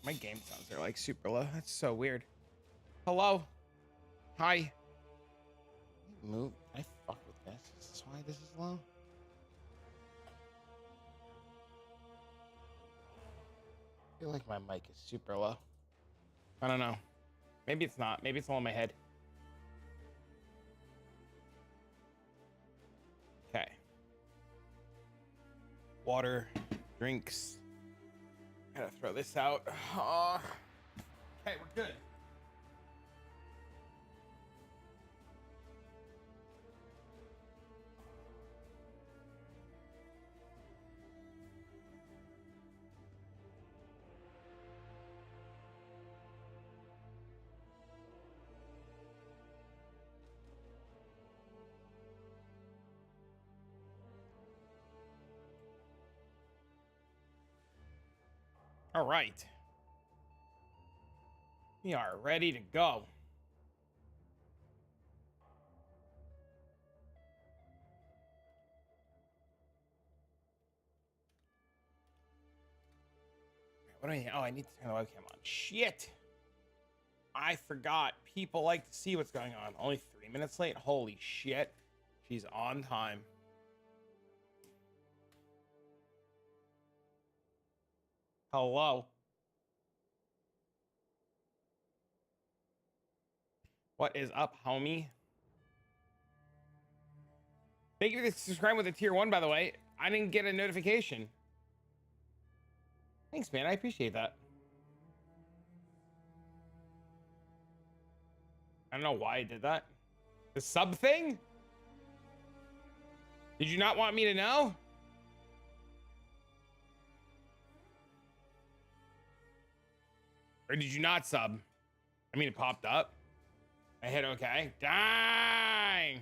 My game sounds are like super low. That's so weird. Hello. Hi. Move. I fuck with this. Is this why this is low? I feel like my mic is super low. I don't know. Maybe it's not. Maybe it's all in my head. Okay. Water, drinks. Gotta throw this out. Okay, we're good. All right. We are ready to go. What do I need? Oh, I need to turn the webcam on. Shit. I forgot. People like to see what's going on. Only 3 minutes late? Holy shit. She's on time. Hello. What is up, homie? Thank you for subscribing with a tier 1, by the way. I didn't get a notification. Thanks, man. I appreciate that. I don't know why I did that. The sub thing? Did you not want me to know? Or did you not sub? I mean, it popped up. I hit okay. Dang.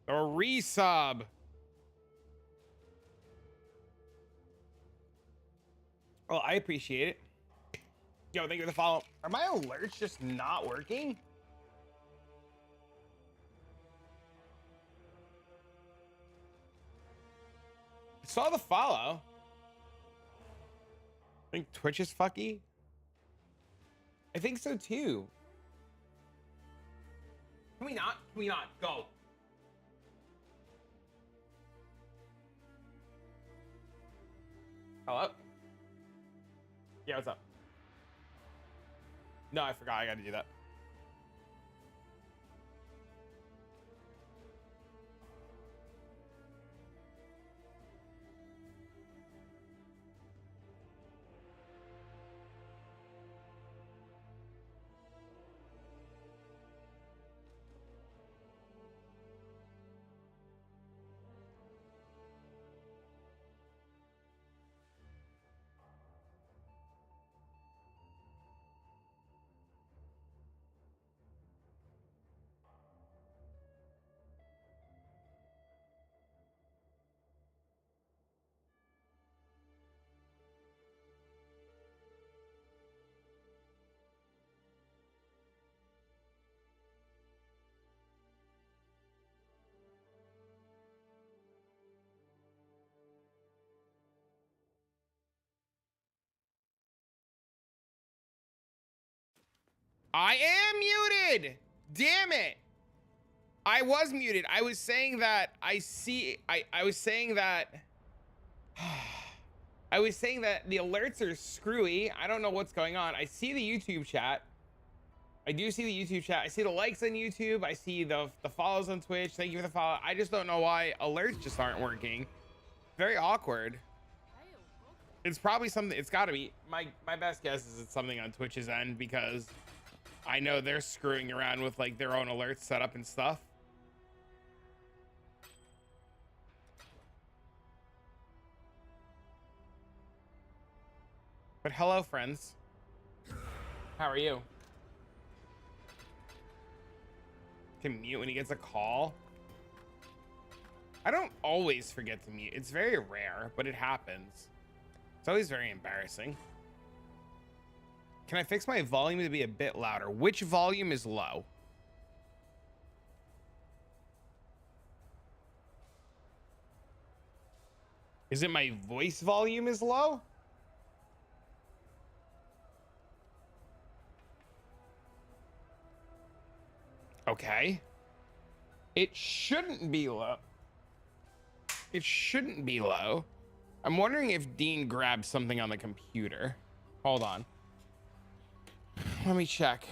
Or resub. Well, I appreciate it. Yo, thank you for the follow. Are my alerts just not working? I saw the follow. I think Twitch is fucky. I think so too. Can we not? Can we not? Go. Hello? Yeah, what's up? No, I forgot. I got to do that. I am muted. Damn it. I was muted. I was saying that I was saying that I was saying that the alerts are screwy. I don't know what's going on. I see the YouTube chat. I do see the YouTube chat. I see the likes on YouTube. I see the follows on Twitch. Thank you for the follow. I just don't know why alerts just aren't working. Very awkward. It's probably something. It's got to be. My best guess is it's something on Twitch's end because I know they're screwing around with like their own alerts set up and stuff. But hello, friends. How are you? Can mute when he gets a call. I don't always forget to mute. It's very rare, but it happens. It's always very embarrassing. Can I fix my volume to be a bit louder? Which volume is low? Is it my voice volume is low? Okay. It shouldn't be low. It shouldn't be low. I'm wondering if Dean grabbed something on the computer. Hold on. Let me check.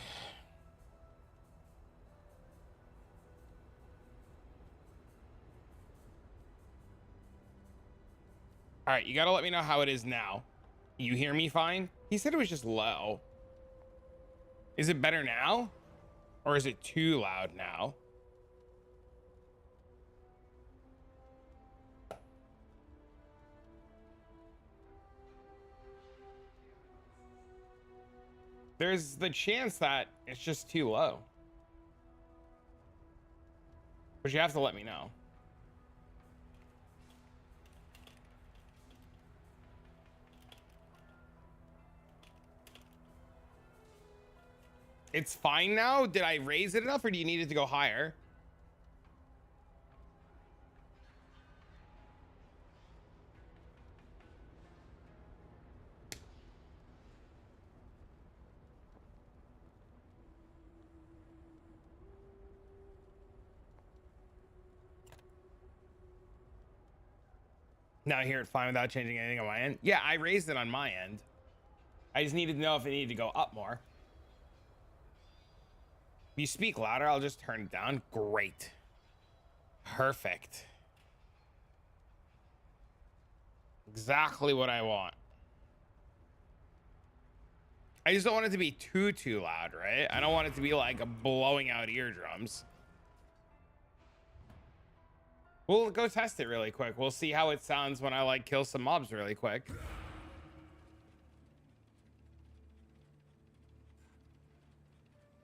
All right, you gotta let me know how it is now. You hear me fine? He said it was just low. Is it better now? Or is it too loud now? There's the chance that it's just too low. But you have to let me know. It's fine now? Did I raise it enough or do you need it to go higher? Now I hear it fine without changing anything on my end. Yeah, I raised it on my end. I just needed to know if it needed to go up more. If you speak louder, I'll just turn it down. Great. Perfect. Exactly what I want. I just don't want it to be too loud, right? I don't want it to be like blowing out eardrums. We'll go test it really quick. We'll see how it sounds when I like kill some mobs really quick.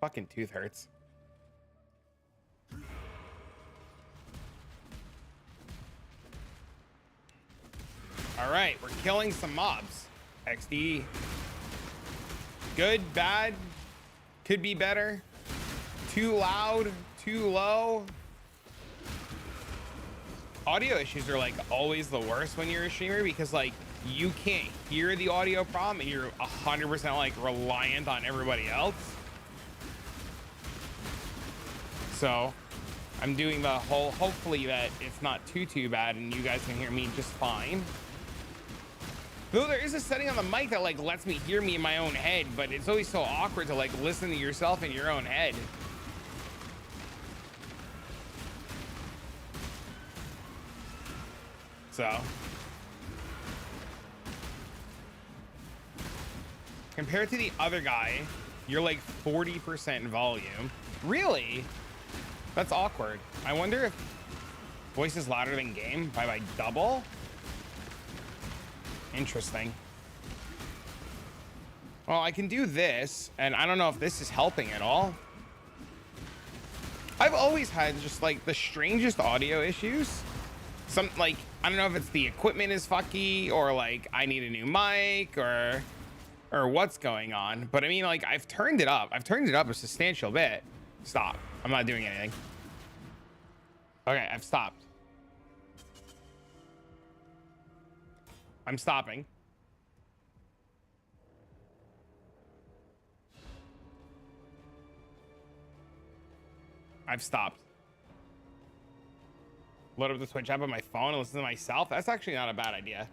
Fucking tooth hurts. All right, we're killing some mobs. XD. Good, bad, could be better. Too loud, too low. Audio issues are like always the worst when you're a streamer because like you can't hear the audio problem and you're 100% like reliant on everybody else. So I'm doing the whole, hopefully that it's not too bad and you guys can hear me just fine. Though there is a setting on the mic that like lets me hear me in my own head, but it's always so awkward to like listen to yourself in your own head. So compared to the other guy, you're like 40% volume. Really? That's awkward. I wonder if voice is louder than game by double. Interesting. Well, I can do this, and I don't know if this is helping at all. I've always had just like the strangest audio issues. Some like, I don't know if it's the equipment is fucky or like I need a new mic or what's going on. But I mean, like I've turned it up. I've turned it up a substantial bit. Stop. I'm not doing anything. Okay, I've stopped. I'm stopping. I've stopped. Load up the Twitch app on my phone and listen to myself. That's actually not a bad idea.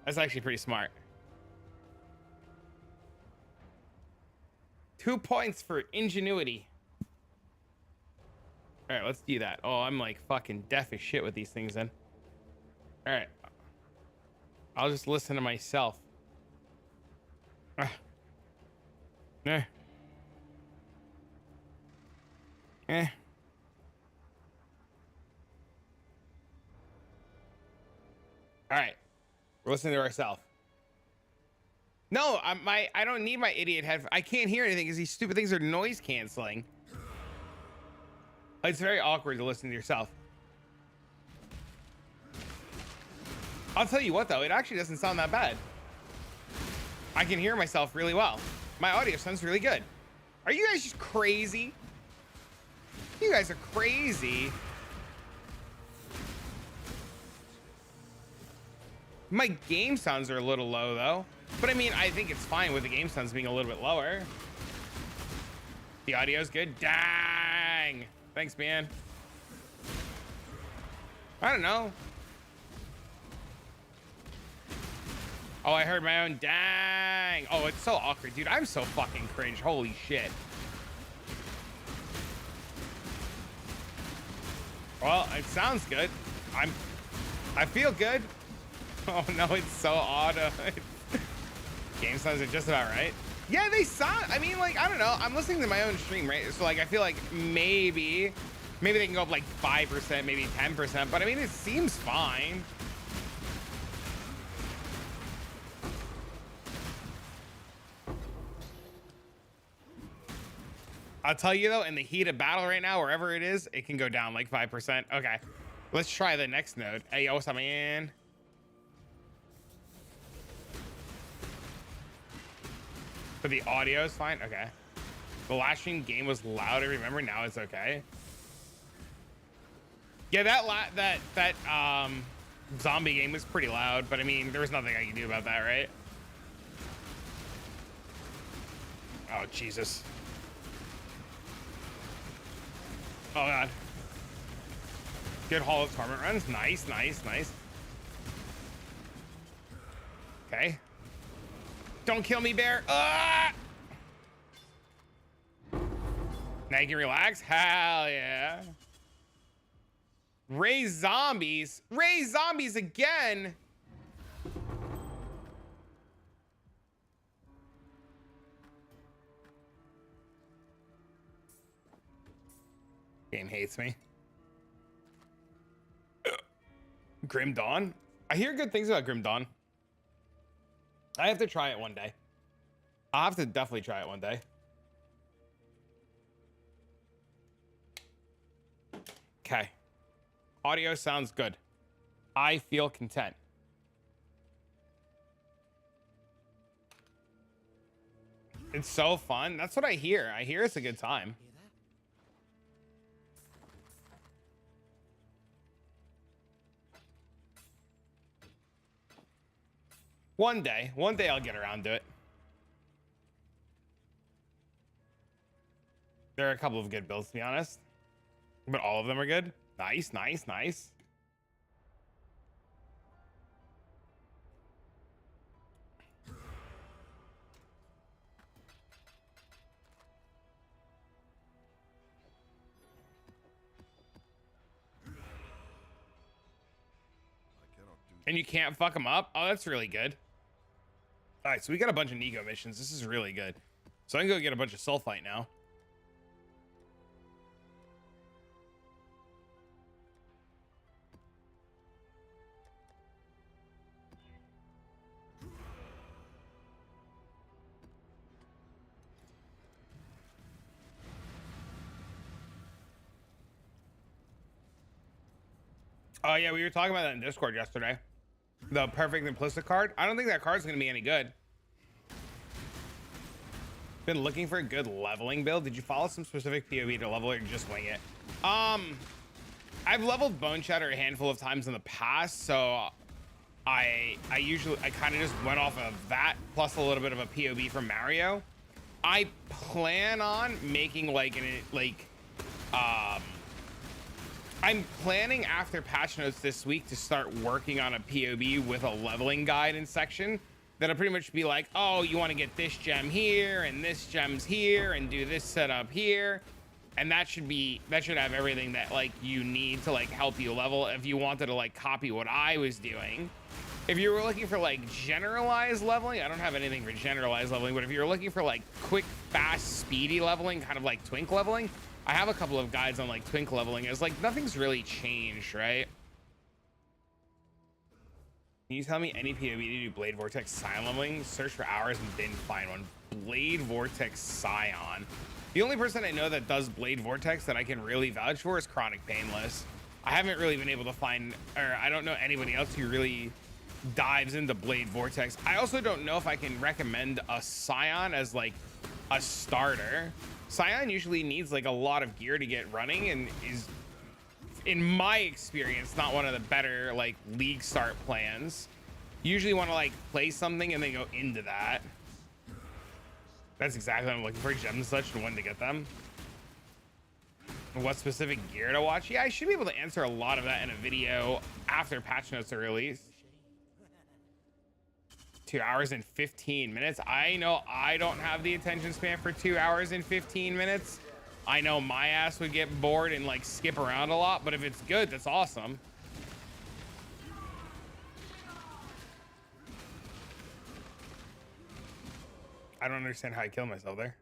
That's actually pretty smart. 2 points for ingenuity. All right, let's do that. Oh, I'm like fucking deaf as shit with these things then. All right. I'll just listen to myself. Eh. Eh. All right, we're listening to ourselves. No, I don't need my idiot headphones. I can't hear anything because these stupid things are noise canceling. It's very awkward to listen to yourself. I'll tell you what though, it actually doesn't sound that bad. I can hear myself really well. My audio sounds really good. Are you guys just crazy? You guys are crazy. My game sounds are a little low though, but I mean, I think it's fine with the game sounds being a little bit lower. The audio is good. Dang. Thanks, man. I don't know. Oh, I heard my own. Dang. Oh, it's so awkward, dude. I'm so fucking cringe. Holy shit. Well, it sounds good. I feel good. Oh no, it's so auto. Game sounds are just about right. Yeah, they sound. I mean, like, I don't know. I'm listening to my own stream, right? So like, I feel like maybe they can go up like 5%, maybe 10%. But I mean, it seems fine. I'll tell you though, in the heat of battle right now, wherever it is, it can go down like 5%. Okay, let's try the next node. Hey, yo, what's up, man? But the audio is fine. Okay. The last stream game was loud. I remember. Now it's okay. Yeah, that zombie game was pretty loud, but I mean, there was nothing I could do about that, right? Oh Jesus. Oh god. Good Hall of Torment runs. Nice, nice, nice. Okay. Don't kill me, bear. Ah! Now you can relax. Hell yeah. Raise zombies. Raise zombies again. Game hates me. Grim Dawn. I hear good things about Grim Dawn. I have to try it one day. I'll have to definitely try it one day. Okay. Audio sounds good. I feel content. It's so fun. That's what I hear. I hear it's a good time. One day I'll get around to it. There are a couple of good builds, to be honest, but all of them are good. Nice, nice, nice. And you can't fuck them up? Oh, that's really good. All right, so we got a bunch of Nico missions. This is really good. So I can go get a bunch of sulfite now. Oh yeah, we were talking about that in Discord yesterday. The perfect implicit card. I don't think that card's gonna be any good. Been looking for a good leveling build. Did you follow some specific POV to level it or just wing it? I've leveled Bone Shatter a handful of times in the past, so I kind of just went off of that plus a little bit of a POV from Mario. I plan on making I'm planning after patch notes this week to start working on a POV with a leveling guide and section that'll pretty much be like, oh, you want to get this gem here and this gem's here and do this setup here. And that should have everything that like you need to like help you level if you wanted to like copy what I was doing. If you were looking for like generalized leveling, I don't have anything for generalized leveling, but if you're looking for like quick, fast, speedy leveling, kind of like twink leveling, I have a couple of guides on like twink leveling. It's like nothing's really changed, right? Can you tell me any POV to do Blade Vortex Scion leveling? Search for hours and didn't find one. Blade Vortex Scion. The only person I know that does Blade Vortex that I can really vouch for is Chronic Painless. I haven't really been able to find, or I don't know anybody else who really dives into Blade Vortex. I also don't know if I can recommend a Scion as like a starter. Scion usually needs like a lot of gear to get running and is, in my experience, not one of the better like league start plans. You usually want to like play something and then go into that. That's exactly what I'm looking for, gems and such, and when to get them. What specific gear to watch? Yeah, I should be able to answer a lot of that in a video after patch notes are released. 2 hours and 15 minutes. I know I don't have the attention span for 2 hours and 15 minutes. I know my ass would get bored and like skip around a lot, but if it's good, that's awesome. I don't understand how I killed myself there.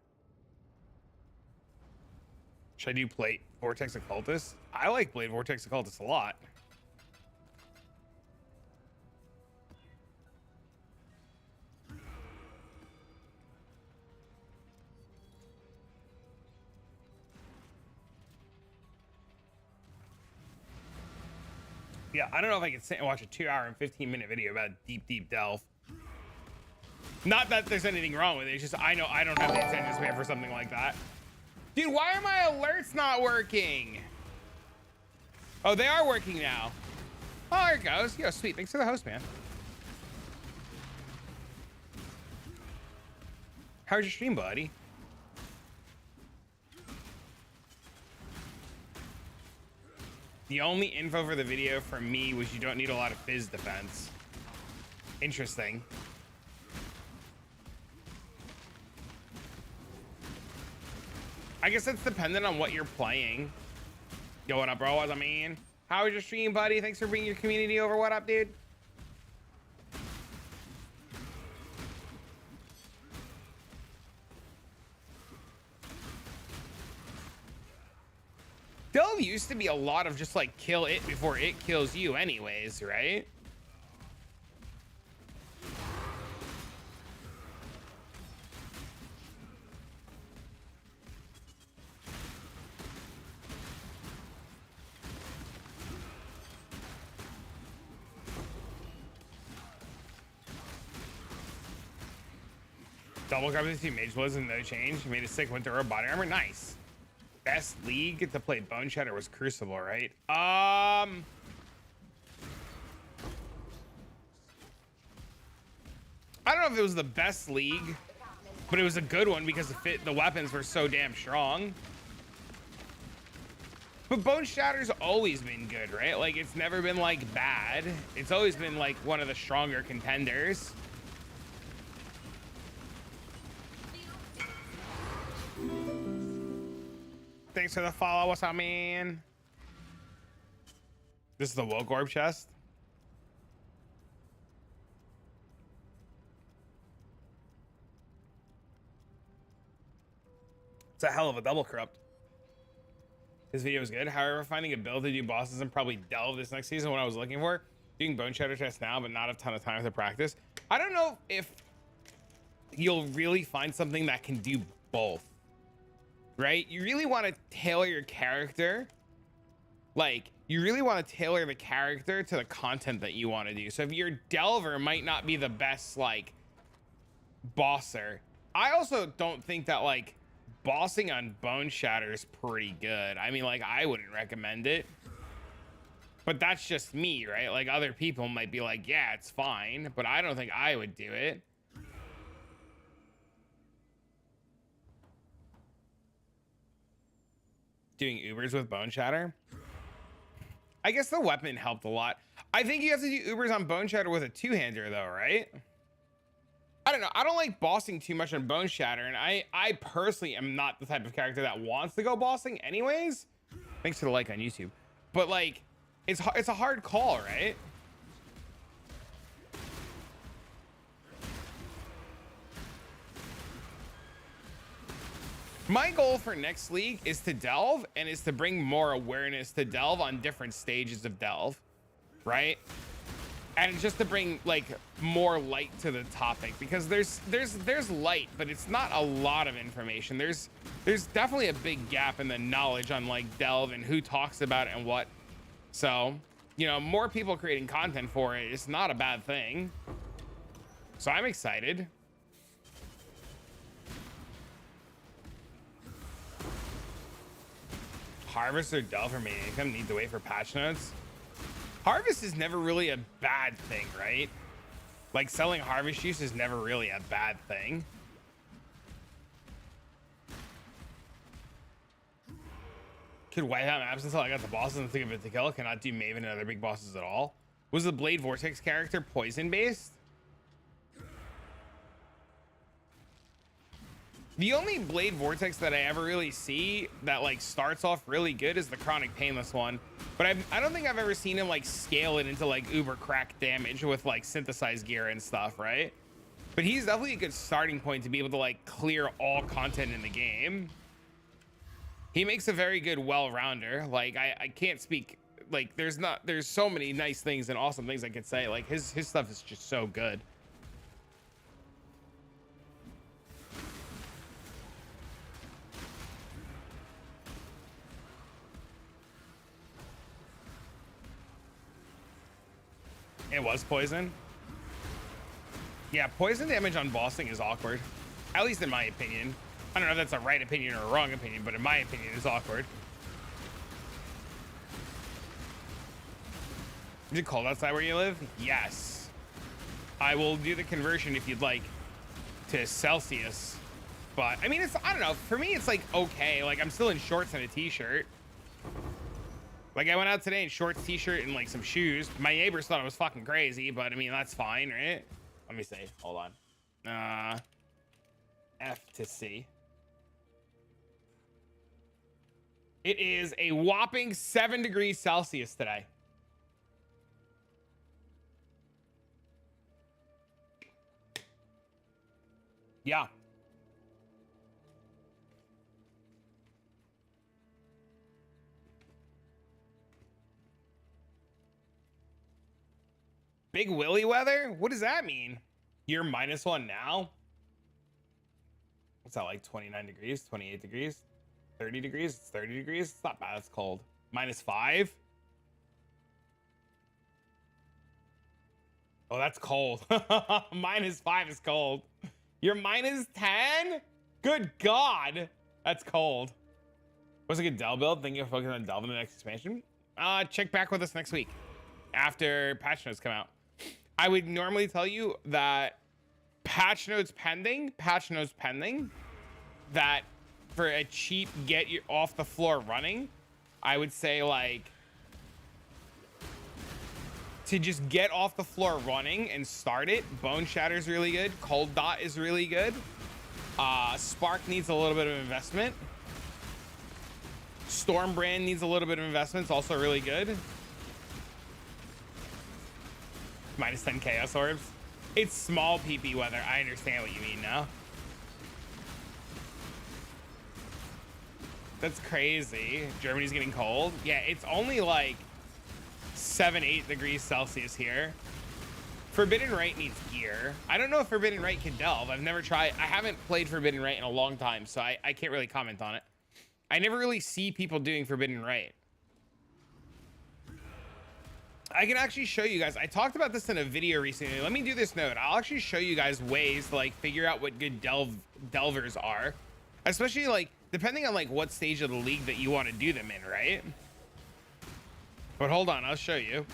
Should I do Blade Vortex Occultist? I like Blade Vortex Occultist a lot. Yeah, I don't know if I can sit and watch a 2 hour and 15-minute video about deep delve. Not that there's anything wrong with it. It's just I know I don't have the attention span for something like that. Dude, why are my alerts not working? Oh, they are working now. Oh, there it goes. Yo, sweet. Thanks for the host, man. How's your stream, buddy? The only info for the video from me was you don't need a lot of fizz defense. Interesting. I guess it's dependent on what you're playing. Yo, what up, bro? What's up, man? How was your stream, buddy? Thanks for bringing your community over. What up, dude? Delve used to be a lot of just like kill it before it kills you anyways, right? Double grab the two mage blows and no change. You made a sick winter robe body armor. Nice. Best league to play Bone Shatter was Crucible, right? I don't know if it was the best league, but it was a good one because the weapons were so damn strong. But Bone Shatter's always been good, right? Like, it's never been like bad. It's always been like one of the stronger contenders. Thanks for the follow. What's up, man? This is the Woke Orb chest. It's a hell of a double corrupt. This video is good. However, finding a build to do bosses and probably delve this next season what I was looking for. Doing Bone Shatter chest now, but not a ton of time to practice. I don't know if you'll really find something that can do both. Right? You really want to tailor your character. Like, you really want to tailor the character to the content that you want to do. So if your delver might not be the best, like, bosser. I also don't think that, like, bossing on Bone Shatter is pretty good. I mean, like, I wouldn't recommend it. But that's just me, right? Like, other people might be like, yeah, it's fine. But I don't think I would do it. Doing Ubers with Bone Shatter. I guess the weapon helped a lot. I think you have to do Ubers on Bone Shatter with a two-hander though, right? I don't know. I don't like bossing too much on Bone Shatter, and I personally am not the type of character that wants to go bossing anyways. Thanks for the like on YouTube. But like, it's a hard call, right? My goal for next league is to delve and is to bring more awareness to delve on different stages of delve, right? And just to bring like more light to the topic, because there's light, but it's not a lot of information. There's definitely a big gap in the knowledge on like delve and who talks about it and what. So, you know, more people creating content for it is not a bad thing. So I'm excited. Harvest or delve for main income need to wait for patch notes. Harvest is never really a bad thing, right? Like selling harvest juice is never really a bad thing. Could wipe out maps until I got the bosses and think of it to kill. Cannot do Maven and other big bosses at all. Was the Blade Vortex character poison based? The only Blade Vortex that I ever really see that like starts off really good is the Chronic Painless one. But I don't think I've ever seen him like scale it into like uber crack damage with like synthesized gear and stuff, right? But he's definitely a good starting point to be able to like clear all content in the game. He makes a very good well-rounder. Like I can't speak, like there's so many nice things and awesome things I could say. Like his stuff is just so good. It was poison. Yeah, poison damage on bossing is awkward. At least in my opinion. I don't know if that's a right opinion or a wrong opinion, but in my opinion, it's awkward. Is it cold outside where you live? Yes. I will do the conversion if you'd like to Celsius. But I mean, I don't know. For me, it's like, okay. Like I'm still in shorts and a t-shirt. Like I went out today in shorts, t-shirt, and like some shoes. My neighbors thought I was fucking crazy, but I mean, that's fine, right? Let me see. Hold on. F to C. It is a whopping 7 degrees Celsius today. Yeah. Big Willy weather? What does that mean? You're -1 now? What's that, like 29 degrees, 28 degrees? 30 degrees? It's 30 degrees? It's not bad. It's cold. -5? Oh, that's cold. -5 is cold. You're -10? Good God. That's cold. What's a good Dell build? Thinking of focusing on Delve in the next expansion? Check back with us next week after patch notes come out. I would normally tell you that patch notes pending, that for a cheap get you off the floor running, I would say like to just get off the floor running and start it. Bone Shatter is really good. Cold Dot is really good. Spark needs a little bit of investment. Stormbrand needs a little bit of investment. It's also really good. -10 Chaos Orbs. It's small PP weather. I understand what you mean now. That's crazy. Germany's getting cold. Yeah, it's only like 7-8 degrees Celsius here. Forbidden Right needs gear. I don't know if Forbidden Right can delve. I've never tried. I haven't played Forbidden Right in a long time, so I can't really comment on it. I never really see people doing Forbidden Right. I can actually show you guys. I talked about this in a video recently. Let me do this note. I'll actually show you guys ways to like figure out what good delvers are, especially like depending on like what stage of the league that you want to do them in, right? But hold on, I'll show you.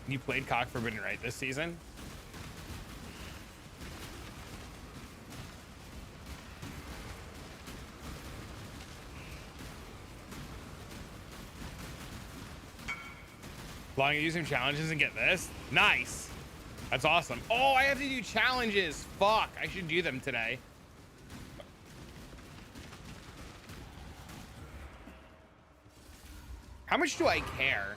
You played Cock Forbidden Right this season? Long as you do some challenges and get this. Nice. That's awesome. Oh, I have to do challenges. Fuck, I should do them today. How much do I care?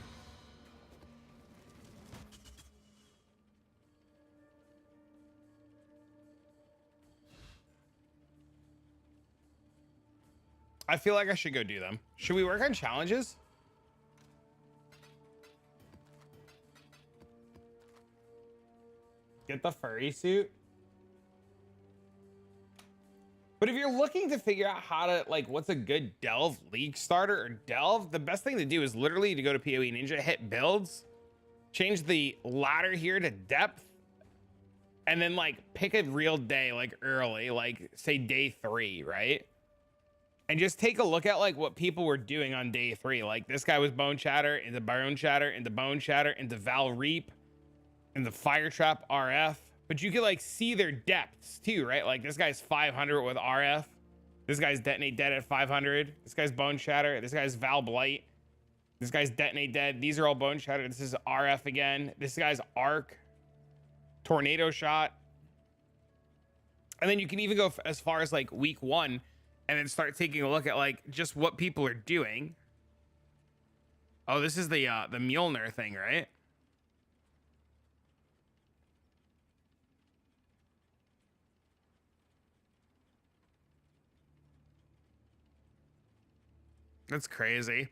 I feel like I should go do them. Should we work on challenges? Get the furry suit. But if you're looking to figure out how to like what's a good delve league starter or delve, the best thing to do is literally to go to PoE Ninja, hit builds, change the ladder here to depth, and then like pick a real day, like early, like say day 3, right? And just take a look at like what people were doing on day 3. Like this guy was Bone Shatter into Bone Shatter into Bone Shatter into Val Reap into Fire Trap RF. But you can like see their depths too, right? Like this guy's 500 with RF. This guy's detonate dead at 500. This guy's bone shatter. This guy's Val Blight. This guy's detonate dead. These are all bone shatter. This is RF again. This guy's arc. Tornado shot. And then you can even go as far as like week 1 and then start taking a look at like just what people are doing. Oh, this is the Mjolnir thing, right? That's crazy.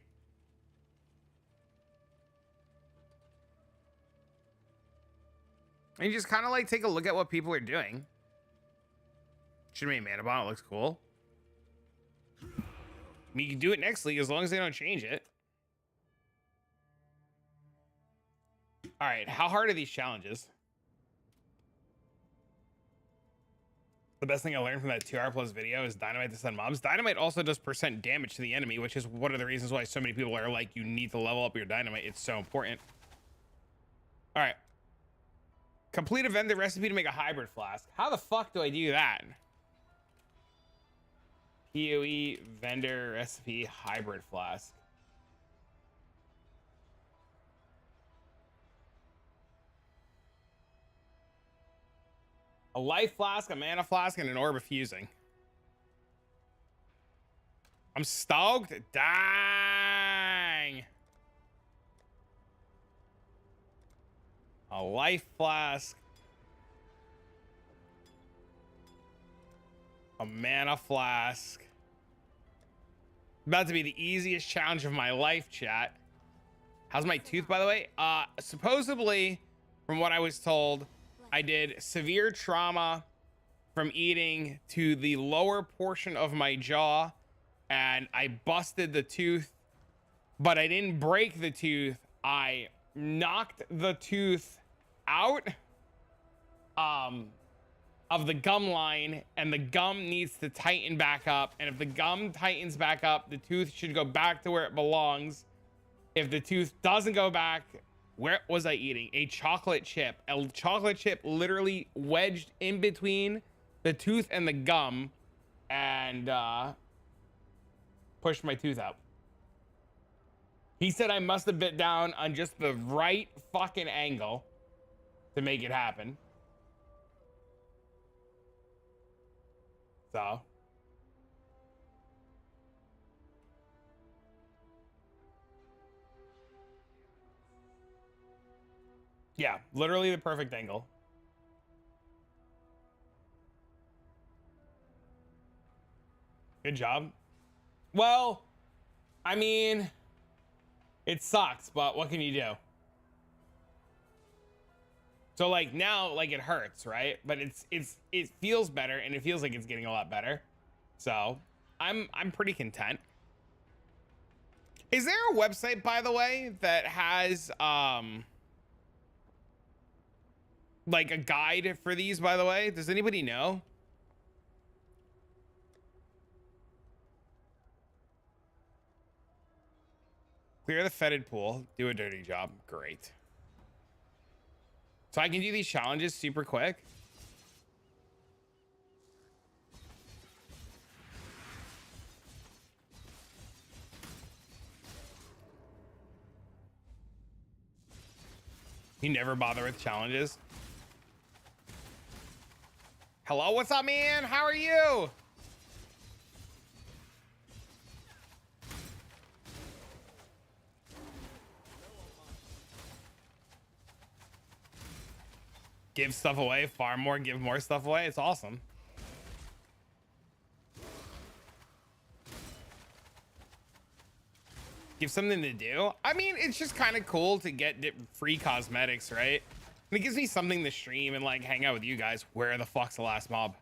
And you just kind of like take a look at what people are doing. Should be mana bomb. It looks cool. I mean, you can do it next league as long as they don't change it. All right, how hard are these challenges? The best thing I learned from that 2-hour plus video is dynamite to send mobs. Dynamite also does % damage to the enemy, which is one of the reasons why so many people are like, you need to level up your dynamite. It's so important. All right. Complete a vendor recipe to make a hybrid flask. How the fuck do I do that? PoE vendor recipe hybrid flask. A life flask, a mana flask, and an orb of fusing. I'm stoked. Dang. A life flask. A mana flask. About to be the easiest challenge of my life, chat. How's my tooth, by the way? Supposedly, from what I was told, I did severe trauma from eating to the lower portion of my jaw, and I busted the tooth, but I didn't break the tooth. I knocked the tooth out of the gum line, and the gum needs to tighten back up. And if the gum tightens back up, the tooth should go back to where it belongs. If the tooth doesn't go back, where was I eating? A chocolate chip. A chocolate chip literally wedged in between the tooth and the gum, and pushed my tooth out. He said I must have bit down on just the right fucking angle to make it happen. So. Yeah, literally the perfect angle. Good job. Well, I mean, it sucks, but what can you do? So like now, like it hurts, right? But it feels better, and it feels like it's getting a lot better. So I'm pretty content. Is there a website, by the way, that has like a guide for these, by the way? Does anybody know? Clear the fetid pool. Do a dirty job. Great. So I can do these challenges super quick. You never bother with challenges. Hello, what's up, man? How are you? Give stuff away, farm more, give more stuff away. It's awesome. Give something to do. I mean, it's just kind of cool to get free cosmetics, right? And it gives me something to stream and like hang out with you guys. Where the fuck's the last mob?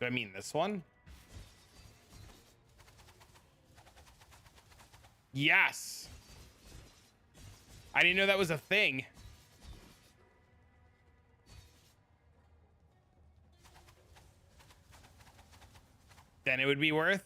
Do I mean this one? Yes. I didn't know that was a thing. Then it would be worth.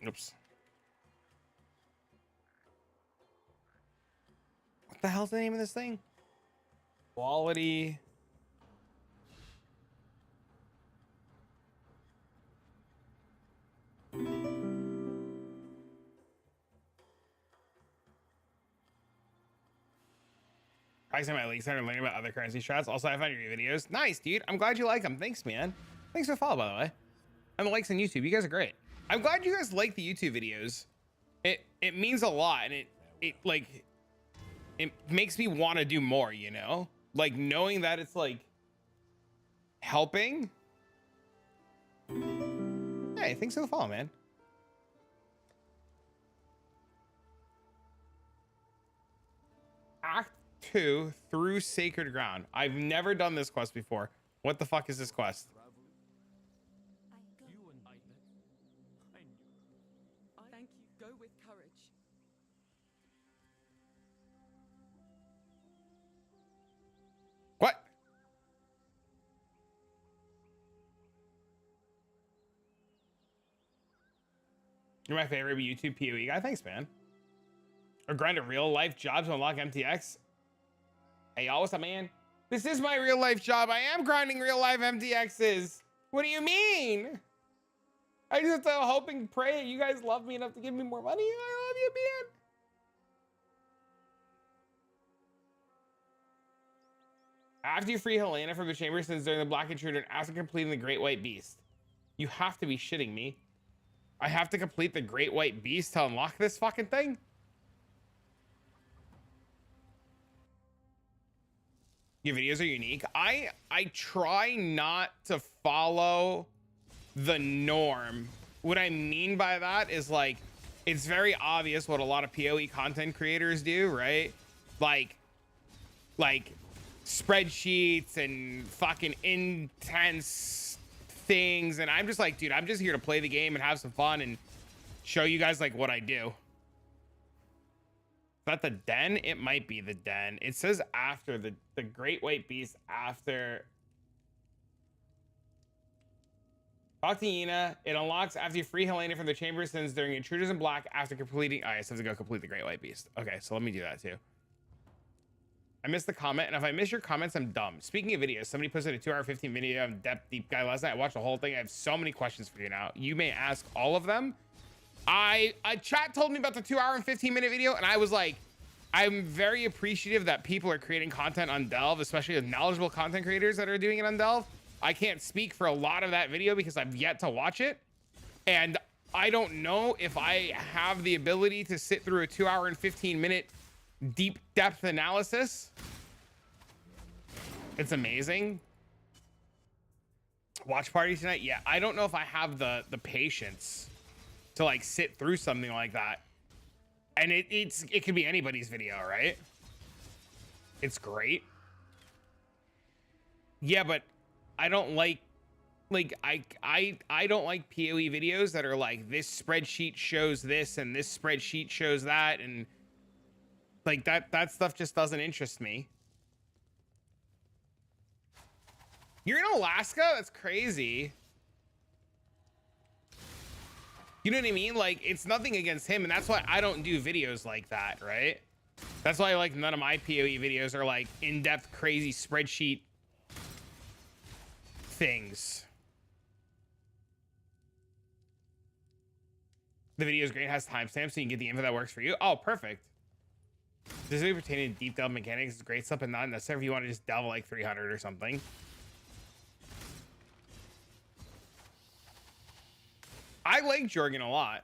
Oops. What the hell's the name of this thing? Quality. Practicing my league center, learning about other currency strats. Also, I found your videos. Nice, dude. I'm glad you like them. Thanks, man. Thanks for the follow, by the way. And the likes on YouTube. You guys are great. I'm glad you guys like the YouTube videos. It means a lot, and it makes me want to do more, you know? Like knowing that it's like helping. Hey, thanks for the follow, man. Act 2 through Sacred Ground. I've never done this quest before. What the fuck is this quest? Thank you. Go with courage. What? You're my favorite YouTube PoE guy. Thanks, man. Or grind a real life job to unlock MTX. Hey, y'all, what's up, man? This is my real life job. I am grinding real life MTXs. What do you mean? I just hope and pray you guys love me enough to give me more money. I love you, man. After you free Helena from the chamber since during the Black Intruder and after completing the Great White Beast. You have to be shitting me. I have to complete the Great White Beast to unlock this fucking thing? Your videos are unique. I try not to follow the norm. What I mean by that is like, it's very obvious what a lot of PoE content creators do, right? Like spreadsheets and fucking intense things. And I'm just like, dude, I'm just here to play the game and have some fun and show you guys like what I do. Is that the den? It might be the den. It says after the Great White Beast after. Talk to Yina. It unlocks after you free Helena from the chamber sins during Intruders in Black after completing. Oh, it says to go complete the Great White Beast. Okay, so let me do that too. I missed the comment, and if I miss your comments, I'm dumb. Speaking of videos, somebody posted a 2-hour 15 video of Depth Deep Guy last night. I watched the whole thing. I have so many questions for you now. You may ask all of them. A chat told me about the 2-hour and 15-minute video, and I was like, I'm very appreciative that people are creating content on Delve, especially the knowledgeable content creators that are doing it on Delve. I can't speak for a lot of that video because I've yet to watch it. And I don't know if I have the ability to sit through a 2-hour and 15-minute deep depth analysis. It's amazing. Watch party tonight? Yeah, I don't know if I have the patience to like sit through something like that. And it could be anybody's video, right? It's great. Yeah, but I don't like I don't like PoE videos that are like this spreadsheet shows this and this spreadsheet shows that, and like that stuff just doesn't interest me. You're in Alaska? That's crazy. You know what I mean? Like, it's nothing against him, and that's why I don't do videos like that, right? That's why like none of my PoE videos are like in-depth crazy spreadsheet things. The video is great, has timestamps so you can get the info that works for you. Oh, perfect. This video pertaining to deep delve mechanics is great stuff, but not necessary if you want to just delve like 300 or something. I like Jorgen a lot.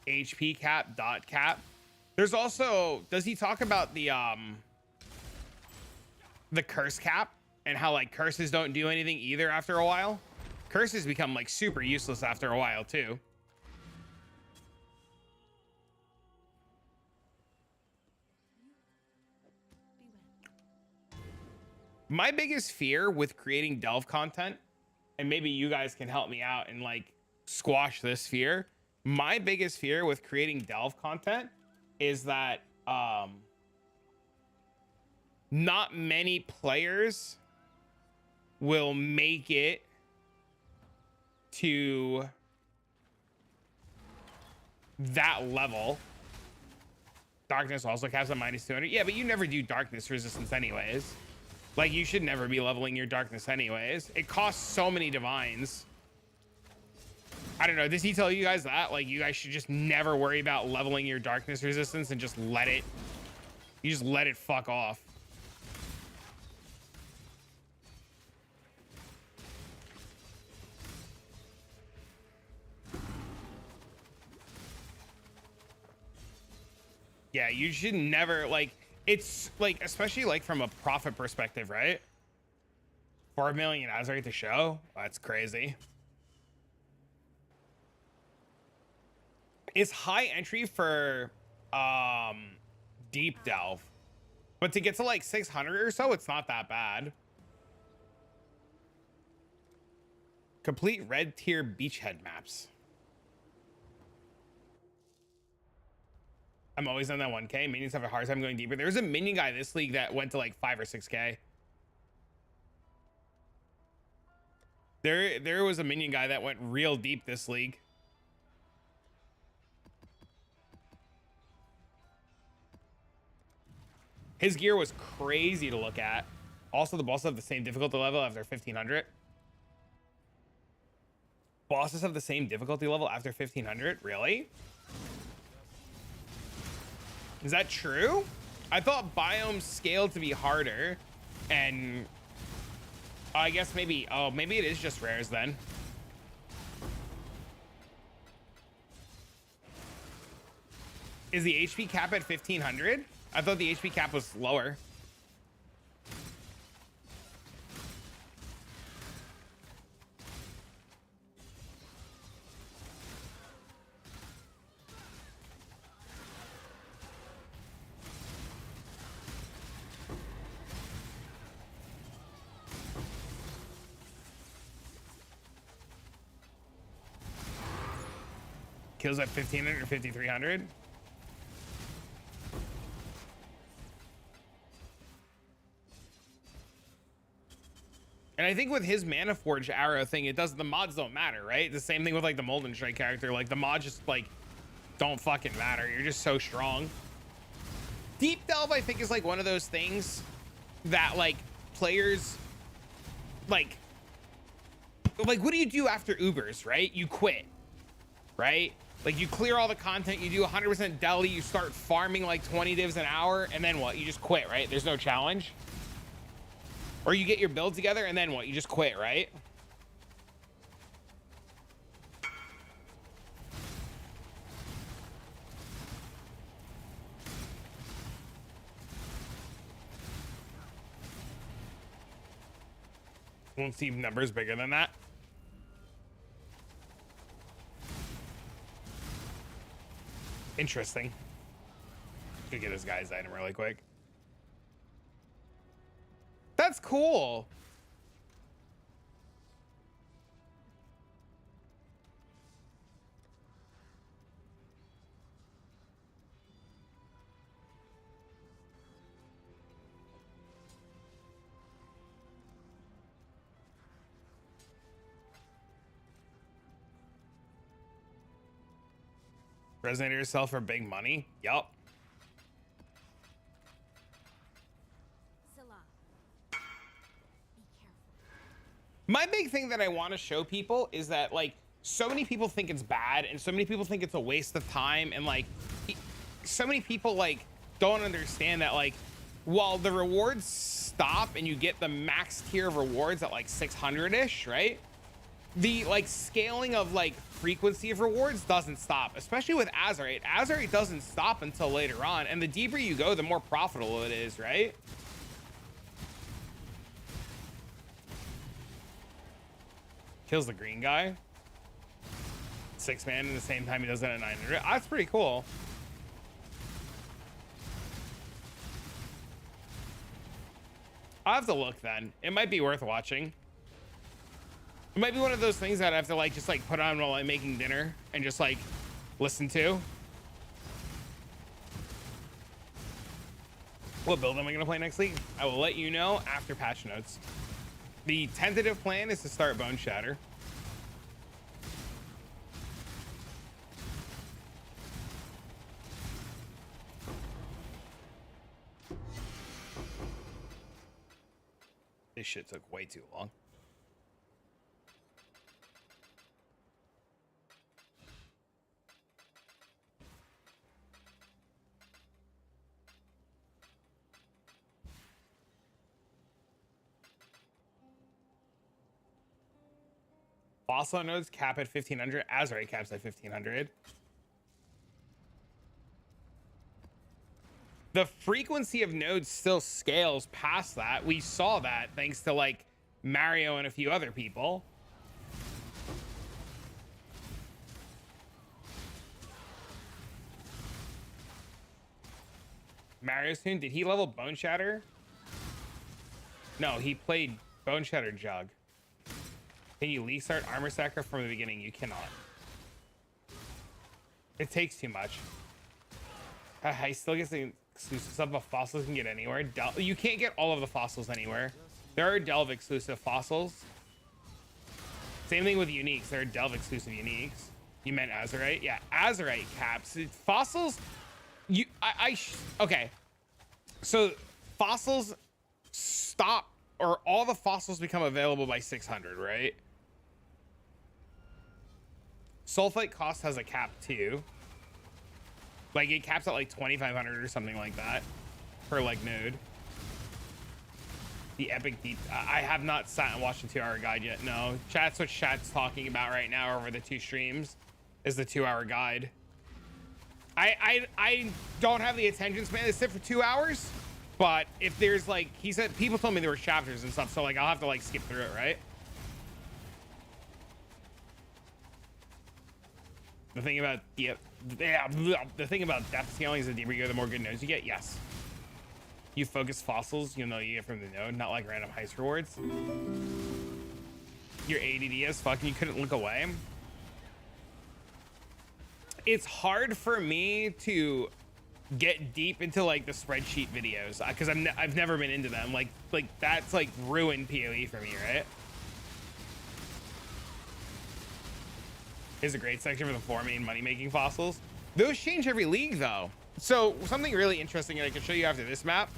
HP cap, dot cap. There's also, does he talk about the curse cap and how like curses don't do anything either after a while? Curses become like super useless after a while too. My biggest fear with creating delve content, and maybe you guys can help me out and like squash this fear. My biggest fear with creating delve content is that not many players will make it to that level. Darkness also caps at -200. Yeah, but you never do darkness resistance anyways. Like, you should never be leveling your darkness anyways. It costs so many divines. I don't know. Does he tell you guys that? Like, you guys should just never worry about leveling your darkness resistance and just let it. You just let it fuck off. Yeah, you should never, like, it's like, especially like from a profit perspective, right? 4 million Azerite to show. That's crazy. It's high entry for deep delve, but to get to like 600 or so, it's not that bad. Complete red tier beachhead maps. I'm always on that 1K. Minions have a hard time going deeper. There's a minion guy this league that went to like 5 or 6K. There was a minion guy that went real deep this league. His gear was crazy to look at. Also, the bosses have the same difficulty level after 1500. Bosses have the same difficulty level after 1500? Really? Is that true? I thought biomes scaled to be harder, and I guess maybe, oh, maybe it is just rares then. Is the HP cap at 1500? I thought the HP cap was lower. Kills at 1500 or 5300. And I think with his Mana Forge arrow thing, it does, the mods don't matter, right? The same thing with like the Molten Strike character. Like the mods just like don't fucking matter. You're just so strong. Deep Delve, I think, is like one of those things that like players like what do you do after Ubers, right? You quit, right? Like you clear all the content, you do 100% deli, you start farming like 20 divs an hour, and then what? You just quit, right? There's no challenge. Or you get your build together, and then what? You just quit, right? Won't see numbers bigger than that. Interesting. Should get this guy's item really quick. That's cool. Resonate yourself for big money. Yup. My big thing that I want to show people is that like so many people think it's bad, and so many people think it's a waste of time, and like so many people like don't understand that like while the rewards stop and you get the max tier of rewards at like 600-ish, right? The like scaling of like frequency of rewards doesn't stop, especially with Azerite. Azerite doesn't stop until later on, and the deeper you go, the more profitable it is, right? Kills the green guy. 6-man in the same time he does it at 900. That's pretty cool. I'll have to look then. It might be worth watching. It might be one of those things that I have to like just like put on while I'm making dinner and just like listen to. What build am I gonna play next week? I will let you know after patch notes. The tentative plan is to start Bone Shatter. This shit took way too long. Fossil nodes cap at 1500. Azurite caps at 1500. The frequency of nodes still scales past that. We saw that thanks to like Mario and a few other people. Mario's tune, did he level Bone Shatter? No, he played Bone Shatter Jug. Can you league start Armor Sacker from the beginning? You cannot. It takes too much. I still get the exclusive stuff, but fossils can get anywhere. You can't get all of the fossils anywhere. There are Delve exclusive fossils. Same thing with uniques. There are Delve exclusive uniques. You meant Azurite? Yeah, Azurite caps. Fossils, okay. So fossils stop, or all the fossils become available by 600, right? Sulfite cost has a cap too. Like it caps at like 2,500 or something like that per like node. The epic deep. I have not sat and watched the 2-hour guide yet. No, chat's what chat's talking about right now over the 2 streams is the 2-hour guide. I don't have the attention span to sit for 2 hours, but if there's like, he said, people told me there were chapters and stuff, so like I'll have to like skip through it, right? The thing about the thing about depth scaling is the deeper you go, the more good nodes you get. Yes. You focus fossils, you know, you get from the node, not like random heist rewards. Your ADD as fuck and you couldn't look away. It's hard for me to get deep into like the spreadsheet videos because I've never been into them. Like that's like ruined PoE for me, right? Is a great section for the 4 main money making fossils. Those change every league though. So something really interesting that I can show you after this map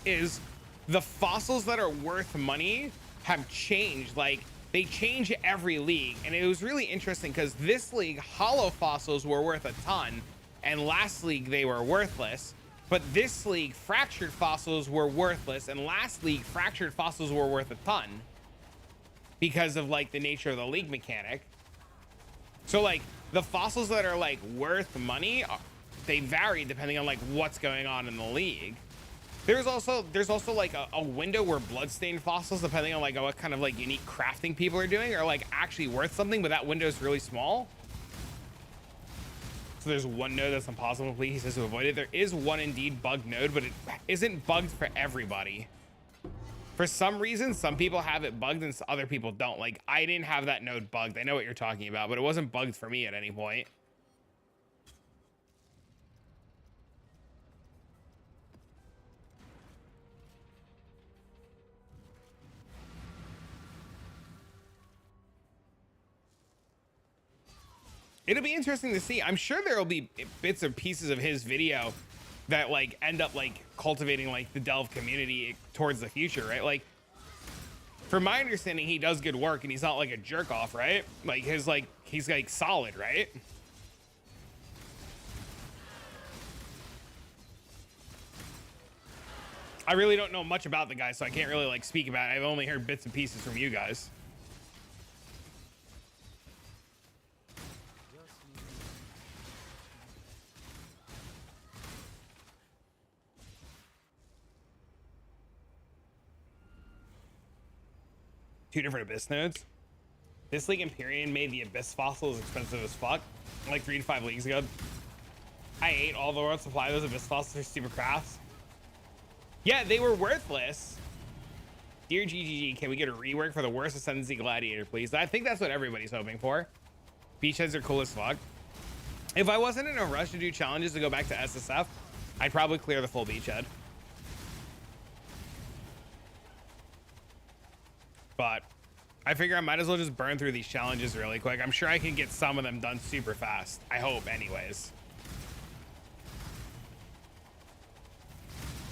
is the fossils that are worth money have changed. Like they change every league, and it was really interesting because this league hollow fossils were worth a ton, and last league they were worthless. But this league fractured fossils were worthless, and last league fractured fossils were worth a ton because of like the nature of the league mechanic. So like the fossils that are like worth money, they vary depending on like what's going on in the league. There's also like a window where bloodstained fossils, depending on like what kind of like unique crafting people are doing, are like actually worth something, but that window is really small. So there's one node that's impossible to complete. He says to avoid it. There is one indeed bugged node, but it isn't bugged for everybody. For some reason, some people have it bugged and other people don't. Like I didn't have that node bugged. I know what you're talking about, but it wasn't bugged for me at any point. It'll be interesting to see. I'm sure there'll be bits or pieces of his video that like end up like cultivating like the Delve community towards the future, right? Like from my understanding, he does good work and he's not like a jerk off, right? Like his like he's like solid, right? I really don't know much about the guy, so I can't really like speak about it. I've only heard bits and pieces from you guys. Two different abyss nodes. This league Empyrean made the abyss fossils expensive as fuck like 3 to 5 leagues ago. I ate all the world's supply of those abyss fossils for stupid crafts. Yeah, they were worthless. Dear GGG, can we get a rework for the worst Ascendancy Gladiator, please? I think that's what everybody's hoping for. Beachheads are cool as fuck. If I wasn't in a rush to do challenges to go back to SSF, I'd probably clear the full beachhead. But I figure I might as well just burn through these challenges really quick. I'm sure I can get some of them done super fast. I hope anyways.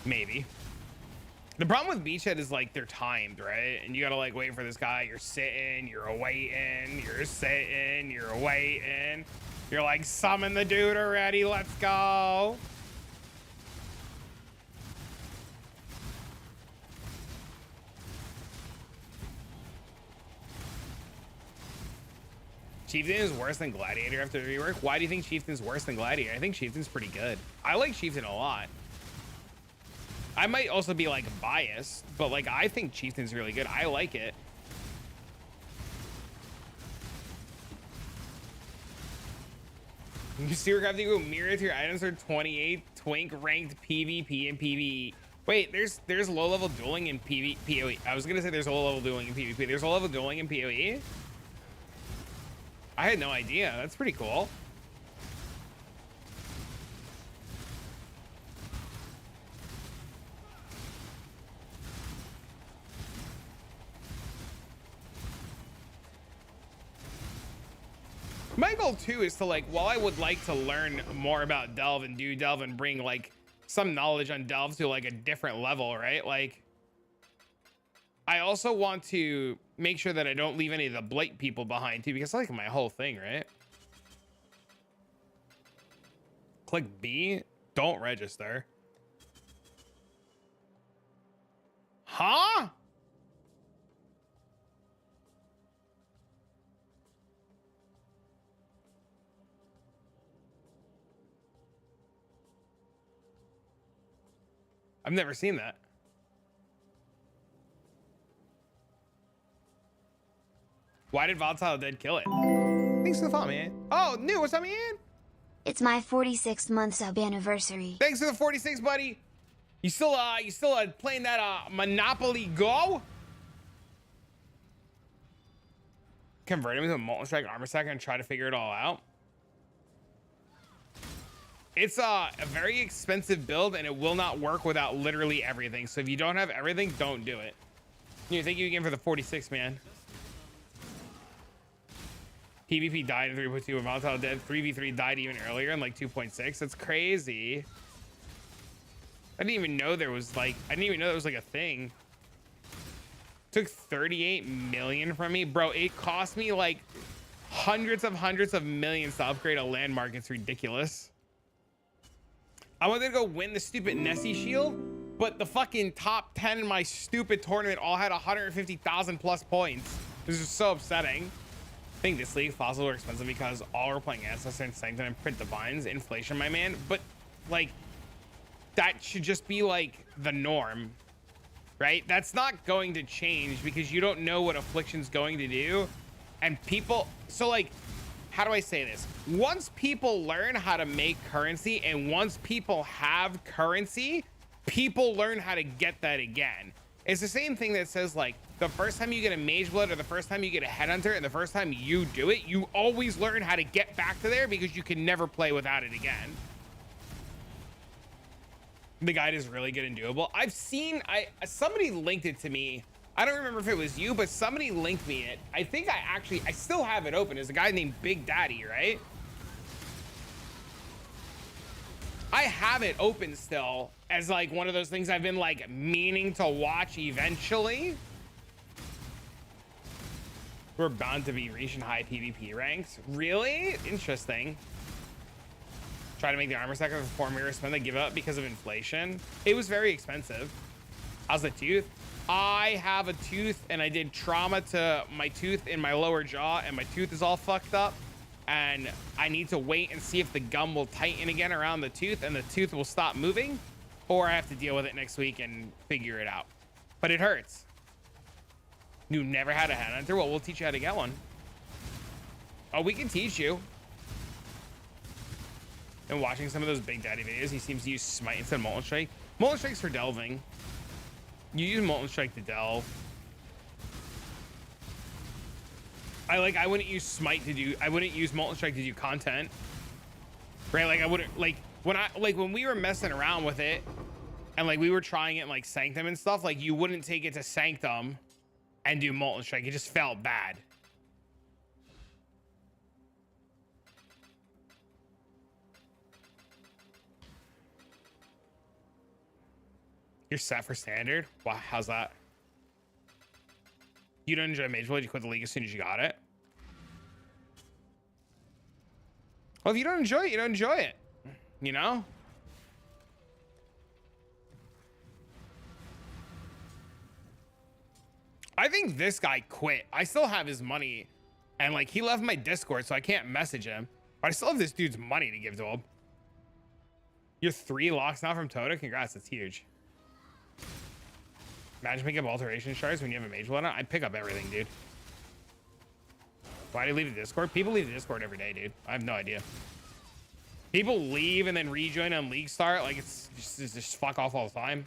Maybe. The problem with beachhead is like they're timed, right? And you gotta like wait for this guy. You're sitting, you're waiting, you're sitting, you're waiting. You're like, summon the dude already. Let's go. Chieftain is worse than Gladiator after the rework. Why do you think Chieftain's worse than Gladiator? I think Chieftain's pretty good. I like Chieftain a lot. I might also be like biased, but like I think Chieftain's really good. I like it. You see, we're having to go mirror to your items are 28 twink ranked PvP and PvE. Wait, there's low level dueling in PoE. I was gonna say there's low level dueling in PvP. There's low level dueling in PoE. I had no idea. That's pretty cool. My goal too is to like, while I would like to learn more about Delve and do Delve and bring like some knowledge on Delve to like a different level, right? Like, I also want to make sure that I don't leave any of the Blight people behind too, because I like my whole thing, right? Click B, don't register. Huh? I've never seen that. Why did Volatile Dead kill it? Thanks for the follow, man. Oh, new, what's up, man? It's my 46th month sub anniversary. Thanks for the 46, buddy. You still playing that Monopoly Go? Convert him into a Molten Strike armor stack and try to figure it all out. It's a very expensive build and it will not work without literally everything. So if you don't have everything, don't do it. Thank you again for the 46, man. PvP died in 3.2 when Volatile Dead. 3v3 died even earlier in like 2.6. That's crazy. I didn't even know there was like, a thing. Took 38 million from me. Bro, it cost me like hundreds of millions to upgrade a landmark. It's ridiculous. I wanted to go win the stupid Nessie shield, but the fucking top 10 in my stupid tournament all had 150,000 plus points. This is so upsetting. I think this league fossils are expensive because all we're playing SSF and Sanctum and Print Divines. Inflation, my man. But like, that should just be like the norm, right? That's not going to change because you don't know what Affliction's going to do. And people, so like, how do I say this? Once people learn how to make currency and once people have currency, people learn how to get that again. It's the same thing that says like the first time you get a Mage Blood or the first time you get a Headhunter and the first time you do it, you always learn how to get back to there because you can never play without it again. The guide is really good and doable. I've seen, somebody linked it to me. I don't remember if it was you, but somebody linked me it. I think I still have it open. It's a guy named Big Daddy, right? I have it open still as like one of those things I've been like meaning to watch eventually. We're bound to be reaching high PvP ranks. Really? Interesting. Try to make the armor stack of a 4 mirror spin they give up because of inflation. It was very expensive. How's the tooth? I have a tooth and I did trauma to my tooth in my lower jaw and my tooth is all fucked up. And I need to wait and see if the gum will tighten again around the tooth and the tooth will stop moving, or I have to deal with it next week and figure it out. But it hurts. You never had a Headhunter? Well, we'll teach you how to get one. Oh, we can teach you. And watching some of those Big Daddy videos, he seems to use Smite instead of Molten Strike. Molten Strike's for delving. You use Molten Strike to delve. I wouldn't use Smite to do, I wouldn't use Molten Strike to do content. Right? Like I wouldn't, like when we were messing around with it and like we were trying it in like Sanctum and stuff, like you wouldn't take it to Sanctum and do Molten Strike. It just felt bad. You're set for standard? Wow, how's that? You don't enjoy Mage Blade, you quit the league as soon as you got it? Well, if you don't enjoy it, you don't enjoy it. You know? I think this guy quit. I still have his money. And like, he left my Discord, so I can't message him. But I still have this dude's money to give to him. You're 3 locks now from Tota? Congrats, that's huge. Imagine picking up alteration shards when you have a Mage Blade on. I'd pick up everything, dude. Why do you leave the Discord? People leave the Discord every day, dude. I have no idea. People leave and then rejoin on League Start. Like, it's just fuck off all the time.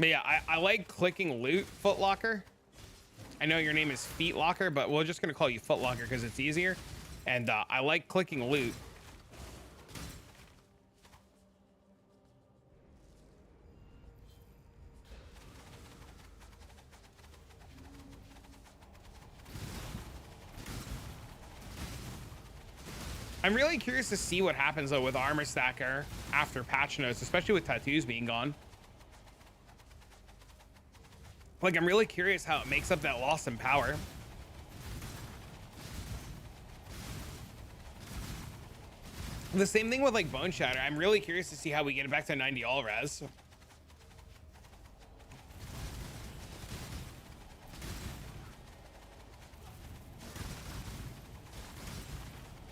But yeah, I like clicking loot, Footlocker. I know your name is Feet Locker, but we're just going to call you Footlocker because it's easier. And I like clicking loot. I'm really curious to see what happens though with Armor Stacker after patch notes, especially with tattoos being gone. Like, I'm really curious how it makes up that loss in power. The same thing with like Bone Shatter. I'm really curious to see how we get it back to 90 all res.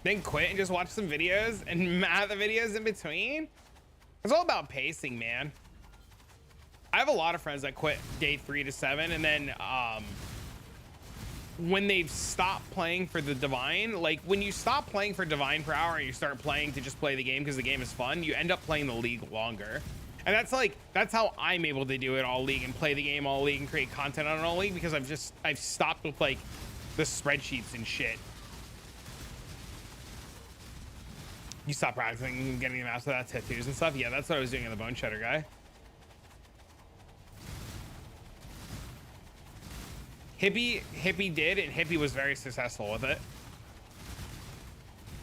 Then quit and just watch some videos and math the videos in between. It's all about pacing, man. I have a lot of friends that quit day 3 to 7, and then when they've stopped playing for the Divine, like when you stop playing for Divine per hour and you start playing to just play the game because the game is fun, you end up playing the league longer. And that's how I'm able to do it all league and play the game all league and create content on it all league, because I've stopped with like the spreadsheets and shit. You stop practicing and getting them after that tattoos and stuff. Yeah, that's what I was doing in the Bone Shatter guy. Hippie did, and Hippie was very successful with it.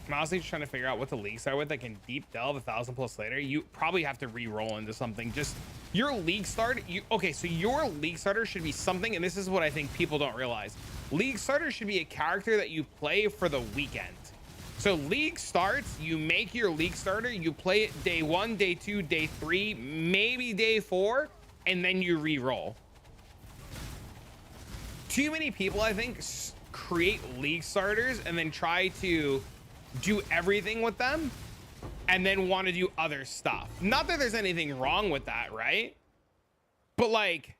I'm honestly just trying to figure out what the leagues are with that can deep delve 1,000 plus later. You probably have to re-roll into something. Just your league start. Okay, so your league starter should be something, and this is what I think people don't realize. League starter should be a character that you play for the weekend. So league starts, you make your league starter, you play it day 1, day 2, day 3, maybe day 4, and then you re-roll. Too many people, I think, create league starters and then try to do everything with them and then want to do other stuff. Not that there's anything wrong with that, right? But like,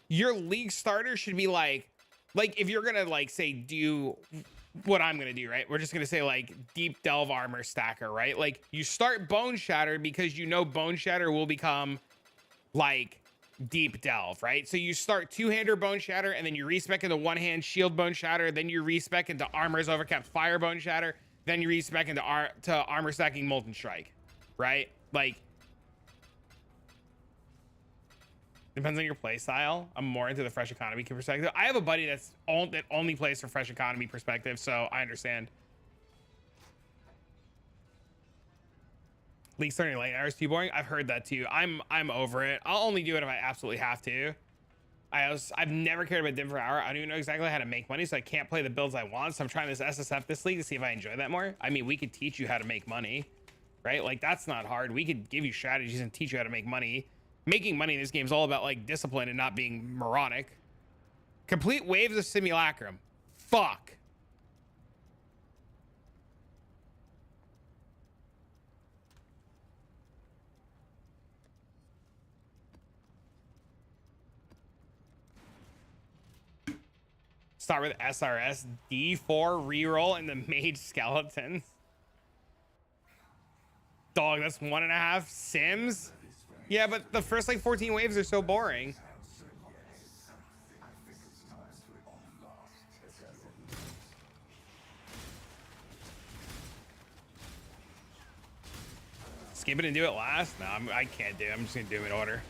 your league starter should be like if you're gonna like say do what I'm gonna do, right? We're just gonna say like deep delve armor stacker, right? Like you start Bone Shatter because you know Bone Shatter will become like deep delve, right? So you start 2-hander Bone Shatter, and then you respec into 1-hand shield Bone Shatter, then you respec into armor's overcapped fire Bone Shatter, then you respec into armor stacking Molten Strike, right? Like, depends on your play style. I'm more into the fresh economy perspective. I have a buddy that only plays for fresh economy perspective, so I understand. League starting late hours too boring. I've heard that too. I'm over it. I'll only do it if I absolutely have to. I've never cared about dim per hour. I don't even know exactly how to make money, so I can't play the builds I want. So I'm trying this SSF this league to see if I enjoy that more. I mean, we could teach you how to make money, right? Like, that's not hard. We could give you strategies and teach you how to make money. Making money in this game is all about like discipline and not being moronic. Complete waves of simulacrum. Fuck. Start with SRS, D4 reroll, and the mage skeletons. Dog, that's 1.5 sims. Yeah, but the first like 14 waves are so boring. Skip it and do it last? No, I can't do it. I'm just gonna do them in order.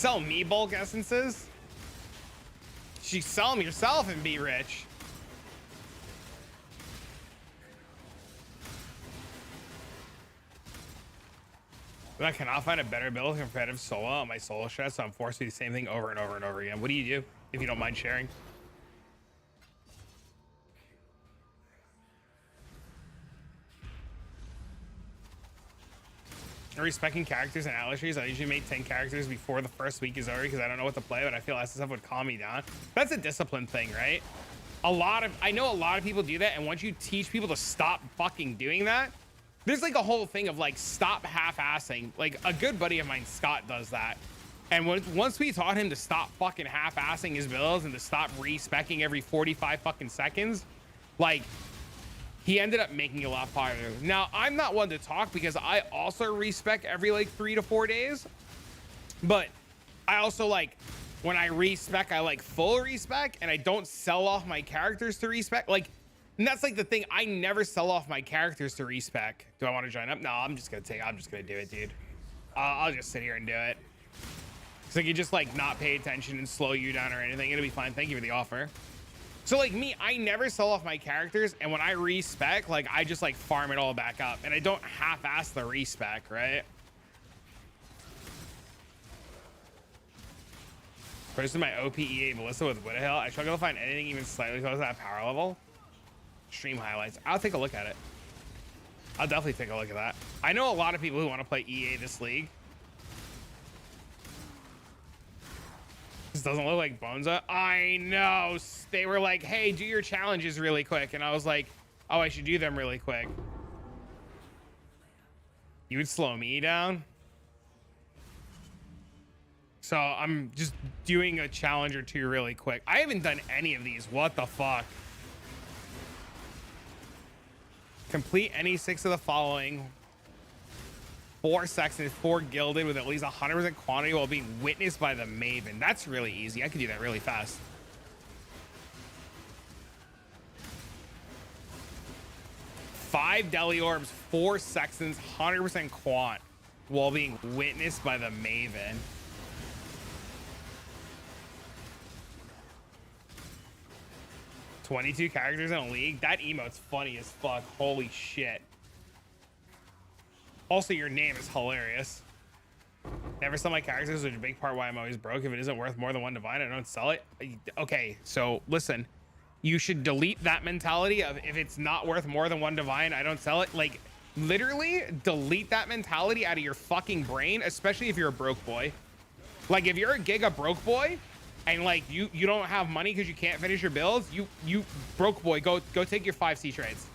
sell me bulk essences? You sell them yourself and be rich. But I cannot find a better build competitive solo on my solo strat, so I'm forced to do the same thing over and over and over again. What do you do, if you don't mind sharing? Respecting characters and atlas trees. I usually make 10 characters before the first week is over because I don't know what to play, but I feel SSF would calm me down. That's a discipline thing, right? I know a lot of people do that, and once you teach people to stop fucking doing that, there's like a whole thing of like stop half-assing. Like a good buddy of mine, Scott, does that. And once we taught him to stop fucking half-assing his builds and to stop re-speccing every 45 fucking seconds, like he ended up making it a lot popular. Now, I'm not one to talk because I also respec every like 3 to 4 days. But I also like, when I respec, I like full respec and I don't sell off my characters to respec. Like, and that's like the thing. I never sell off my characters to respec. Do I want to join up? No, I'm just going to do it, dude. I'll just sit here and do it. So you just like not pay attention and slow you down or anything. It'll be fine. Thank you for the offer. So like me, I never sell off my characters, and when I respec, like I just like farm it all back up, and I don't half-ass the respec, right? Posted my OPEA Melissa with Widow. I struggle to find anything even slightly close to that power level. Stream highlights. I'll take a look at it. I'll definitely take a look at that. I know a lot of people who want to play EA this league. This doesn't look like Bonezone. I know. They were like, hey, do your challenges really quick. And I was like, oh, I should do them really quick. You would slow me down. So I'm just doing a challenge or two really quick. I haven't done any of these. What the fuck? Complete any 6 of the following. 4 sections, 4 gilded with at least 100% quantity while being witnessed by the Maven. That's really easy. I could do that really fast. Five deli orbs, 4 sections, 100% quant while being witnessed by the Maven. $22 characters in a league. That emote's funny as fuck. Holy shit. Also, your name is hilarious. Never sell my characters, which is a big part why I'm always broke. If it isn't worth more than 1 divine, I don't sell it. Okay, so listen, you should delete that mentality of if it's not worth more than 1 divine, I don't sell it. Like, literally delete that mentality out of your fucking brain, especially if you're a broke boy. Like, if you're a giga broke boy and like you don't have money because you can't finish your builds, you broke boy, go take your 5C trades.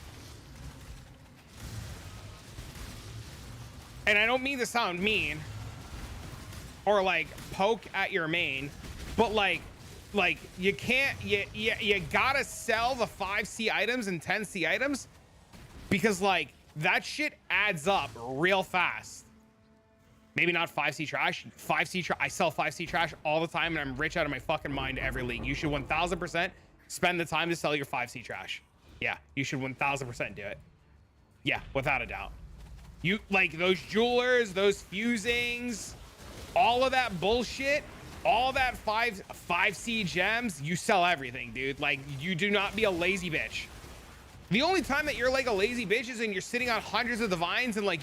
And I don't mean to sound mean or like poke at your main, but like you can't, you gotta sell the 5C items and 10C items because like that shit adds up real fast. Maybe not 5C trash. 5C trash. I sell 5C trash all the time and I'm rich out of my fucking mind every league. You should 1000% spend the time to sell your 5C trash. Yeah, you should 1000% do it. Yeah, without a doubt. You like those jewelers, those fusings, all of that bullshit, all that 5C gems, you sell everything, dude. Like, you do not be a lazy bitch. The only time that you're like a lazy bitch is when you're sitting on hundreds of divines and like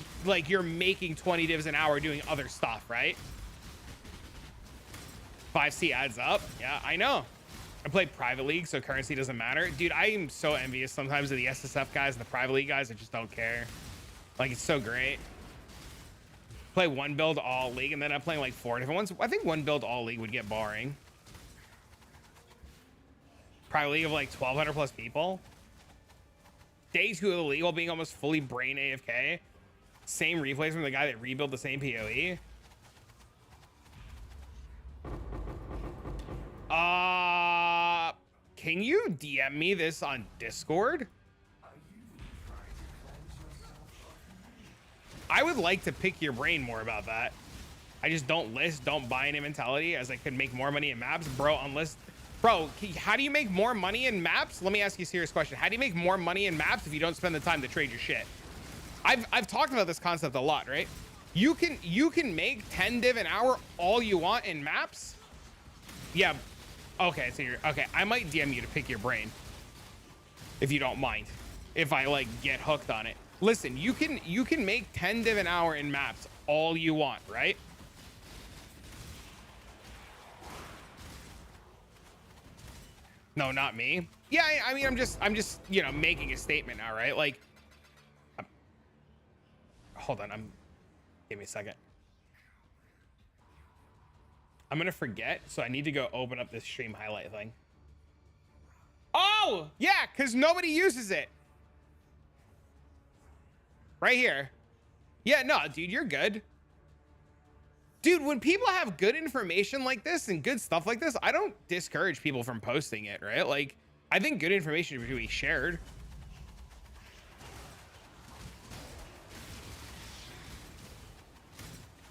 you're making 20 divs an hour doing other stuff, right? 5C adds up. Yeah, I know. I play private league, so currency doesn't matter. Dude, I am so envious sometimes of the SSF guys and the private league guys that just don't care. Like, it's so great. Play 1 build all league, and then I'm playing like 4 different ones. I think 1 build all league would get boring. Private league of like 1,200 plus people. Day 2 of the league while being almost fully brain AFK. Same replays from the guy that rebuilt the same PoE. Can you DM me this on Discord? I would like to pick your brain more about that. I just don't list, don't buy any mentality as I could make more money in maps. Bro, unless... Bro, how do you make more money in maps? Let me ask you a serious question. How do you make more money in maps if you don't spend the time to trade your shit? I've talked about this concept a lot, right? You can make 10 div an hour all you want in maps. Yeah. Okay, so you're okay. I might DM you to pick your brain if you don't mind. If I like get hooked on it. Listen, you can make 10 div an hour in maps all you want, right? No, not me. Yeah, I mean, I'm just, you know, making a statement now, right? Like, hold on, give me a second. I'm gonna forget, so I need to go open up this stream highlight thing. Oh, yeah, because nobody uses it. Right here. Yeah, no, dude, you're good. Dude, when people have good information like this and good stuff like this, I don't discourage people from posting it, right? Like, I think good information should be shared.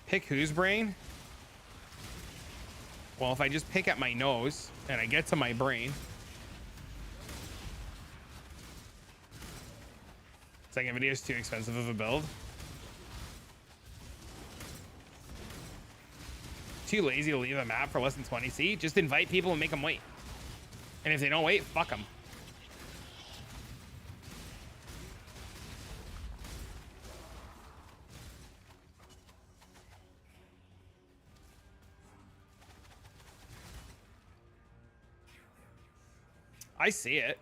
Pick whose brain? Well, if I just pick at my nose and I get to my brain. Second video is too expensive of a build. Too lazy to leave a map for less than 20C. Just invite people and make them wait. And if they don't wait, fuck them. I see it.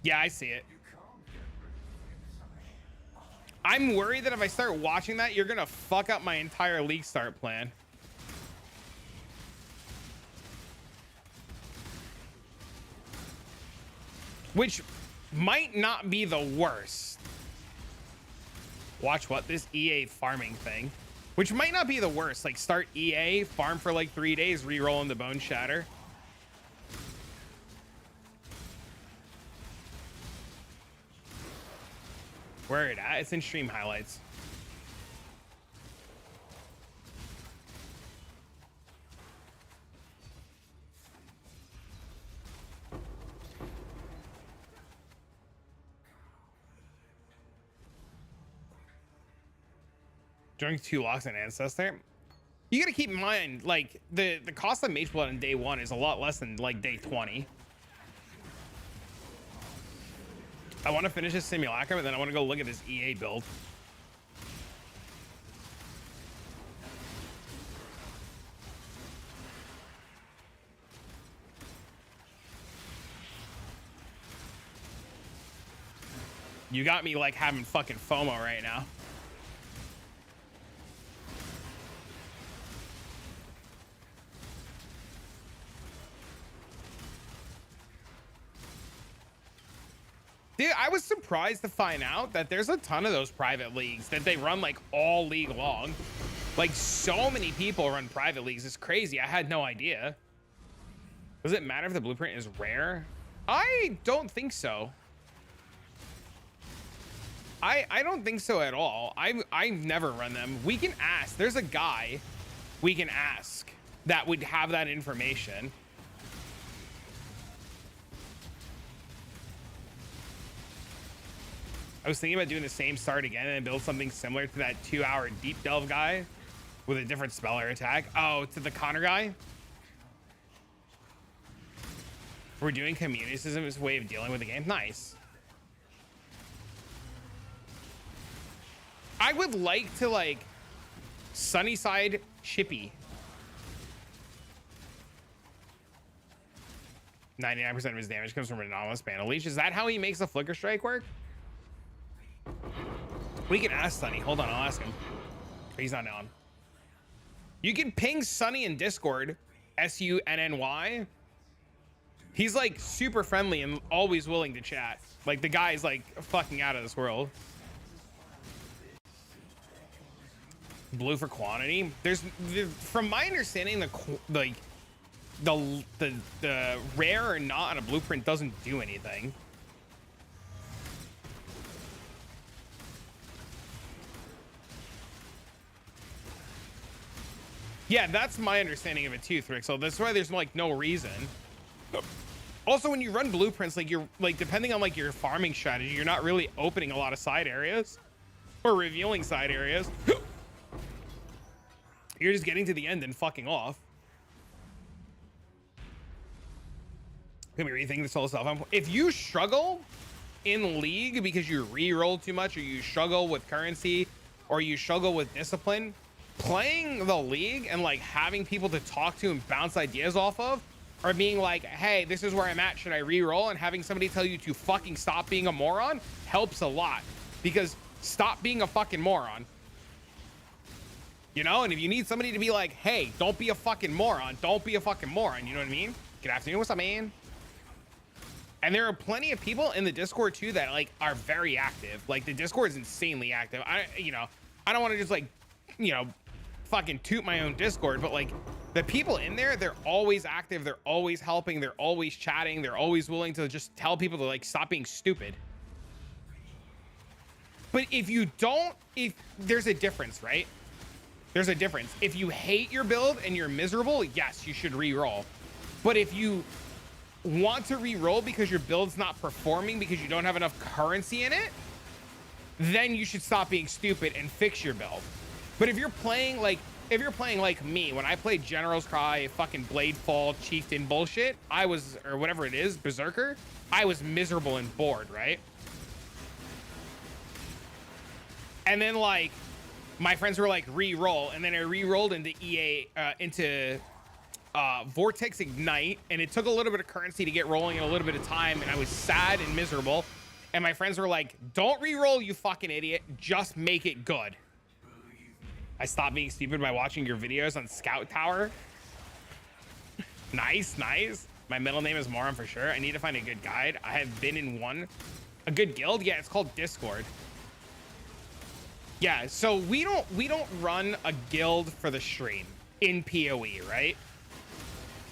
Yeah, I see it. I'm worried that if I start watching that, you're gonna fuck up my entire league start plan. Which might not be the worst. Watch what? This EA farming thing. Which might not be the worst. Like, start EA, farm for like 3 days, re-roll in the bone shatter. Where it at? It's in stream highlights. During 2 locks and ancestor. You gotta keep in mind, like, the cost of mage blood on day 1 is a lot less than like day 20. I want to finish this simulacrum and then I want to go look at this EA build. You got me like having fucking FOMO right now. Dude, I was surprised to find out that there's a ton of those private leagues that they run like all league long. Like, so many people run private leagues. It's crazy. I had no idea. Does it matter if the blueprint is rare? I don't think so. I don't think so at all. I've never run them. We can ask. There's a guy we can ask that would have that information. I was thinking about doing the same start again and build something similar to that 2-hour deep delve guy with a different speller attack. Oh, to the Connor guy. We're doing community system as a way of dealing with the game. Nice. I would like to like Sunnyside Chippy. 99% of his damage comes from an anomalous Banner Leash. Is that how he makes the Flicker Strike work? We can ask Sunny. Hold on, I'll ask him. He's not on. You can ping Sunny in Discord. SUNNY. He's like super friendly and always willing to chat. Like, the guy's like fucking out of this world. Blue for quantity. From my understanding, the rare or not on a blueprint doesn't do anything. Yeah, that's my understanding of it too, Thrixel. That's why there's like no reason. Also, when you run blueprints, like you're like, depending on like your farming strategy, you're not really opening a lot of side areas or revealing side areas. You're just getting to the end and fucking off. Let me rethink this whole stuff. If you struggle in League because you re-roll too much, or you struggle with currency, or you struggle with discipline, playing the League and like having people to talk to and bounce ideas off of, or being like, hey, this is where I'm at, should I re-roll, and having somebody tell you to fucking stop being a moron helps a lot. Because stop being a fucking moron. You know, and if you need somebody to be like, hey, don't be a fucking moron, don't be a fucking moron, you know what I mean? Good afternoon, what's up, man? And there are plenty of people in the Discord too that like are very active. Like the Discord is insanely active. I don't want to just like, fucking toot my own Discord, but like the people in there, they're always active, they're always helping, they're always chatting, they're always willing to just tell people to like stop being stupid. But if there's a difference, right? There's a difference. If you hate your build and you're miserable, yes, you should re-roll. But if you want to re-roll because your build's not performing because you don't have enough currency in it, then you should stop being stupid and fix your build. But if you're playing like me, when I played General's Cry, fucking Bladefall, Chieftain bullshit, or whatever it is, Berserker, I was miserable and bored, right? And then like my friends were like re-roll, and then I re-rolled into Vortex Ignite, and it took a little bit of currency to get rolling in a little bit of time, and I was sad and miserable, and my friends were like, don't re-roll, you fucking idiot, just make it good. I stopped being stupid by watching your videos on Scout Tower. Nice. My middle name is Moron for sure. I need to find a good guide. I have been in a good guild. Yeah, it's called Discord. Yeah, so we don't run a guild for the stream in PoE, right?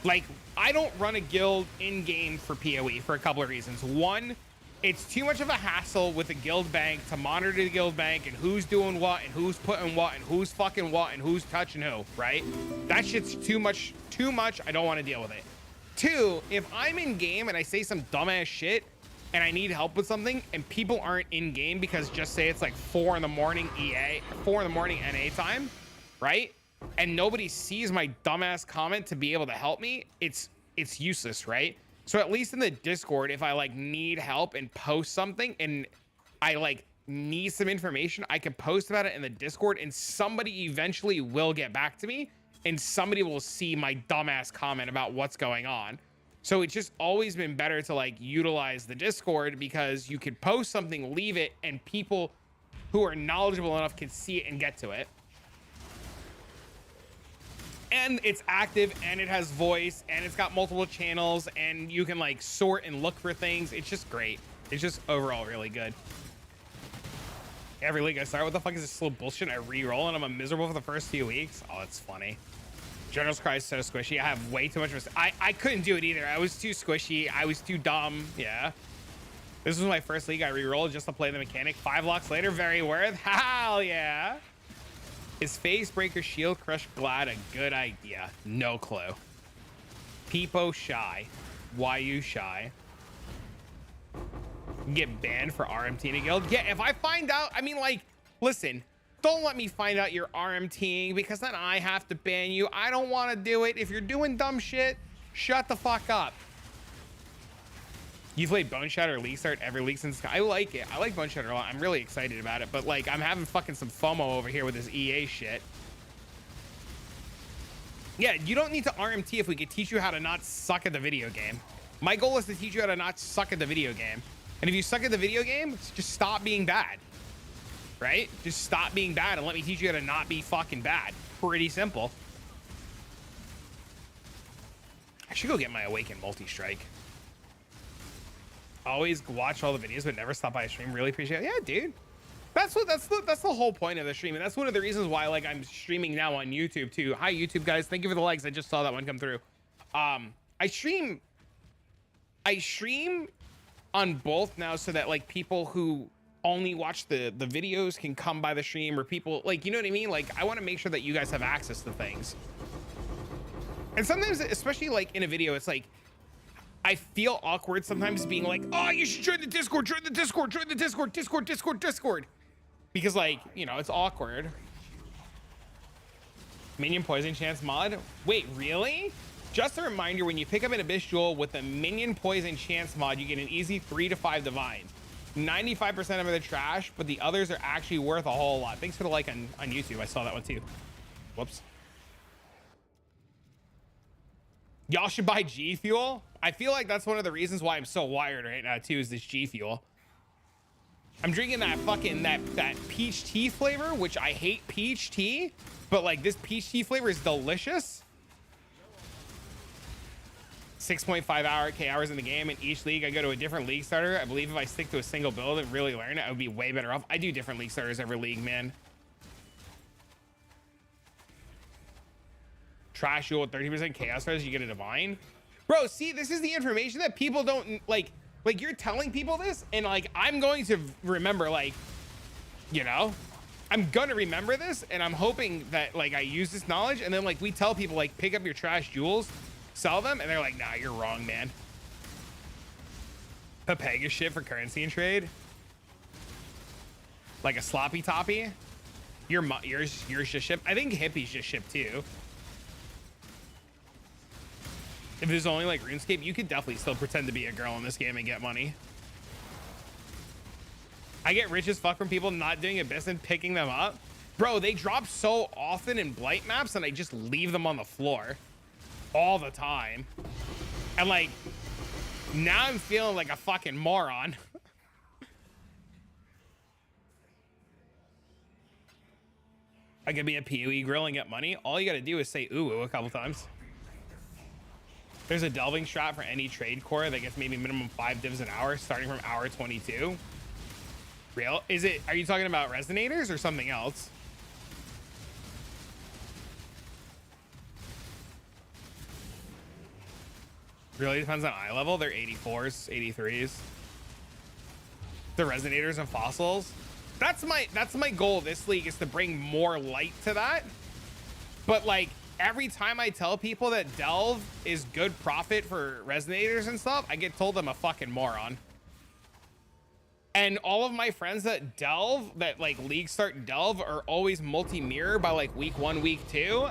Like, I don't run a guild in-game for PoE for a couple of reasons. One, it's too much of a hassle with the guild bank to monitor the guild bank and who's doing what and who's putting what and who's fucking what and who's touching who, right? That shit's too much. I don't want to deal with it. Two, if I'm in game and I say some dumbass shit and I need help with something and people aren't in game because just say it's like 4 in the morning NA time, right? And nobody sees my dumbass comment to be able to help me, it's useless, right? So at least in the Discord, if I like need help and post something and I like need some information, I can post about it in the Discord and somebody eventually will get back to me and somebody will see my dumbass comment about what's going on. So it's just always been better to like utilize the Discord because you could post something, leave it, and people who are knowledgeable enough can see it and get to it. And it's active and it has voice and it's got multiple channels and you can like sort and look for things. It's just great. It's just overall really good. Every league I start, what the fuck is this slow bullshit? I re-roll and I'm miserable for the first few weeks. Oh, that's funny. General's Cry is so squishy. I have way too much. I couldn't do it either. I was too squishy. I was too dumb. Yeah. This was my first league I re-rolled just to play the mechanic. 5 locks later, very worth. Hell yeah. Is Phase Breaker Shield Crush Glad a good idea? No clue. Peepo shy. Why you shy? Get banned for RMT in a guild? Yeah, if I find out, I mean, like, listen, don't let me find out you're RMTing because then I have to ban you. I don't want to do it. If you're doing dumb shit, shut the fuck up. You played Bone Shatter League Start every league since I like it. I like Bone Shatter a lot. I'm really excited about it, but like I'm having fucking some FOMO over here with this EA shit. Yeah, you don't need to RMT if we could teach you how to not suck at the video game. My goal is to teach you how to not suck at the video game. And if you suck at the video game, just stop being bad. Right? Just stop being bad and let me teach you how to not be fucking bad. Pretty simple. I should go get my Awaken multi-strike. Always watch all the videos but never stop by a stream. Really appreciate it. Yeah, dude. That's the whole point of the stream, and that's one of the reasons why like I'm streaming now on YouTube too. Hi YouTube guys, thank you for the likes. I just saw that one come through. I stream on both now so that like people who only watch the videos can come by the stream, or people like, you know what I mean? Like I want to make sure that you guys have access to things. And sometimes, especially like in a video, it's like, I feel awkward sometimes being like, oh, you should join the Discord, join the Discord, join the Discord, Discord. Because like, you know, it's awkward. Minion poison chance mod. Wait, really? Just a reminder, when you pick up an Abyss Jewel with the minion poison chance mod, you get an easy 3 to 5 divines. 95% of them are the trash, but the others are actually worth a whole lot. Thanks for the like on YouTube. I saw that one too. Whoops. Y'all should buy G Fuel. I feel like that's one of the reasons why I'm so wired right now too, is this G Fuel. I'm drinking that fucking, that peach tea flavor, which I hate peach tea, but like this peach tea flavor is delicious. 6.5 hours in the game. In each league, I go to a different league starter. I believe if I stick to a single build and really learn it, I would be way better off. I do different league starters every league, man. Trash you with 30% chaos stars, you get a divine. Bro, see, this is the information that people don't like you're telling people this, and like I'm going to remember, like, you know, I'm gonna remember this, and I'm hoping that like I use this knowledge, and then like we tell people like pick up your trash jewels, sell them, and they're like, nah, you're wrong, man. Papega shit for currency and trade. Like a sloppy toppy. Yours just ship. I think hippies just ship too. If there's only like RuneScape, you could definitely still pretend to be a girl in this game and get money. I get rich as fuck from people not doing Abyss and picking them up. Bro, they drop so often in Blight maps and I just leave them on the floor all the time. And like, now I'm feeling like a fucking moron. I could be a PoE grill and get money. All you gotta do is say ooh a couple times. There's a delving strat for any trade core that gets maybe minimum 5 divs an hour starting from hour 22. Real? Is it, are you talking about resonators or something else? Really depends on eye level. They're 84s, 83s. The resonators and fossils. That's my goal this league, is to bring more light to that. But like, every time I tell people that delve is good profit for resonators and stuff, I get told I'm a fucking moron. And all of my friends that delve, that like league start delve, are always multi-mirror by like week 1, week 2,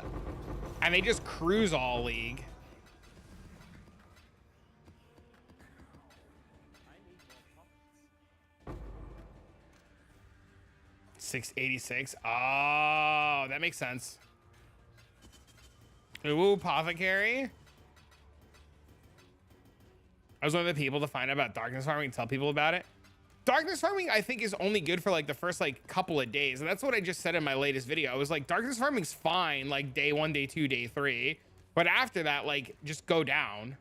and they just cruise all league. $686. Oh, that makes sense. Ooh, apothecary. I was one of the people to find out about darkness farming and tell people about it. Darkness farming, I think, is only good for like the first like couple of days. And that's what I just said in my latest video. I was like, darkness farming's fine, like day 1, day 2, day 3. But after that, like, just go down.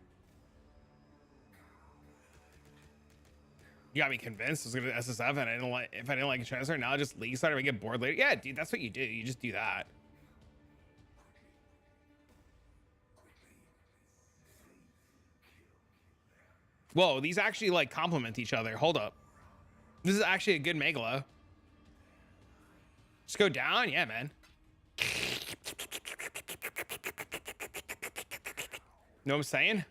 You got me convinced. I was gonna SSF, and I didn't like, if I didn't like a transfer, now I just league starter, I get bored later. Yeah, dude, that's what you do. You just do that. Whoa, these actually like complement each other. Hold up. This is actually a good Megala. Just go down. Yeah, man. Know what I'm saying?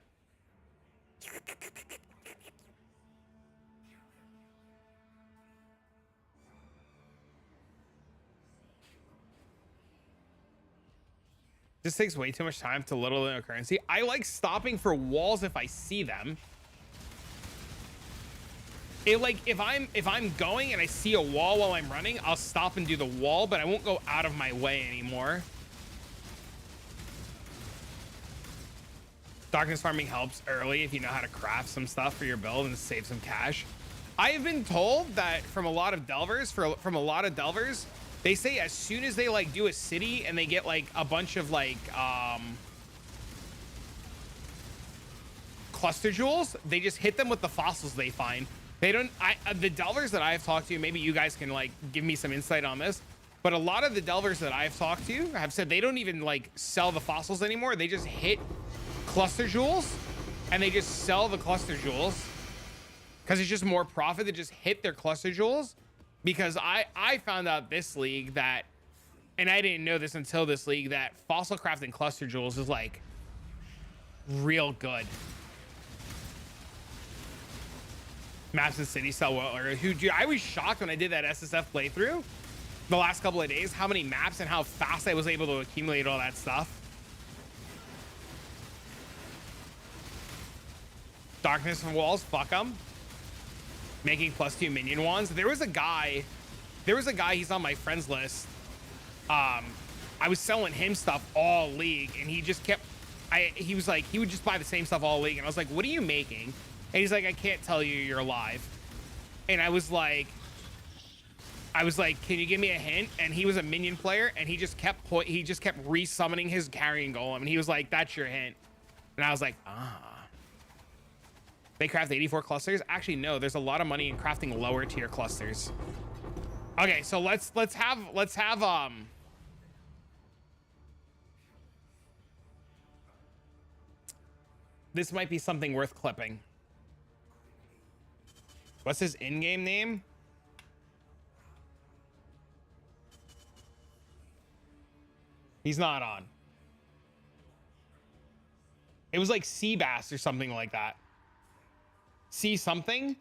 This takes way too much time to little in a currency. I like stopping for walls if I see them. It like if I'm going and I see a wall while I'm running, I'll stop and do the wall, but I won't go out of my way anymore. Darkness farming helps early if you know how to craft some stuff for your build and save some cash. I have been told that from a lot of delvers, they say as soon as they like do a city and they get like a bunch of like cluster jewels, they just hit them with the fossils they find. They don't, the delvers that I've talked to, maybe you guys can like give me some insight on this, but a lot of the delvers that I've talked to have said they don't even like sell the fossils anymore. They just hit cluster jewels and they just sell the cluster jewels because it's just more profit to just hit their cluster jewels. Because I found out this league that, and I didn't know this until this league, that fossil crafting cluster jewels is like real good. Maps and cities sell well. Or I was shocked when I did that SSF playthrough the last couple of days, how many maps and how fast I was able to accumulate all that stuff. Darkness and walls, fuck them. Making +2 minion wands. There was a guy, he's on my friends list. I was selling him stuff all league, and he just kept, he was like, he would just buy the same stuff all league, and I was like, what are you making? And he's like, I can't tell you, you're live. And I was like, can you give me a hint? And he was a minion player, and he just kept resummoning his carrying golem, and he was like, that's your hint. And I was like, they craft 84 clusters. Actually, no, there's a lot of money in crafting lower tier clusters. Okay, so let's have this might be something worth clipping. What's his in-game name? He's not on. It was like Seabass or something like that. See something?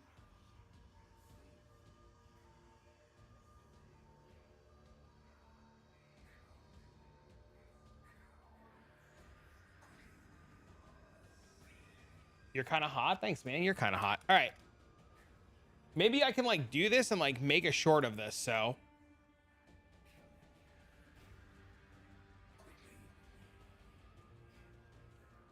You're kind of hot. Thanks, man. You're kind of hot. All right. Maybe I can like do this and like make a short of this. So.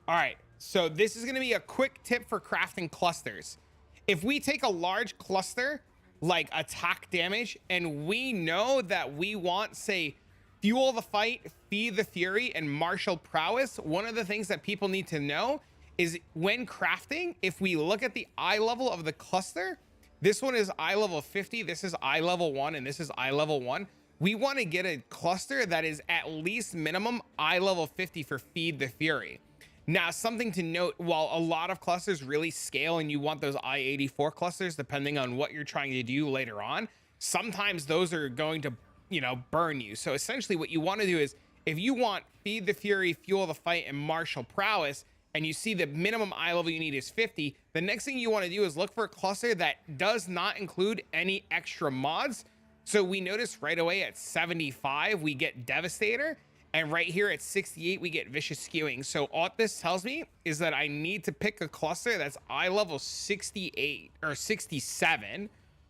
All right. So this is going to be a quick tip for crafting clusters. If we take a large cluster like attack damage, and we know that we want, say, fuel the fight, feed the fury, and martial prowess, one of the things that people need to know is when crafting, if we look at the eye level of the cluster, this one is eye level 50, this is eye level 1, and this is eye level 1. We want to get a cluster that is at least minimum eye level 50 for feed the fury. Now, something to note, while a lot of clusters really scale and you want those I-84 clusters, depending on what you're trying to do later on, sometimes those are going to, you know, burn you. So essentially what you want to do is, if you want feed the fury, fuel the fight, and martial prowess, and you see the minimum eye level you need is 50, the next thing you want to do is look for a cluster that does not include any extra mods. So we notice right away at 75, we get Devastator. And right here at 68, we get Vicious Skewing. So what this tells me is that I need to pick a cluster that's eye level 68 or 67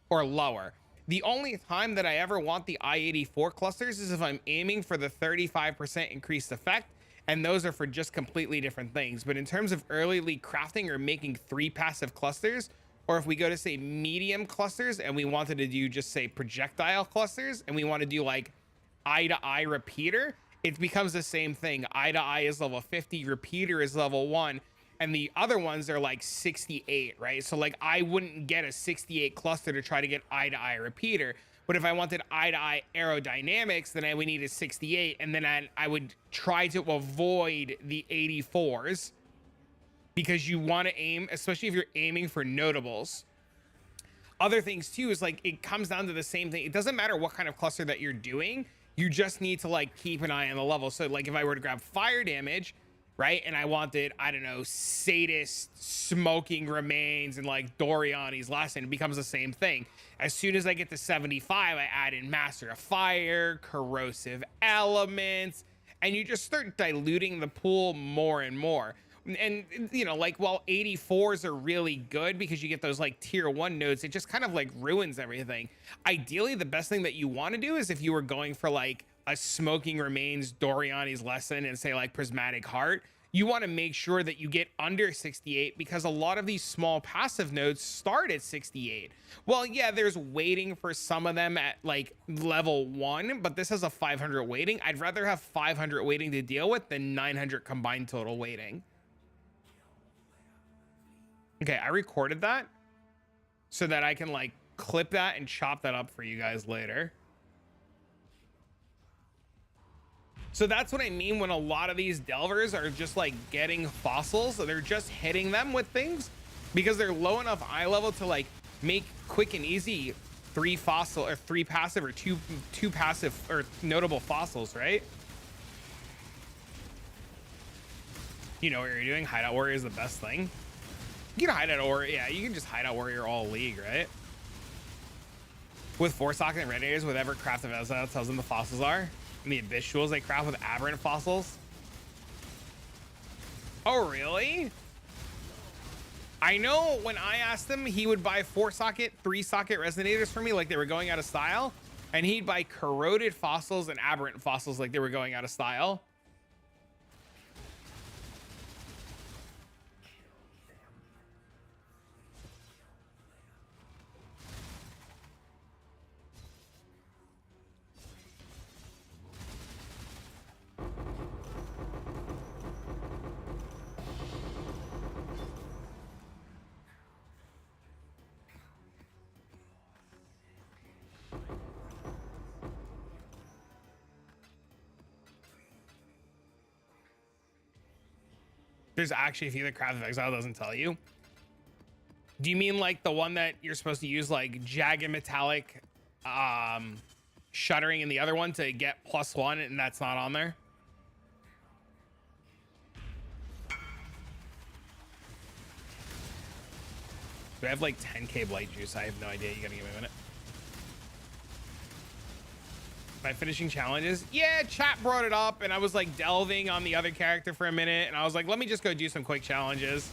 or lower. The only time that I ever want the I-84 clusters is if I'm aiming for the 35% increased effect. And those are for just completely different things. But in terms of early league crafting or making 3 passive clusters, or if we go to say medium clusters and we wanted to do just say projectile clusters and we want to do like eye to eye repeater, it becomes the same thing. Eye to eye is level 50, repeater is level 1, and the other ones are like 68, right? So like I wouldn't get a 68 cluster to try to get eye to eye repeater. But if I wanted eye to eye aerodynamics, then I would need a 68, and then I would try to avoid the 84s because you want to aim, especially if you're aiming for notables. Other things too is like it comes down to the same thing. It doesn't matter what kind of cluster that you're doing. You just need to like keep an eye on the level. So like if I were to grab fire damage, right, and I wanted, I don't know, Sadist, Smoking Remains, and like Doriani's Lesson, it becomes the same thing. As soon as I get to 75, I add in Master of Fire, Corrosive Elements, and you just start diluting the pool more and more. And, you know, like while 84s are really good because you get those like tier 1 nodes, it just kind of like ruins everything. Ideally, the best thing that you want to do is if you were going for like a Smoking Remains, Doriani's Lesson, and say like Prismatic Heart, you want to make sure that you get under 68 because a lot of these small passive nodes start at 68. Well, yeah, there's waiting for some of them at like level 1, but this has a 500 waiting. I'd rather have 500 waiting to deal with than 900 combined total waiting. Okay, I recorded that so that I can like clip that and chop that up for you guys later. So that's what I mean when a lot of these delvers are just like getting fossils. So they're just hitting them with things because they're low enough eye level to like make quick and easy 3 fossil or 3 passive or two passive or notable fossils, right? You know what you're doing. Hideout warrior is the best thing. You can hideout warrior. Yeah, you can just hideout warrior all league, right? With 4-socket and radiators, whatever craft of Ezra tells them the fossils are. And the abyss jewels they craft with aberrant fossils. Oh, really? I know when I asked him, he would buy 4-socket, 3-socket resonators for me like they were going out of style. And he'd buy corroded fossils and aberrant fossils like they were going out of style. There's actually a few that Craft of Exile doesn't tell you. Do you mean like the one that you're supposed to use like jagged metallic shuttering in the other one to get +1 and that's not on there? Do I have like 10k blight juice? I have no idea. You gotta give me a minute. My finishing challenges? Yeah, chat brought it up and I was like delving on the other character for a minute and I was like, let me just go do some quick challenges.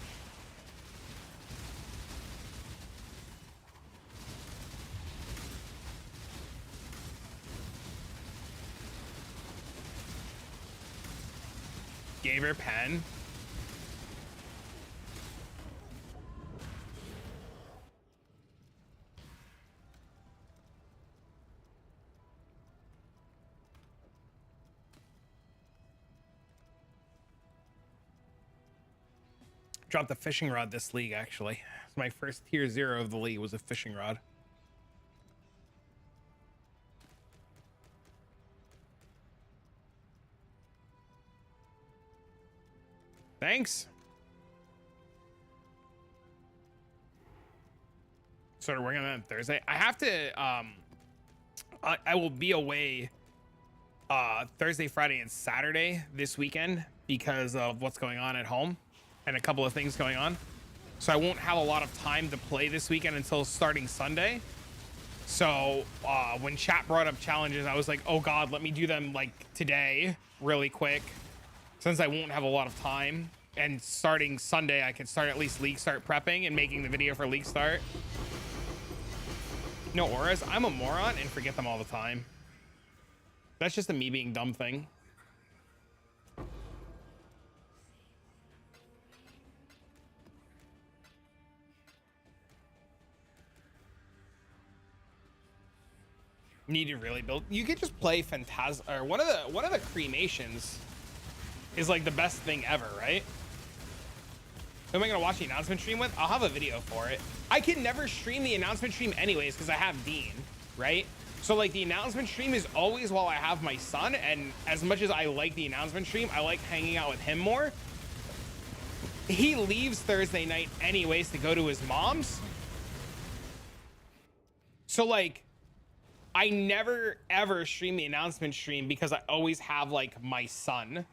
Gave her pen. Dropped a fishing rod this league, actually. It's my first tier 0 of the league was a fishing rod. Thanks. Started working on that on Thursday. I have to, I will be away Thursday, Friday, and Saturday this weekend because of what's going on at home and a couple of things going on. So I won't have a lot of time to play this weekend until starting Sunday. So when chat brought up challenges, I was like, oh God, let me do them like today really quick. Since I won't have a lot of time, and starting Sunday, I can start at least league start prepping and making the video for league start. No auras, I'm a moron and forget them all the time. That's just a me being dumb thing. Need to really build. You could just play Phantasm, or one of the cremations is like the best thing ever, right? Who am I gonna watch the announcement stream with? I'll have a video for it. I can never stream the announcement stream anyways because I have Dean, right? So like the announcement stream is always while I have my son, and as much as I like the announcement stream, I like hanging out with him more. He leaves Thursday night anyways to go to his mom's. So like, I never ever stream the announcement stream because I always have like my son.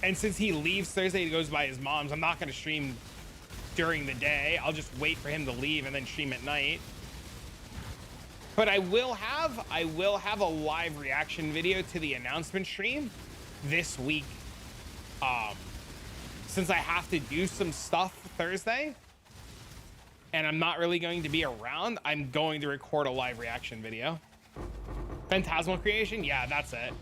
And since he leaves Thursday, he goes by his mom's, I'm not going to stream during the day. I'll just wait for him to leave and then stream at night. But I will have a live reaction video to the announcement stream this week. Since I have to do some stuff Thursday and I'm not really going to be around, I'm going to record a live reaction video. Phantasmal creation? Yeah, that's it.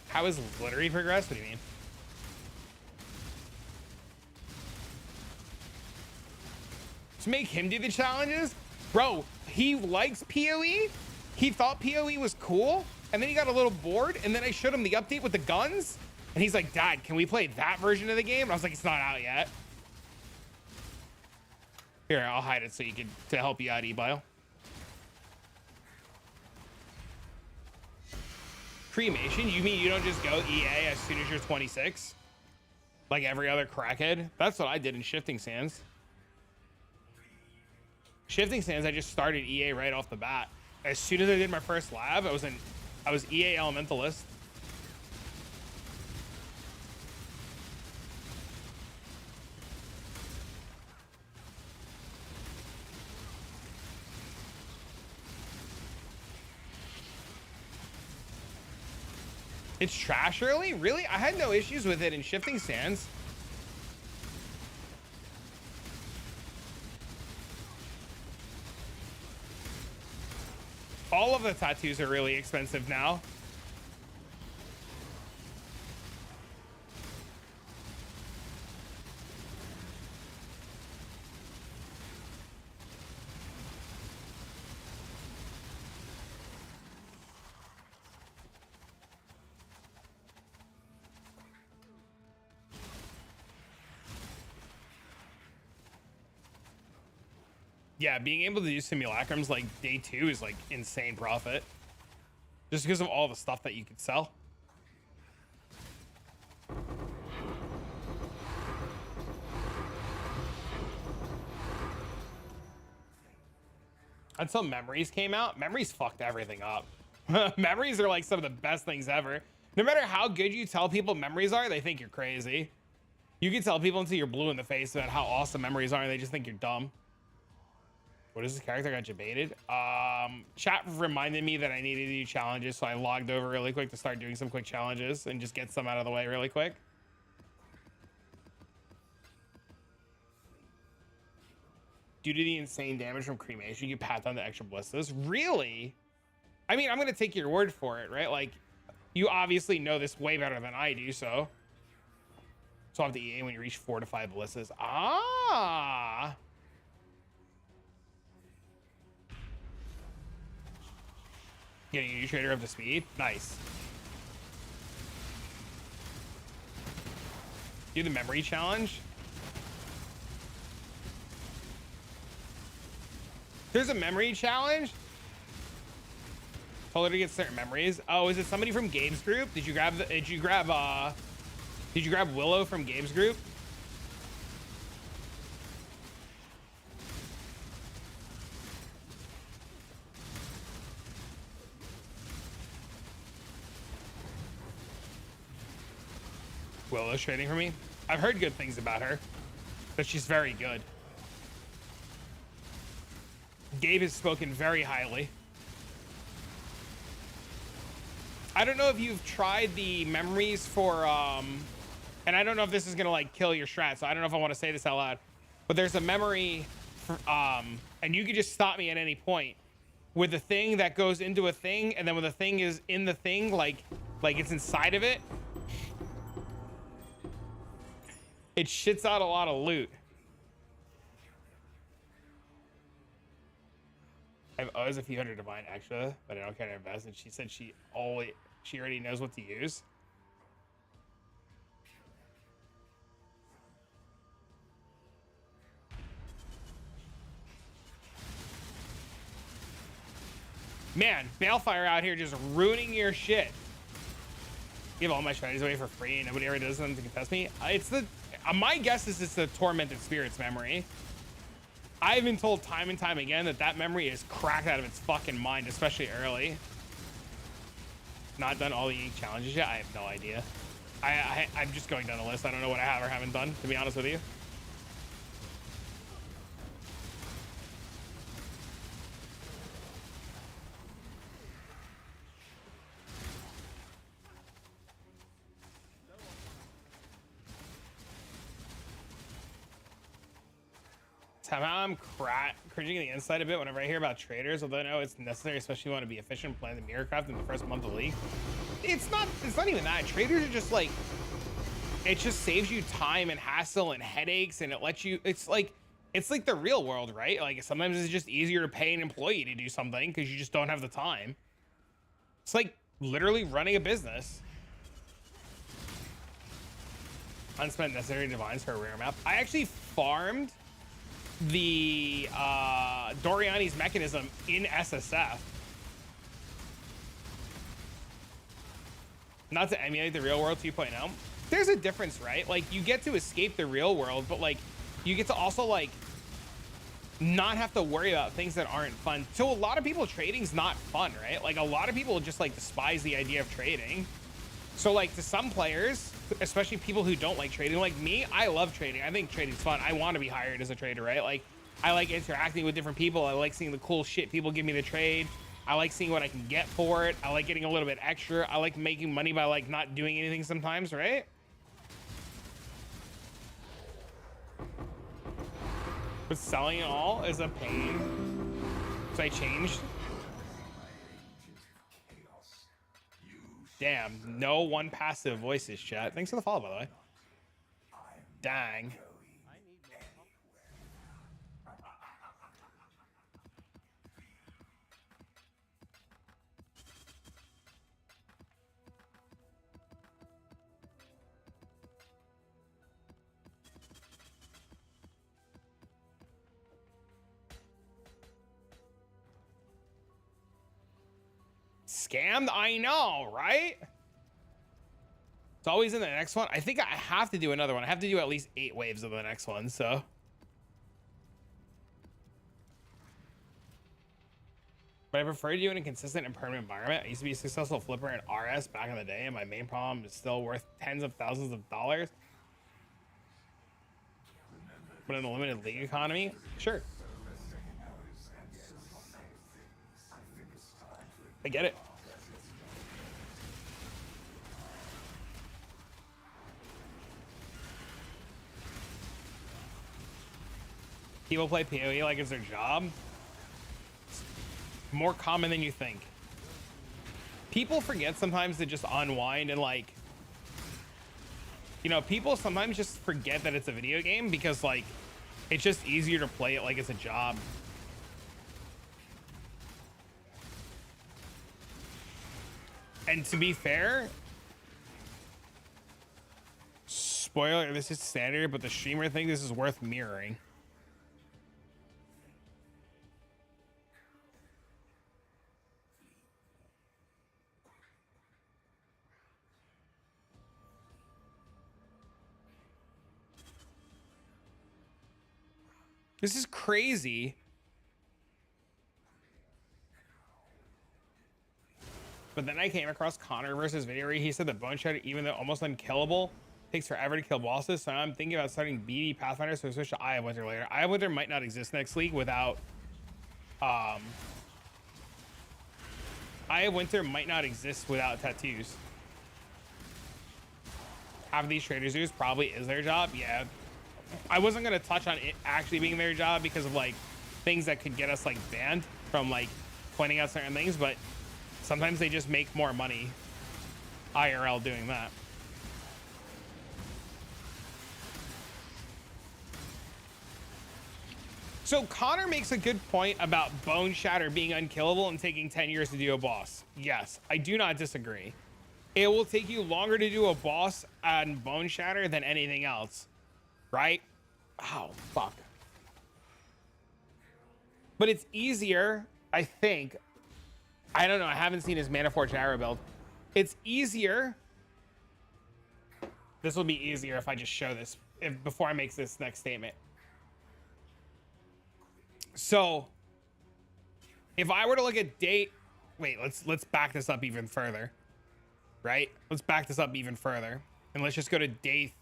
How is Glittery progress? What do you mean? To make him do the challenges? Bro, he likes PoE. He thought PoE was cool. And then he got a little bored. And then I showed him the update with the guns. And he's like, Dad, can we play that version of the game? And I was like, it's not out yet. Here, I'll hide it so you can, to help you out, E-Bio. Cremation? You mean you don't just go EA as soon as you're 26? Like every other crackhead? That's what I did in Shifting Sands. Shifting Sands, I just started EA right off the bat. As soon as I did my first lab, I was EA Elementalist. It's trash early? Really? I had no issues with it in Shifting Sands. All of the tattoos are really expensive now. Yeah, being able to do simulacrums like day 2 is like insane profit. Just because of all the stuff that you could sell. Until memories came out, memories fucked everything up. Memories are like some of the best things ever. No matter how good you tell people memories are, they think you're crazy. You can tell people until you're blue in the face about how awesome memories are and they just think you're dumb. What is this character got debated? Chat reminded me that I needed to do challenges, so I logged over really quick to start doing some quick challenges and just get some out of the way really quick. Due to the insane damage from cremation, you pat down the extra blisters. Really? I mean, I'm gonna take your word for it, right? Like, you obviously know this way better than I do, so. So have the EA when you reach 4 to 5 ballistas. Ah. Getting a new trader up to speed. Nice. Do the memory challenge. There's a memory challenge. Told her to get certain memories. Oh, is it somebody from Gabe's group? Did you grab Willow from Gabe's group? Willow's trading for me. I've heard good things about her, but she's very good. Gabe has spoken very highly. I don't know if you've tried the memories for, and I don't know if this is gonna like kill your strat, so I don't know if I want to say this out loud, but there's a memory, for, and you can just stop me at any point with the thing that goes into a thing, and then when the thing is in the thing, like it's inside of it, it shits out a lot of loot. I have always a few hundred divine extra, but I don't care to invest. And she said she already knows what to use. Man, Balefire out here just ruining your shit. Give all my strategies away for free and nobody ever does them to contest me. It's the my guess is it's the Tormented Spirits memory. I've been told time and time again that that memory is cracked out of its fucking mind, especially early. Not done all the unique challenges yet. I have no idea. I'm just going down the list. I don't know what I have or haven't done, to be honest with you. Somehow I'm cringing the inside a bit whenever I hear about traders, although I know it's necessary, especially if you want to be efficient playing the mirror craft in the first month of the league. It's not even that. Traders are just like, it just saves you time and hassle and headaches, and it lets you, it's like the real world, right? Like sometimes it's just easier to pay an employee to do something because you just don't have the time. It's like literally running a business. Unspent necessary divines for a rare map. I actually farmed the Doriani's mechanism in SSF. Not to emulate the real world 2.0. There's a difference, right? Like you get to escape the real world, but like you get to also like not have to worry about things that aren't fun. So a lot of people, trading's not fun, right? Like a lot of people just like despise the idea of trading. So like to some players, especially people who don't like trading, like me, I love trading. I think trading's fun. I want to be hired as a trader, right? Like I like interacting with different people. I like seeing the cool shit people give me to trade. I like seeing what I can get for it. I like getting a little bit extra. I like making money by like not doing anything sometimes, right? But selling it all is a pain. So I changed. Damn, no one passive voices, chat. Thanks for the follow, by the way. Dang. Scammed? I know, right? It's always in the next one. I think I have to do another one. I have to do at least 8 waves of the next one, so. But I prefer to do it in a consistent and permanent environment. I used to be a successful flipper in RS back in the day, and my main problem is still worth tens of thousands of dollars. But in a limited league economy, sure. I get it. People play PoE like it's their job. It's more common than you think. People forget sometimes to just unwind and like, you know, people sometimes just forget that it's a video game because like, it's just easier to play it like it's a job. And to be fair, spoiler, this is standard, but the streamer thinks this is worth mirroring. This is crazy. But then I came across Connor versus Video. He said that Bone Shatter, even though almost unkillable, takes forever to kill bosses. So I'm thinking about starting BD Pathfinder, so switch to Eye of Winter later. Eye of Winter might not exist next league without Eye of Winter might not exist without tattoos. Half of these traders use probably is their job. Yeah. I wasn't gonna touch on it actually being their job because of like things that could get us like banned from like pointing out certain things, but sometimes they just make more money IRL doing that. So Connor makes a good point about Bone Shatter being unkillable and taking 10 years to do a boss. Yes, I do not disagree. It will take you longer to do a boss on Bone Shatter than anything else, right? Oh, fuck. But it's easier, I think. I don't know. I haven't seen his Mana Forge arrow build. It's easier. This will be easier if I just show this before I make this next statement. So if I were to look at wait, let's back this up even further, right? Let's back this up even further. And let's just go to day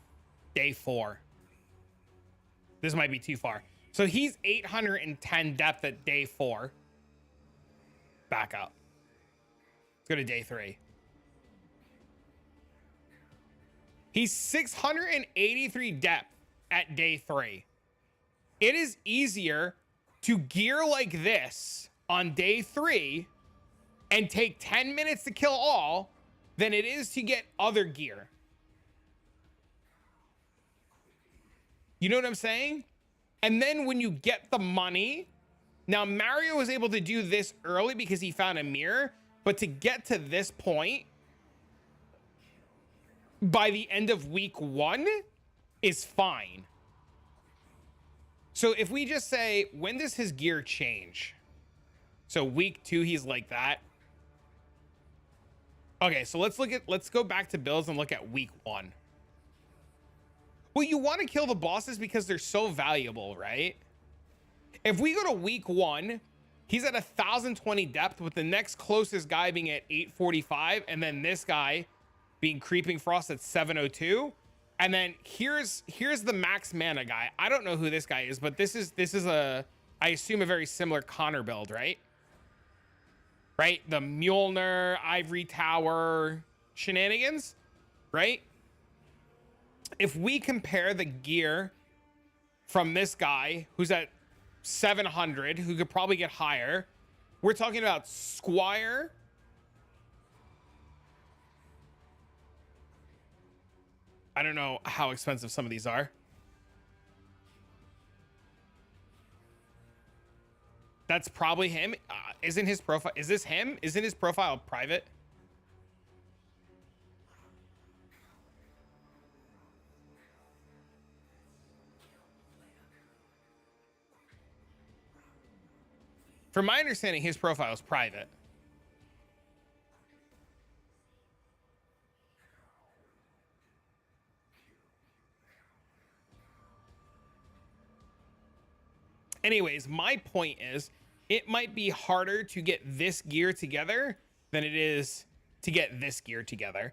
4. This might be too far. So he's 810 depth at day 4. Back up. Let's go to day 3. He's 683 depth at day 3. It is easier to gear like this on day 3 and take 10 minutes to kill all than it is to get other gear. You know what I'm saying? And then when you get the money, now Mario was able to do this early because he found a mirror, but to get to this point by the end of week 1 is fine. So if we just say, when does his gear change? So week 2, he's like that. Okay, so let's go back to builds and look at week 1. Well, you want to kill the bosses because they're so valuable, right? If we go to week 1, he's at 1020 depth, with the next closest guy being at 845, and then this guy being Creeping Frost at 702. And then here's the max mana guy. I don't know who this guy is, but this is a, I assume, a very similar Connor build, right? Right? The Mjolnir, Ivory Tower shenanigans, right? If we compare the gear from this guy, who's at 700, who could probably get higher, we're talking about Squire. I don't know how expensive some of these are. That's probably him. Isn't his profile, is this him? Isn't his profile private? From my understanding, his profile is private. Anyways, my point is, it might be harder to get this gear together than it is to get this gear together.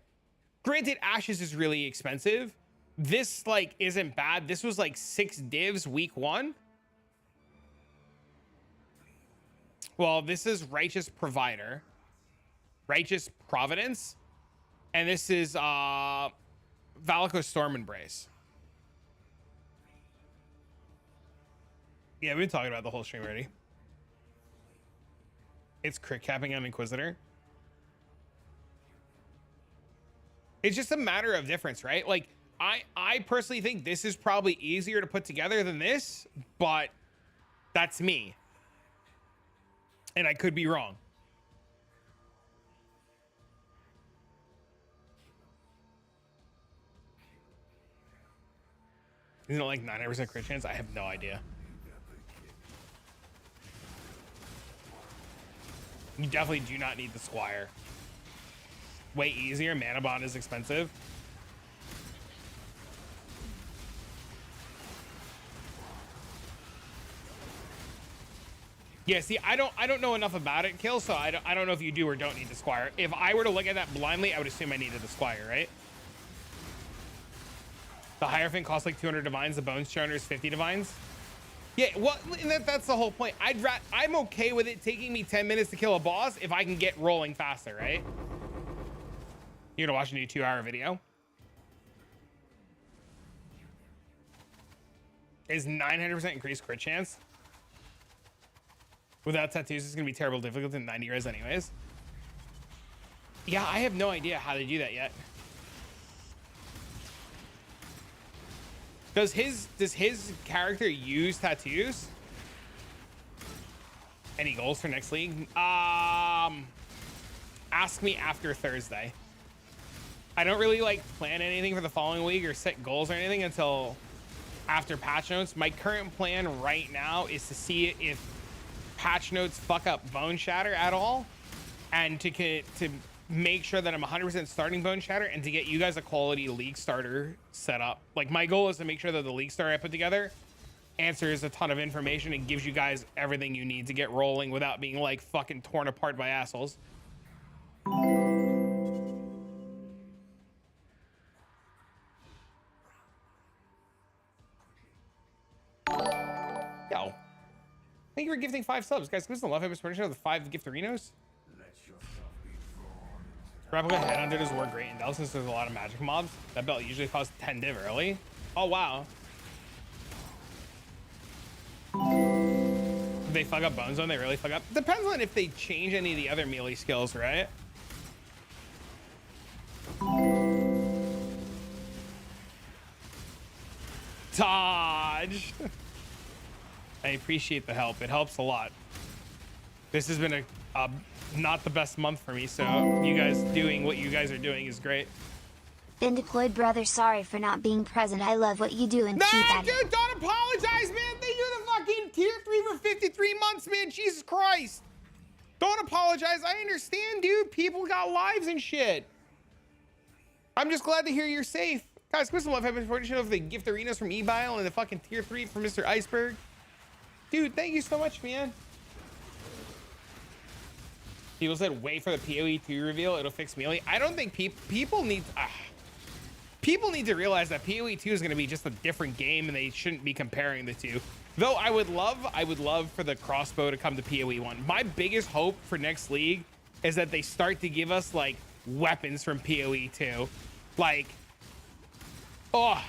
Granted, Ashes is really expensive. This, like, isn't bad. This was like 6 divs week 1. Well, this is Righteous Provider, Righteous Providence, and this is Valakos Storm Embrace. Yeah, we've been talking about the whole stream already. It's crit capping on Inquisitor. It's just a matter of difference, right? Like, I personally think this is probably easier to put together than this, but that's me. And I could be wrong. Isn't it like 900% crit chance? I have no idea. You definitely do not need the Squire. Way easier. Mana Bond is expensive. Yeah, see, I don't know enough about it, Kill, so I don't know if you do or don't need the Squire. If I were to look at that blindly, I would assume I needed the Squire, right? The Hierophant costs like 200 divines. The Bones Charter is 50 divines. Yeah, well, that's the whole point. I'm okay with it taking me 10 minutes to kill a boss if I can get rolling faster, right? You're gonna watch a new 2-hour video. Is 900% increased crit chance? Without tattoos, it's gonna be terrible difficult in 90 res anyways. Yeah, I have no idea how to do that yet. Does his character use tattoos? Any goals for next league? Ask me after Thursday. I don't really like plan anything for the following week or set goals or anything until after patch notes. My current plan right now is to see if patch notes fuck up Bone Shatter at all, and to make sure that I'm 100% starting Bone Shatter, and to get you guys a quality league starter set up. Like, my goal is to make sure that the league starter I put together answers a ton of information and gives you guys everything you need to get rolling without being like fucking torn apart by assholes. Yo. Thank you for gifting 5 subs. Guys, give us the love him of the 5 giftarinos. Replica Headhunter does work great in Dell since there's a lot of magic mobs. That belt usually costs 10 div early. Oh, wow. If they fuck up Bonezone, they really fuck up. Depends on if they change any of the other melee skills, right? Dodge. I appreciate the help. It helps a lot. This has been a not the best month for me, so you guys doing what you guys are doing is great. Been deployed, brother. Sorry for not being present. I love what you do and keep at it. Dude, don't apologize, man. Thank you for the fucking tier 3 for 53 months, man. Jesus Christ. Don't apologize. I understand, dude. People got lives and shit. I'm just glad to hear you're safe. Guys, Crystal Love Heaven Fortune of the gift arenas from eBile and the fucking tier 3 from Mr. Iceberg. Dude, thank you so much, man. People said wait for the PoE 2 reveal. It'll fix Melee. I don't think people need to realize that PoE 2 is going to be just a different game and they shouldn't be comparing the two. Though I would love for the crossbow to come to PoE 1. My biggest hope for next league is that they start to give us like weapons from PoE 2. Like, oh,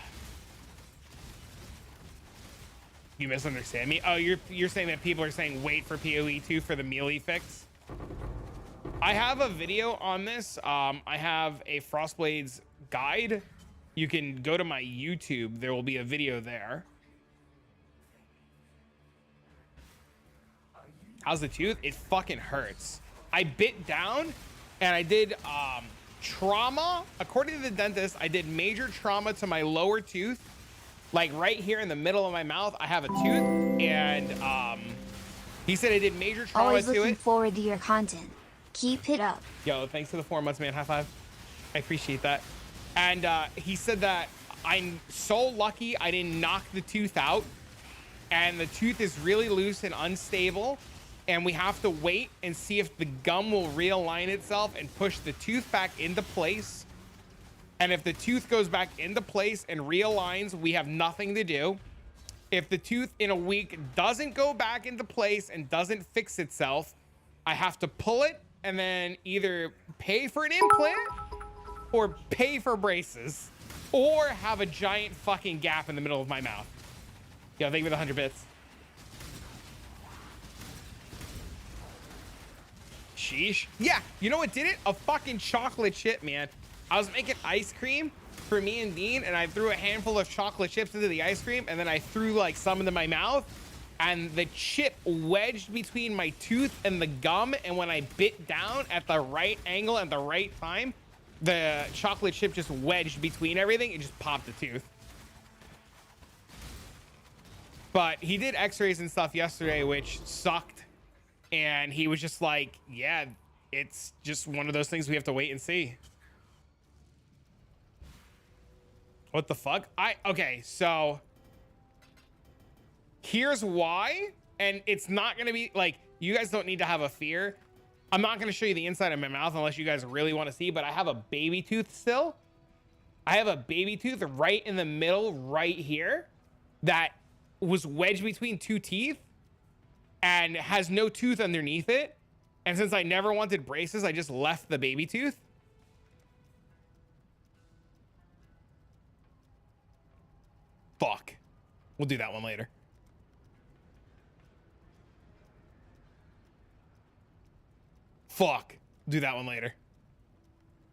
you misunderstand me. Oh, you're saying that people are saying wait for PoE 2 for the melee fix. I have a video on this. I have a Frostblades guide. You can go to my YouTube. There will be a video there. How's the tooth? It fucking hurts. I bit down and I did trauma. According to the dentist, I did major trauma to my lower tooth. Like right here in the middle of my mouth, I have a tooth, and he said I did major trauma Always to it. looking forward to your content. Keep it up. Yo, thanks for the 4 months, man. High five. I appreciate that. And he said that I'm so lucky I didn't knock the tooth out, and the tooth is really loose and unstable, and we have to wait and see if the gum will realign itself and push the tooth back into place. And if the tooth goes back into place and realigns, we have nothing to do. If the tooth in a week doesn't go back into place and doesn't fix itself, I have to pull it and then either pay for an implant or pay for braces or have a giant fucking gap in the middle of my mouth. Yo, thank you for the 100 bits. Sheesh. Yeah, you know what did it? A fucking chocolate chip, man. I was making ice cream for me and Dean, and I threw a handful of chocolate chips into the ice cream, and then I threw like some into my mouth, and the chip wedged between my tooth and the gum, and when I bit down at the right angle at the right time, the chocolate chip just wedged between everything and just popped the tooth. But he did x-rays and stuff yesterday, which sucked, and he was just like, yeah, it's just one of those things we have to wait and see. What the fuck? Okay, so here's why, and it's not gonna be like, you guys don't need to have a fear. I'm not gonna show you the inside of my mouth unless you guys really want to see, but I have a baby tooth still. I have a baby tooth right in the middle, right here, that was wedged between two teeth and has no tooth underneath it. And since I never wanted braces, I just left the baby tooth. Fuck. We'll do that one later. Fuck. Do that one later.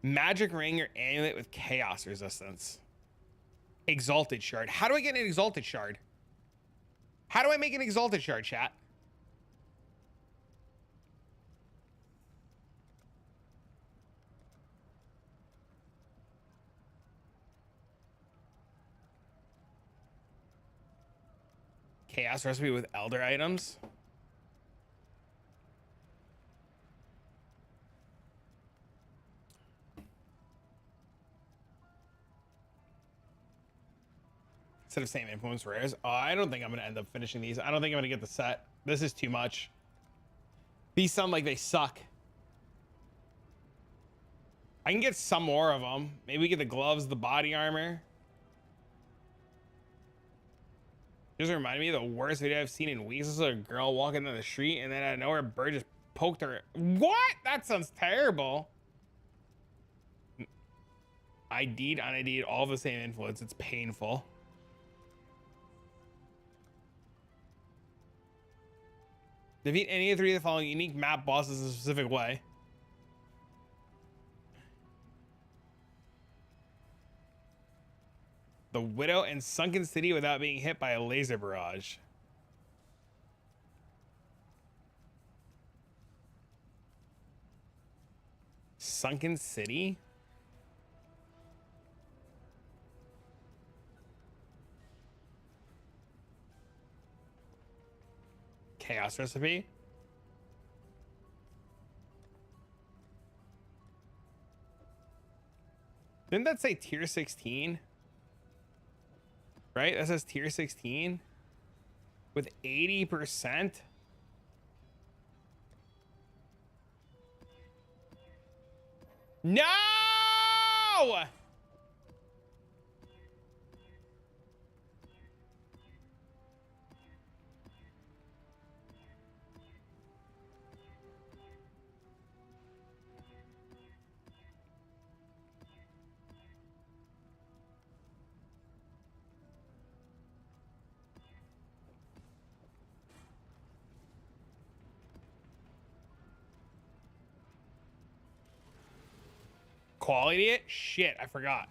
Magic ring or amulet with chaos resistance. Exalted shard. How do I get an exalted shard? How do I make an exalted shard, chat? Chaos recipe with elder items. Instead of same influence rares. Oh, I don't think I'm gonna end up finishing these. I don't think I'm gonna get the set. This is too much. These sound like they suck. I can get some more of them. Maybe we get the gloves, the body armor. Just reminded me of the worst video I've seen in weeks. This is a girl walking down the street, and then out of nowhere, a bird just poked her. What? That sounds terrible. ID'd, unID'd, all the same influence. It's painful. Defeat any of 3 of the following unique map bosses in a specific way. The Widow and Sunken City without being hit by a laser barrage. Sunken City? Chaos recipe? Didn't that say tier 16? Right? That says tier 16 with 80%. No! Quality it? Shit, I forgot.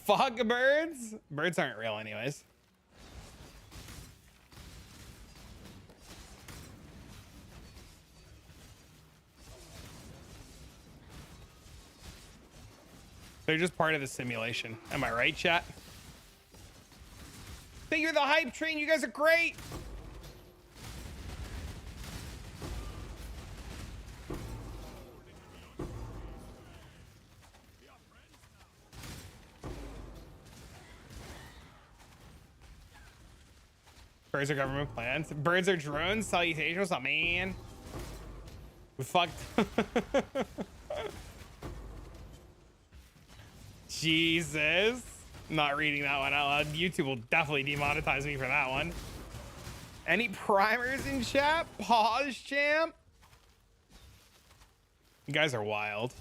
Fuck birds. Birds aren't real anyways. They're just part of the simulation. Am I right, chat? Thank you for the hype train. You guys are great. Birds are government plans. Birds are drones. Salutations. What's up, man? We fucked. Jesus. Not reading that one out loud. YouTube will definitely demonetize me for that one. Any primers in chat? Pause, champ. You guys are wild.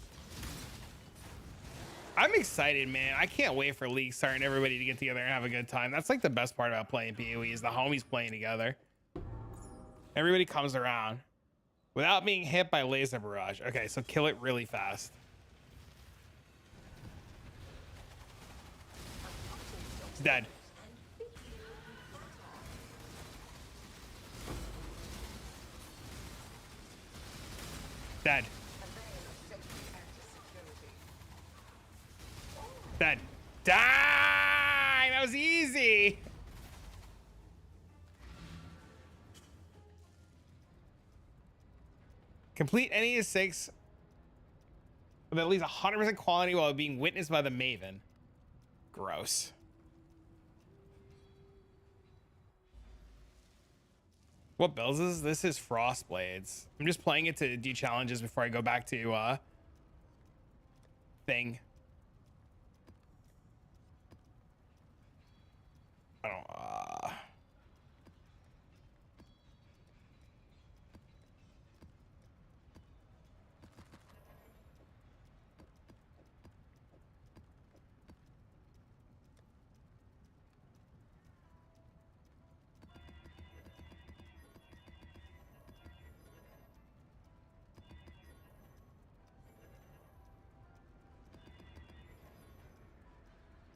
I'm excited, man. I can't wait for League Start and everybody to get together and have a good time. That's like the best part about playing PoE is the homies playing together. Everybody comes around without being hit by laser barrage. Okay, so kill it really fast. It's dead. Dead. Dead. Die! That was easy. Complete any of 6 with at least 100% quality while being witnessed by the Maven. Gross. What builds is this? Is Frost Blades. I'm just playing it to do challenges before I go back to thing. I don't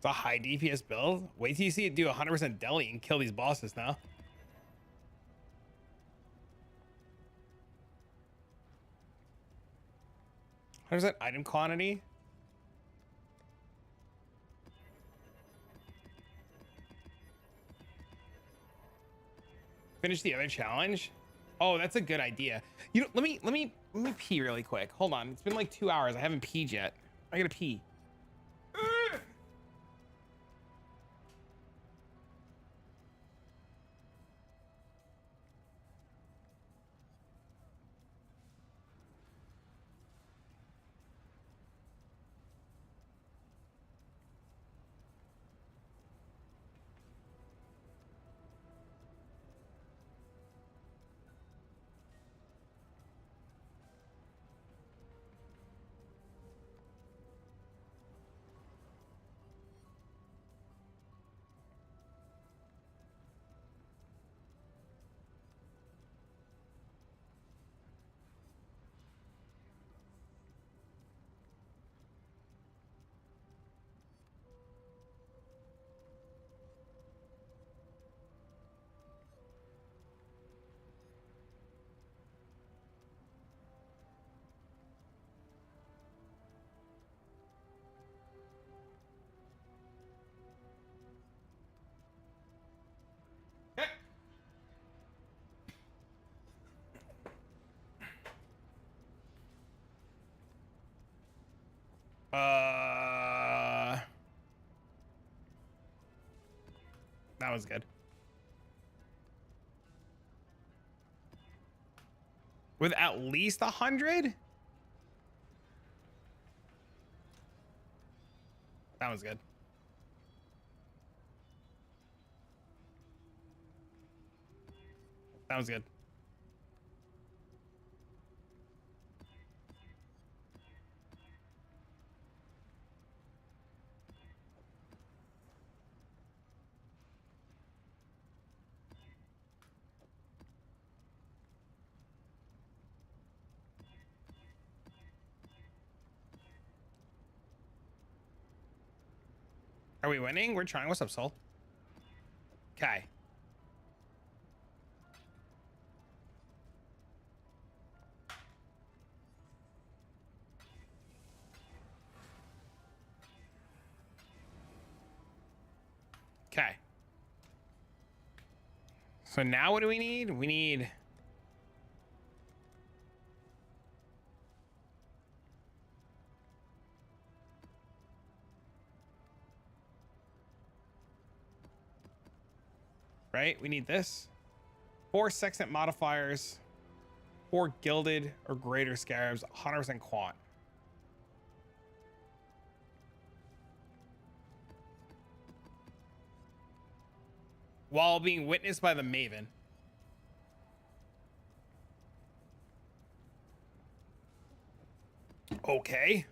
It's a high DPS build. Wait till you see it do 100% deli and kill these bosses now. How's that item quantity? Finish the other challenge. Oh, that's a good idea. You know, let me pee really quick. Hold on. It's been like 2 hours. I haven't peed yet. I gotta pee. That was good. With at least 100? That was good. That was good. Are we winning? We're trying. What's up, Soul? Okay. Okay. So now what do we need? We need... Right? We need this. 4 sextant modifiers. 4 gilded or greater scarabs. 100% quant. While being witnessed by the Maven. Okay.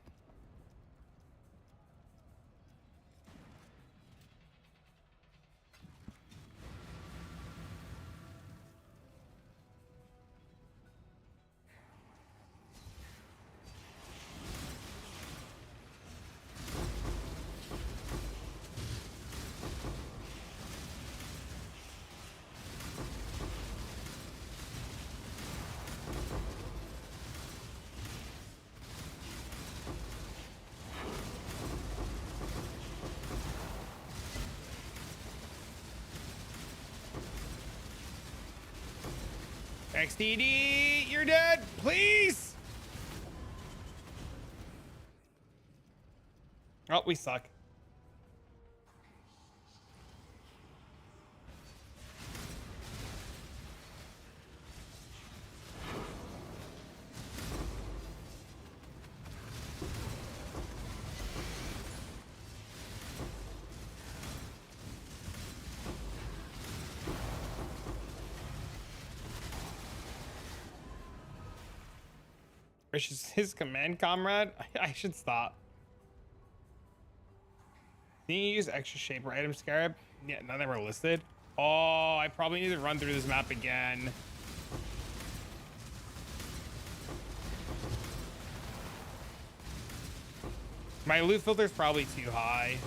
XDD, you're dead, please. Oh, we suck. Rich is his command comrade. I should stop. Can you use extra shaper item scarab? Yeah, none of them are listed. Oh, I probably need to run through this map again. My loot filter is probably too high.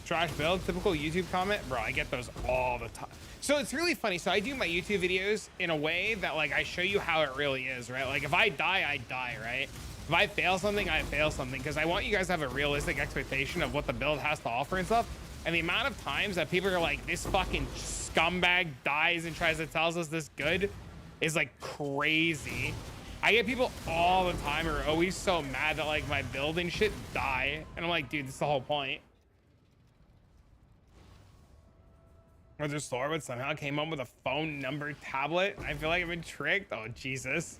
Trash build, typical YouTube comment. Bro, I get those all the time. So it's really funny. So I do my YouTube videos in a way that like I show you how it really is, right? Like if I die, I die, right? If I fail something, I fail something, because I want you guys to have a realistic expectation of what the build has to offer and stuff. And the amount of times that people are like, this fucking scumbag dies and tries to tell us this good is like crazy. I get people all the time who are always so mad that like my build and shit die. And I'm like, dude, that's the whole point. Was their store but somehow came up with a phone number tablet? I feel like I've been tricked. Oh, Jesus.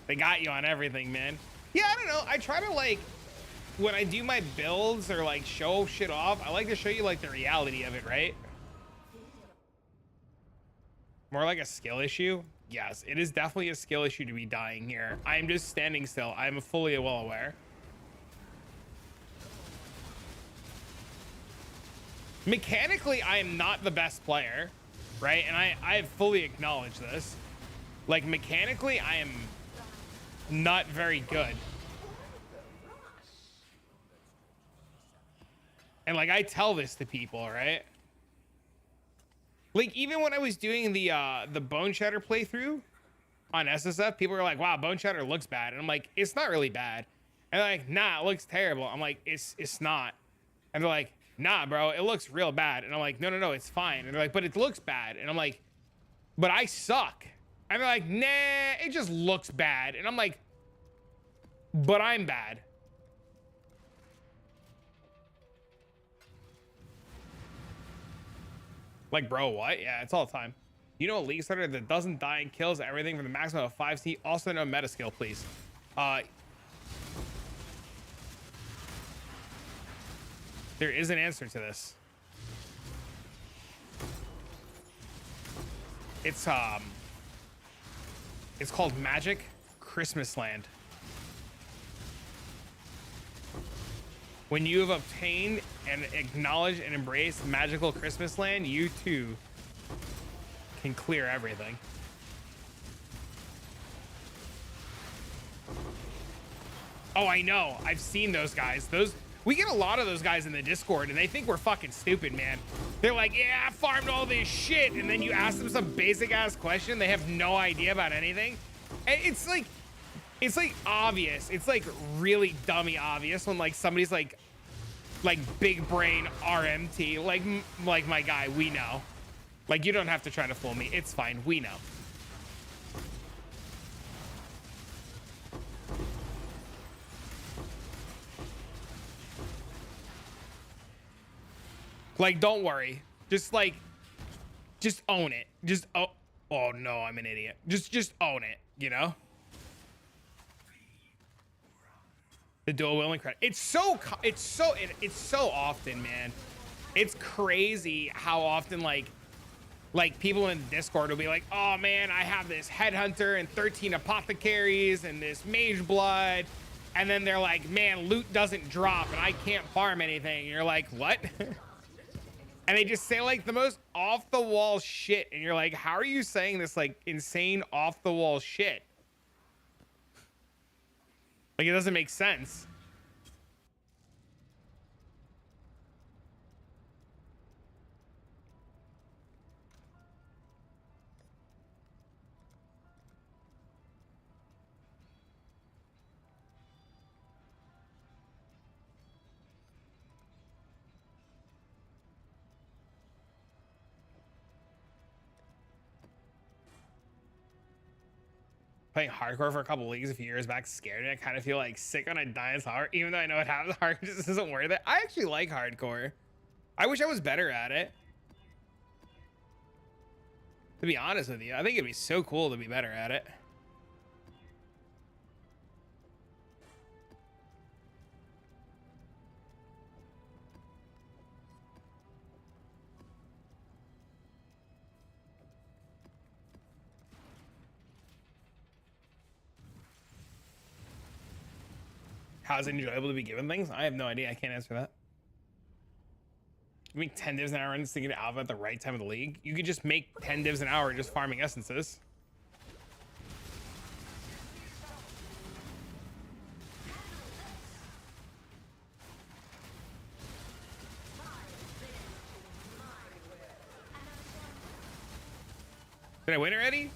They got you on everything, man. Yeah, I don't know. I try to like, when I do my builds or like show shit off, I like to show you like the reality of it, right? More like a skill issue. Yes, it is definitely a skill issue to be dying here. I'm just standing still. I'm fully well aware. Mechanically, I am not the best player, right? And I fully acknowledge this. Like, mechanically, I am not very good. And, like, I tell this to people, right? Like, even when I was doing the Bone Shatter playthrough on SSF, people were like, wow, Bone Shatter looks bad. And I'm like, it's not really bad. And they're like, nah, it looks terrible. I'm like, it's not. And they're like, nah, bro, it looks real bad. And I'm like, no, it's fine. And they're like, but it looks bad. And I'm like, but I suck. And they're like, nah, it just looks bad. And I'm like, but I'm bad. Like, bro, what? Yeah, it's all the time. You know a league starter that doesn't die and kills everything from the maximum of 5C? Also no meta skill, please. There is an answer to this. It's called Magic Christmas Land. When you have obtained and acknowledged and embraced magical Christmas land, you too can clear everything. Oh, I know. I've seen those guys. We get a lot of those guys in the Discord, and they think we're fucking stupid, man. They're like, yeah, I farmed all this shit. And then you ask them some basic ass question. They have no idea about anything. And it's like obvious. It's like really dummy obvious when like somebody's like big brain RMT, like my guy, we know. Like, you don't have to try to fool me. It's fine. We know. Like, don't worry. Just own it. Oh no, I'm an idiot. Just own it, you know? The dual willing credit. It's so often, man. It's crazy how often like people in Discord will be like, oh man, I have this headhunter and 13 apothecaries and this mage blood. And then they're like, man, loot doesn't drop and I can't farm anything. And you're like, what? And they just say like the most off the wall shit. And you're like, how are you saying this like insane off the wall shit? Like, it doesn't make sense. Playing hardcore for a couple leagues a few years back scared me. I kind of feel like sick when I die as hard, even though I know it happens. Hard just isn't worth it. I actually like hardcore. I wish I was better at it. To be honest with you, I think it'd be so cool to be better at it. How's it enjoyable to be given things? I have no idea. I can't answer that. You make 10 divs an hour and thinking alpha at the right time of the league. You could just make 10 divs an hour just farming essences. Did I win already?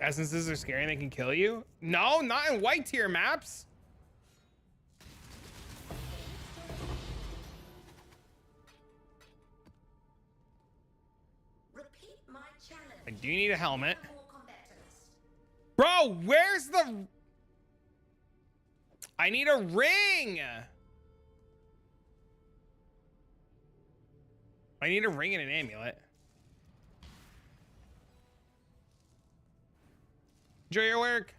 Essences are scary and they can kill you? No, not in white tier maps. Repeat my challenge. I do need a helmet. Bro, where's the... I need a ring. I need a ring and an amulet. Enjoy your work.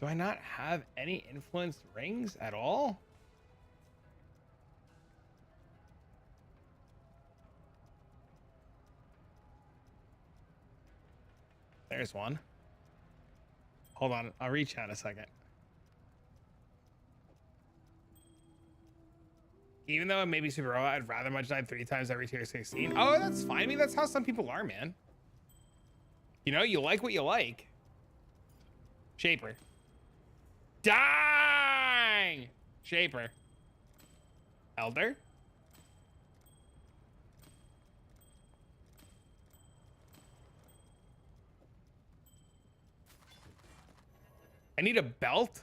Do I not have any influenced rings at all? There's one. Hold on, I'll reach out a second. Even though it may be super raw, I'd rather much die 3 times every tier 16. Oh, that's fine. I mean, that's how some people are, man. You know, you like what you like. Shaper. Dang! Shaper. Elder? I need a belt? Is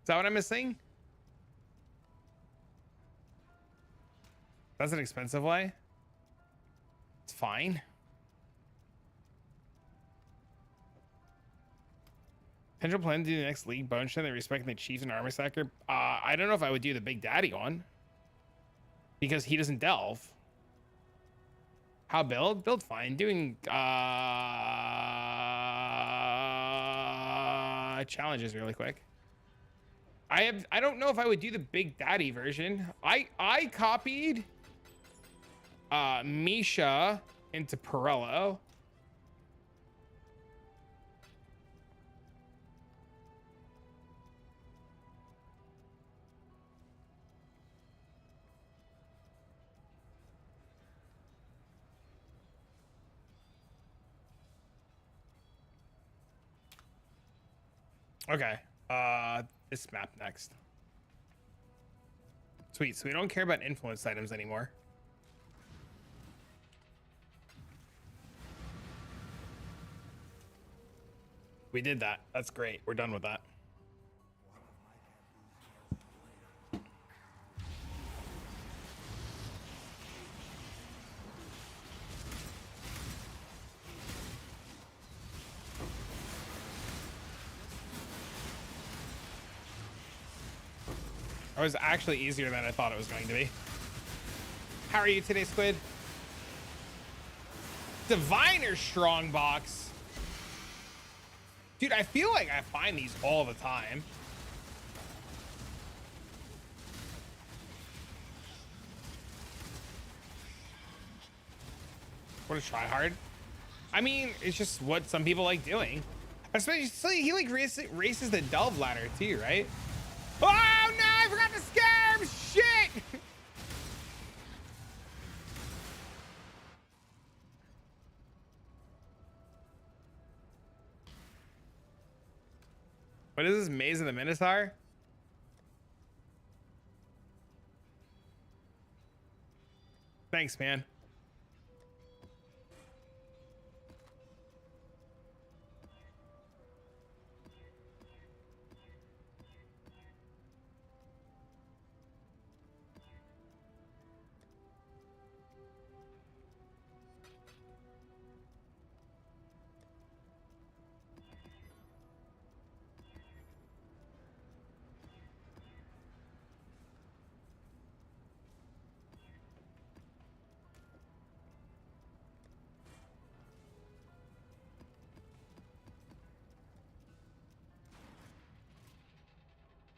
that what I'm missing? That's an expensive way. It's fine. Potential plan to do the next league bone shot and respecting the chief and armor sacker. I don't know if I would do the big daddy one because he doesn't delve. How build? Build fine. Doing challenges really quick. I don't know if I would do the big daddy version. I copied Misha into Pirello. Okay, this map next. Sweet, so we don't care about influence items anymore. We did that. That's great. We're done with that. It was actually easier than I thought it was going to be. How are you today, Squid? Diviner Strongbox. Dude, I feel like I find these all the time. What a tryhard. I mean, it's just what some people like doing. Especially, he like races the delve ladder too, right? Oh no, I forgot to scare him! Shit! What is this, Maze of the Minotaur? Thanks, man.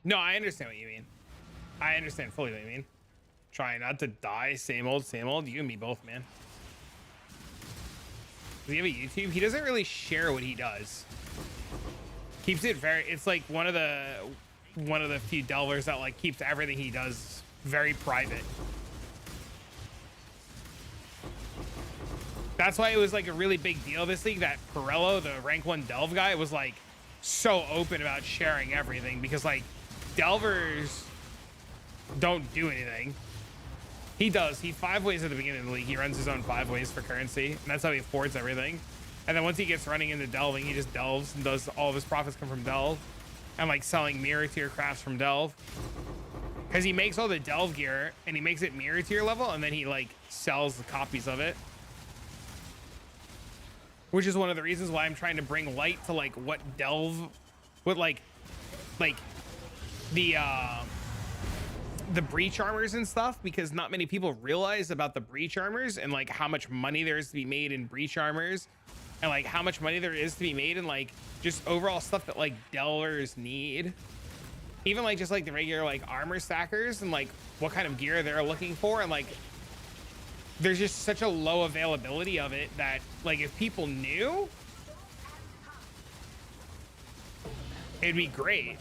No, I understand what you mean. I understand fully what you mean. Trying not to die. Same old, same old. You and me both, man. Does he have a YouTube? He doesn't really share what he does. Keeps it very, it's like one of the few delvers that like keeps everything he does very private. That's why it was like a really big deal this league that Pirello, the rank 1 delve guy, was like so open about sharing everything, because like delvers don't do anything. He does. He 5-ways at the beginning of the league. He runs his own 5-ways for currency, and that's how he affords everything. And then once he gets running into delving, he just delves and does all of his profits come from delve, and like selling mirror tier crafts from delve, because he makes all the delve gear and he makes it mirror tier level, and then he like sells the copies of it, which is one of the reasons why I'm trying to bring light to like what delve, what like the breach armors and stuff, because not many people realize about the breach armors and like how much money there is to be made in breach armors and like how much money there is to be made, and like just overall stuff that like delvers need. Even like just like the regular like armor stackers and like what kind of gear they're looking for, and like there's just such a low availability of it that like if people knew, it'd be great.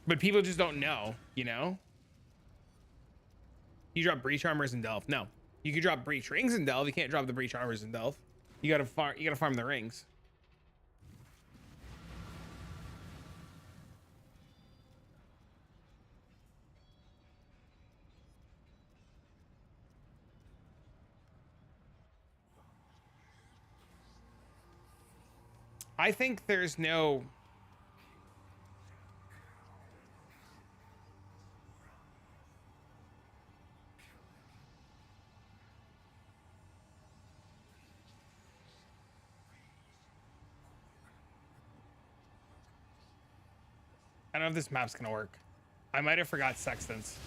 But people just don't know, you know? You drop breach armors in Delve. No. You can drop breach rings in Delve. You can't drop the breach armors in Delve. You gotta farm the rings. I think there's no... I don't know if this map's gonna work. I might have forgot sextants.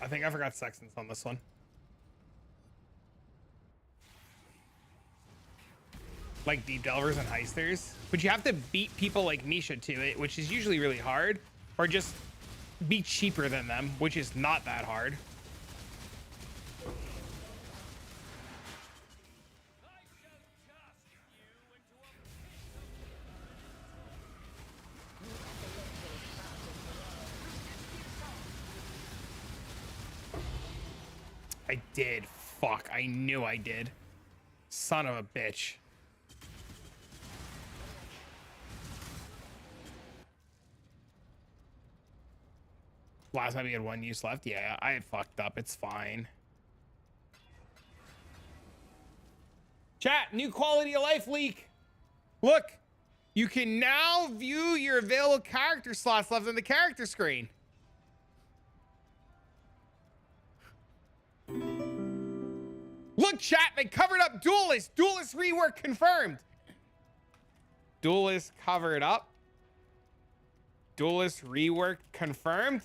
I think I forgot sextants on this one. Like deep delvers and heisters. But you have to beat people like Misha to it, which is usually really hard. Or just be cheaper than them, which is not that hard. I did. Fuck. I knew I did. Son of a bitch. Last time we had one use left. Yeah, I fucked up. It's fine. Chat, new quality of life leak. Look, you can now view your available character slots left on the character screen. Look, chat, they covered up Duelist. Duelist rework confirmed. Duelist covered up. Duelist rework confirmed.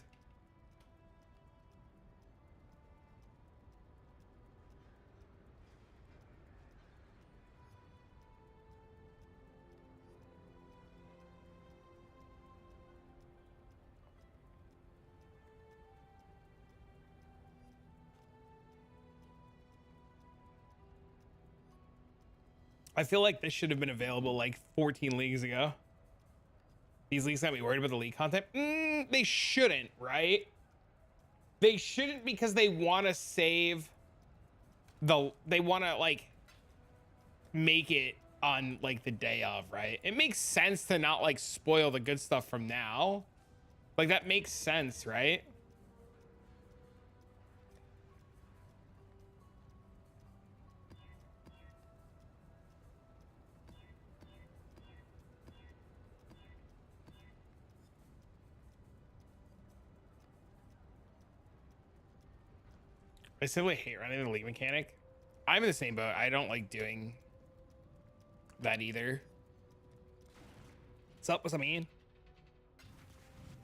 I feel like this should have been available like 14 leagues ago. These leagues got me worried about the league content. They shouldn't, right? They shouldn't, because they want to save they want to like make it on like the day of, right? It makes sense to not like spoil the good stuff from now. Like that makes sense, right? I simply hate running the league mechanic. I'm in the same boat. I don't like doing that either. What's up? What's up, man?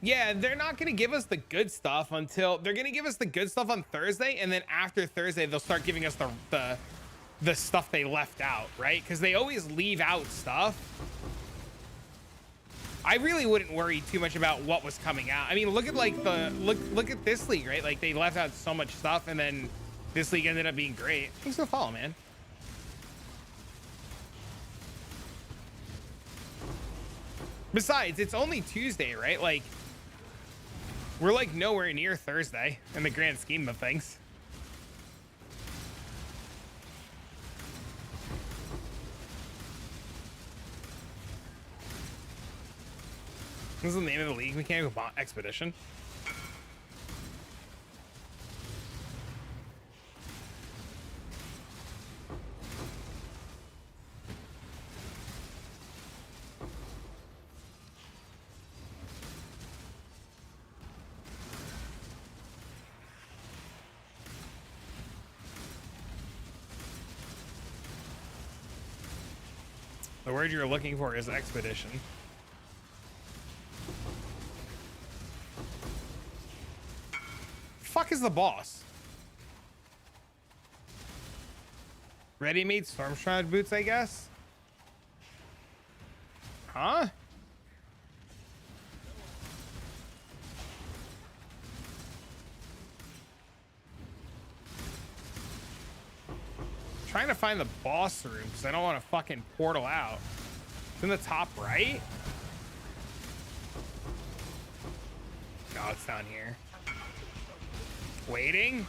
Yeah, they're not going to give us the good stuff until... They're going to give us the good stuff on Thursday, and then after Thursday, they'll start giving us the stuff they left out, right? Because they always leave out stuff. I really wouldn't worry too much about what was coming out. I mean, look at like look at this league, right? Like they left out so much stuff, and then this league ended up being great. Thanks for the follow, man. Besides, it's only Tuesday, right? Like we're like nowhere near Thursday in the grand scheme of things. This is the name of the league, Mechanical Expedition. The word you're looking for is expedition. is the boss? Ready-made storm shroud boots, I guess. Huh? Trying to find the boss room because I don't want to fucking portal out. It's in the top right. No, it's down here. Waiting.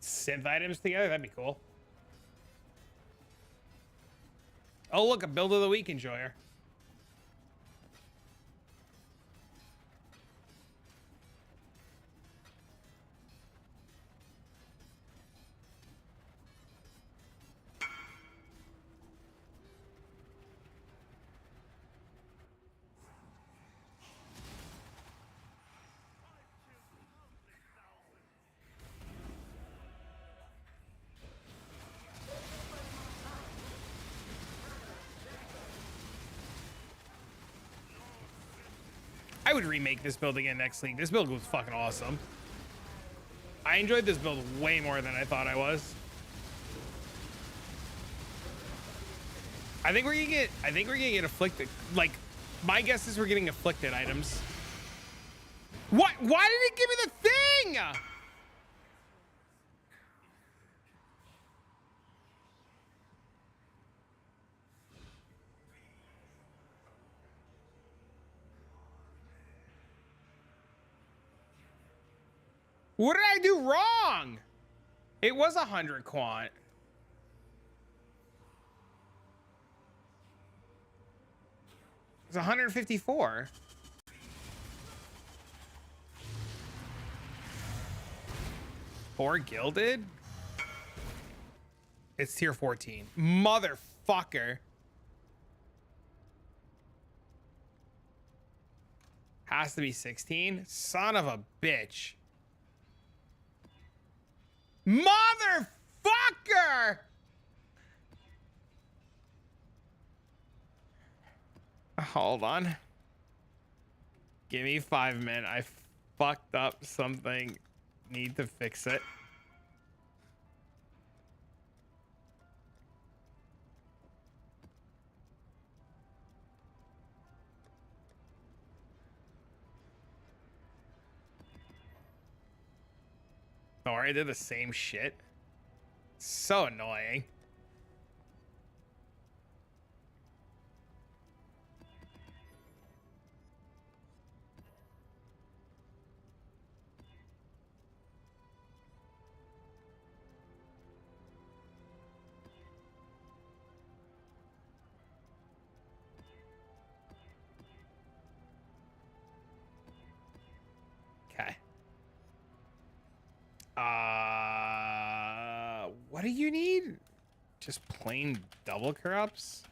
Synth items together, that'd be cool. Oh, look, a build of the week enjoyer. I would remake this build again next league. This build was fucking awesome. I enjoyed this build way more than I thought I was. I think we're gonna get afflicted. Like, my guess is we're getting afflicted items. What? Why did it give me the thing? What did I do wrong? It was 100 quant. It's 154. Four gilded? It's tier 14. Motherfucker. Has to be 16. Son of a bitch. Motherfucker! Hold on. Give me 5 minutes. I fucked up something. Need to fix it. Don't worry, I did the same shit. So annoying. Okay. What do you need? Just plain double corrupts?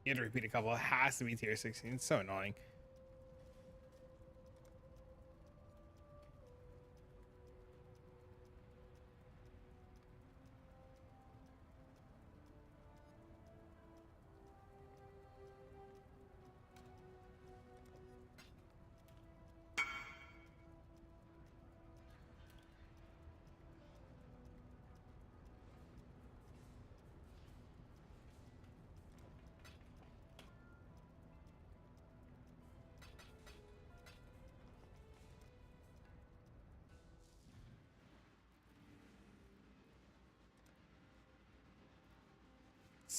You had to repeat a couple. It has to be tier 16. It's so annoying.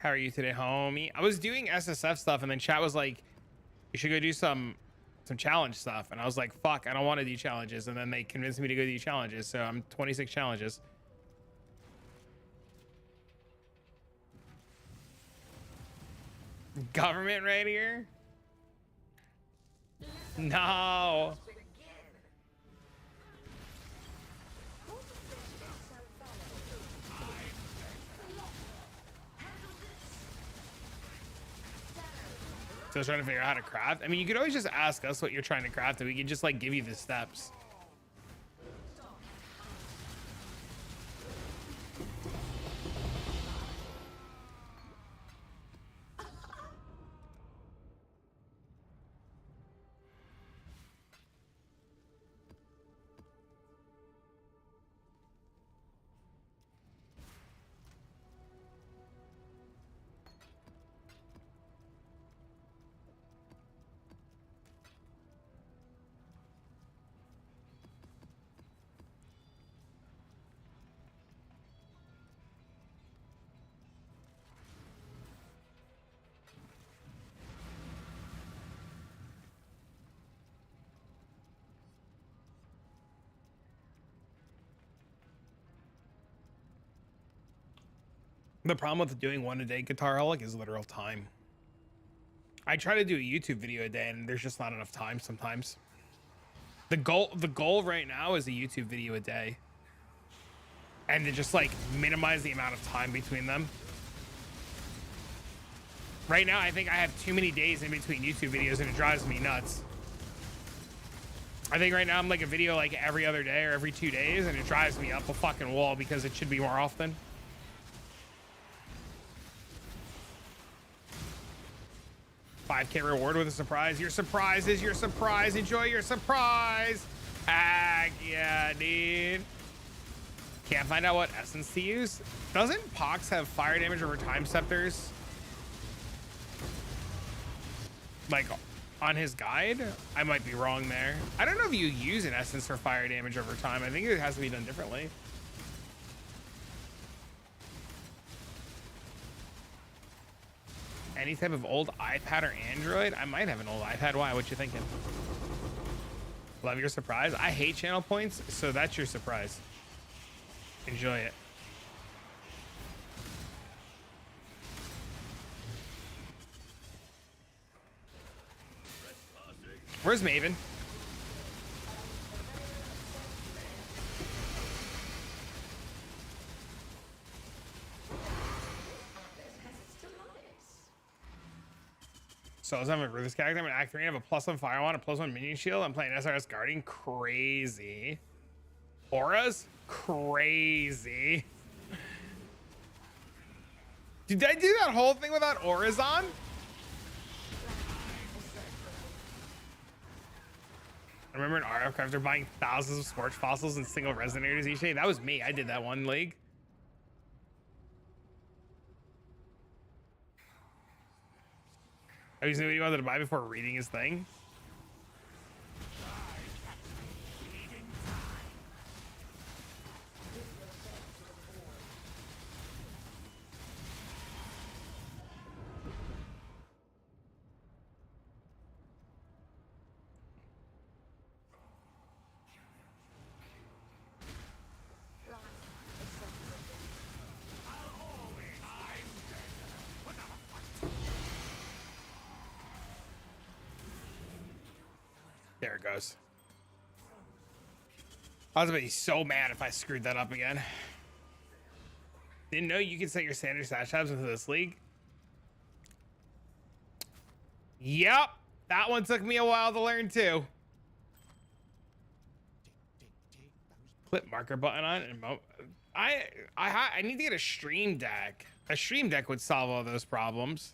How are you today, homie? I was doing SSF stuff, and then chat was like, "You should go do some challenge stuff." And I was like, "Fuck, I don't want to do challenges." And then they convinced me to go do challenges. So I'm 26 challenges. Government right here? No. Still trying to figure out how to craft. I mean, you could always just ask us what you're trying to craft, and we can just like give you the steps. The problem with doing one a day guitar holic is literal time. I try to do a YouTube video a day, and there's just not enough time sometimes. The goal right now is a YouTube video a day, and to just like minimize the amount of time between them. Right now, I think I have too many days in between YouTube videos, and it drives me nuts. I think right now I'm like a video like every other day or every 2 days, and it drives me up a fucking wall because it should be more often. $5K reward with a surprise. Your surprise is your surprise. Enjoy your surprise. Yeah, dude. Can't find out what essence to use. Doesn't Pox have fire damage over time scepters? Like on his guide? I might be wrong there. I don't know if you use an essence for fire damage over time. I think it has to be done differently. Any type of old iPad or Android? I might have an old iPad. Why? What you thinking? Love your surprise. I hate channel points, so that's your surprise. Enjoy it. Where's Maven? So I was having this character. I'm an Act 3. I have a +1 fire wand, a +1 minion shield. I'm playing SRS Guardian. Crazy. Auras? Crazy. Did I do that whole thing without auras on? I remember in RF cards they're buying thousands of Scorch fossils and single resonators each day. That was me. I did that one league. Have you seen what he wanted to buy before reading his thing? There it goes. I was about to be so mad if I screwed that up again. Didn't know you could set your standard stash tabs into this league. Yep, that one took me a while to learn too. Clip marker button on. And I need to get a stream deck. A stream deck would solve all those problems,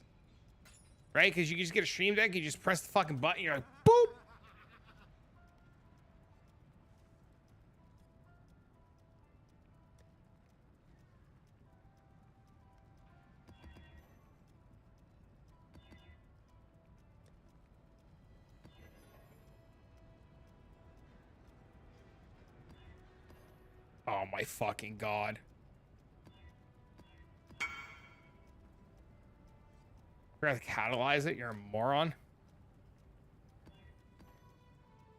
right? Because you can just get a stream deck. You just press the fucking button. You're like, boop. Oh my fucking god. Forgot to catalyze it. You're a moron.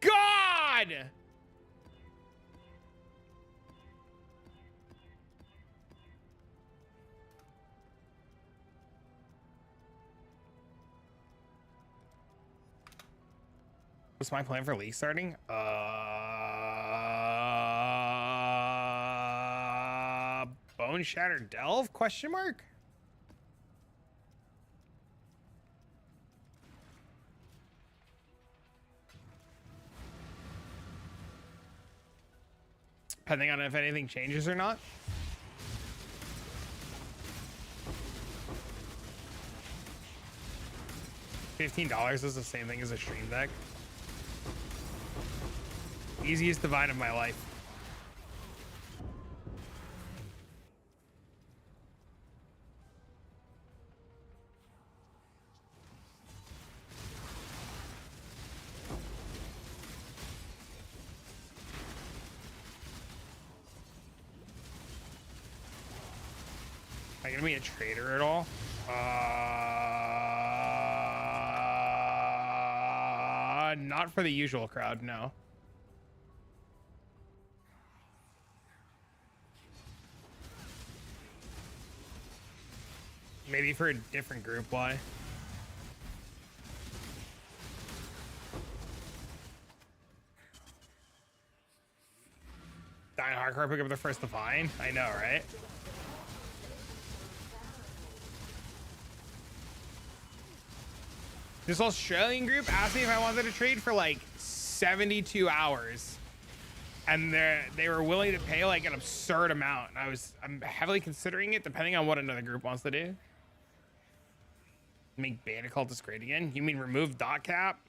God! What's my plan for league starting? Bone Shatter Delve? Question mark? Depending on if anything changes or not. $15 is the same thing as a stream deck. Easiest divine of my life. Am I gonna be a trader at all? Not for the usual crowd, no. Maybe for a different group, why? Dying hardcore pick up the first divine? I know, right? This Australian group asked me if I wanted to trade for like 72 hours. And they were willing to pay like an absurd amount. And I'm heavily considering it depending on what another group wants to do. Make beta cultists great again? You mean remove dot cap?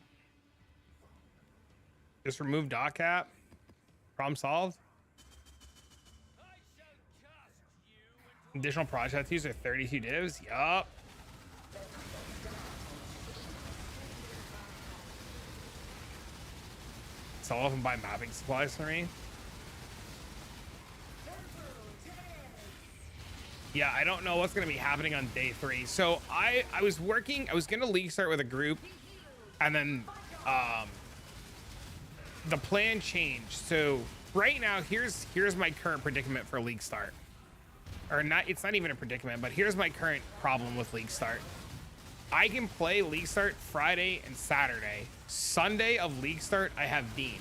Just remove dot cap? Problem solved? Additional project tattoos are 32 divs? Yup. Sell off and buy mapping supplies for me. Yeah, I don't know what's going to be happening on day 3. So I was going to league start with a group, and then the plan changed. So right now, here's my current predicament for league start. Or not, it's not even a predicament, but here's my current problem with league start. I can play league start Friday and Saturday. Sunday of league start, I have Dean.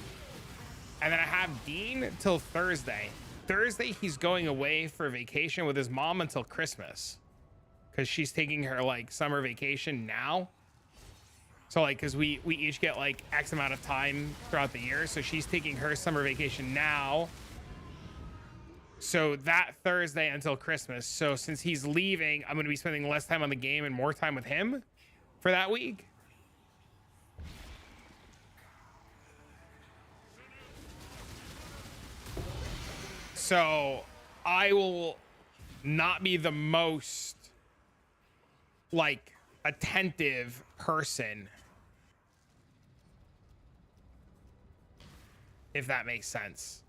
And then I have Dean till Thursday. Thursday, he's going away for vacation with his mom until Christmas. Because she's taking her, like, summer vacation now. So, like, because we each get, like, X amount of time throughout the year. So she's taking her summer vacation now. So that Thursday until Christmas. So since he's leaving, I'm going to be spending less time on the game and more time with him for that week. So I will not be the most like attentive person, if that makes sense.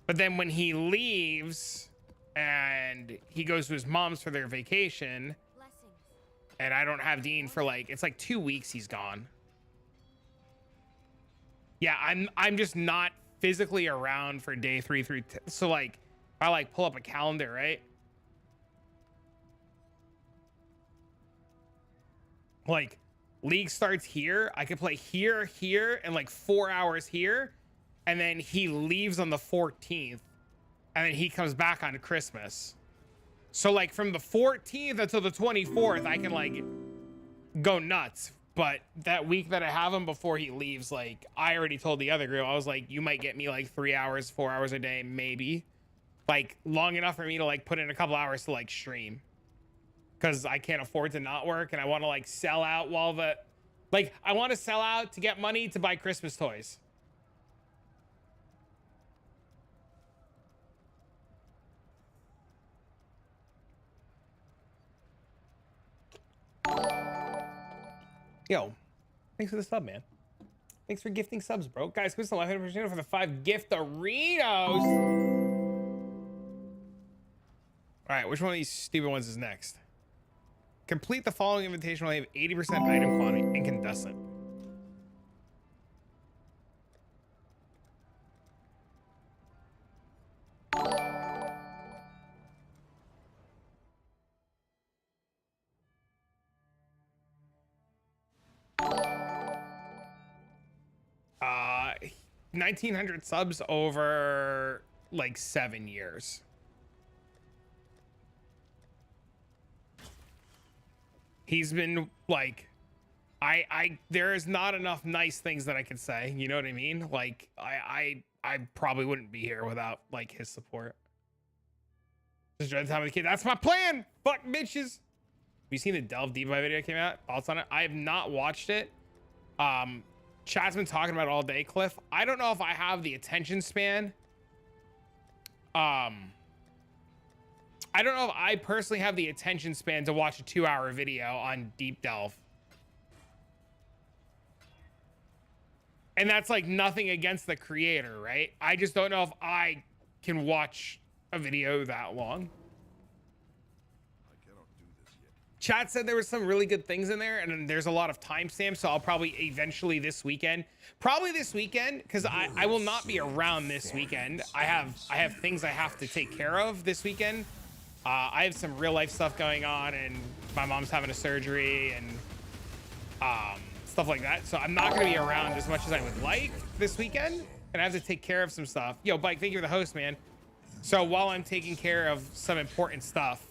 But then when he leaves and he goes to his mom's for their vacation, and I don't have Dean for like, it's like 2 weeks he's gone. Yeah, I'm just not physically around for day 3 through so like if I like pull up a calendar, right? Like league starts here, I could play here, and like 4 hours here. And then he leaves on the 14th, and then he comes back on Christmas. So like from the 14th until the 24th, I can like go nuts. But that week that I have him before he leaves, like I already told the other group, I was like, you might get me like 3 hours, 4 hours a day, maybe. Like long enough for me to like put in a couple hours to like stream. Cause I can't afford to not work, and I want to like sell out while I want to sell out to get money to buy Christmas toys. Yo, thanks for the sub, man. Thanks for gifting subs, bro. Guys, who's the 100% for the 5 gift-arinos? All right, which one of these stupid ones is next? Complete the following invitation while you have 80% item quantity. Incandescent. Uh, 1,900 subs over like 7 years. He's been like, there is not enough nice things that I could say. You know what I mean? Like, I probably wouldn't be here without like his support. Just enjoy the time with the kid. That's my plan. Fuck bitches. Have you seen the Delve Deep Dive video that came out? Thoughts on it? I have not watched it. Chat's been talking about it all day, Cliff. I don't know if I have the attention span. I don't know if I personally have the attention span to watch a 2-hour video on Deep Delve. And that's like nothing against the creator, right? I just don't know if I can watch a video that long. I cannot do this yet. Chat said there was some really good things in there, and there's a lot of timestamps, so I'll probably eventually this weekend, because I will not be around this weekend. I have things I have to take care of this weekend. I have some real life stuff going on, and my mom's having a surgery and stuff like that. So I'm not going to be around as much as I would like this weekend, and I have to take care of some stuff. Yo, Bike, thank you for the host, man. So while I'm taking care of some important stuff,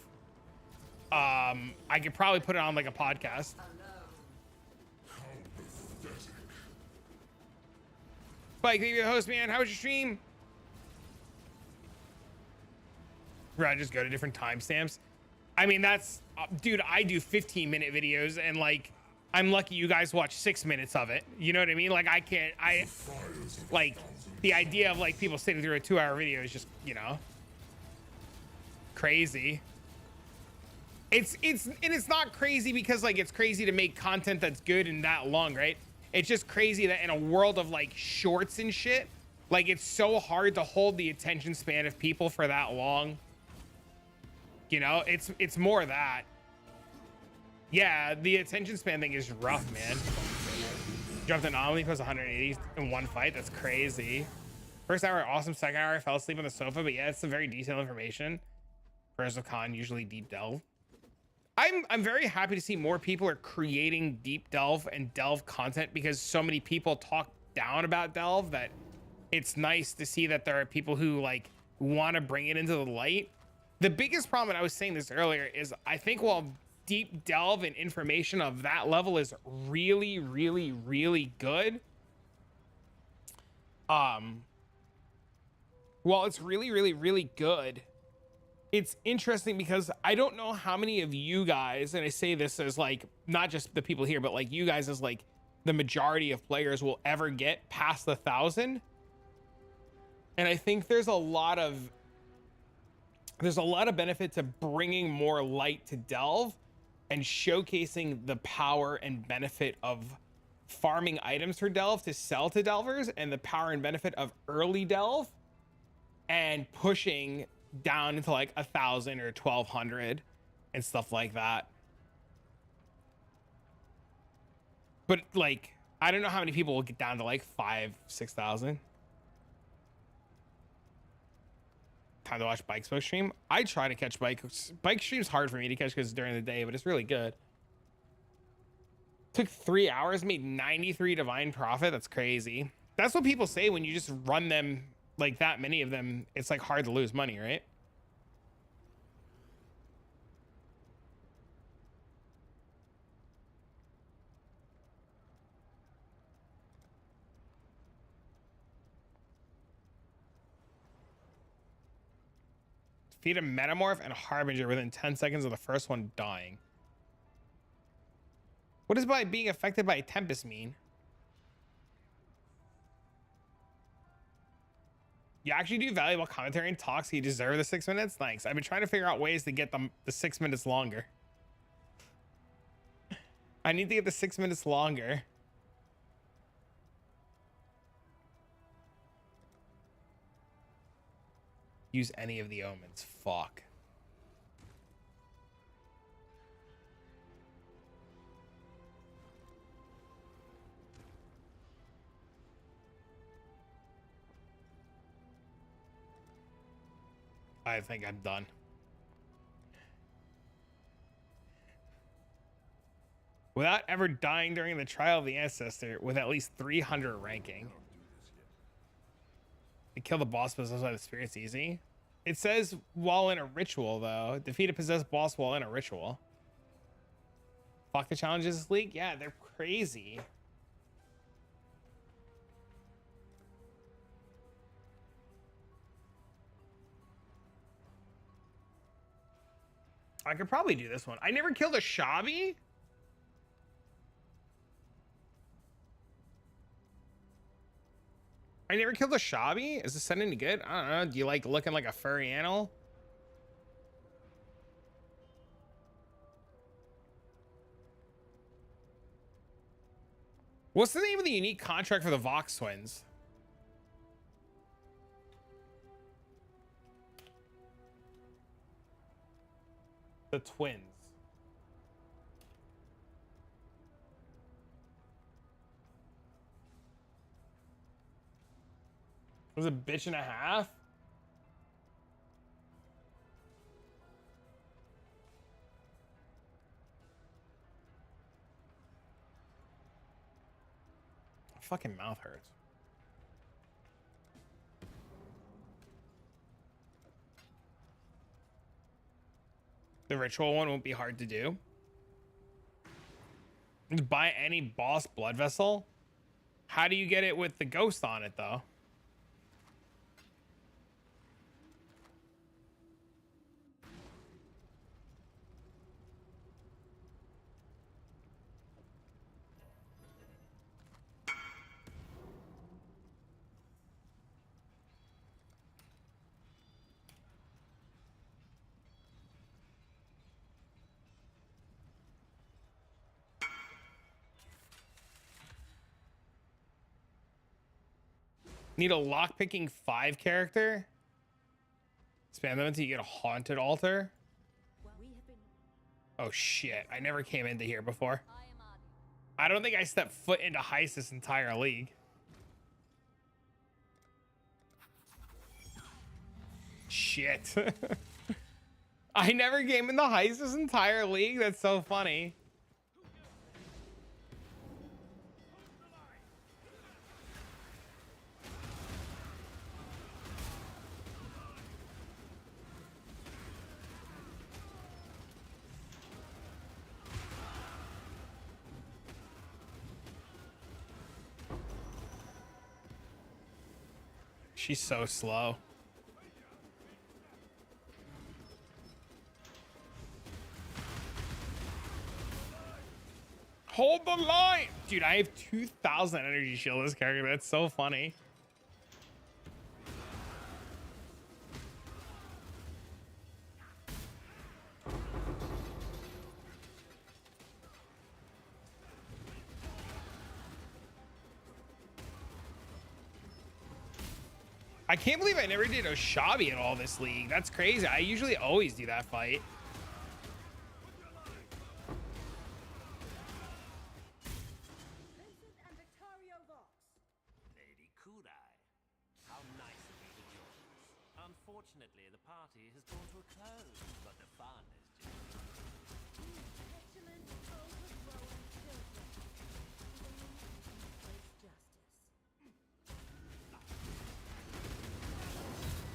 I could probably put it on like a podcast. Bike, thank you for the host, man. How was your stream? Right, just go to different timestamps. I mean, that's, dude, I do 15-minute videos, and like, I'm lucky you guys watch 6 minutes of it. You know what I mean? Like, like, the idea of like people sitting through a 2-hour video is just, you know, crazy. It's not crazy because like it's crazy to make content that's good and that long, right? It's just crazy that in a world of like shorts and shit, like it's so hard to hold the attention span of people for that long. You know, it's more that. Yeah, the attention span thing is rough, man. Jumped an anomaly plus 180 in one fight. That's crazy. First hour, awesome. Second hour, I fell asleep on the sofa. But yeah, it's some very detailed information. Whereas with Con, usually deep delve. I'm very happy to see more people are creating deep delve and delve content, because so many people talk down about delve that it's nice to see that there are people who like want to bring it into the light. The biggest problem, and I was saying this earlier, is I think while deep delve and information of that level is really, really, really good, while it's really, really, really good, it's interesting because I don't know how many of you guys, and I say this as like not just the people here, but like you guys as like the majority of players will ever get past 1,000. And I think there's a lot of benefit to bringing more light to delve and showcasing the power and benefit of farming items for delve to sell to delvers, and the power and benefit of early delve and pushing down into like 1,000 or 1,200 and stuff like that. But like, I don't know how many people will get down to like 5,000-6,000. Time to watch Bike Smoke stream. I try to catch bike streams. Hard for me to catch because it's during the day, but it's really good. Took 3 hours, made 93 divine profit. That's crazy. That's what people say when you just run them like that many of them. It's like hard to lose money, right? Feed a metamorph and a harbinger within 10 seconds of the first one dying. What does by being affected by a tempest mean? You actually do valuable commentary and talks, so you deserve the 6 minutes? Thanks. I've been trying to figure out ways to get them the 6 minutes longer. I need to get the 6 minutes longer. Use any of the omens. Fuck. I think I'm done. Without ever dying during the trial of the ancestor with at least 300 ranking. To kill the boss possessed by the spirits easy. It says while in a ritual though. Defeat a possessed boss while in a ritual. Fuck the challenges this league? Yeah, they're crazy. I could probably do this one. I never killed a Shabi? I never killed a Shabi? Is this set any good? I don't know. Do you like looking like a furry animal? What's the name of the unique contract for the Vox twins? The twins. Was it a bitch and a half? My fucking mouth hurts. The ritual one won't be hard to do. Just buy any boss blood vessel. How do you get it with the ghost on it though? Need a lockpicking 5 character. Spam them until you get a haunted altar. Oh shit, I never came into here before. I don't think I stepped foot into Heist this entire league. Shit. I never came into Heist this entire league. That's so funny. She's so slow. Hold the line! Dude, I have 2,000 energy shield this character. That's so funny. I can't believe I never did a Shabi at all this league. That's crazy. I usually always do that fight. Lady Kudai, how nice of you to join us. Unfortunately, the party has drawn to a close, but the fun is just...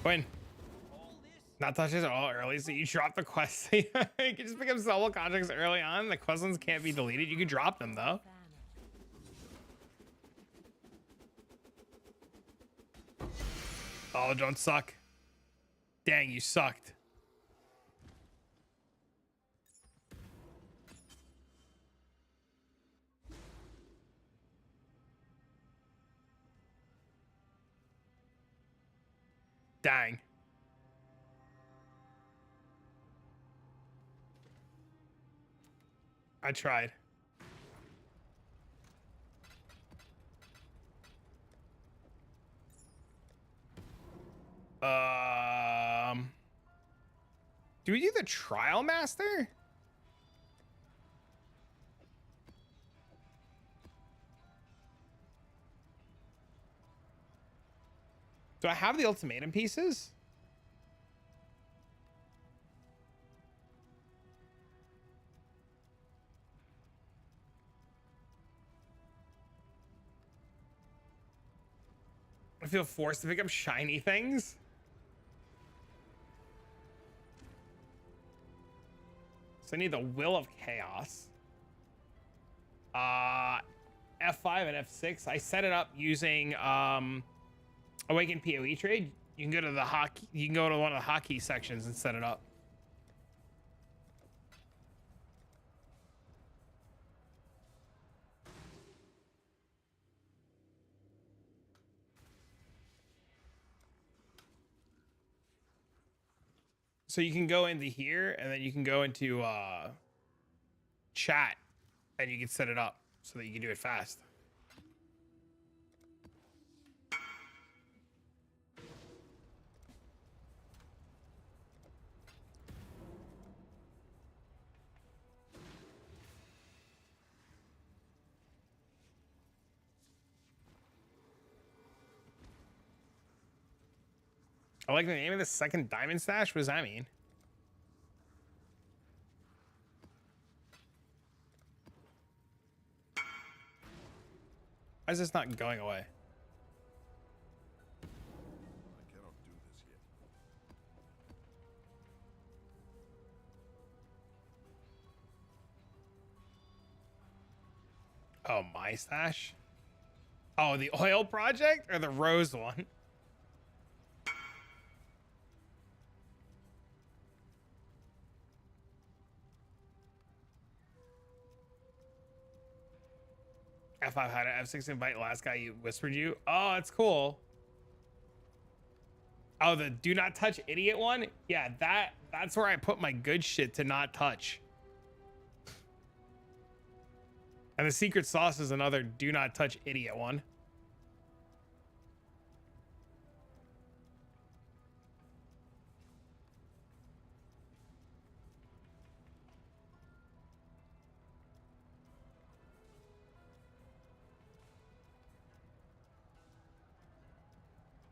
Win. Not touches at all early, so you drop the quest. You can just pick up solo contracts early on. The questions can't be deleted. You can drop them though. Oh, don't suck. Dang, you sucked. Dang. I tried. Do we do the trial master? Do I have the ultimatum pieces? I feel forced to pick up shiny things. So I need the Will of Chaos. F5 and F6. I set it up using Awaken PoE trade. You can go to the hotkey. You can go to one of the hotkey sections and set it up. So you can go into here and then you can go into chat and you can set it up so that you can do it fast. I like the name of the second diamond stash. What does that mean? Why is this not going away? I cannot do this yet. Oh, my stash? Oh, the oil project or the rose one? F5 had an F6 invite last guy you whispered you. Oh, that's cool. Oh, the do not touch idiot one? Yeah, that's where I put my good shit to not touch. And the secret sauce is another do not touch idiot one.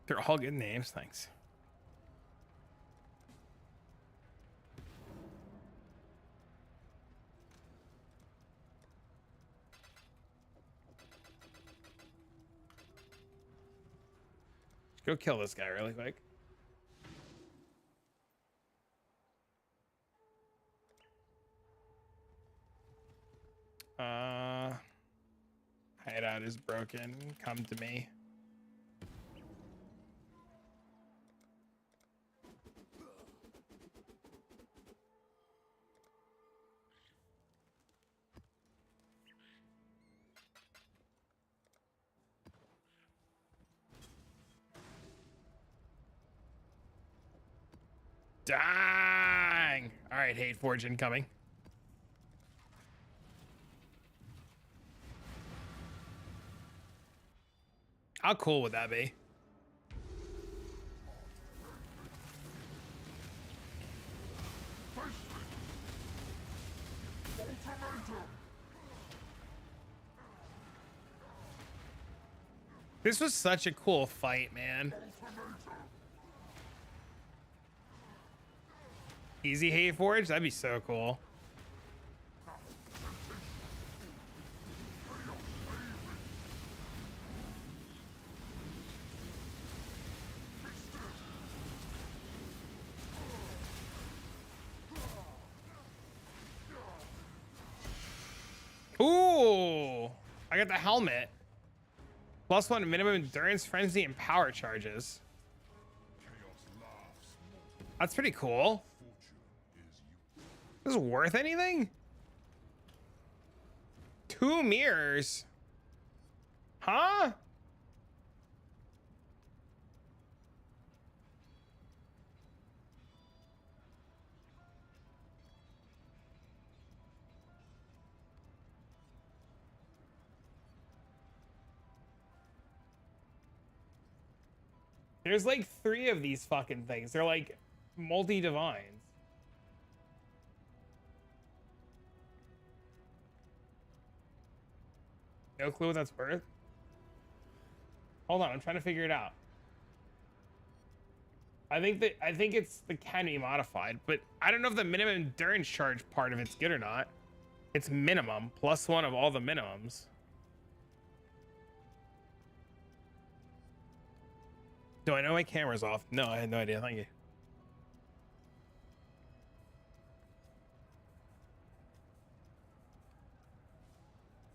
They're all good names, thanks. Go kill this guy really quick. Hideout is broken. Come to me. Dang! All right, Hate Forge incoming. How cool would that be? This was such a cool fight, man. Easy Hate Forge? That'd be so cool. Ooh! I got the helmet. +1 minimum endurance, frenzy, and power charges. That's pretty cool. Is this worth anything? 2 mirrors. Huh? There's like 3 of these fucking things. They're like multi-divines. No clue what that's worth. Hold on, I'm trying to figure it out. I think it's the can be modified, but I don't know if the minimum endurance charge part of it's good or not. It's minimum +1 of all the minimums. Do I know my camera's off? No, I had no idea. Thank you.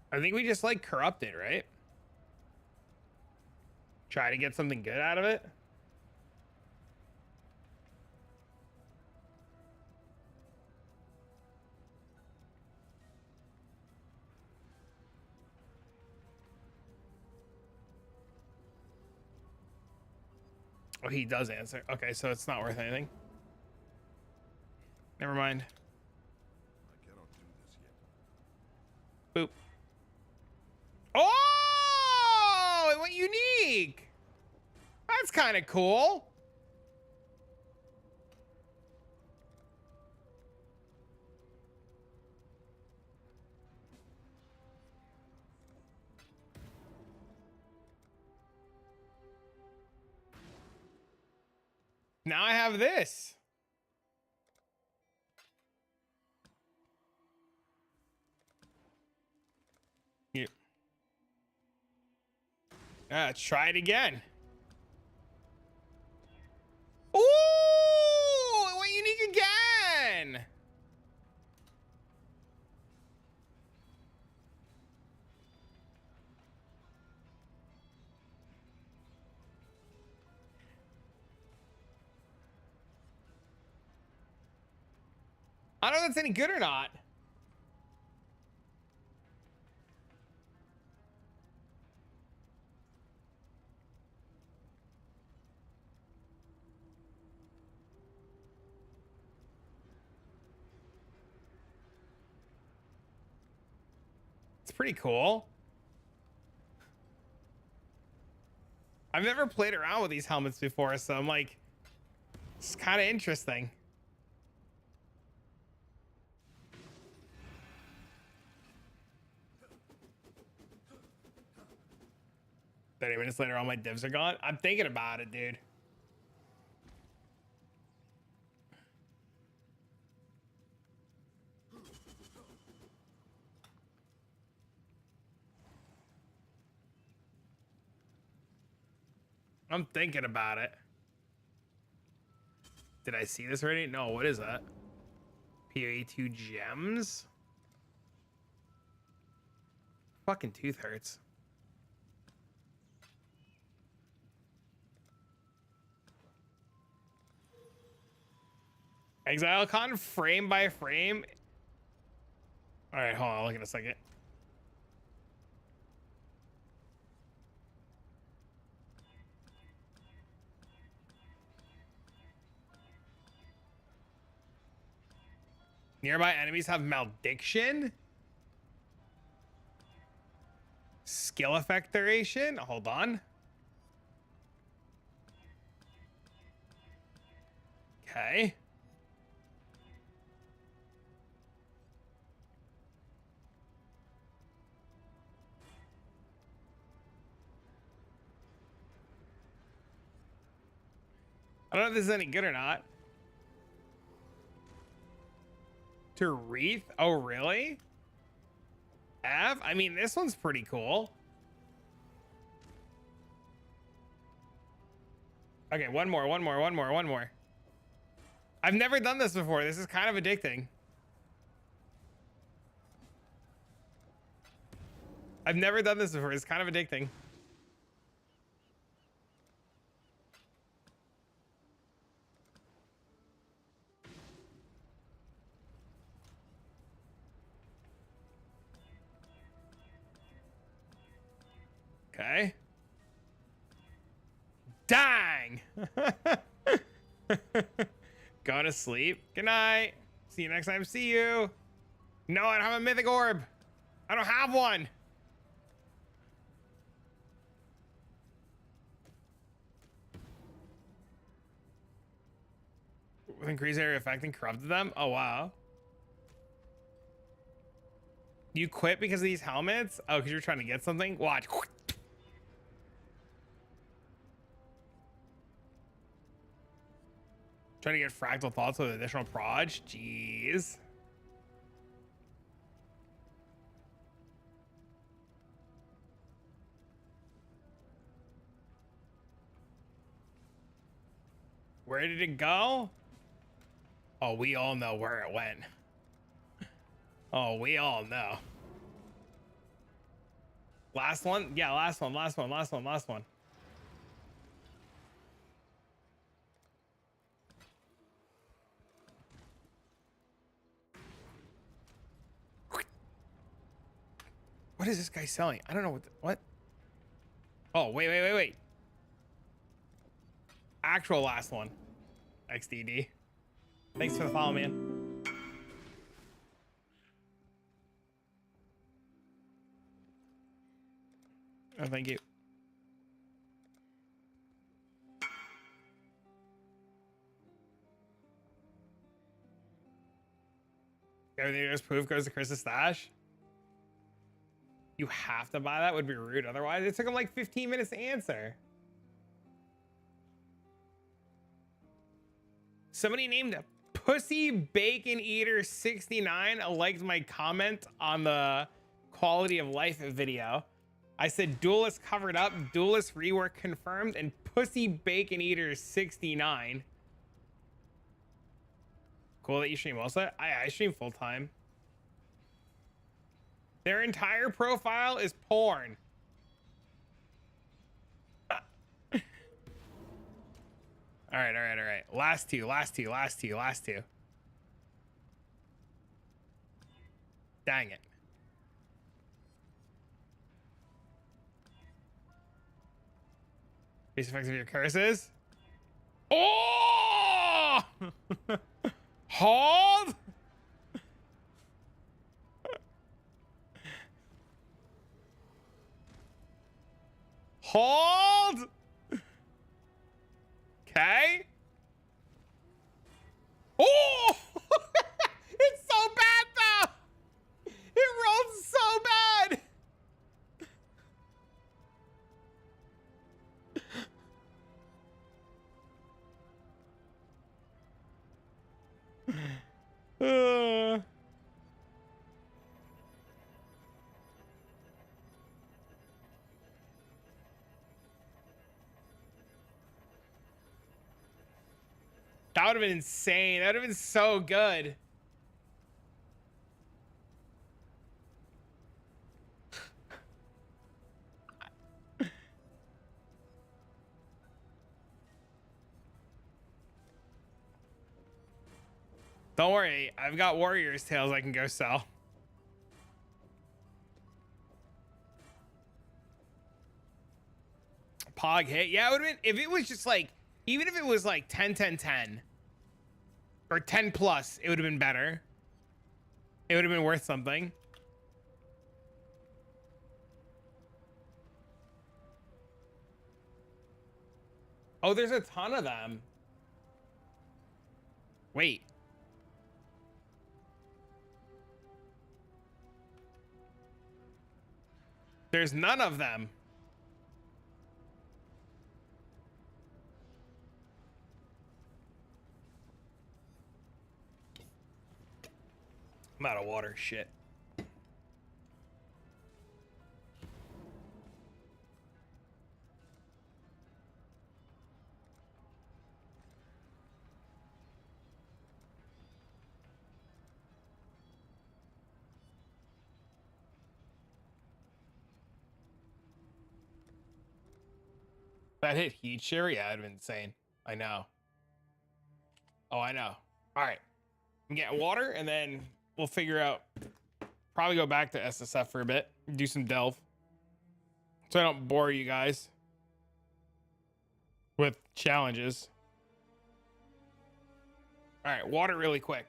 I think we just like corrupt it, right? Try to get something good out of it. Oh, he does answer. Okay, so it's not worth anything. Never mind. I cannot do this yet. Boop. Oh, it went unique. That's kind of cool. Now I have this. Here. Try it again. Ooh, it went unique again. I don't know if that's any good or not. It's pretty cool. I've never played around with these helmets before, so I'm like, it's kind of interesting. 30 minutes later, all my divs are gone. I'm thinking about it, dude. I'm thinking about it. Did I see this already? No, what is that? PoE 2 gems? Fucking tooth hurts. ExileCon frame by frame. All right, hold on. Look in a second. Nearby enemies have malediction. Skill effect duration. Hold on. Okay. I don't know if this is any good or not. To wreath? Oh, really? F? I mean, this one's pretty cool. Okay, one more. I've never done this before. This is kind of addicting. I've never done this before. It's kind of addicting. Okay. Dang! Going to sleep. Good night. See you next time. See you. No, I don't have a mythic orb. I don't have one. With increased area effect and corrupted them? Oh, wow. You quit because of these helmets? Oh, because you're trying to get something? Watch. Trying to get fractal thoughts with additional proj? Jeez. Where did it go? Oh, we all know where it went. Oh, we all know. Last one? Yeah, last one. What is this guy selling? I don't know what. Oh, wait. Actual last one. XDD. Thanks for the follow, man. Oh, thank you. Everything there's proof goes to Chris's stash. You have to buy that, would be rude otherwise. It took him like 15 minutes to answer. Somebody named Pussy Bacon Eater 69 liked my comment on the quality of life video. I said duelist covered up, duelist rework confirmed, and Pussy Bacon Eater 69. Cool that you stream also. I stream full time. Their entire profile is porn. All right. Last two. Dang it. Base effects of your curses. Oh! Hold! Hold! Okay. Oh! It's so bad though! It rolled so bad! That would have been insane. That would have been so good. Don't worry, I've got Warrior's Tales I can go sell. Pog hit. Yeah, it would have been, if it was just like, even if it was like 10, 10, 10 or 10 plus, it would have been better. It would have been worth something. Oh, there's a ton of them. Wait. There's none of them. I'm out of water. Shit. That hit heat share? Yeah, it'd been insane. I know. Oh, I know. All right. I'm getting water and then we'll figure out. Probably go back to SSF for a bit. Do some delve. So I don't bore you guys with challenges. All right. Water really quick.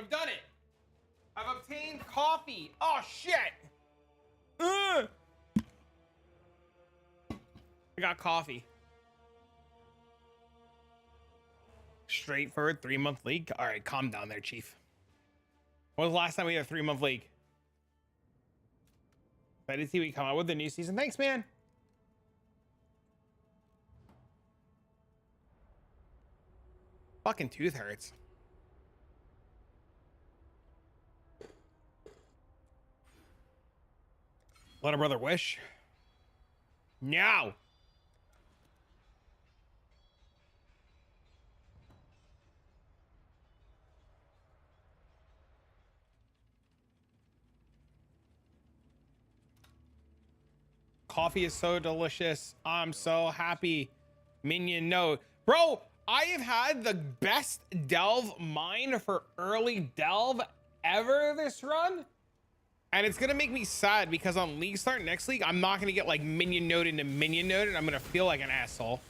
I've done it. I've obtained coffee. Oh shit. Ugh. I got coffee. Straightforward 3-month league. All right, calm down there, Chief. When was the last time we had a 3-month league? I did see we come out with the new season. Thanks, man. Fucking tooth hurts. Let a brother wish. No. Coffee is so delicious. I'm so happy. Minion node. Bro, I have had the best delve mine for early delve ever this run. And it's going to make me sad because on League Start next league, I'm not going to get like minion node into minion node and I'm going to feel like an asshole.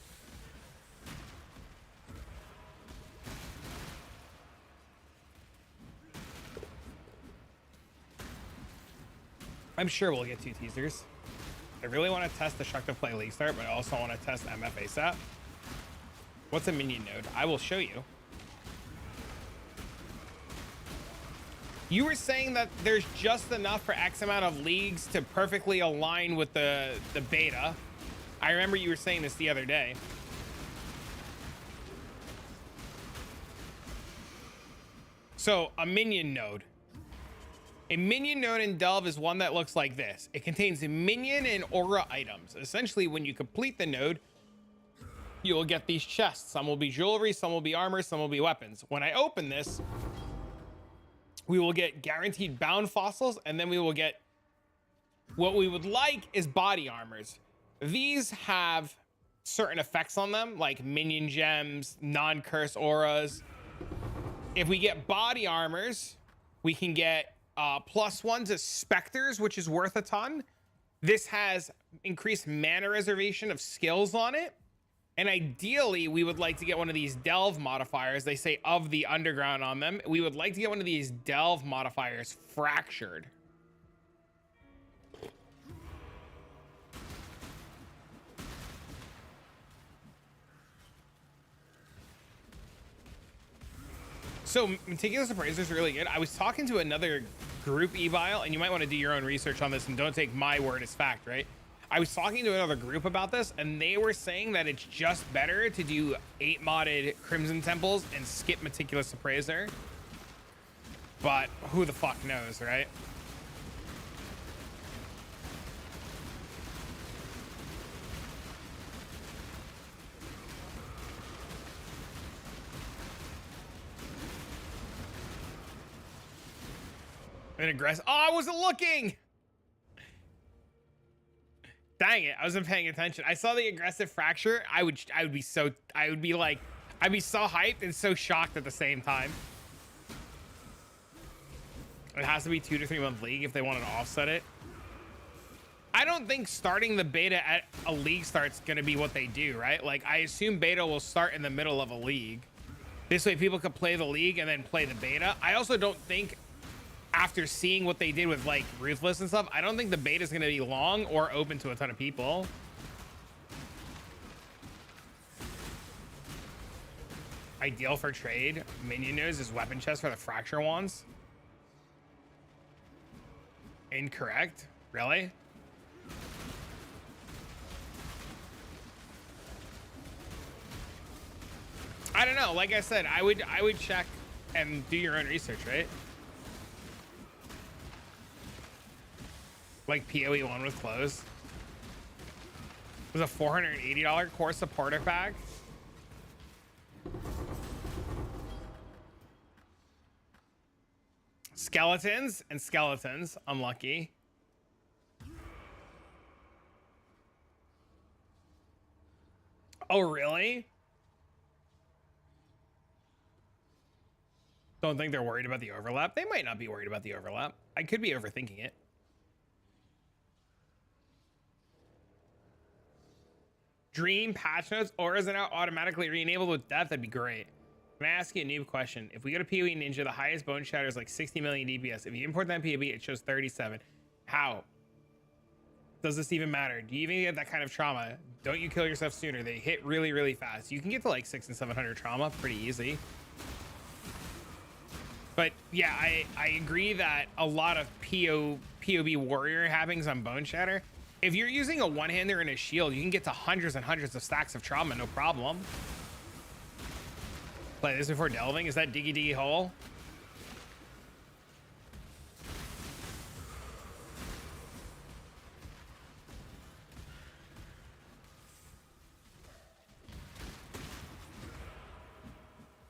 I'm sure we'll get 2 teasers. I really want to test Destructive Play League Start, but I also want to test MF ASAP. What's a minion node? I will show you. You were saying that there's just enough for X amount of leagues to perfectly align with the beta. I remember you were saying this the other day. So a minion node. A minion node in Delve is one that looks like this. It contains minion and aura items. Essentially, when you complete the node, you will get these chests. Some will be jewelry, some will be armor, some will be weapons. When I open this, we will get guaranteed bound fossils, and then we will get what we would like is body armors. These have certain effects on them, like minion gems, non-curse auras. If we get body armors, we can get +1 to specters, which is worth a ton. This has increased mana reservation of skills on it. And ideally, we would like to get one of these delve modifiers. They say of the underground on them. We would like to get one of these delve modifiers fractured. So Meticulous Appraiser is really good. I was talking to another group evile, and you might want to do your own research on this and don't take my word as fact, right? I was talking to another group about this, and they were saying that it's just better to do 8 modded Crimson Temples and skip Meticulous Appraiser. But who the fuck knows, right? An aggressive. Oh, I wasn't looking. Dang it, I wasn't paying attention. I saw the aggressive fracture. I'd be so hyped and so shocked at the same time. It has to be 2 to 3 month league if they wanted to offset it. I don't think starting the beta at a league start's gonna be what they do, right? Like, I assume beta will start in the middle of a league. This way people could play the league and then play the beta. I also don't think, after seeing what they did with like Ruthless and stuff, I don't think the beta is going to be long or open to a ton of people. Ideal for trade. Minion news is weapon chest for the fracture wands. Incorrect. Really? I don't know. Like I said, I would check and do your own research, right? Like PoE 1 was closed. It was a $480 core supporter pack. Skeletons and skeletons. Unlucky. Oh, really? Don't think they're worried about the overlap. They might not be worried about the overlap. I could be overthinking it. Dream patch notes, auras are now automatically re-enabled with death. That'd be great. Can I ask you a new question? If we go to PoE Ninja, the highest bone shatter is like 60 million DPS. If you import that in PoE, it shows 37. How? Does this even matter? Do you even get that kind of trauma? Don't you kill yourself sooner? They hit really, really fast. You can get to like 600 and 700 trauma pretty easy. But yeah, I agree that a lot of POB warrior havings on bone shatter. If you're using a one-hander and a shield, you can get to hundreds and hundreds of stacks of trauma, no problem. Play this before delving. Is that diggy diggy hole?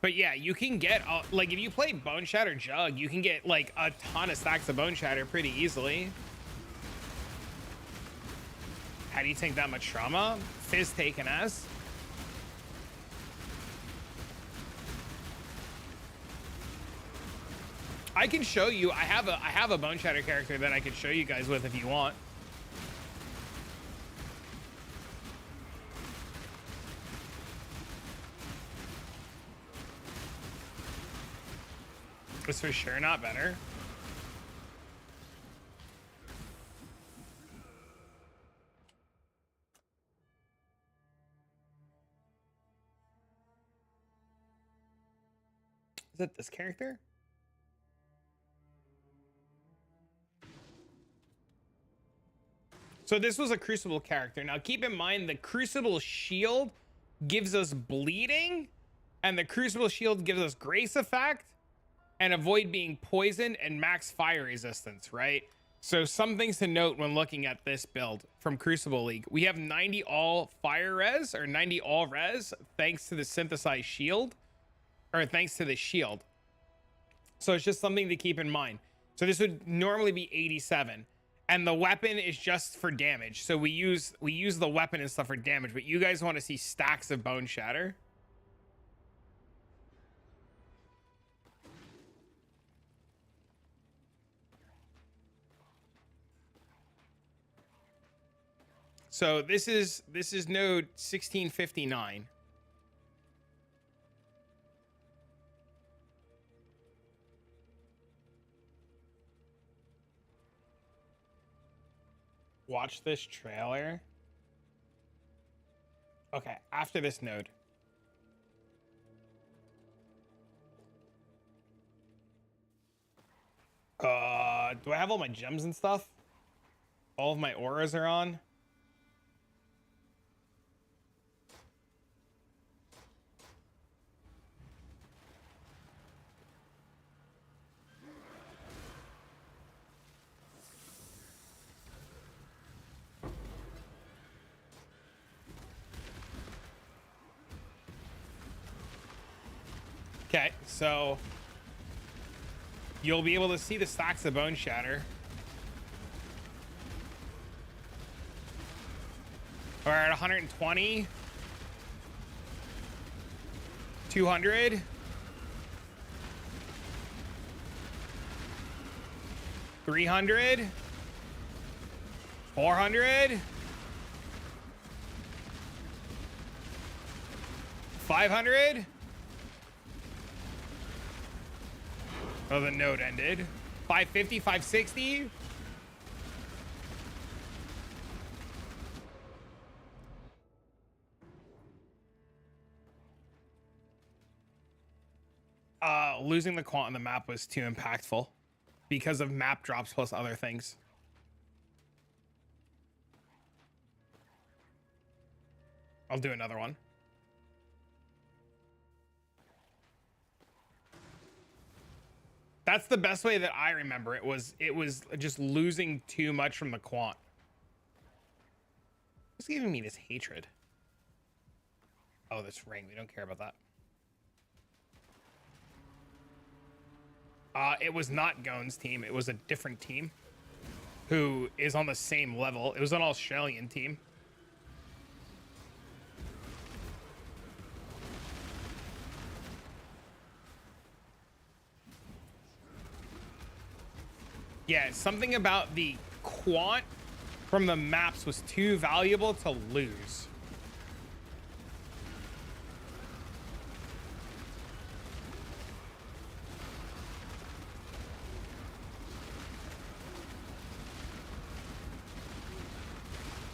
But yeah, you can get like if you play Bone Shatter Jug, you can get like a ton of stacks of Bone Shatter pretty easily. How do you take that much trauma? Fizz taken as. I can show you. I have a Bone Shatter character that I could show you guys with if you want. It's for sure not better. Is it this character? So this was a Crucible character. Now keep in mind the Crucible shield gives us bleeding and the Crucible shield gives us grace effect and avoid being poisoned and max fire resistance, right? So some things to note when looking at this build from Crucible League. We have 90 all fire res or 90 all res thanks to the synthesized shield or thanks to the shield. So it's just something to keep in mind. So this would normally be 87. And the weapon is just for damage. So we use the weapon and stuff for damage, but you guys want to see stacks of Bone Shatter. So this is node 1659. Watch this trailer. Okay, after this node. Do I have all my gems and stuff? All of my auras are on. Okay, so you'll be able to see the stacks of Bone Shatter. We're at 120, 200, 300, 400, 500. Oh, the node ended. 550, 560. Losing the quant on the map was too impactful because of map drops plus other things. I'll do another one. That's the best way that I remember it was just losing too much from the quant. What's giving me this hatred? Oh, this ring. We don't care about that. It was not Gone's team. It was a different team who is on the same level. It was an Australian team. Yeah, something about the quant from the maps was too valuable to lose.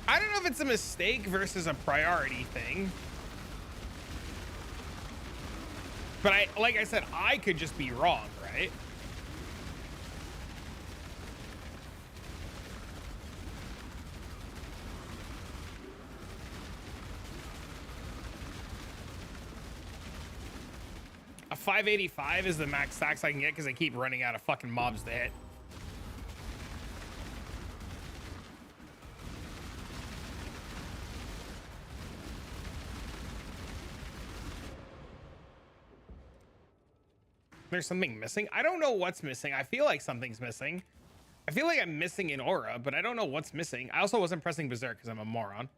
I don't know if it's a mistake versus a priority thing. But like I said, I could just be wrong, right? A 585 is the max stacks I can get because I keep running out of fucking mobs to hit. There's something missing. I don't know what's missing. I feel like something's missing. I feel like I'm missing an aura, but I don't know what's missing. I also wasn't pressing berserk because I'm a moron.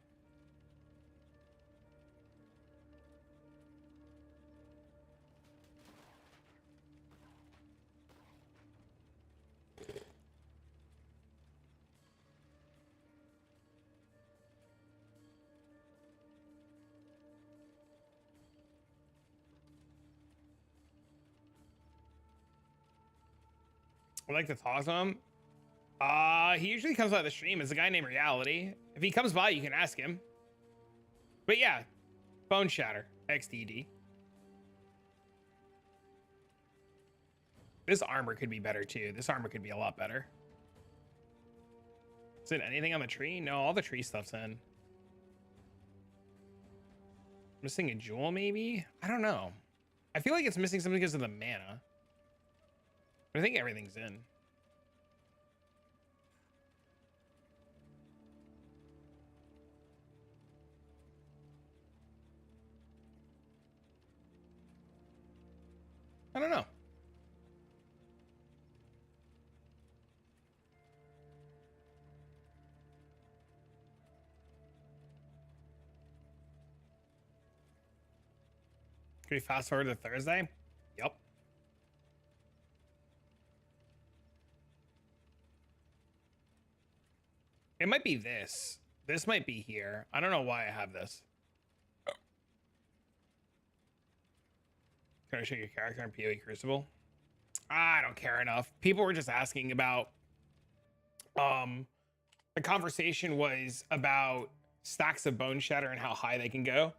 I'd like to talk to him. He usually comes by the stream. It's a guy named Reality. If he comes by, you can ask him. But yeah, Bone Shatter, XDD. This armor could be better too. This armor could be a lot better. Is it anything on the tree? No, all the tree stuff's in. Missing a jewel, maybe? I don't know. I feel like it's missing something because of the mana. I think everything's in. I don't know. Can we fast forward to Thursday? Yep. It might be this. This might be here. I don't know why I have this. Can I show your character in PoE Crucible? I don't care enough. People were just asking about, the conversation was about stacks of Bone Shatter and how high they can go.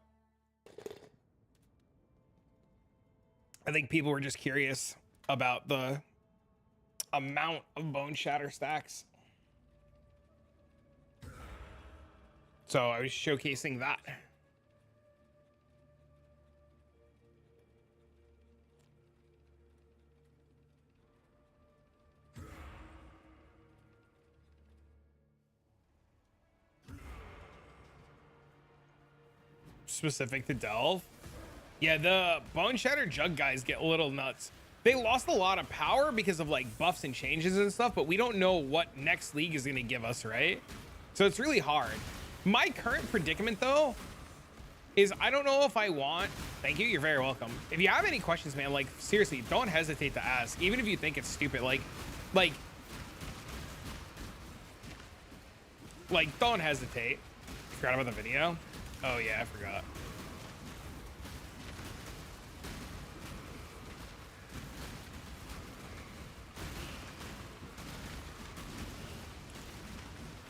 I think people were just curious about the amount of Bone Shatter stacks. So I was showcasing that. Specific to Delve. Yeah, the Bone Shatter Jug guys get a little nuts. They lost a lot of power because of like buffs and changes and stuff, but we don't know what next league is going to give us, right? So it's really hard. My current predicament though is I don't know if I want, thank you, you're very welcome. If you have any questions, man, like seriously, don't hesitate to ask, even if you think it's stupid. Like don't hesitate. Forgot about the video. Oh yeah, I forgot.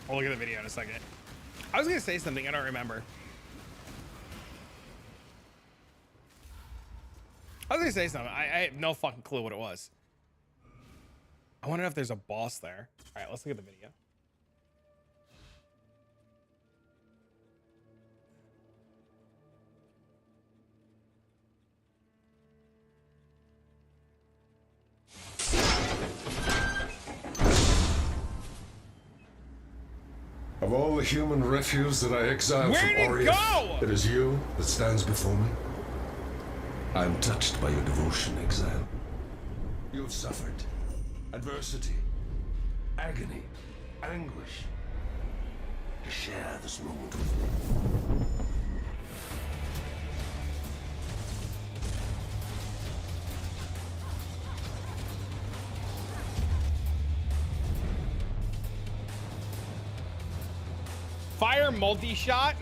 I'll look at the video in a second. I was gonna say something, I don't remember. I was gonna say something. I have no fucking clue what it was. I wonder if there's a boss there. All right, let's look at the video. Of all the human refuse that I exiled from Where'd it Orient, go? it is you that stands before me. I am touched by your devotion, exile. You have suffered adversity, agony, anguish. To share this moment with me. Fire multi-shot.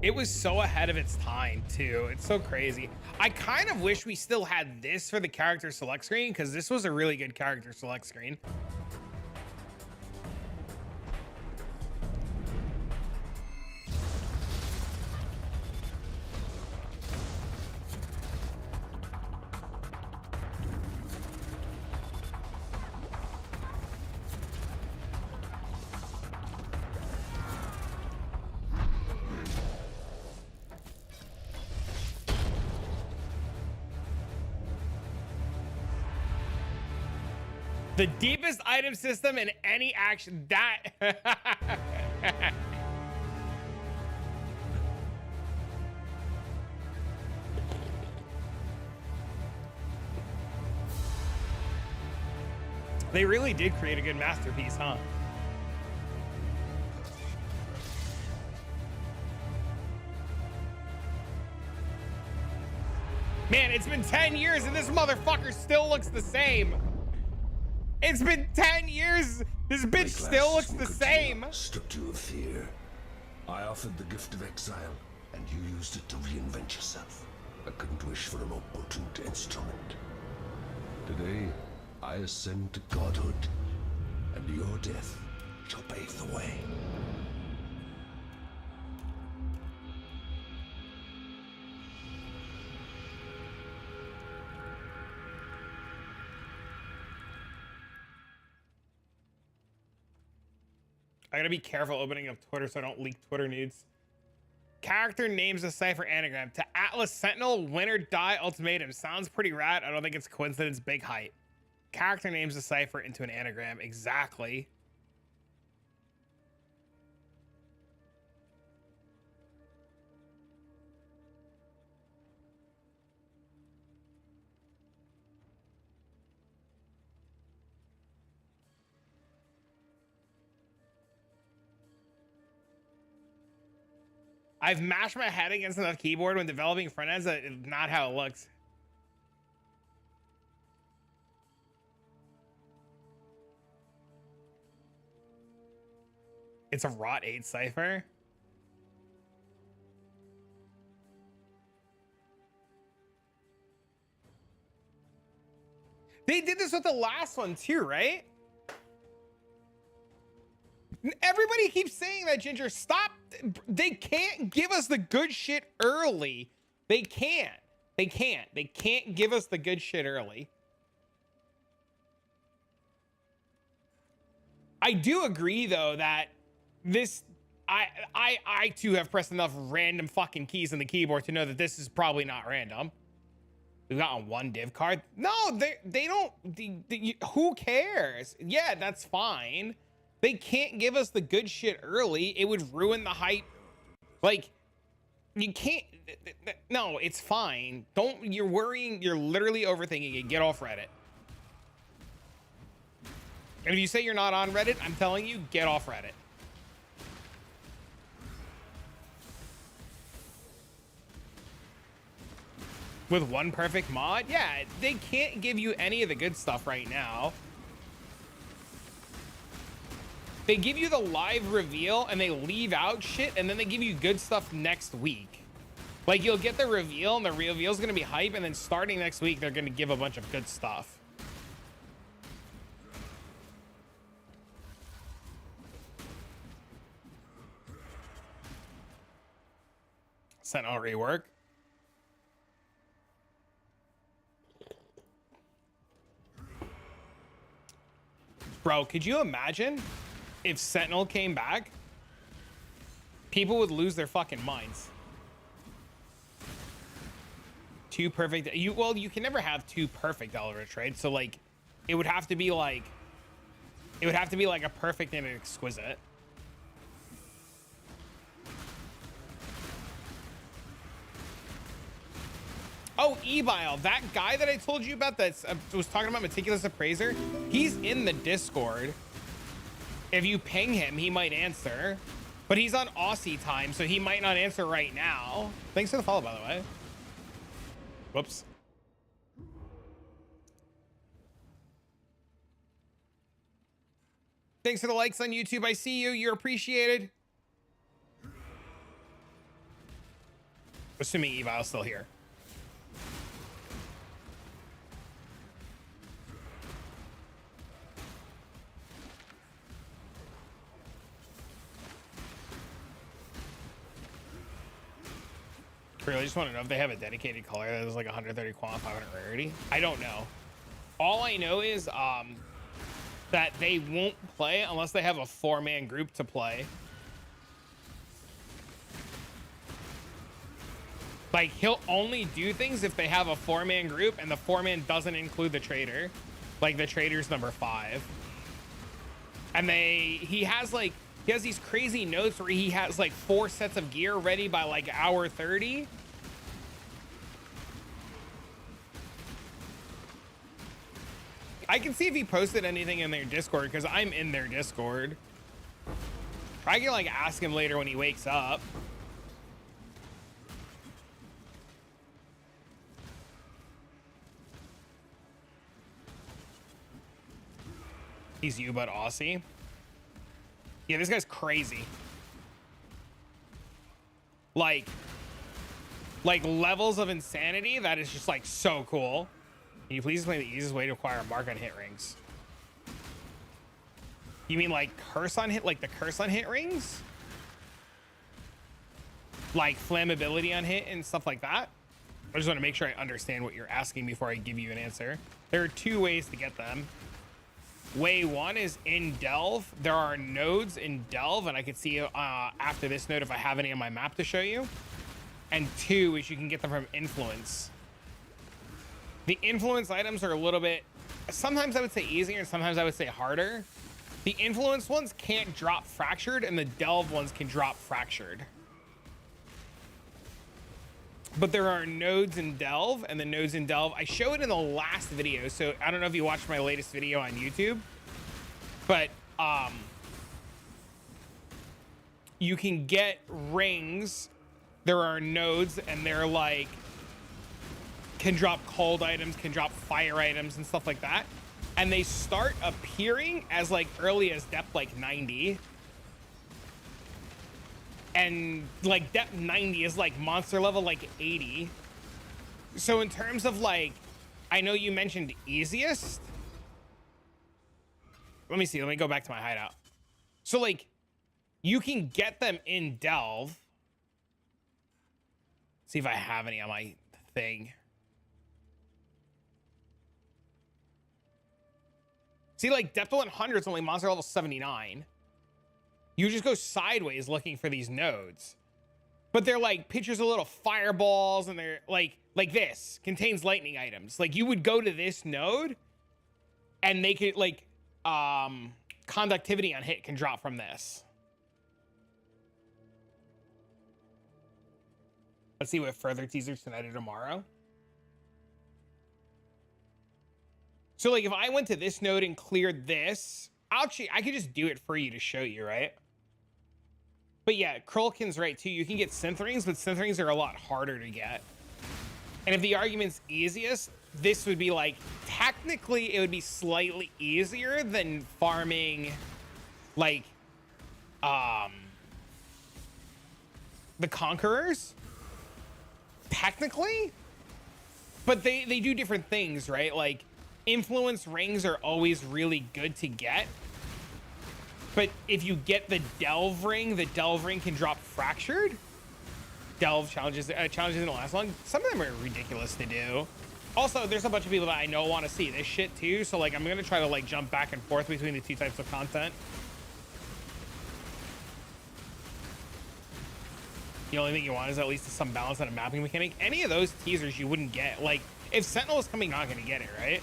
It was so ahead of its time too. It's so crazy. I kind of wish we still had this for the character select screen, because this was a really good character select screen. The deepest item system in any action. That. They really did create a good masterpiece, huh? Man, it's been 10 years and this motherfucker still looks the same. It's been 10 years. This bitch still looks the same. Stripped you of fear. I offered the gift of exile, and you used it to reinvent yourself. I couldn't wish for a more potent instrument. Today, I ascend to godhood, and your death shall pave the way. I gotta be careful opening up Twitter so I don't leak Twitter nudes. Character names a cipher anagram. To Atlas Sentinel, win or die ultimatum. Sounds pretty rad. I don't think it's coincidence. Big hype. Character names a cipher into an anagram. Exactly. I've mashed my head against enough keyboard when developing front ends that is not how it looks. It's a Rot 8 cipher. They did this with the last one too, right? Everybody keeps saying that, Ginger. Stop. They can't give us the good shit early. They can't. They can't. They can't give us the good shit early. I do agree, though, that this... I too have pressed enough random fucking keys on the keyboard to know that this is probably not random. We've gotten one div card. No, they don't... who cares? Yeah, that's fine. They can't give us the good shit early. It would ruin the hype. Like, you can't. No, it's fine. Don't. You're worrying. You're literally overthinking it. Get off Reddit. And if you say you're not on Reddit, I'm telling you, get off Reddit. With one perfect mod? Yeah, they can't give you any of the good stuff right now. They give you the live reveal and they leave out shit, and then they give you good stuff next week. Like, you'll get the reveal and the reveal is going to be hype, and then starting next week, they're going to give a bunch of good stuff. Sentinel rework. Bro, could you imagine if Sentinel came back? People would lose their fucking minds. Two perfect. Well, you can never have two perfect elevators, right? So like, it would have to be like a perfect and an exquisite. Oh, Ebile, that guy that I told you about that was talking about Meticulous Appraiser, he's in the Discord. If you ping him, he might answer. But he's on Aussie time, so he might not answer right now. Thanks for the follow, by the way. Whoops. Thanks for the likes on YouTube. I see you. You're appreciated. Assuming Evil's still here. Really just want to know if they have a dedicated color that is like 130 quant, 500 rarity. I don't know. All I know is that they won't play unless they have a 4-man group to play. Like, he'll only do things if they have a 4-man group and the 4-man doesn't include the trader. Like, the trader's number 5. And he has these crazy notes where he has like 4 sets of gear ready by like hour 30. I can see if he posted anything in their Discord because I'm in their Discord. I can like ask him later when he wakes up. He's you, but Aussie. Yeah, this guy's crazy. Like levels of insanity that is just like so cool. Can you please explain the easiest way to acquire a mark on hit rings? You mean like curse on hit, like the curse on hit rings? Like flammability on hit and stuff like that? I just want to make sure I understand what you're asking before I give you an answer. There are 2 ways to get them. Way 1 is in Delve. There are nodes in Delve, and I can see after this node if I have any on my map to show you. And 2 is you can get them from influence. The influence items are a little bit, sometimes I would say easier, and sometimes I would say harder. The influence ones can't drop fractured, and the Delve ones can drop fractured. But there are nodes in Delve, and the nodes in Delve, I show it in the last video, so I don't know if you watched my latest video on YouTube, but you can get rings. There are nodes, and they're like, can drop cold items, can drop fire items and stuff like that. And they start appearing as like early as depth like 90. And like depth 90 is like monster level like 80. So in terms of like, I know you mentioned easiest. Let me see, let me go back to my hideout. So like, you can get them in Delve. See if I have any on my thing. See, like, depth 100 is only monster level 79. You just go sideways looking for these nodes. But they're like pictures of little fireballs, and they're like this. Contains lightning items. Like, you would go to this node, and they could, like, conductivity on hit can drop from this. Let's see what further teasers tonight or tomorrow. So like if I went to this node and cleared this, actually I could just do it for you to show you, right? But yeah, Krulkin's right too. You can get synth rings, but synth rings are a lot harder to get. And if the argument's easiest, this would be like, technically it would be slightly easier than farming like the Conquerors. Technically, but they do different things, right? Like influence rings are always really good to get, but if you get the delve ring can drop fractured. Delve challenges didn't last long. Some of them are ridiculous to do. Also, there's a bunch of people that I know want to see this shit too, so like I'm gonna try to like jump back and forth between the 2 types of content. The only thing you want is at least some balance on a mapping mechanic. Any of those teasers you wouldn't get. Like, if Sentinel is coming, you're not going to get it, right?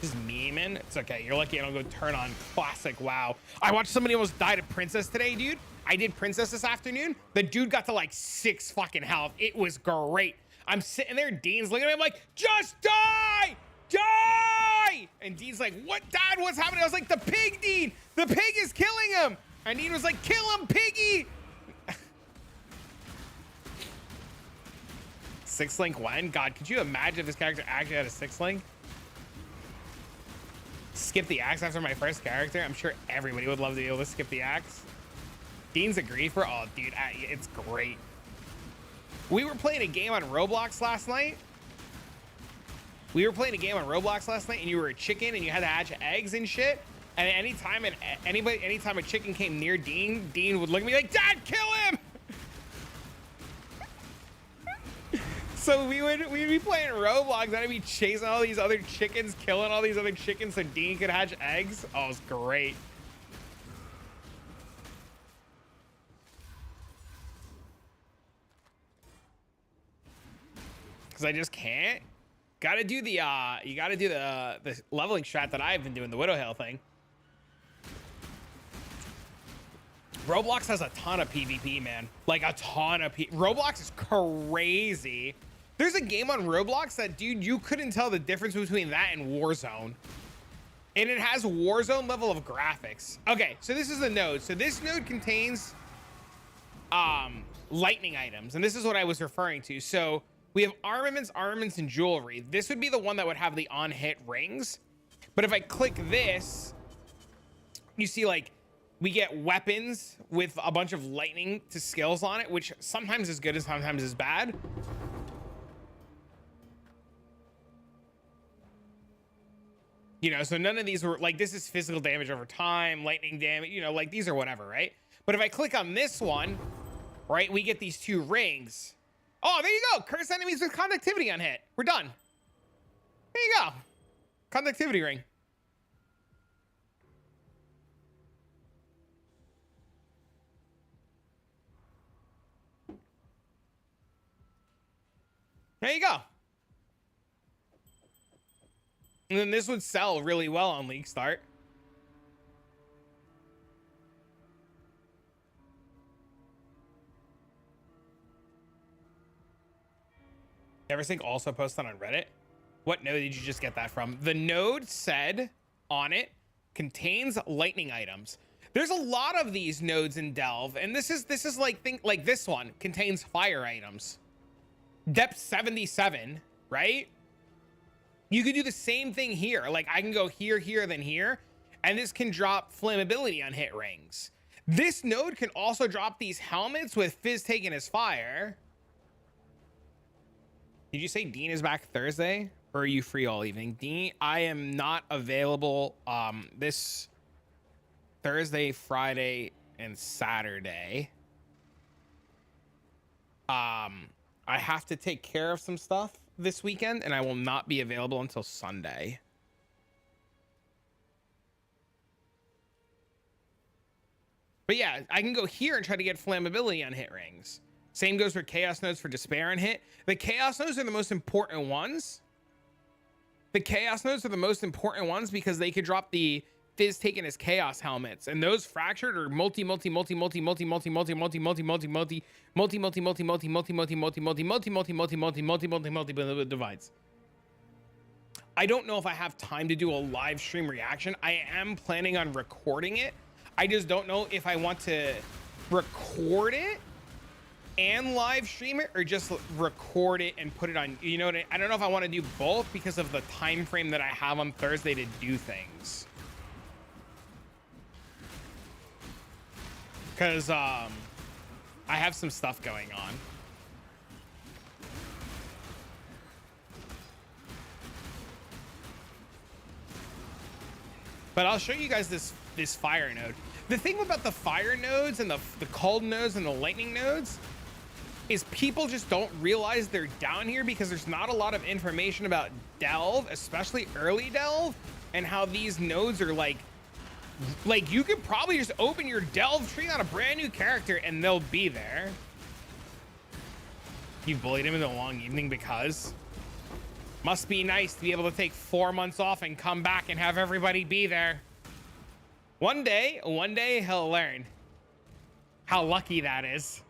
Just memeing. It's okay. You're lucky I don't go turn on classic WoW. I watched somebody almost die to Princess today, dude. I did Princess this afternoon. The dude got to like 6 fucking health. It was great. I'm sitting there. Dean's looking at me. I'm like, just die! Die! And Dean's like, what, Dad? What's happening? I was like, the pig, Dean. The pig is killing him. And Dean was like, kill him, piggy. 6-link when? God, could you imagine if this character actually had a 6-link? Skip the axe after my first character? I'm sure everybody would love to be able to skip the axe. Dean's a griefer? Oh, dude, it's great. We were playing a game on Roblox last night. And you were a chicken and you had to hatch eggs and shit. And anytime a chicken came near Dean would look at me like, Dad, kill him! So we'd be playing Roblox and I'd be chasing all these other chickens, killing all these other chickens so Dean could hatch eggs. Oh, it was great. Cause I just can't. Gotta do the you gotta do the leveling strat that I've been doing, the Widow Hill thing. Roblox has a ton of PvP, man. Like a ton of Roblox is crazy. There's a game on Roblox that, dude, you couldn't tell the difference between that and Warzone. And it has Warzone level of graphics. Okay, so this is the node. So this node contains lightning items. And this is what I was referring to. So we have armaments, and jewelry. This would be the one that would have the on-hit rings. But if I click this, you see like we get weapons with a bunch of lightning to skills on it, which sometimes is good and sometimes is bad. You know, so none of these were like, this is physical damage over time, lightning damage, you know, like these are whatever, right? But if I click on this one, right, we get these 2 rings. Oh, there you go. Curse enemies with conductivity on hit. We're done. There you go. Conductivity ring. There you go. And then this would sell really well on League Start. Everything also posted on Reddit. What node did you just get that from? The node said on it contains lightning items. There's a lot of these nodes in Delve, and this is like this one contains fire items. Depth 77, right? You could do the same thing here. Like I can go here, then here, and this can drop flammability on hit rings. This node can also drop these helmets with Fizz taking his fire. Did you say Dean is back Thursday, or are you free all evening? Dean, I am not available this Thursday, Friday, and Saturday. I have to take care of some stuff this weekend, and I will not be available until Sunday. But yeah, I can go here and try to get flammability on hit rings. Same goes for chaos nodes for despair and hit. The chaos nodes are the most important ones. The chaos nodes are the most important ones because they could drop the Fizz taking his chaos helmets, and those fractured are multi divides. I don't know if I have time to do a live stream reaction. I am planning on recording it. I just don't know if I want to record it and live stream it or just record it and put it on, you know what I don't know if I want to do both because of the time frame that I have on Thursday to do things. Because I have some stuff going on. But I'll show you guys this fire node. The thing about the fire nodes and the cold nodes and the lightning nodes is people just don't realize they're down here because there's not a lot of information about Delve, especially early Delve, and how these nodes are like you could probably just open your Delve tree on a brand new character and they'll be there. You bullied him in the long evening because must be nice to be able to take 4 months off and come back and have everybody be there. One day he'll learn how lucky that is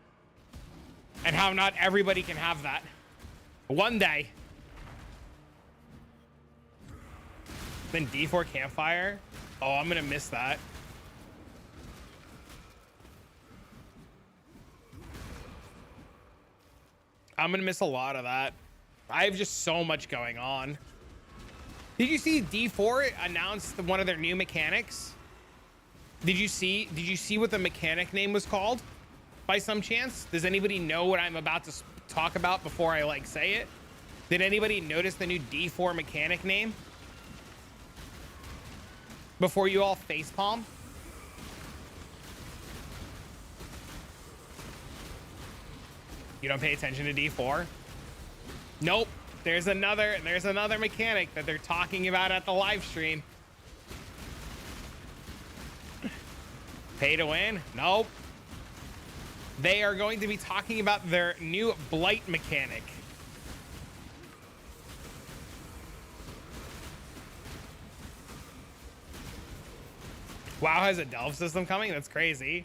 and how not everybody can have that. One day. Then D4 campfire. Oh, I'm gonna miss that. I'm gonna miss a lot of that. I have just so much going on. Did you see D4 announced one of their new mechanics? Did you see what the mechanic name was called by some chance? Does anybody know what I'm about to talk about before I like say it? Did anybody notice the new D4 mechanic name? Before you all facepalm? You don't pay attention to D4? Nope. There's another mechanic that they're talking about at the live stream. Pay to win? Nope. They are going to be talking about their new blight mechanic. WoW has a delve system coming? That's crazy.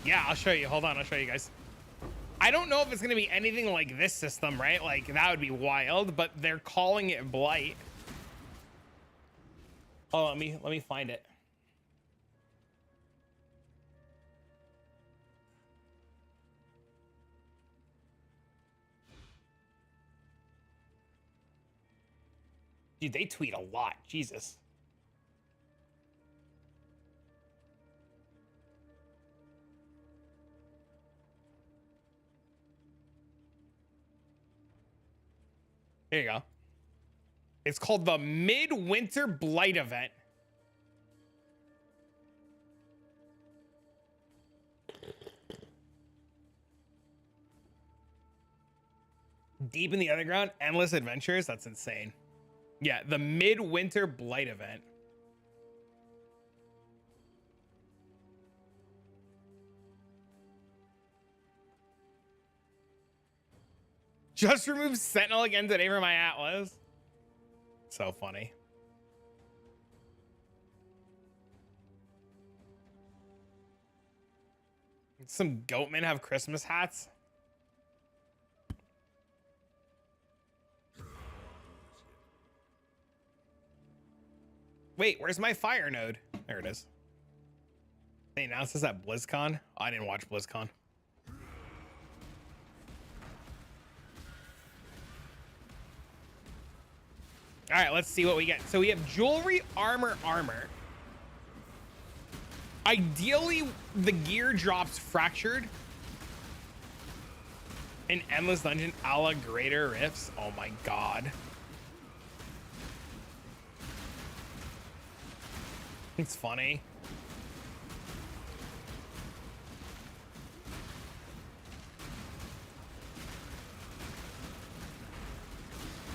Yeah, I'll show you. Hold on, I'll show you guys. I don't know if it's going to be anything like this system, right? Like, that would be wild, but they're calling it blight. Oh, let me find it. Dude, they tweet a lot. Jesus. There you go. It's called the Midwinter Blight Event. Deep in the underground, endless adventures. That's insane. Yeah, the Midwinter Blight Event. Just removed Sentinel again today from my Atlas. So funny. Some goatmen have Christmas hats. Wait, where's my fire node? There it is. They announced this at BlizzCon. Oh, I didn't watch BlizzCon. All right, let's see what we get. So we have jewelry, armor. Ideally, the gear drops fractured. An endless dungeon a la Greater Rifts. Oh my god. It's funny.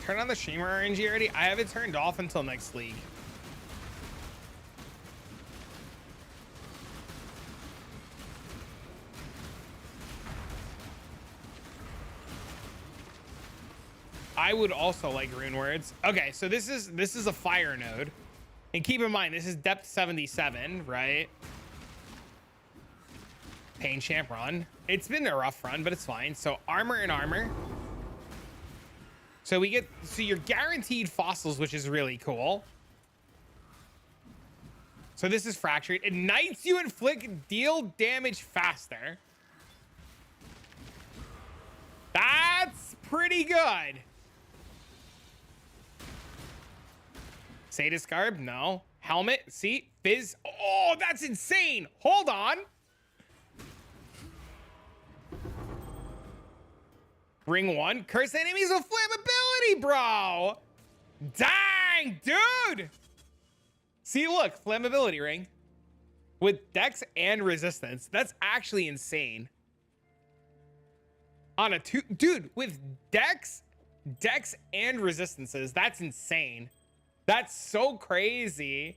Turn on the streamer RNG already? I have it turned off until next league. I would also like rune words. Okay, so this is a fire node. And keep in mind, this is depth 77, right? Pain champ run. It's been a rough run, but it's fine. So armor and armor. So you're guaranteed fossils, which is really cool. So this is fractured. Ignites you, inflict deal damage faster. That's pretty good. Sadist garb? No. Helmet? See? Fizz? Oh, that's insane. Hold on. Ring 1. Curse enemies with flammability, bro. Dang, dude. See, look. Flammability ring. With dex and resistance. That's actually insane. On a 2... Dude, with dex and resistances. That's insane. That's so crazy.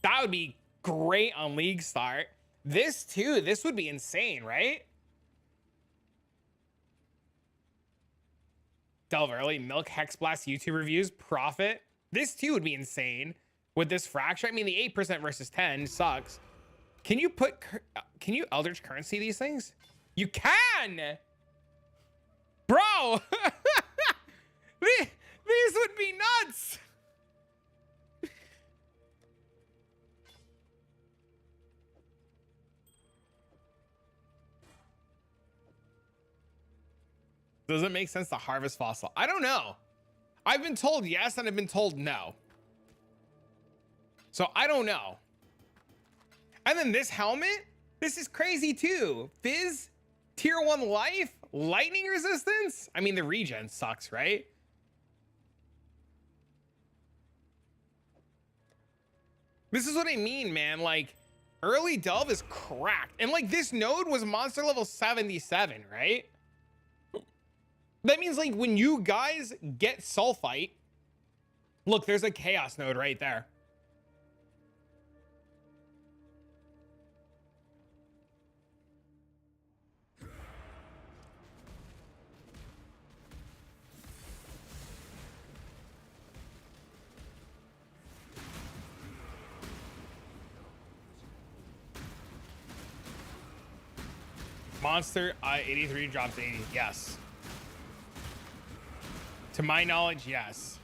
That would be great on League Start. This too, this would be insane, right? Delve early, Milk, Hexblast, YouTube reviews, Profit. This too would be insane with this fracture. I mean, the 8% versus 10 sucks. Can you Eldritch Currency these things? You can! Bro! These would be nuts! Does it make sense to harvest fossil? I don't know. I've been told yes and I've been told no. So I don't know. And then this helmet This is crazy too. Fizz, tier 1 life, lightning resistance. I mean, the regen sucks, right? This is what I mean, man. Like, early delve is cracked. And like, this node was monster level 77, right? That means like when you guys get sulfite, look, there's a chaos node right there. Monster 83 drops 80. Yes. To my knowledge, yes.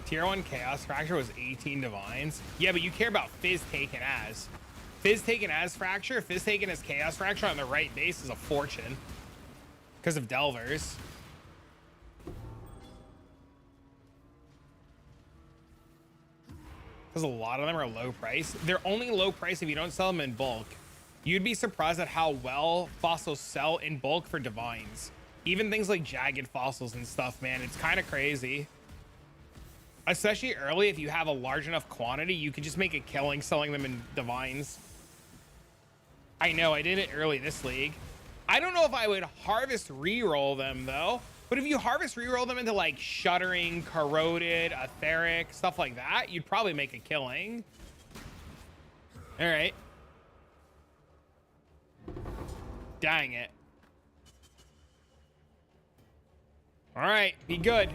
Tier 1 Chaos Fracture was 18 divines. Yeah, but you care about Fizz taken as. Fizz taken as Fracture, Fizz taken as Chaos Fracture on the right base is a fortune. Because of Delvers. Because a lot of them are low price. They're only low price if you don't sell them in bulk. You'd be surprised at how well fossils sell in bulk for divines. Even things like jagged fossils and stuff, man. It's kind of crazy. Especially early, if you have a large enough quantity, you could just make a killing selling them in divines. I know, I did it early this league. I don't know if I would harvest reroll them though, but if you harvest reroll them into like shuttering, corroded, etheric, stuff like that, you'd probably make a killing. All right. Dang it. All right, be good.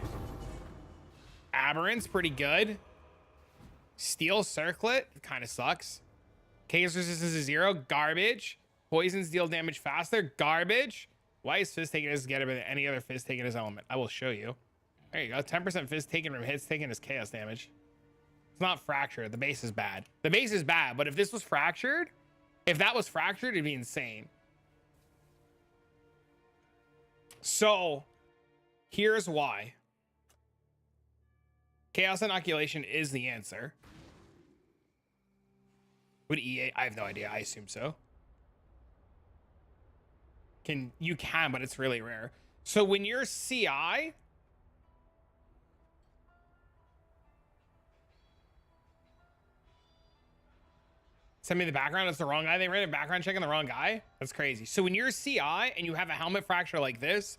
Aberrant's pretty good. Steel Circlet kind of sucks. Chaos resistance is 0. Garbage. Poisons deal damage faster. Garbage. Why is Fizz taken as getter than any other Fizz taken as element? I will show you. There you go. 10% Fizz taken from hits taken as chaos damage. It's not fractured. The base is bad. The base is bad, but if this was fractured, if that was fractured, it'd be insane. So here's why. Chaos inoculation is the answer. Would EA? I have no idea. I assume so. You can, but it's really rare. So when you're CI, send me the background. It's the wrong guy. They ran a background check on the wrong guy. That's crazy. So when you're CI and you have a helmet fracture like this,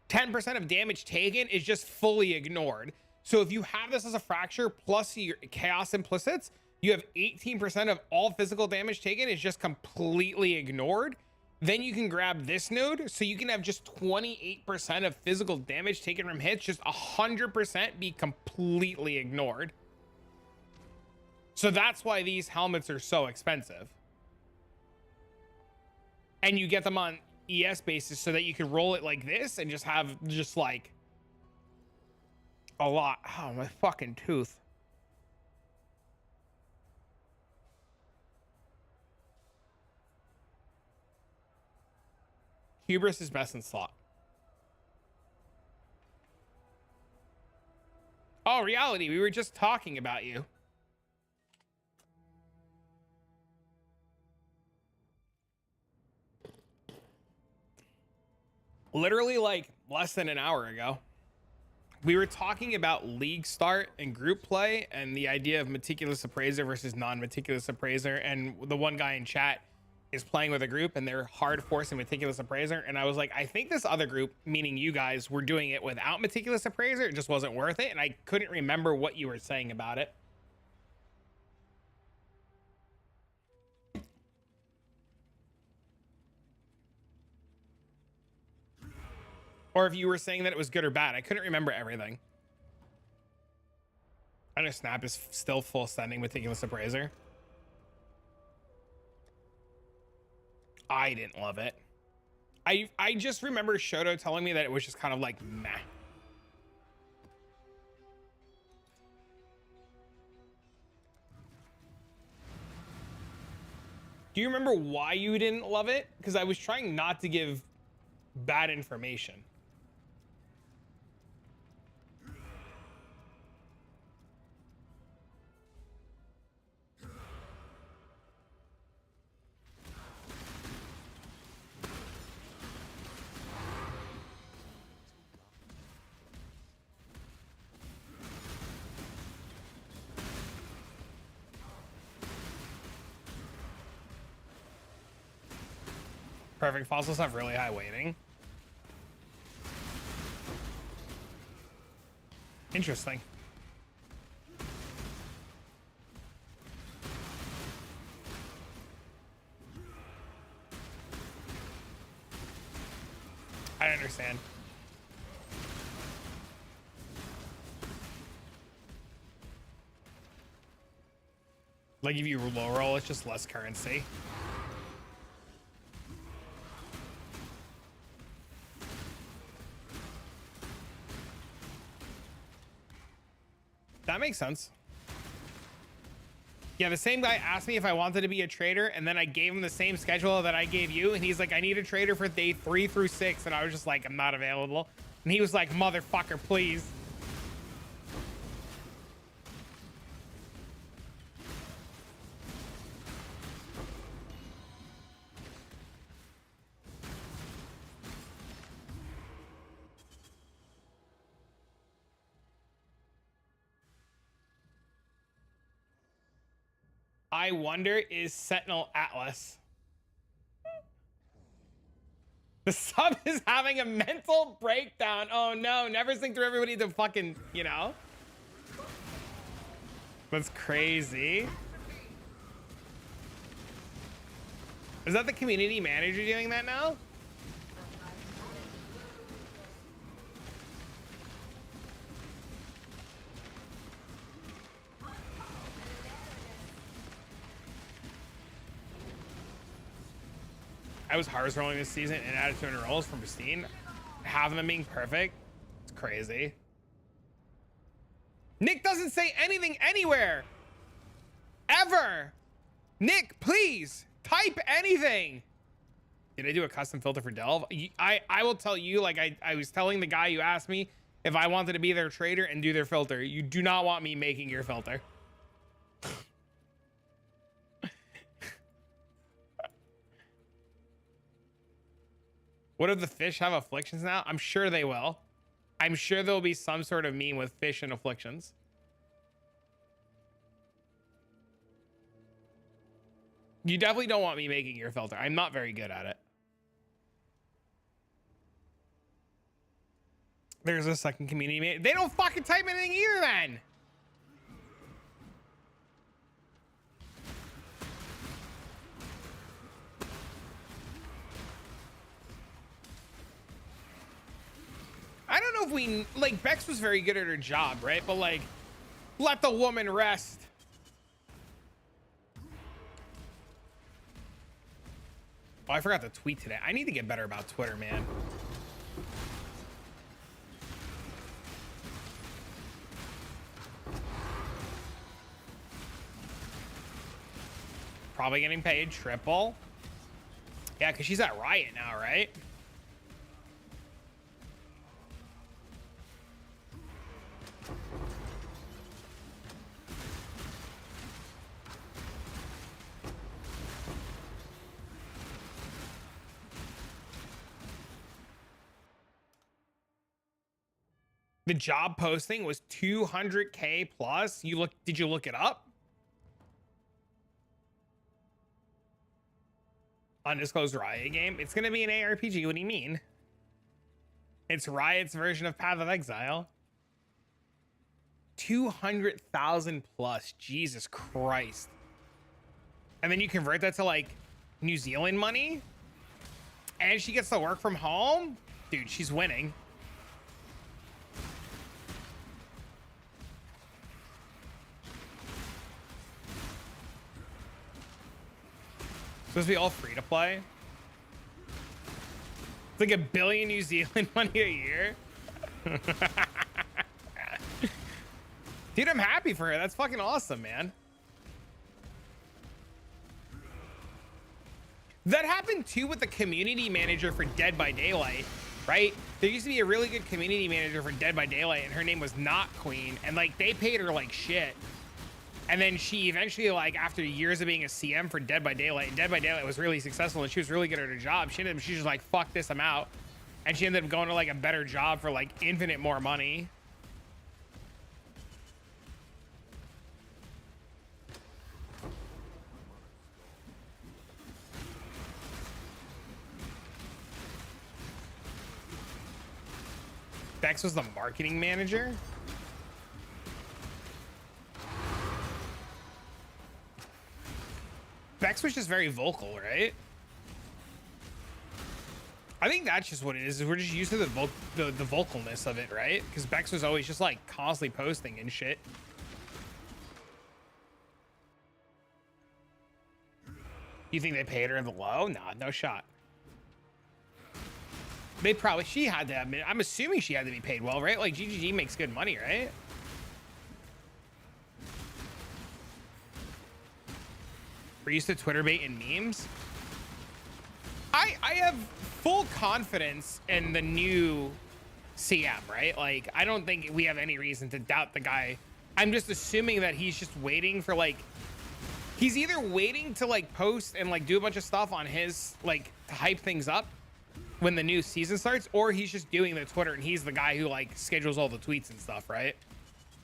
10% of damage taken is just fully ignored. So if you have this as a fracture plus your chaos implicits, you have 18% of all physical damage taken is just completely ignored. Then you can grab this node. So you can have just 28% of physical damage taken from hits, just 100% be completely ignored. So that's why these helmets are so expensive. And you get them on ES basis so that you can roll it like this and just have just like a lot. Oh, my fucking tooth. Hubris is best in slot. Oh, reality. We were just talking about you. Literally like less than an hour ago. We were talking about league start and group play and the idea of meticulous appraiser versus non-meticulous appraiser. And the one guy in chat is playing with a group and they're hard forcing meticulous appraiser. And I was like, I think this other group, meaning you guys, were doing it without meticulous appraiser. It just wasn't worth it. And I couldn't remember what you were saying about it. Or if you were saying that it was good or bad. I couldn't remember everything. I know Snap is still full sending meticulous appraiser. I didn't love it. I just remember Shoto telling me that it was just kind of like meh. Do you remember why you didn't love it? Because I was trying not to give bad information. Perfect. Fossils have really high weighting. Interesting. I understand. Like if you low roll, it's just less currency. That makes sense. Yeah, the same guy asked me if I wanted to be a trader, and then I gave him the same schedule that I gave you, and he's like, I need a trader for day 3 through 6, and I was just like, I'm not available. And he was like, motherfucker, please. I wonder, is Sentinel Atlas? The sub is having a mental breakdown. Oh no, never think through everybody to fucking, you know? That's crazy. Is that the community manager doing that now? I was harvest rolling this season and added 200 rolls from pristine. Having them being perfect, it's crazy. Nick doesn't say anything anywhere. Ever. Nick, please type anything. Did I do a custom filter for Delve? I will tell you, like I was telling the guy who asked me if I wanted to be their trader and do their filter. You do not want me making your filter. What if the fish have afflictions now? I'm sure they will. I'm sure there'll be some sort of meme with fish and afflictions. You definitely don't want me making your filter. I'm not very good at it. There's a second community. They don't fucking type anything either then. I don't know if we, like, Bex was very good at her job, right? But, like, let the woman rest. Oh, I forgot to tweet today. I need to get better about Twitter, man. Probably getting paid triple. Yeah, because she's at Riot now, right? The job posting was 200K plus. Did you look it up? Undisclosed Riot game. It's gonna be an ARPG. What do you mean? It's Riot's version of Path of Exile. 200,000 plus. Jesus Christ. And then you convert that to like New Zealand money, and she gets to work from home. Dude, she's winning. Supposed to be all free to play. It's like $1 billion New Zealand money a year. Dude, I'm happy for her. That's fucking awesome, man. That happened too with the community manager for Dead by Daylight, right? There used to be a really good community manager for Dead by Daylight, and her name was Not Queen, and like they paid her like shit. And then she eventually, like after years of being a CM for Dead by Daylight, and Dead by Daylight was really successful, and she was really good at her job. She's just like, fuck this, I'm out. And she ended up going to like a better job for like infinite more money. Bex was the marketing manager. Bex was just very vocal, right? I think that's just what it is. We're just used to the vocalness of it, right? Because Bex was always just like constantly posting and shit. You think they paid her in the low? Nah, no shot. They probably, she had to admit, I'm assuming she had to be paid well, right? Like GGG makes good money, right? We're used to Twitter bait and memes. I have full confidence in the new CM, right? Like, I don't think we have any reason to doubt the guy. I'm just assuming that he's just waiting for like, he's either waiting to like post and like do a bunch of stuff on his, like to hype things up when the new season starts, or he's just doing the Twitter and he's the guy who like schedules all the tweets and stuff, right?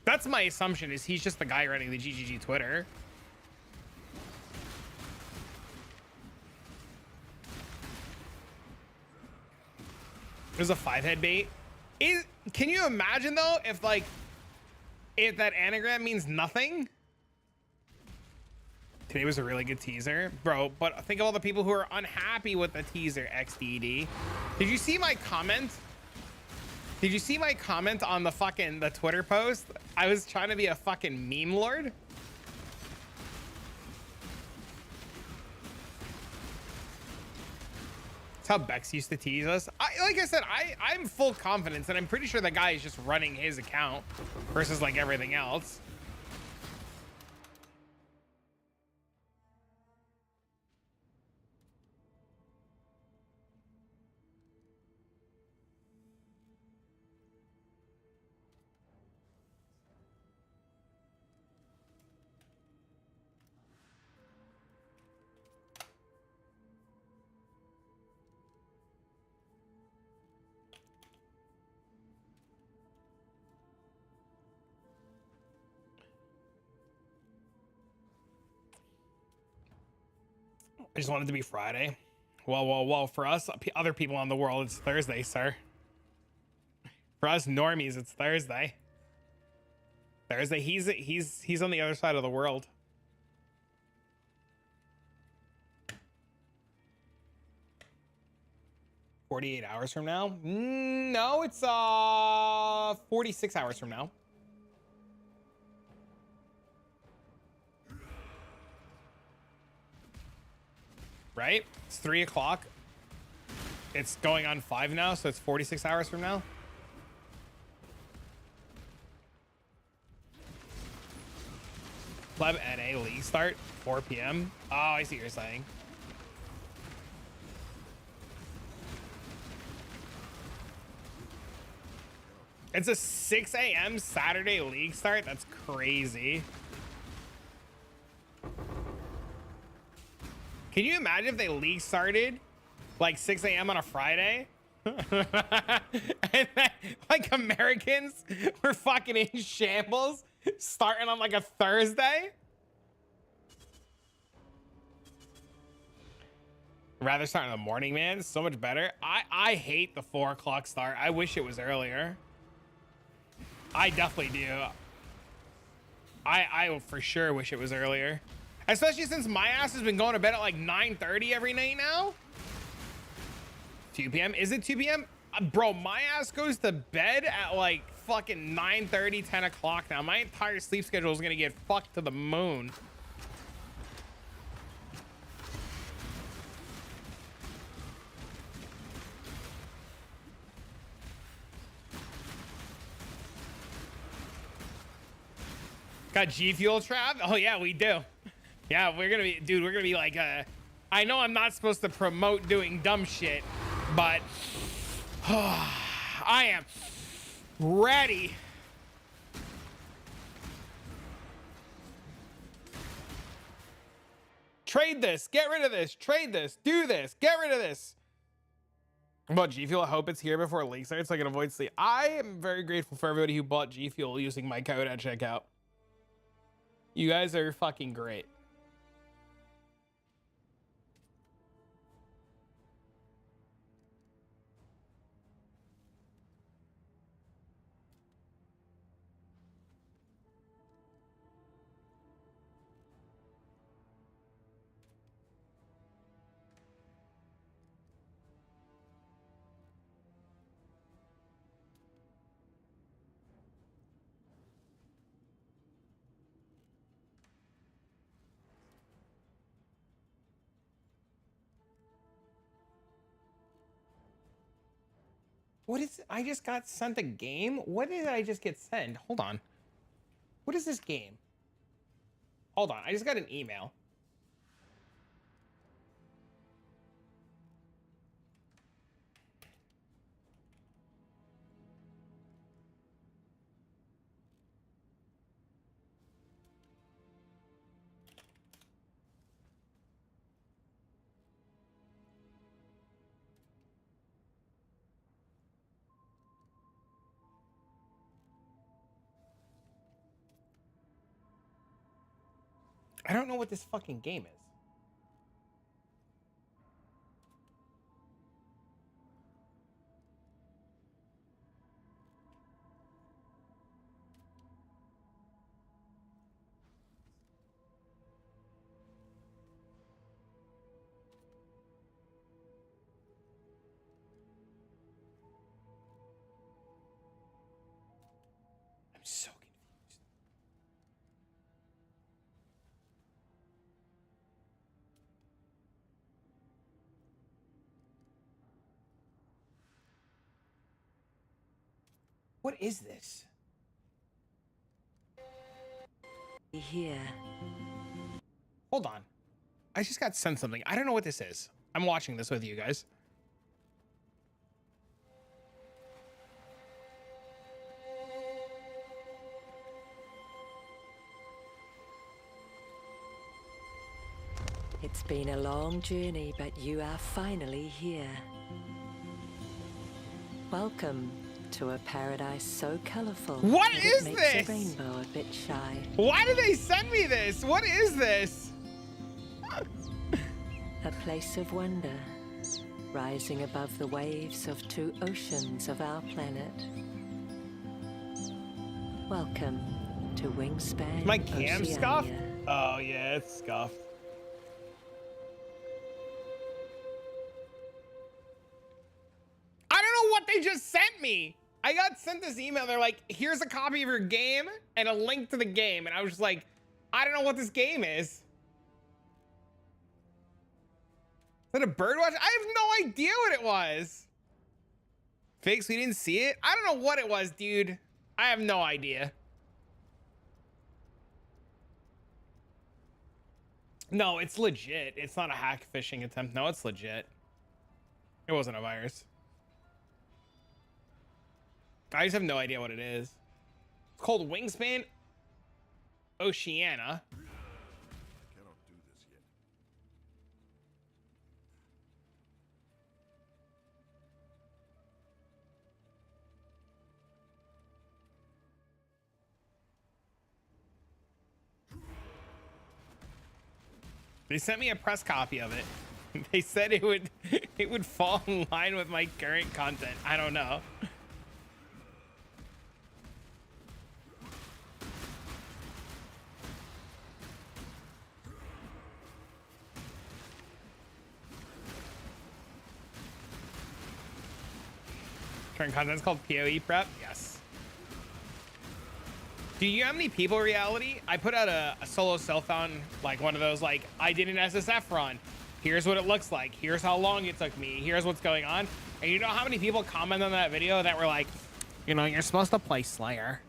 That's my assumption, is he's just the guy running the GGG Twitter. There's a 5-head bait. Can you imagine though if like if that anagram means nothing? Today was a really good teaser, bro, but think of all the people who are unhappy with the teaser, XDD. Did you see my comment? Did you see my comment on the Twitter post? I was trying to be a fucking meme lord. That's how Bex used to tease us. Like I said, I'm full confidence, and I'm pretty sure the guy is just running his account versus like everything else. I just wanted it to be Friday. Well, for us, other people on the world, it's Thursday, sir. For us normies, it's Thursday. Thursday, he's on the other side of the world. "48 hours from now?" No, it's 46 hours from now. Right? It's 3 o'clock. It's going on 5 now, so it's 46 hours from now. Pleb NA league start 4 p.m. Oh, I see what you're saying. It's a 6 a.m. Saturday league start. That's crazy. Can you imagine if they league started like 6 a.m. on a Friday? And then, like, Americans were fucking in shambles starting on like a Thursday? Rather start in the morning, man. It's so much better. I hate the 4 o'clock start. I wish it was earlier. I definitely do. I for sure wish it was earlier. Especially since my ass has been going to bed at like 9:30 every night now. 2 p.m. Is it 2 p.m.? Bro, my ass goes to bed at like fucking 9:30, 10 o'clock now. My entire sleep schedule is going to get fucked to the moon. Got G Fuel Trav? Oh yeah, we do. Yeah, we're gonna be, dude, we're gonna be like I know I'm not supposed to promote doing dumb shit, but I am ready. Trade this, get rid of this, trade this, do this, get rid of this. About G Fuel, I hope it's here before it leaks so I can avoid sleep. I am very grateful for everybody who bought G Fuel using my code at checkout. You guys are fucking great. What is, I just got sent a game? What did I just get sent? Hold on. What is this game? Hold on, I just got an email. I don't know what this fucking game is. I'm so confused. What is this? Here. Hold on. I just got sent something. I don't know what this is. I'm watching this with you guys. It's been a long journey, but you are finally here. Welcome to a paradise so colorful. What that is it makes this? a rainbow a bit shy. Why did they send me this? What is this? A place of wonder, rising above the waves of two oceans of our planet. Welcome to Wingspan. My cam Oceania. scuffed? Oh yeah, it's scuffed. I don't know what they just sent me. I got sent this email. They're like, here's a copy of your game and a link to the game. And I was just like, I don't know what this game is. Is that a birdwatch? I have no idea what it was. Fakes, we didn't see it? I don't know what it was, dude. I have no idea. No, it's legit. It's not a hack phishing attempt. No, it's legit. It wasn't a virus. I just have no idea what it is. It's called Wingspan Oceania. Cannot do this yet. They sent me a press copy of it. They said it would fall in line with my current content. I don't know. Current content's called PoE prep. Yes. Do you know how many people, reality? I put out a solo self-found, like one of those, like, I did an SSF run. Here's what it looks like. Here's how long it took me. Here's what's going on. And you know how many people comment on that video that were like, you know, you're supposed to play Slayer.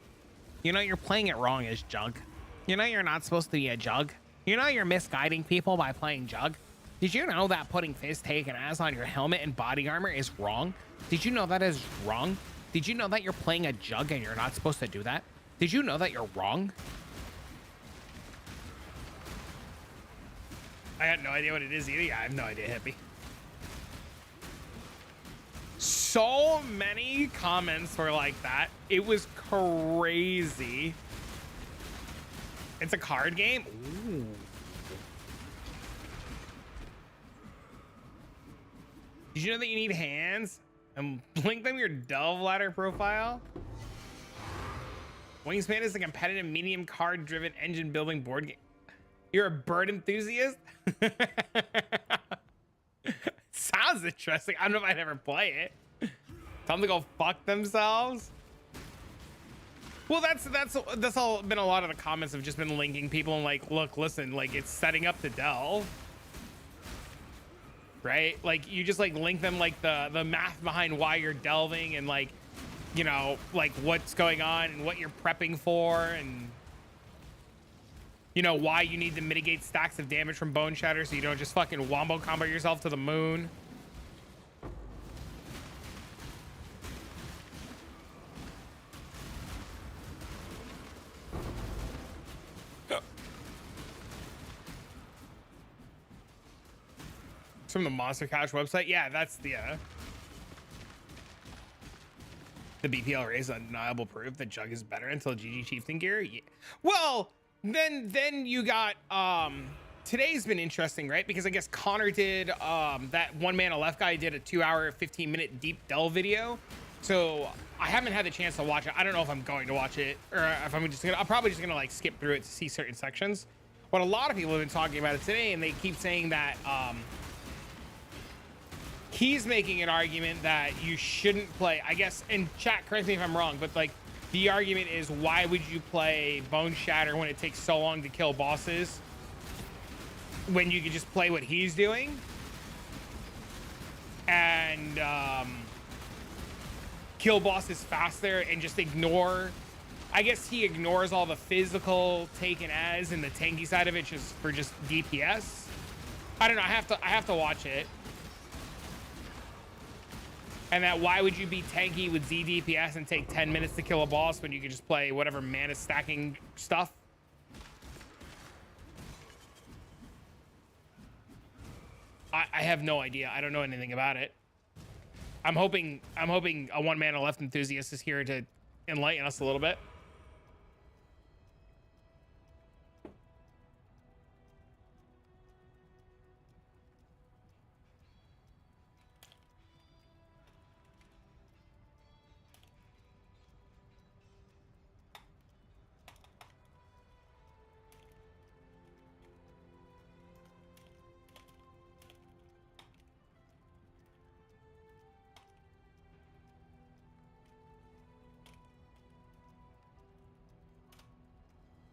You know, you're playing it wrong as Jug. You know, you're not supposed to be a Jug. You know, you're misguiding people by playing Jug. Did you know that putting fizz taken as on your helmet and body armor is wrong? Did you know that is wrong? Did you know that you're playing a jug and you're not supposed to do that? Did you know that you're wrong? I had no idea what it is either. Yeah, I have no idea, hippie. So many comments were like that. It was crazy. It's a card game? Ooh. Did you know that you need hands? And link them your Delve ladder profile? Wingspan is a competitive medium card driven engine building board game. You're a bird enthusiast? Sounds interesting. I don't know if I'd ever play it. Tell them to go fuck themselves. Well, that's all been a lot of the comments have just been linking people and like, look, listen, like it's setting up to delve. Right? Like you just like link them like the math behind why you're delving and like, you know, like what's going on and what you're prepping for and you know why you need to mitigate stacks of damage from bone shatter so you don't just fucking wombo combo yourself to the moon. It's from the Monster Couch website. Yeah, that's the BPL raise undeniable proof that Jug is better until GG Chieftain gear. Yeah. Well, then you got today's been interesting, right? Because I guess Connor did that one man a left guy did a 2-hour 15-minute deep delve video. So I haven't had the chance to watch it. I don't know if I'm going to watch it or if I'm just gonna, I'm probably just gonna like skip through it to see certain sections. But a lot of people have been talking about it today and they keep saying that he's making an argument that you shouldn't play, I guess, and chat, correct me if I'm wrong, but like the argument is why would you play Bone Shatter when it takes so long to kill bosses when you could just play what he's doing and kill bosses faster and just ignore, I guess he ignores all the physical taken as and the tanky side of it just for just DPS. I don't know, I have to watch it. And that why would you be tanky with ZDPS and take 10 minutes to kill a boss when you can just play whatever mana stacking stuff? I have no idea. I don't know anything about it. I'm hoping a one mana left enthusiast is here to enlighten us a little bit.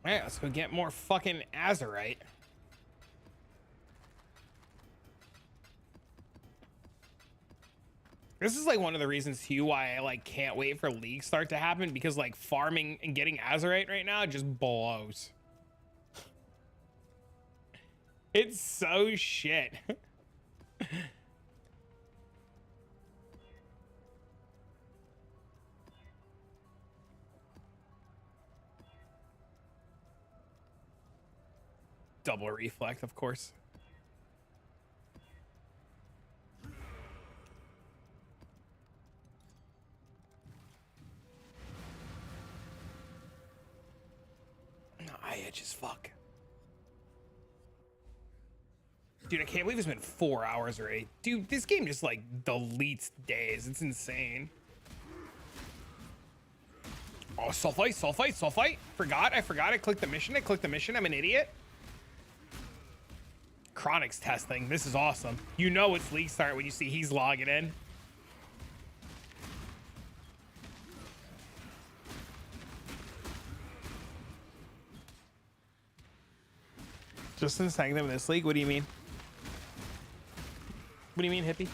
Alright, let's go get more fucking Azurite. This is like one of the reasons too why I like can't wait for League start to happen, because like farming and getting Azurite right now just blows. It's so shit. Double reflect, of course. I itch as fuck. Dude, I can't believe it's been 4 hours already. Dude, this game just like deletes days. It's insane. Oh, sulfite, sulfite, sulfite. I forgot. I clicked the mission. I'm an idiot. Chronic's testing. This is awesome. You know it's League start when you see he's logging in. Justin's tagging them in this league? What do you mean? What do you mean, hippie?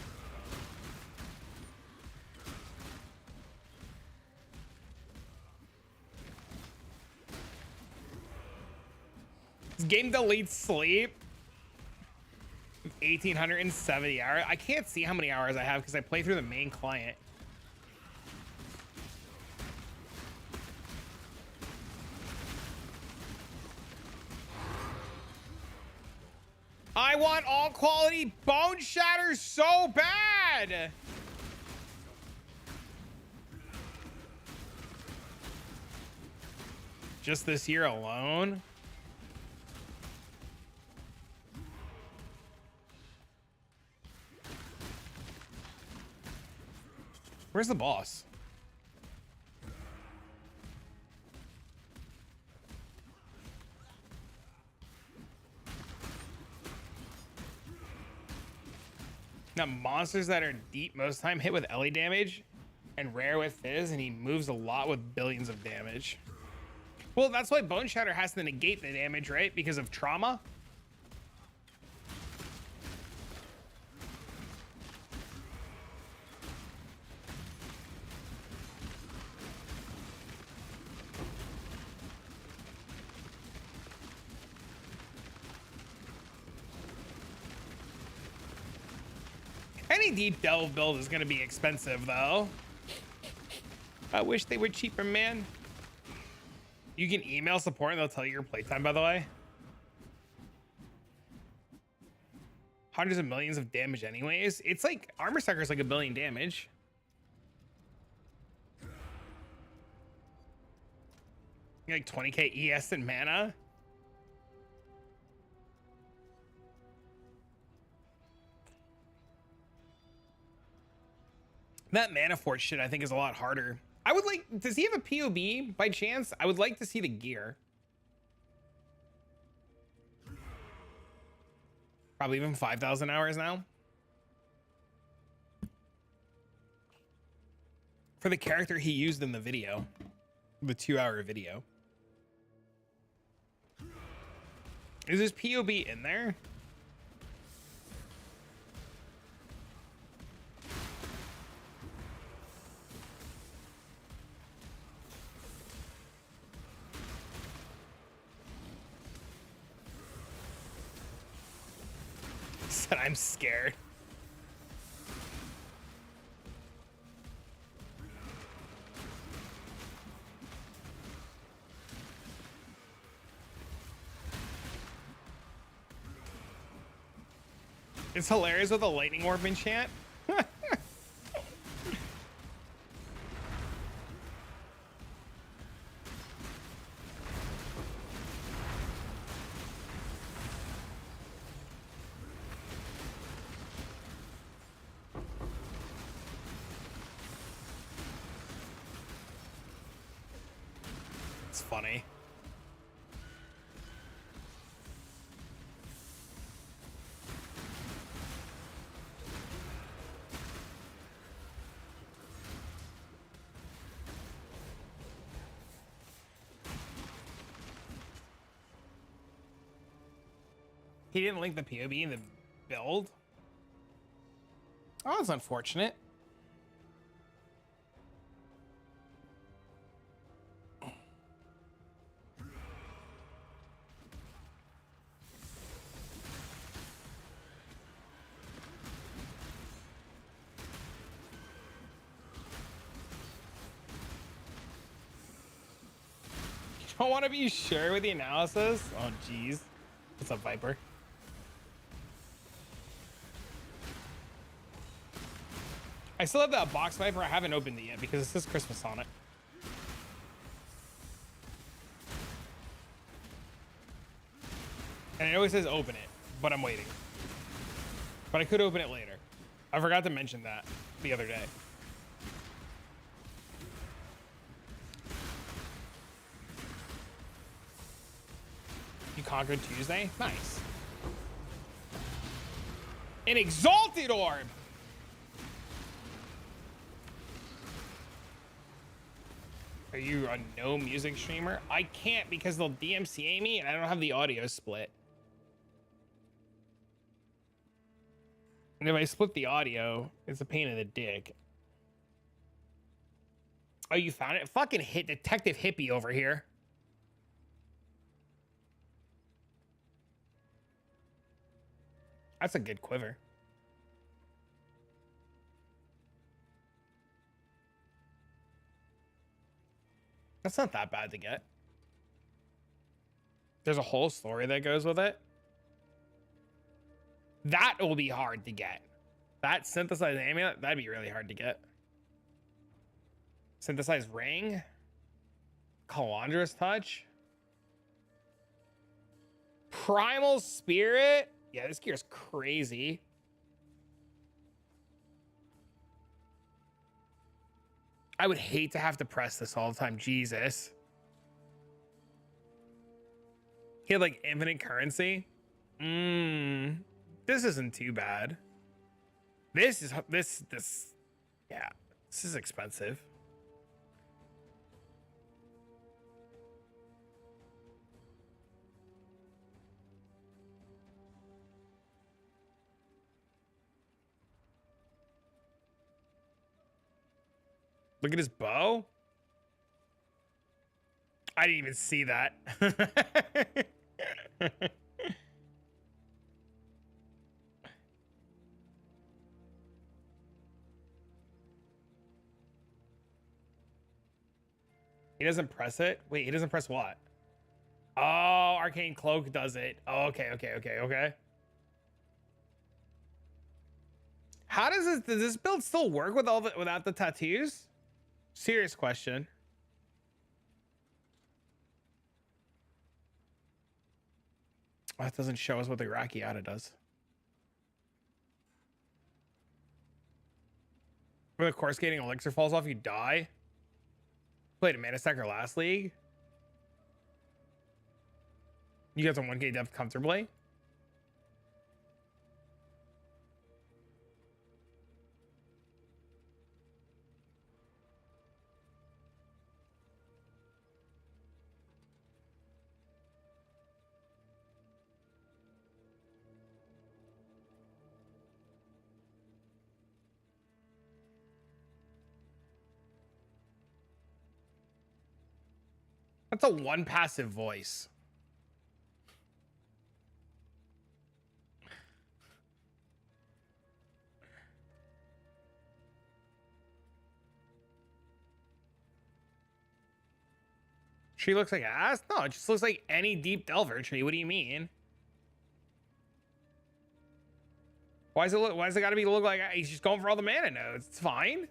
This game deletes sleep. 1,870 hours. I can't see how many hours I have because I play through the main client. I want all quality bone shatters so bad. Just this year alone. Where's the boss? Now, monsters that are deep most time hit with Ellie damage and rare with Fizz, and he moves a lot with billions of damage. Well, that's why Bone Shatter has to negate the damage, right? Because of trauma. Any deep delve build is going to be expensive, though. I wish they were cheaper, man. You can email support and they'll tell you your playtime, by the way. Hundreds of millions of damage anyways. It's like Armor Sucker is like 1 billion damage. Like 20k ES and mana. That Mana Force shit I think is a lot harder. I would like, does he have a POB by chance? I would like to see the gear. Probably even 5,000 hours now. For the character he used in the video. The 2-hour video. Is his POB in there? Said I'm scared. It's hilarious with a lightning orb enchant. It's funny. He didn't link the POB in the build. Oh, that's unfortunate. Don't want to be sure with the analysis. Oh, geez. What's up, Viper? I still have that box Viper. I haven't opened it yet because it says Christmas on it. And it always says open it, but I'm waiting. But I could open it later. I forgot to mention that the other day. You conquered Tuesday? Nice. An exalted orb! Are you a no music streamer? I can't because they'll DMCA me and I don't have the audio split. And if I split the audio, it's a pain in the dick. Oh, you found it? Fucking hit Detective Hippie over here. That's a good quiver. That's not that bad to get. There's a whole story that goes with it. That will be hard to get. That synthesized amulet, that'd be really hard to get. Synthesized ring. Calandra's touch. Primal spirit. Yeah, this gear's crazy. I would hate to have to press this all the time. Jesus. He had like infinite currency. This isn't too bad. This is yeah, this is expensive. Look at his bow. I didn't even see that. He doesn't press it? Wait, he doesn't press what? Oh, Arcane Cloak does it. Oh, okay. How does this build still work with without the tattoos? Serious question. Oh, it doesn't show us what the Rakiata does. Where the course gating elixir falls off, you die. Played a mana stacker last league. You guys on 1K depth comfortably. That's a one passive voice. Tree looks like ass? No, it just looks like any deep delver tree. What do you mean? Why does it gotta look like he's just going for all the mana nodes? It's fine.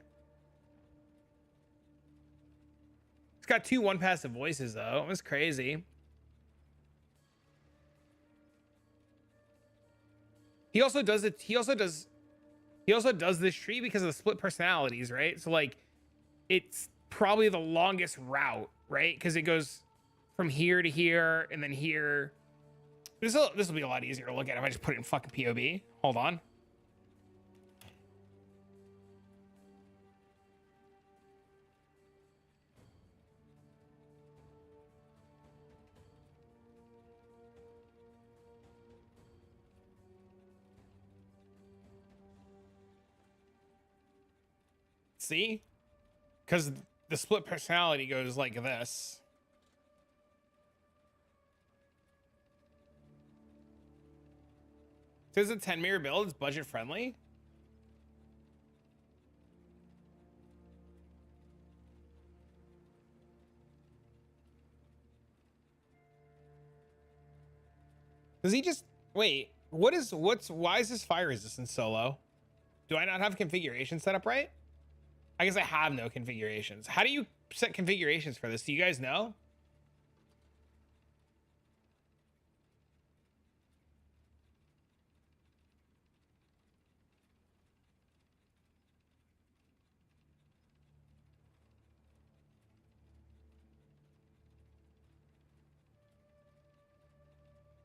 It's got 2 one passive voices though. It's crazy. He also does it. He also does this tree because of the split personalities, right? So like, it's probably the longest route, right? Because it goes from here to here and then here. This will be a lot easier to look at if I just put it in fucking POB. Hold on. See? Because the split personality goes like this. This is a 10 mirror build. It's budget friendly. Does he just wait? Why is this fire resistance so low? Do I not have configuration set up right? I guess I have no configurations. How do you set configurations for this? Do you guys know?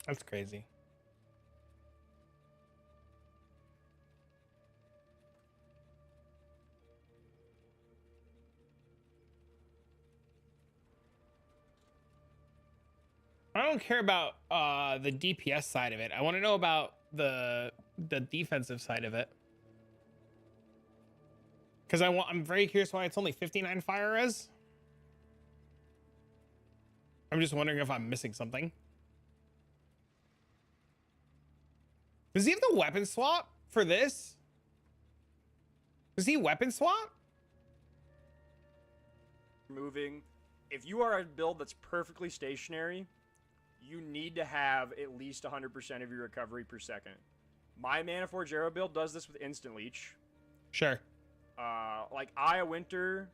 That's crazy. I don't care about the DPS side of it. I want to know about the defensive side of it. Because I'm very curious why it's only 59 fire res. I'm just wondering if I'm missing something. Does he have the weapon swap for this? Does he weapon swap? Moving. If you are a build that's perfectly stationary, you need to have at least 100% of your recovery per second. My Mana Forge Arrow build does this with Instant Leech. Sure. Like Aya Winter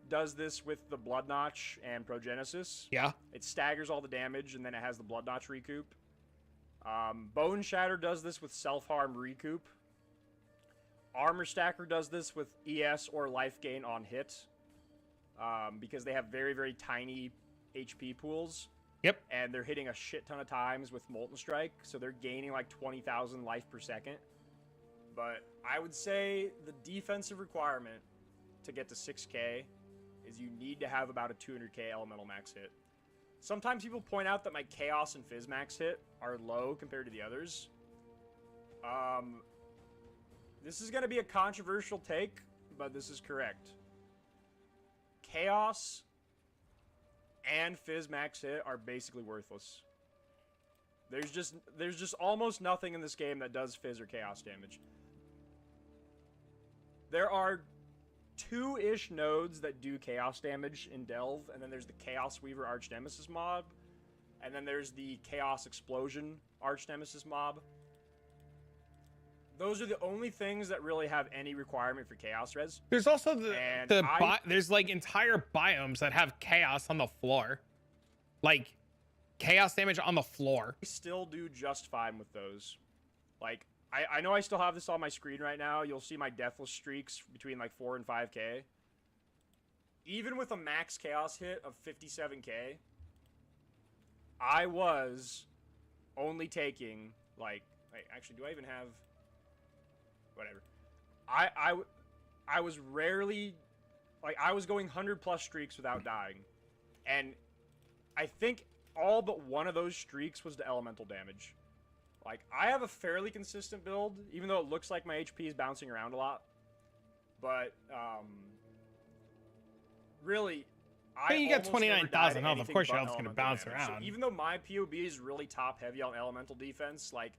does this with the Blood Notch and Progenesis. Yeah. It staggers all the damage, and then it has the Blood Notch recoup. Bone Shatter does this with Self-Harm recoup. Armor Stacker does this with ES or life gain on hit. Because they have very, very tiny HP pools. Yep. And they're hitting a shit ton of times with Molten Strike, so they're gaining like 20,000 life per second. But I would say the defensive requirement to get to 6k is you need to have about a 200k elemental max hit. Sometimes people point out that my Chaos and Fizz max hit are low compared to the others. This is going to be a controversial take, but this is correct. Chaos and Fizz max hit are basically worthless. There's just almost nothing in this game that does Fizz or Chaos damage. There are 2-ish nodes that do Chaos damage in Delve, and then there's the Chaos Weaver Arch Nemesis mob, and then there's the Chaos Explosion Arch Nemesis mob. Those are the only things that really have any requirement for Chaos res. There's also there's like entire biomes that have chaos on the floor, like chaos damage on the floor. I still do just fine with those. Like I know I still have this on my screen right now. You'll see my deathless streaks between like 4 and 5k. Even with a max chaos hit of 57k, I was only taking like, wait, actually, do I even have? Whatever. I was rarely, like, I was going 100+ streaks without dying. And I think all but one of those streaks was to elemental damage. Like, I have a fairly consistent build, even though it looks like my HP is bouncing around a lot. But, really, Hey, you got 29,000 health. Of course your health's health's going to bounce around. So even though my POB is really top heavy on elemental defense, like,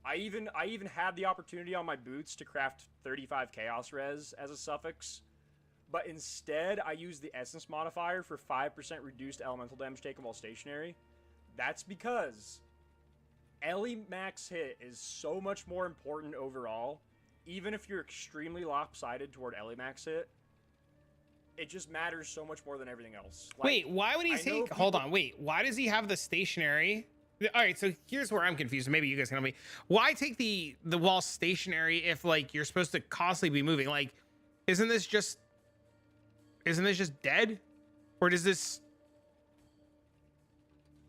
I even had the opportunity on my boots to craft 35 Chaos Res as a suffix, but instead I used the Essence modifier for 5% reduced elemental damage taken while stationary. That's because Ellie max hit is so much more important overall. Even if you're extremely lopsided toward Ellie max hit, it just matters so much more than everything else. Like, wait, why would he take? Hold on, wait. Why does he have the stationary? All right, so here's where I'm confused. Maybe you guys can help me. Why take the wall stationary if like you're supposed to constantly be moving? Like, isn't this just dead? Or does this?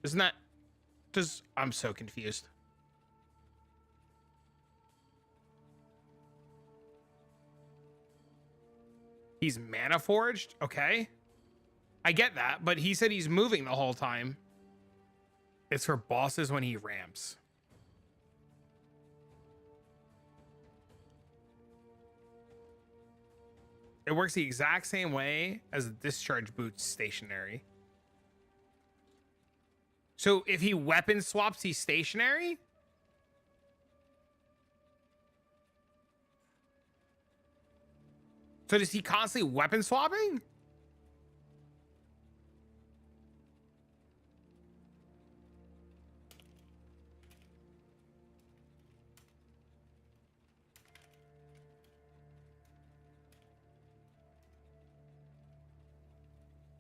Isn't that? I'm so confused. He's mana forged. Okay, I get that, but he said he's moving the whole time. It's for bosses when he ramps. It works the exact same way as the discharge boots stationary. So if he weapon swaps, he's stationary? So does he constantly weapon swapping?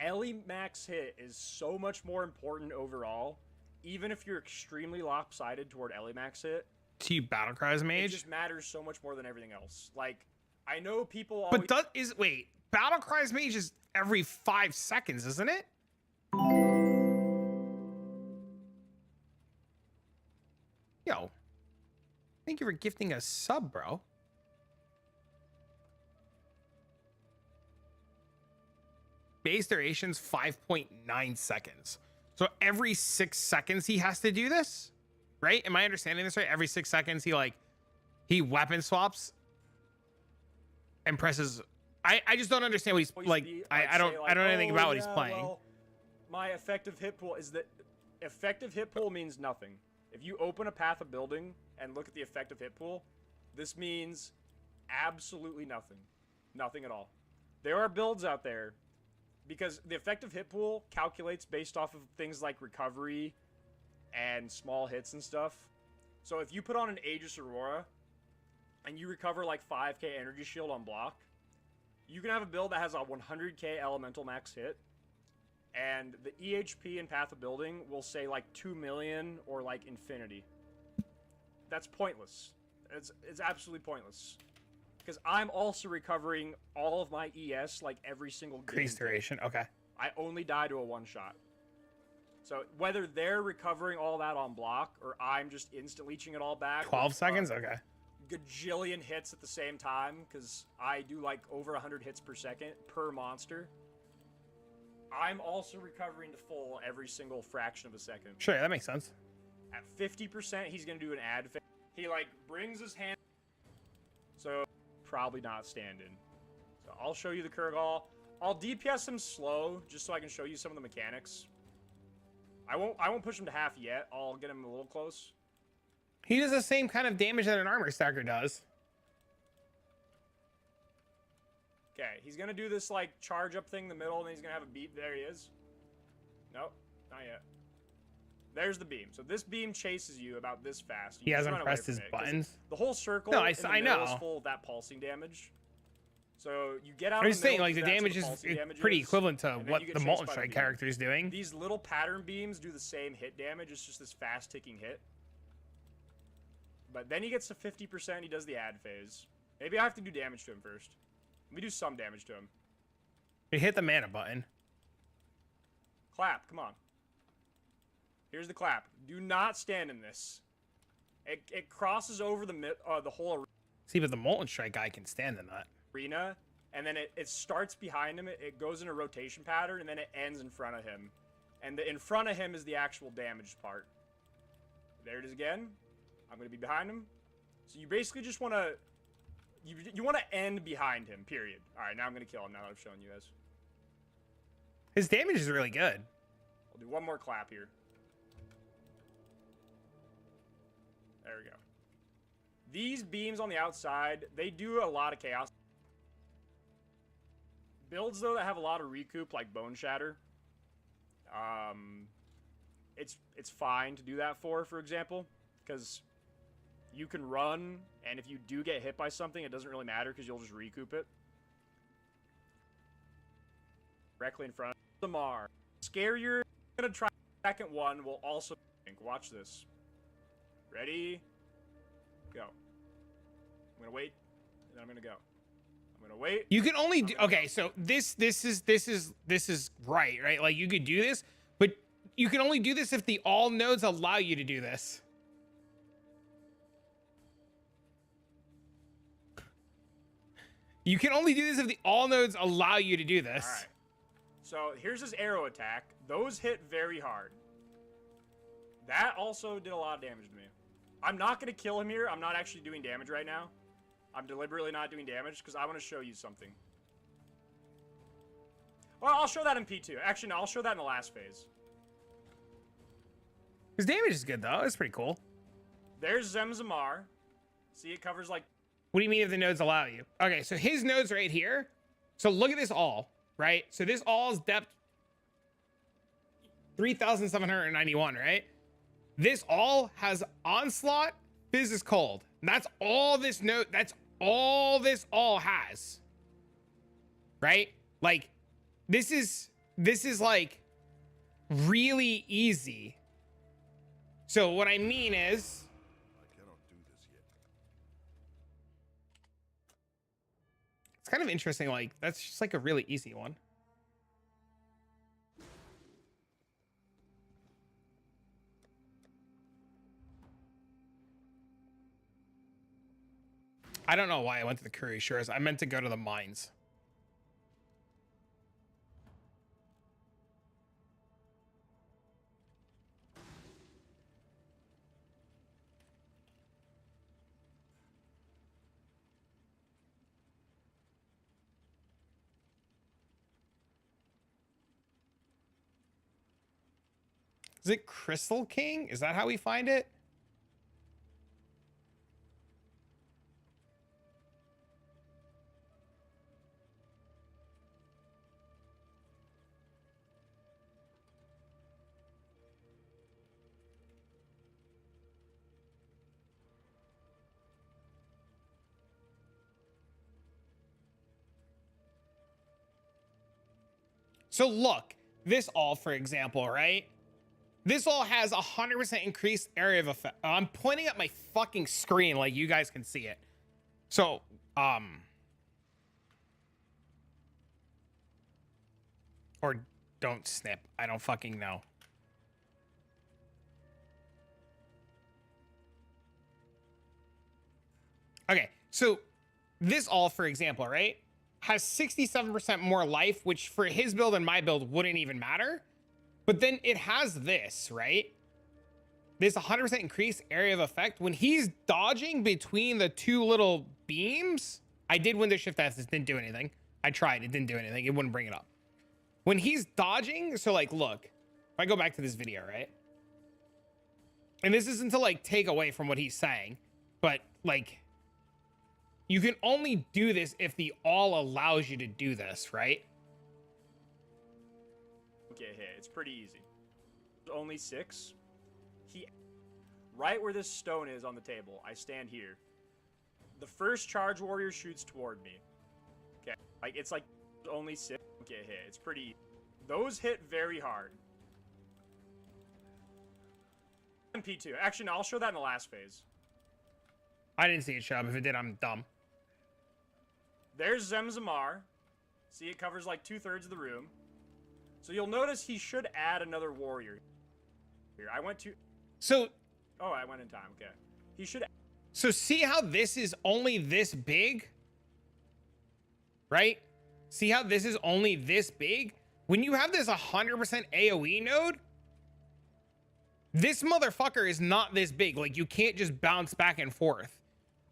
Ellie max hit is so much more important overall, even if you're extremely lopsided toward Ellie max hit. To you battle cries mage? It just matters so much more than everything else. Like, I know people always... But wait, battle cries mage is every 5 seconds, isn't it? Yo, thank you for gifting a sub, bro. Base duration's 5.9 seconds. So every 6 seconds he has to do this, right? Am I understanding this right? Every 6 seconds he weapon swaps and presses. I just don't understand what he's like. I don't know anything about what he's playing. Well, my effective hit pool is that effective hit pool means nothing. If you open a path of building and look at the effective hit pool, this means absolutely nothing. Nothing at all. There are builds out there, because the effective hit pool calculates based off of things like recovery and small hits and stuff. So if you put on an Aegis Aurora and you recover like 5k energy shield on block, you can have a build that has a 100k elemental max hit, and the EHP and Path of Building will say like 2 million or like infinity. That's pointless. It's absolutely pointless. Because I'm also recovering all of my ES like every single game. Increased duration. Okay. I only die to a one-shot. So whether they're recovering all that on block or I'm just instant leeching it all back. 12 seconds? Okay. Gajillion hits at the same time, because I do like over 100 hits per second per monster. I'm also recovering to full every single fraction of a second. Sure, that makes sense. At 50%, he's going to do an ad phase. He like brings his hand. So probably not standing. So I'll show you the Kurgal. I'll DPS him slow just so I can show you some of the mechanics. I won't push him to half yet. I'll get him a little close. He does the same kind of damage that an armor stacker does. Okay, he's gonna do this like charge up thing in the middle, and then he's gonna have a beat. There he is. Nope, not yet. There's the beam. So this beam chases you about this fast. He hasn't pressed his buttons. The whole circle No, in the I middle know. is full of that pulsing damage. So you get out. I'm of just the saying, middle, like, the 'cause that's damage what is pulsing damage pretty is, equivalent to and then what you get the chased Molten by Strike beam. character is doing. These little pattern beams do the same hit damage. It's just this fast ticking hit. But then he gets to 50%. He does the ad phase. Maybe I have to do damage to him first. Let me do some damage to him. You hit the mana button. Clap, come on. Here's the clap. Do not stand in this. It crosses over the whole See, but the Molten Strike guy can stand in that. arena, and then it starts behind him. It goes in a rotation pattern, and then it ends in front of him. And in front of him is the actual damaged part. There it is again. I'm going to be behind him. So you basically just want to... You want to end behind him, period. All right, now I'm going to kill him now that I've shown you guys. His damage is really good. I'll do one more clap here. There we go. These beams on the outside, they do a lot of chaos. Builds, though, that have a lot of recoup, like Bone Shatter, it's fine to do that for example, because you can run, and if you do get hit by something, it doesn't really matter because you'll just recoup it. Directly in front of the Mar. Scarier. I'm gonna try the second one. Will also think. Watch this. Ready? Go. I'm gonna wait, and then I'm gonna go. I'm gonna wait. You can only do, okay, so this is right? Like, you could do this, but you can only do this if the all nodes allow you to do this. You can only do this if the all nodes allow you to do this. All right. So here's his arrow attack. Those hit very hard. That also did a lot of damage to me. I'm not going to kill him here. I'm not actually doing damage right now. I'm deliberately not doing damage because I want to show you something. Well, I'll show that in P2. Actually, no, I'll show that in the last phase. His damage is good, though. It's pretty cool. There's Zemzamar. See, it covers like... What do you mean if the nodes allow you? Okay, so his nodes right here. So look at this all, right? So this all is depth 3,791, right? This all has onslaught, fizz is cold. That's all this node, that's all this all has. Right? Like, this is like really easy. So what I mean is, it's kind of interesting. Like, that's just like a really easy one. I don't know why I went to the Curry Shores. I meant to go to the mines. Is it Crystal King? Is that how we find it? So look, this all, for example, right? This all has 100% increased area of effect. I'm pointing at my fucking screen like you guys can see it. So, or don't snip. I don't fucking know. Okay, so this all, for example, right, has 67% more life, which for his build and my build wouldn't even matter. But then it has this, right? This 100% increased area of effect. When he's dodging between the two little beams, I did window shift S, it didn't do anything. I tried, it didn't do anything. It wouldn't bring it up. When he's dodging, so like, look, if I go back to this video, right? And this isn't to like take away from what he's saying, but like, you can only do this if the all allows you to do this, right? Get hit. It's pretty easy. Only 6. Right where this stone is on the table, I stand here. The first charge warrior shoots toward me. Okay, like it's like only 6 get hit. It's pretty easy. Those hit very hard. MP2. Actually, no, I'll show that in the last phase. I didn't see it show up. If it did, I'm dumb. There's Zemzamar. See, it covers like 2/3 of the room. So you'll notice he should add another warrior. Here, I went to... So... Oh, I went in time, okay. He should... So see how this is only this big? Right? See how this is only this big? When you have this 100% AoE node, this motherfucker is not this big. Like, you can't just bounce back and forth.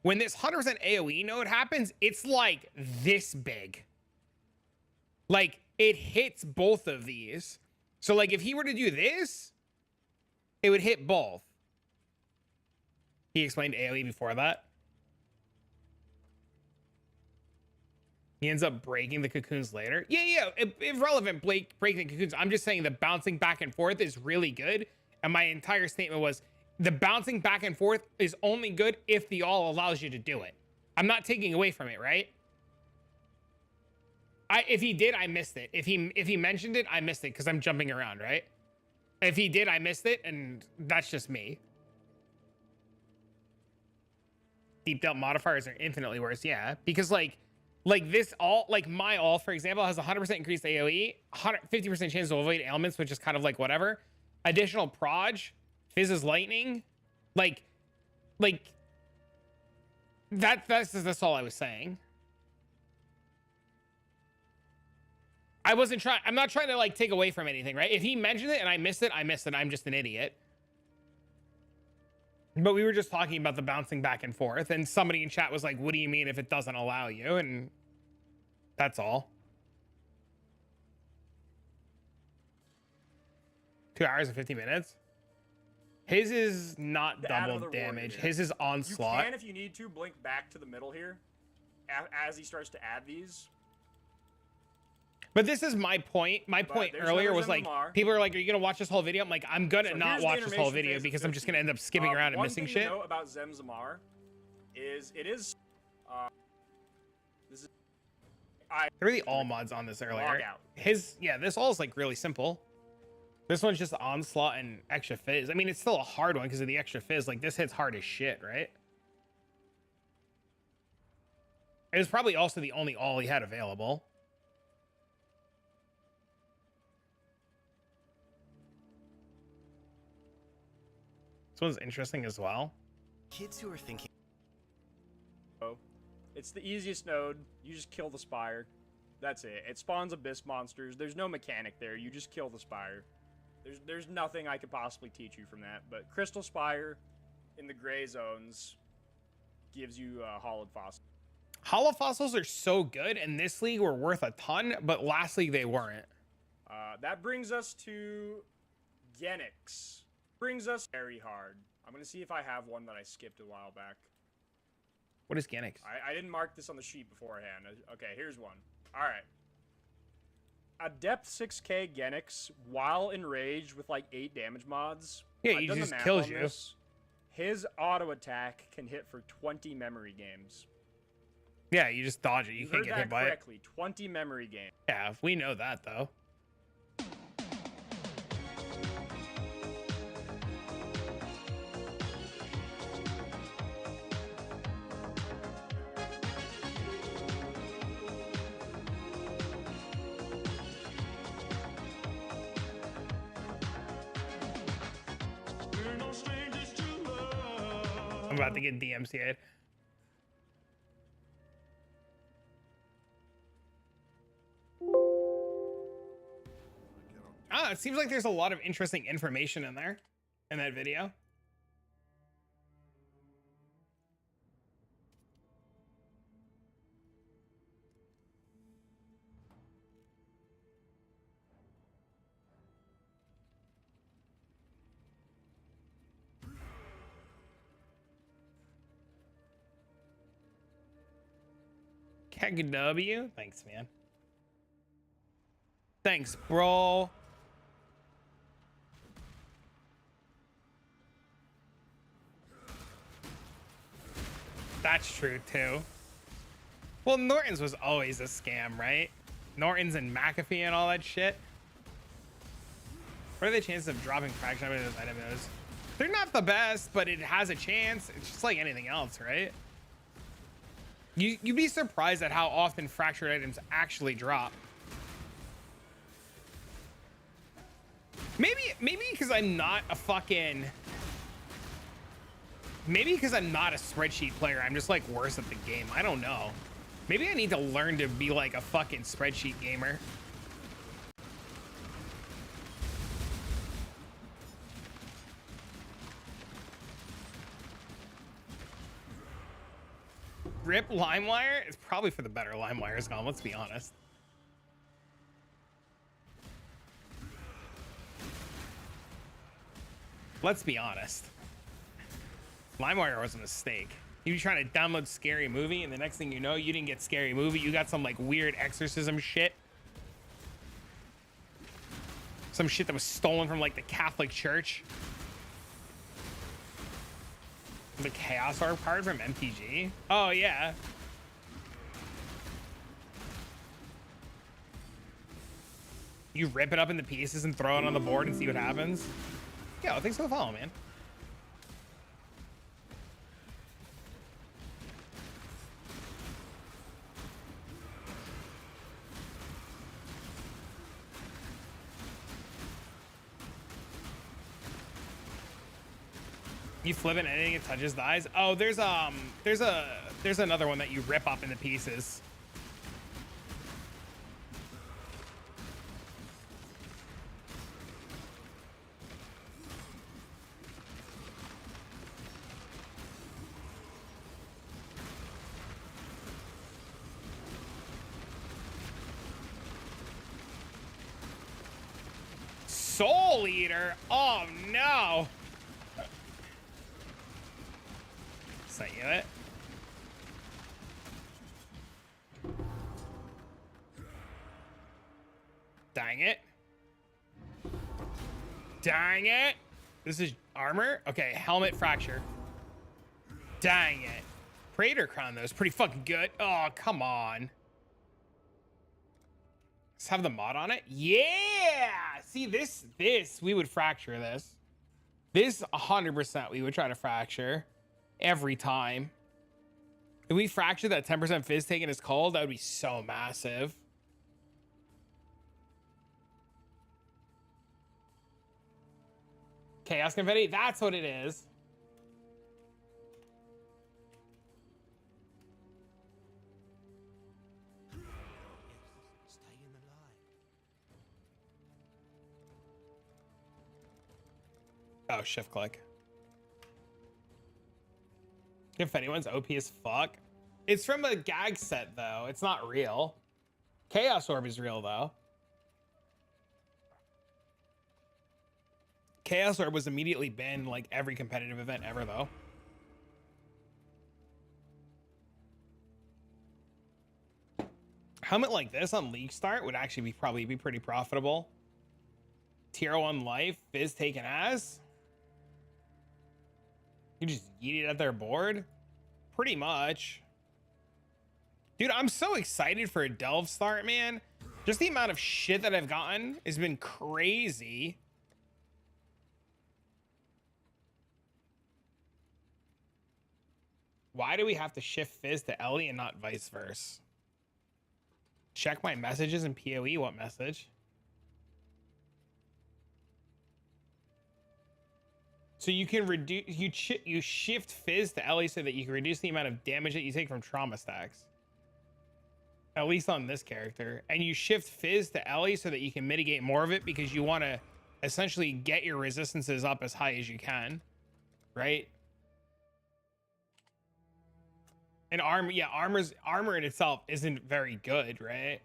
When this 100% AoE node happens, it's like this big. Like, it hits both of these. So, like, if he were to do this, it would hit both. He explained AoE before that. He ends up breaking the cocoons later. Yeah, irrelevant, breaking the cocoons. I'm just saying the bouncing back and forth is really good. And my entire statement was, the bouncing back and forth is only good if the all allows you to do it. I'm not taking away from it, right? If he did, I missed it. If he mentioned it, I missed it because I'm jumping around, right? If he did, I missed it, and that's just me. Deep Delt modifiers are infinitely worse, yeah. Because like this all, like my all, for example, has 100% increased AoE, 50% chance to avoid ailments, which is kind of like whatever. Additional proj, fizzes lightning, that's all I was saying. I'm not trying to like take away from anything, right? If he mentioned it and I missed it, I missed it. I'm just an idiot. But we were just talking about the bouncing back and forth, and somebody in chat was like, what do you mean if it doesn't allow you? And that's all. 2 hours and 50 minutes. His is not double damage. His is onslaught. You can, if you need to, blink back to the middle here as he starts to add these. But this is my point. My point earlier was like, people are like, are you going to watch this whole video? I'm like, I'm going to not watch this whole video because I'm just going to end up skipping around and missing shit. One thing to know about Zemzamar is this is... There were the all mods on this earlier. This all is like really simple. This one's just onslaught and extra fizz. I mean, it's still a hard one because of the extra fizz. Like, this hits hard as shit, right? It was probably also the only all he had available. This one's interesting as well. Kids who are thinking... Oh, it's the easiest node. You just kill the spire. That's it. It spawns abyss monsters. There's no mechanic there. You just kill the spire. There's nothing I could possibly teach you from that. But Crystal Spire in the gray zones gives you hollowed fossils. Hollow fossils are so good, and this league were worth a ton, but last league they weren't. That brings us to Genix. Brings us very hard. I'm going to see if I have one that I skipped a while back. What is Genix? I didn't mark this on the sheet beforehand. Okay, here's one. All right. A depth 6k Genix while enraged with like 8 damage mods. Yeah, he just kills you. His auto attack can hit for 20 memory games. Yeah, you just dodge it. You can't get hit by it. 20 memory games. Yeah, we know that though. I'm about to get DMCA'd. Ah, it seems like there's a lot of interesting information in there, in that video. KW, thanks, man. Thanks, bro. That's true too. Well, Norton's was always a scam, right? Norton's and McAfee and all that shit. What are the chances of dropping fraction of those items? They're not the best, but it has a chance. It's just like anything else, right? You'd be surprised at how often fractured items actually drop. Maybe because I'm not a fucking... Maybe because I'm not a spreadsheet player, I'm just like worse at the game. I don't know. Maybe I need to learn to be like a fucking spreadsheet gamer. Rip LimeWire? It's probably for the better. LimeWire's gone, let's be honest. Let's be honest. LimeWire was a mistake. You were trying to download Scary Movie, and the next thing you know, you didn't get Scary Movie. You got some like weird exorcism shit. Some shit that was stolen from like the Catholic Church. The Chaos Orb card from MTG. Oh yeah. You rip it up into pieces and throw it on the board and see what happens. Yeah, well, thanks for the follow, man. You flip it and anything it touches dies. Oh, there's another one that you rip up into pieces. Soul Eater. Oh no. Sent you it. Dang it. Dang it. This is armor. Okay, helmet fracture. Dang it. Praetor crown though is pretty fucking good. Oh, come on. Let's have the mod on it. Yeah. See this we would fracture this. This 100% we would try to fracture every time. If we fracture that 10% fizz taking his cold, that would be so massive. Chaos Confetti, that's what it is. Oh, shift click. Confetti one's OP as fuck. It's from a gag set though. It's not real. Chaos Orb is real though. Chaos Orb was immediately banned like every competitive event ever though. Helmet like this on League Start would actually probably be pretty profitable. Tier 1 life, fizz taken as. You just yeet it at their board? Pretty much. Dude, I'm so excited for a Delve start, man. Just the amount of shit that I've gotten has been crazy. Why do we have to shift fizz to Ellie and not vice versa? Check my messages in PoE. What message? So you can reduce, you shift fizz to Ellie so that you can reduce the amount of damage that you take from trauma stacks. At least on this character. And you shift fizz to Ellie so that you can mitigate more of it because you want to essentially get your resistances up as high as you can. Right? And armor, yeah, armor in itself isn't very good, right?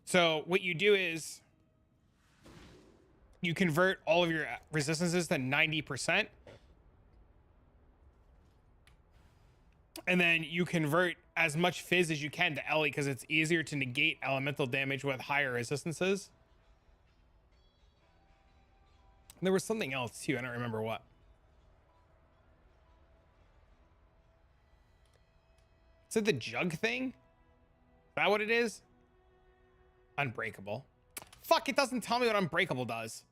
So what you do is you convert all of your resistances to 90%. And then you convert as much fizz as you can to Ellie because it's easier to negate elemental damage with higher resistances. There was something else too. I don't remember what. Is it the jug thing? Is that what it is? Unbreakable. Fuck, it doesn't tell me what Unbreakable does.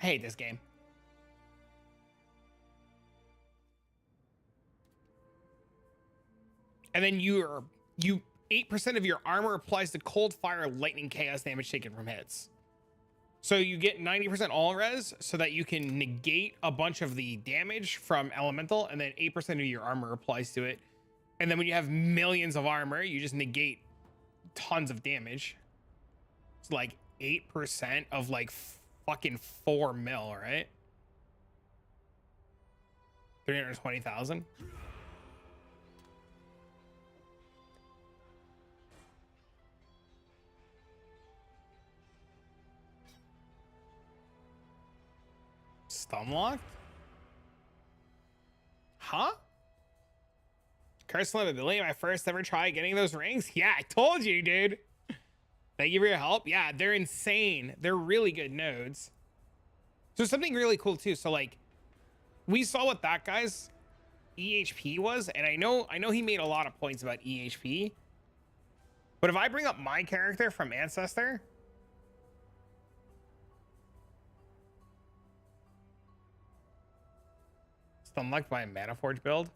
I hate this game. And then you 8% of your armor applies to cold fire, lightning, chaos damage taken from hits. So you get 90% all res so that you can negate a bunch of the damage from elemental, and then 8% of your armor applies to it. And then when you have millions of armor, you just negate tons of damage. It's like 8% of like fucking 4 mil, right? 320,000. Stunlocked? Huh? Curse livability, my first ever try getting those rings? Yeah, I told you, dude. Thank you for your help. Yeah, they're insane. They're really good nodes. So something really cool too. So like, we saw what that guy's EHP was, and I know he made a lot of points about EHP. But if I bring up my character from Ancestor, it's unlocked by a Mana Forge build.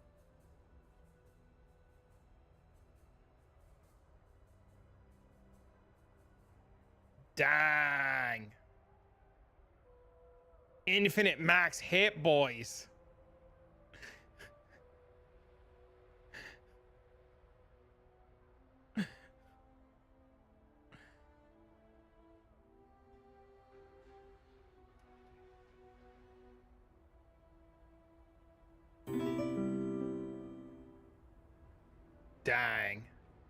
Dang. Infinite max hit, boys. Dang.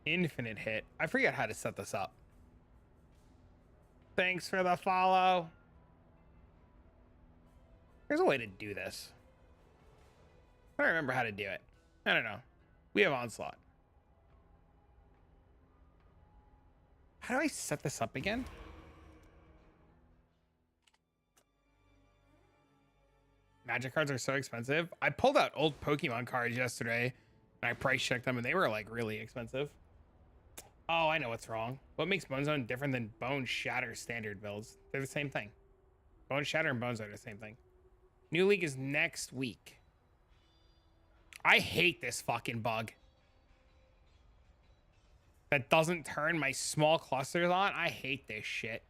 Infinite hit. I forget how to set this up. Thanks for the follow. There's a way to do this. I don't remember how to do it. I don't know. We have Onslaught. How do I set this up again? Magic cards are so expensive. I pulled out old Pokemon cards yesterday and I price checked them and they were like really expensive. Oh, I know what's wrong. What makes Bonezone different than Bone Shatter standard builds? They're the same thing. Bone Shatter and Bonezone are the same thing. New League is next week. I hate this fucking bug. That doesn't turn my small clusters on. I hate this shit.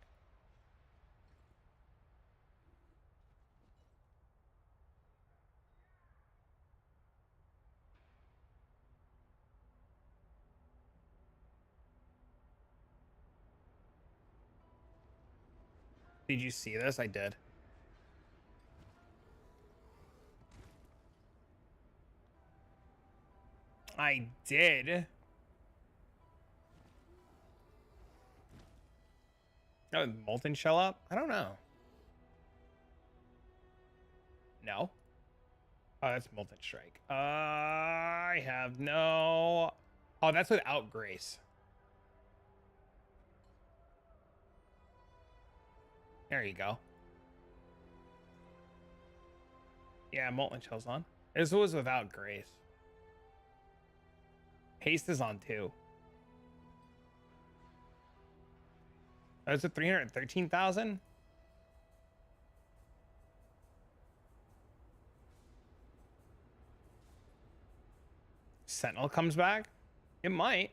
Did you see this? I did. I did. Oh, Molten Shell up? I don't know. No. Oh, that's Molten Strike. I have no... Oh, that's without Grace. There you go. Yeah, Molten Shell's on. This was without Grace. Haste is on too. That's at 313,000. Sentinel comes back. It might.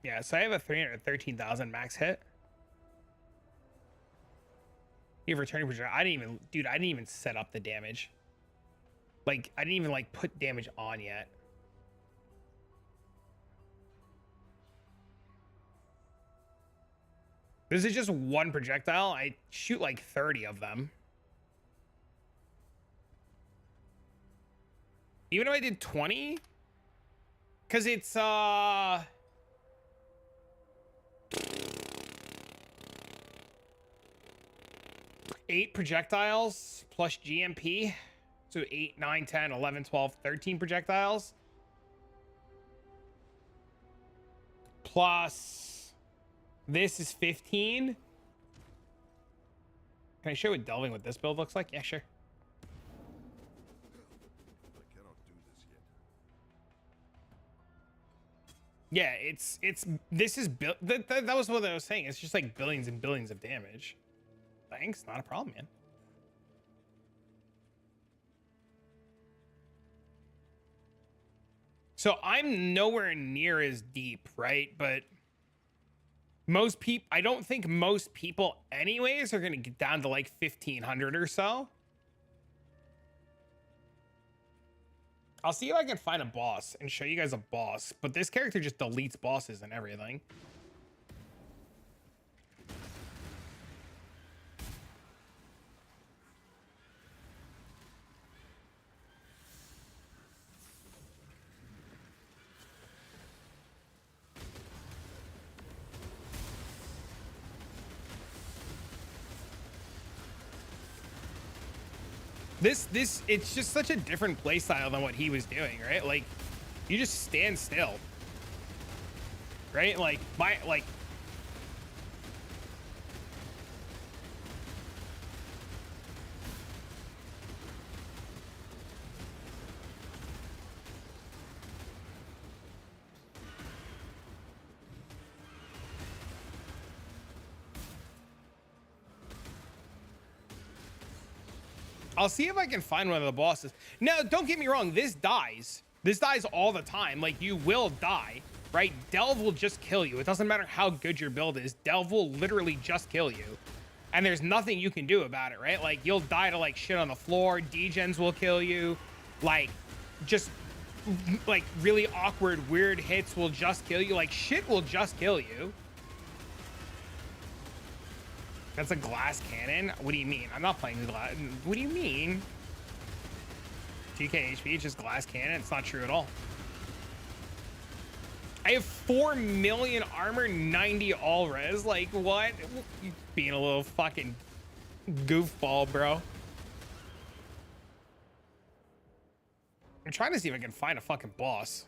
Yeah, so I have a 313,000 max hit. You have returning projectile. I didn't even set up the damage. Like, I didn't even like put damage on yet. This is just one projectile. I shoot like 30 of them. Even if I did 20, because it's 8 projectiles plus GMP. So 8, 9, 10, 11, 12, 13 projectiles. Plus this is 15. Can I show what delving with this build looks like? Yeah, sure. Yeah, this is that was what I was saying. It's just like billions and billions of damage. Thanks, not a problem, man. So I'm nowhere near as deep, right? But most people, I don't think most people anyways are going to get down to like 1500 or so. I'll see if I can find a boss and show you guys a boss, but this character just deletes bosses and everything. It's just such a different play style than what he was doing, right? Like, you just stand still, right? Like, I'll see if I can find one of the bosses. Now, don't get me wrong. This dies. This dies all the time. Like, you will die, right? Delve will just kill you. It doesn't matter how good your build is. Delve will literally just kill you. And there's nothing you can do about it, right? Like, you'll die to, like, shit on the floor. Degens will kill you. Like, just, like, really awkward, weird hits will just kill you. Like, shit will just kill you. That's a glass cannon? What do you mean? I'm not playing the glass. What do you mean? 2k HP, just glass cannon? It's not true at all. I have 4 million armor, 90 all res. Like, what? You being a little fucking goofball, bro. I'm trying to see if I can find a fucking boss.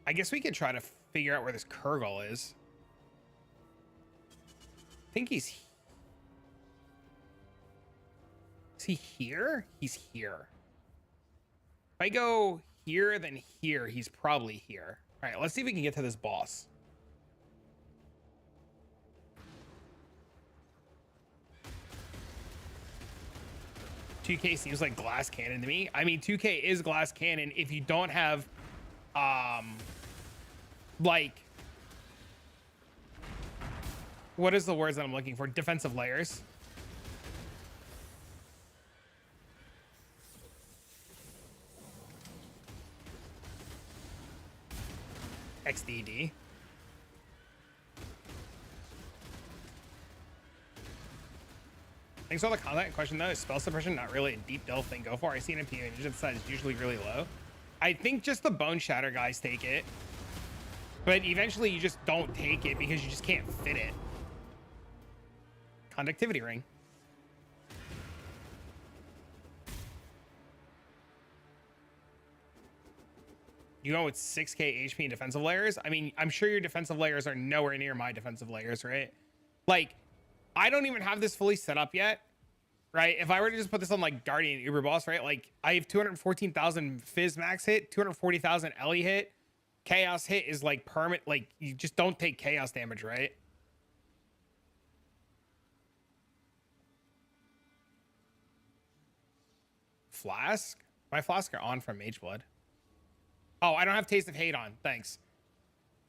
I guess we could try to figure out where this Kurgle is. I think is he here? He's here. If I go here, then here, he's probably here. All right, let's see if we can get to this boss. $2K seems like glass cannon to me. I mean, 2K is glass cannon if you don't have, like, what is the words that I'm looking for? Defensive layers. XDD. Thanks for the content. Question though, is spell suppression not really a deep delve thing? Go for it. I see an MP and size is usually really low. I think just the bone shatter guys take it, but eventually you just don't take it because you just can't fit it. Conductivity ring. You go with 6k HP and defensive layers. I mean, I'm sure your defensive layers are nowhere near my defensive layers, right? Like, I don't even have this fully set up yet, right? If I were to just put this on like Guardian Uber Boss, right? Like, I have 214,000 Fizz max hit, 240,000 Ellie hit. Chaos hit is like permanent. Like, you just don't take chaos damage, right? Flask? My flask are on from Mageblood. Oh, I don't have Taste of Hate on. Thanks.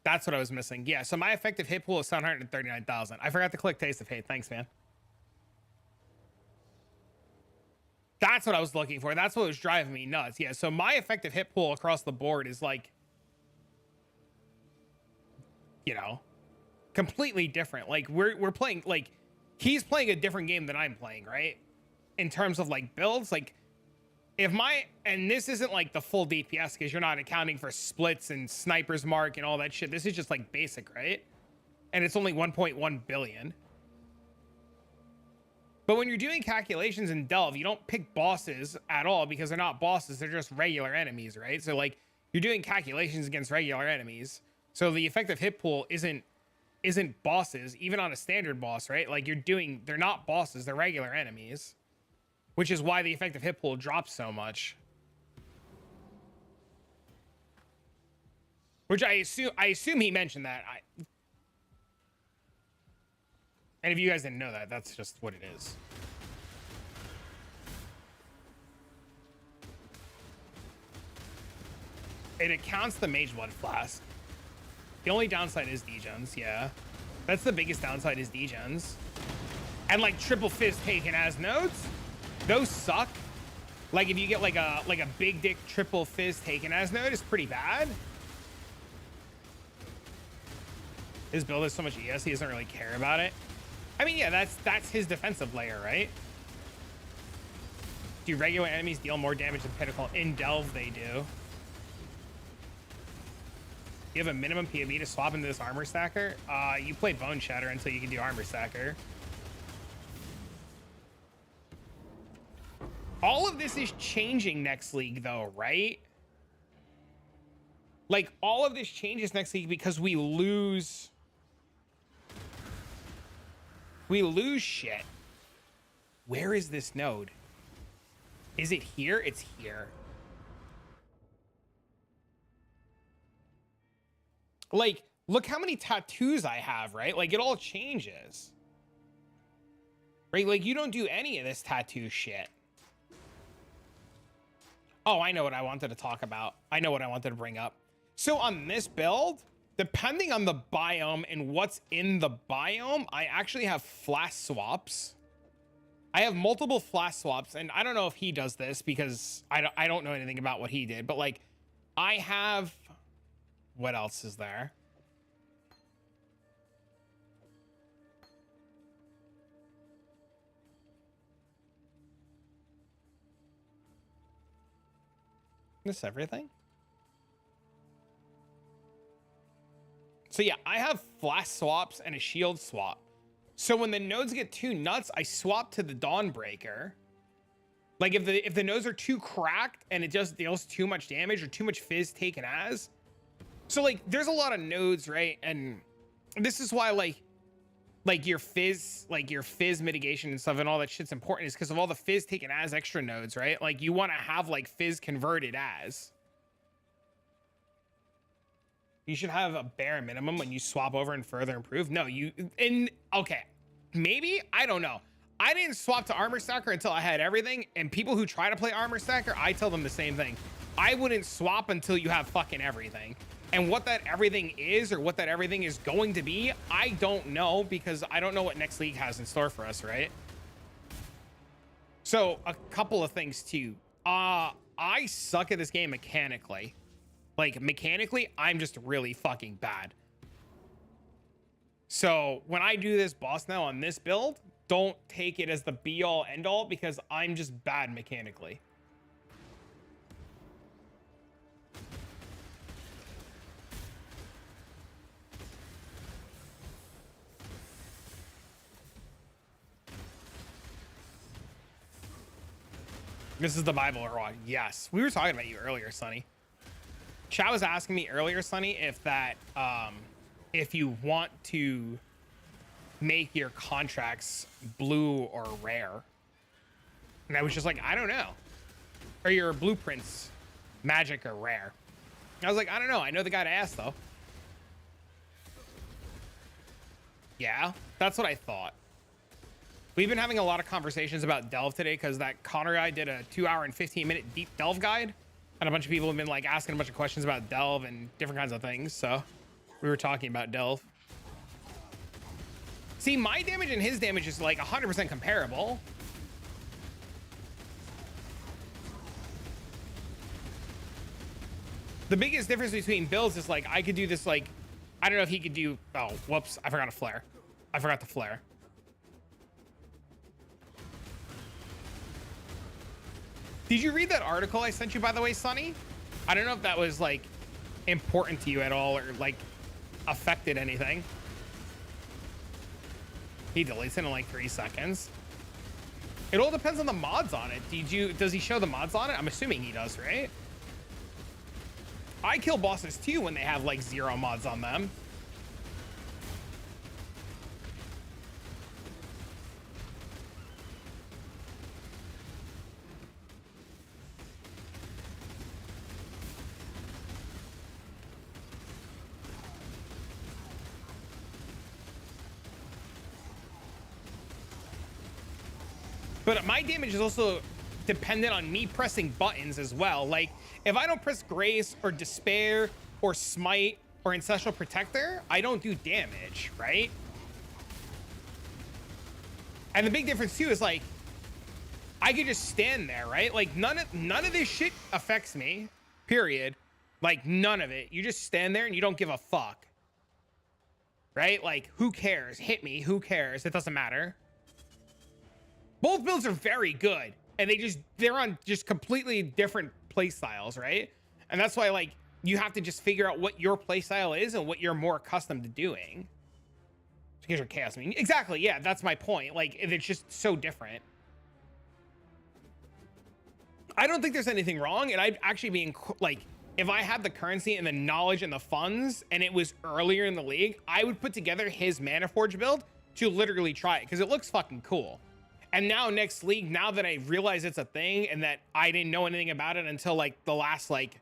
That's what I was missing. Yeah, so my effective hit pool is 739,000. I forgot to click Taste of Hate. Thanks, man. That's what I was looking for. That's what was driving me nuts. Yeah, so my effective hit pool across the board is like, you know, completely different. Like we're playing, like he's playing a different game than I'm playing, right? In terms of like builds, like if my, and this isn't like the full DPS because you're not accounting for splits and sniper's mark and all that shit. This is just like basic, right? And it's only 1.1 billion. But when you're doing calculations in Delve, you don't pick bosses at all because they're not bosses. They're just regular enemies, right? So like you're doing calculations against regular enemies. So the effective hit pool isn't bosses, even on a standard boss, right? Like they're not bosses, they're regular enemies, which is why the effective hit pool drops so much. Which I assume he mentioned that. And if you guys didn't know that, that's just what it is. It accounts the Mage Blood Flask. The only downside is degens, yeah. That's the biggest downside is degens. And like triple fizz taken as nodes, those suck. Like if you get like a big dick triple fizz taken as node, is pretty bad. His build is so much ES, he doesn't really care about it. I mean, yeah, that's his defensive layer, right? Do regular enemies deal more damage than Pinnacle? In Delve, they do. You have a minimum POV to swap into this armor stacker? You play Bone Shatter until you can do armor stacker. All of this is changing next league, though, right? Like, all of this changes next league because we lose shit. Where is this node? Is it here? It's here. Like, look how many tattoos I have, right? Like, it all changes. Right? Like, you don't do any of this tattoo shit. Oh, I know what I wanted to talk about. I know what I wanted to bring up. So on this build, depending on the biome and what's in the biome, I actually have flash swaps. I have multiple flash swaps, and I don't know if he does this because I don't know anything about what he did, but like I have, what else is there? This everything? So yeah, I have flash swaps and a shield swap. So when the nodes get too nuts, I swap to the Dawnbreaker. Like if the nodes are too cracked and it just deals too much damage or too much fizz taken as. So like there's a lot of nodes, right? And this is why like your fizz mitigation and stuff and all that shit's important, is because of all the fizz taken as extra nodes, right? Like you want to have like fizz converted as. You should have a bare minimum when you swap over and further improve. No, okay, maybe, I don't know. I didn't swap to armor stacker until I had everything, and people who try to play armor stacker, I tell them the same thing. I wouldn't swap until you have fucking everything. And what that everything is, or what that everything is going to be, I don't know, because I don't know what next league has in store for us, right? So a couple of things too. I suck at this game mechanically. Like mechanically, I'm just really fucking bad. So when I do this boss now on this build, don't take it as the be all end all, because I'm just bad mechanically. This is the Bible or what? Yes. We were talking about you earlier, Sonny. Chat was asking me earlier, Sonny, if that, if you want to make your contracts blue or rare. And I was just like, I don't know. Or your blueprints magic or rare. I was like, I don't know. I know the guy to ask, though. Yeah, that's what I thought. We've been having a lot of conversations about Delve today because that Connor guy did a 2-hour and 15-minute deep Delve guide. And a bunch of people have been like asking a bunch of questions about Delve and different kinds of things. So we were talking about Delve. See, my damage and his damage is like 100% comparable. The biggest difference between builds is like I could do this like, I don't know if he could do, oh, whoops, I forgot a flare. I forgot the flare. Did you read that article I sent you, by the way, Sonny? I don't know if that was like important to you at all or like affected anything. He deletes it in like 3 seconds. It all depends on the mods on it. Does he show the mods on it? I'm assuming he does, right? I kill bosses too when they have like 0 mods on them. But my damage is also dependent on me pressing buttons as well. Like, if I don't press Grace or Despair or Smite or Ancestral Protector, I don't do damage, right? And the big difference too is like, I could just stand there, right? Like none of this shit affects me, period. Like none of it. You just stand there and you don't give a fuck, right? Like who cares? Hit me, who cares? It doesn't matter. Both builds are very good, and they're on just completely different play styles, right? And that's why like you have to just figure out what your play style is and what you're more accustomed to doing. Here's your chaos mean. Exactly, yeah, that's my point. Like it's just so different. I don't think there's anything wrong, and I'd actually be like, if I had the currency and the knowledge and the funds, and it was earlier in the league, I would put together his Mana Forge build to literally try it because it looks fucking cool. And now next league, now that I realize it's a thing and that I didn't know anything about it until like the last like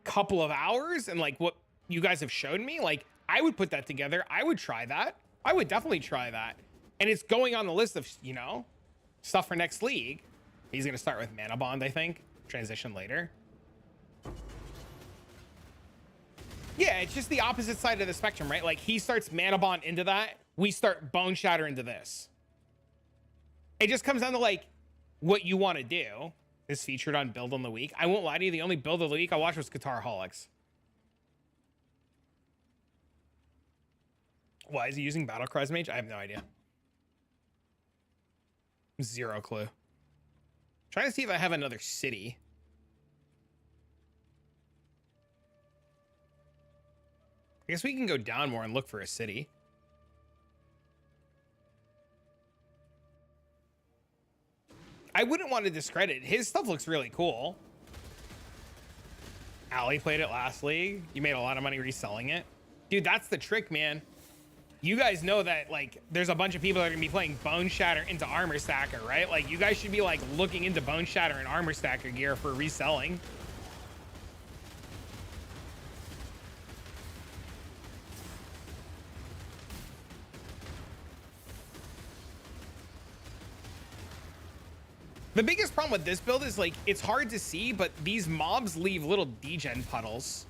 couple of hours and like what you guys have shown me, like I would put that together. I would try that. I would definitely try that. And it's going on the list of, you know, stuff for next league. He's going to start with Mana Bond, I think. Transition later. Yeah, it's just the opposite side of the spectrum, right? Like he starts Mana Bond into that. We start Bone Shatter into this. It just comes down to like what you want to do. Is featured on Build on the Week. I won't lie to you. The only Build of the Week I watched was Guitarholics. Why is he using Battle Cries Mage? I have no idea. Zero clue. Trying to see if I have another city. I guess we can go down more and look for a city. I wouldn't want to discredit. His stuff looks really cool. Ali played it last league. You made a lot of money reselling it. Dude, that's the trick, man. You guys know that, like, there's a bunch of people that are going to be playing Bone Shatter into Armor Stacker, right? Like, you guys should be, like, looking into Bone Shatter and Armor Stacker gear for reselling. The biggest problem with this build is like, it's hard to see, but these mobs leave little degen puddles.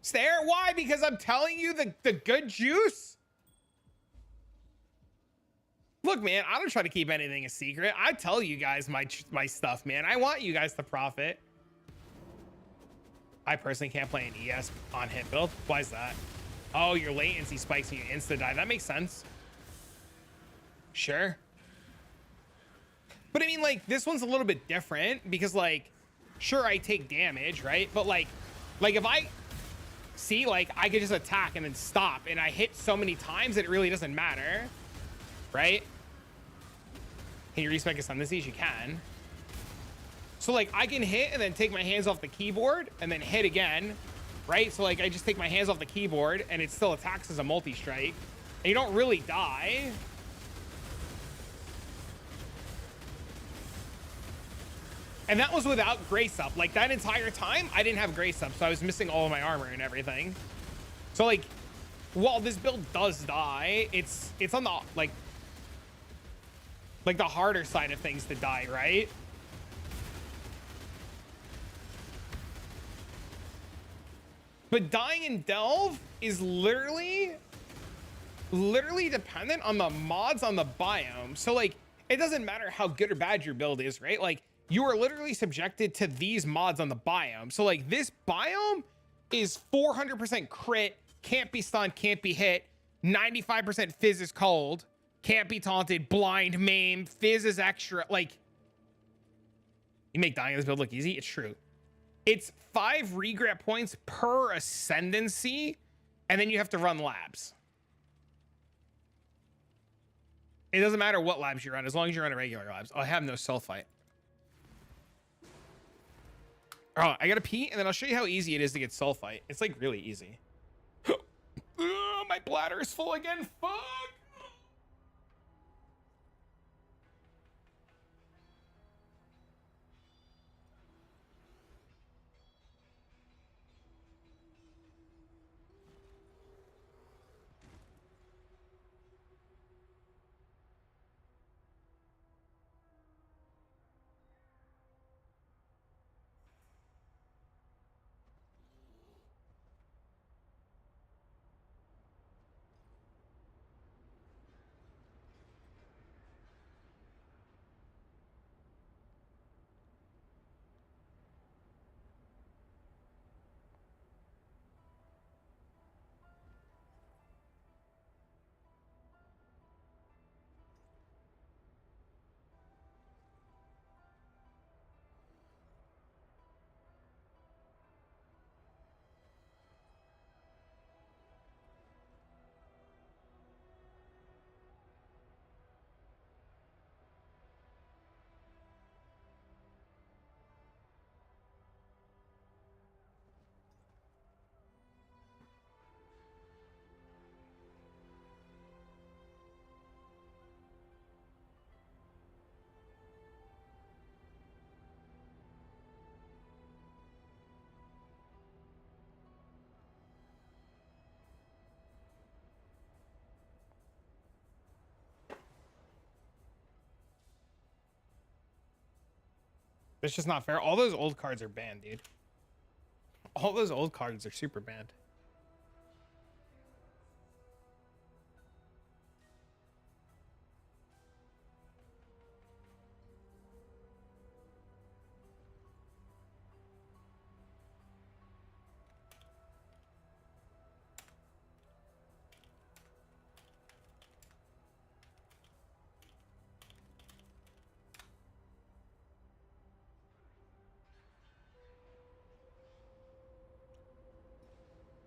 Stare? Why? Because I'm telling you the good juice? Look, man, I don't try to keep anything a secret. I tell you guys my stuff, man. I want you guys to profit. I personally can't play an ES on hit build. Why is that? Oh, your latency spikes and you insta die. That makes sense. Sure. But I mean, like, this one's a little bit different because, like, sure, I take damage, right? But, like if I see, like, I could just attack and then stop, and I hit so many times that it really doesn't matter, right? Can you respec a stun disease? You can. So, like, I can hit and then take my hands off the keyboard and then hit again, right? So, like, I just take my hands off the keyboard and it still attacks as a multi-strike. And you don't really die. And that was without Grace up. Like, that entire time, I didn't have Grace up, so I was missing all of my armor and everything. So, like, while this build does die, it's on the, like the harder side of things to die, right? But dying in Delve is literally dependent on the mods on the biome. So, like, it doesn't matter how good or bad your build is, right? Like, you are literally subjected to these mods on the biome. So like this biome is 400% crit, can't be stunned, can't be hit, 95% fizz is cold, can't be taunted, blind, maimed, fizz is extra. Like, you make dying this build look easy. It's true. It's 5 regret points per ascendancy, and then you have to run labs. It doesn't matter what labs you run, as long as you're running regular labs. Oh, I have no soul fight. Oh, I gotta pee, and then I'll show you how easy it is to get soul fight. It's like really easy. My bladder is full again. Fuck. That's just not fair. All those old cards are banned, dude. All those old cards are super banned.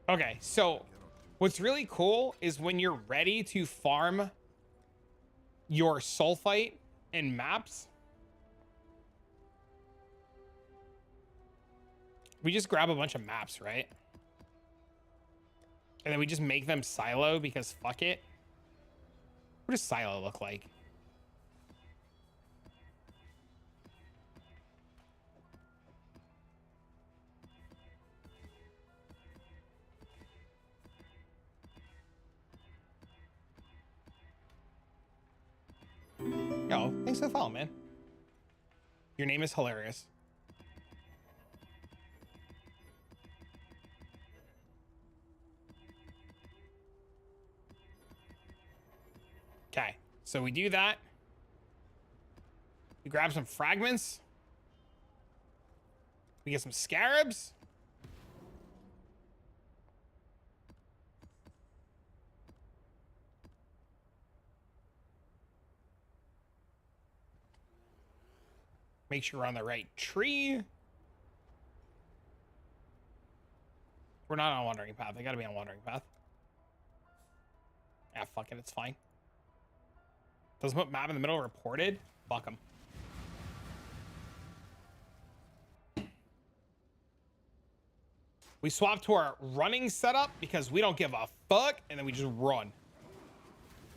Okay, so what's really cool is when you're ready to farm your sulfite and maps, we just grab a bunch of maps, right? And then we just make them silo because fuck it. What does silo look like? Yo, thanks for the follow, man. Your name is hilarious. Okay, so we do that. We grab some fragments. We get some scarabs. Make sure we're on the right tree. We're not on a wandering path. I gotta be on a wandering path. Ah, fuck it. It's fine. Doesn't put map in the middle reported? Fuck them. We swap to our running setup because we don't give a fuck, and then we just run.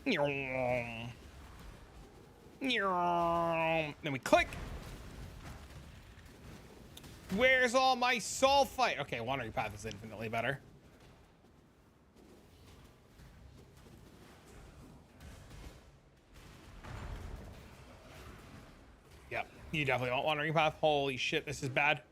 Then we click. Where's all my sulfite? Okay, wandering path is infinitely better. Yep, you definitely want wandering path. Holy shit, this is bad.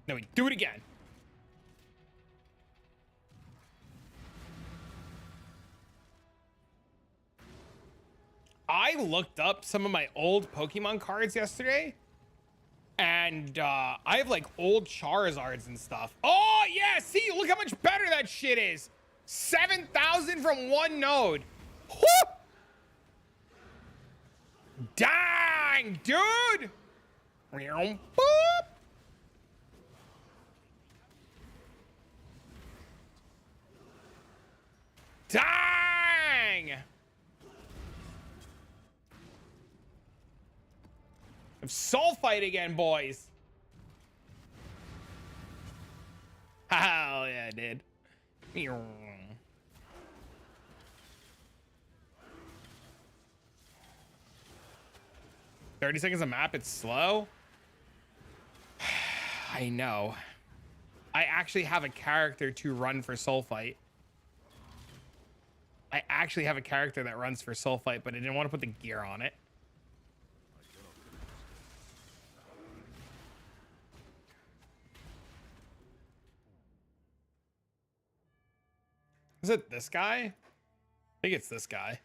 No, we do it again. I looked up some of my old Pokemon cards yesterday, and I have like old Charizards and stuff. Oh yeah, see, look how much better that shit is. 7,000 from one node. Whoop! Dang, dude. Boop. Dang. I'm sulfite again, boys. Hell yeah, I did. 30 seconds a map, it's slow. I know. I actually have a character to run for sulfite. I actually have a character that runs for sulfite, but I didn't want to put the gear on it. Is it this guy? I think it's this guy.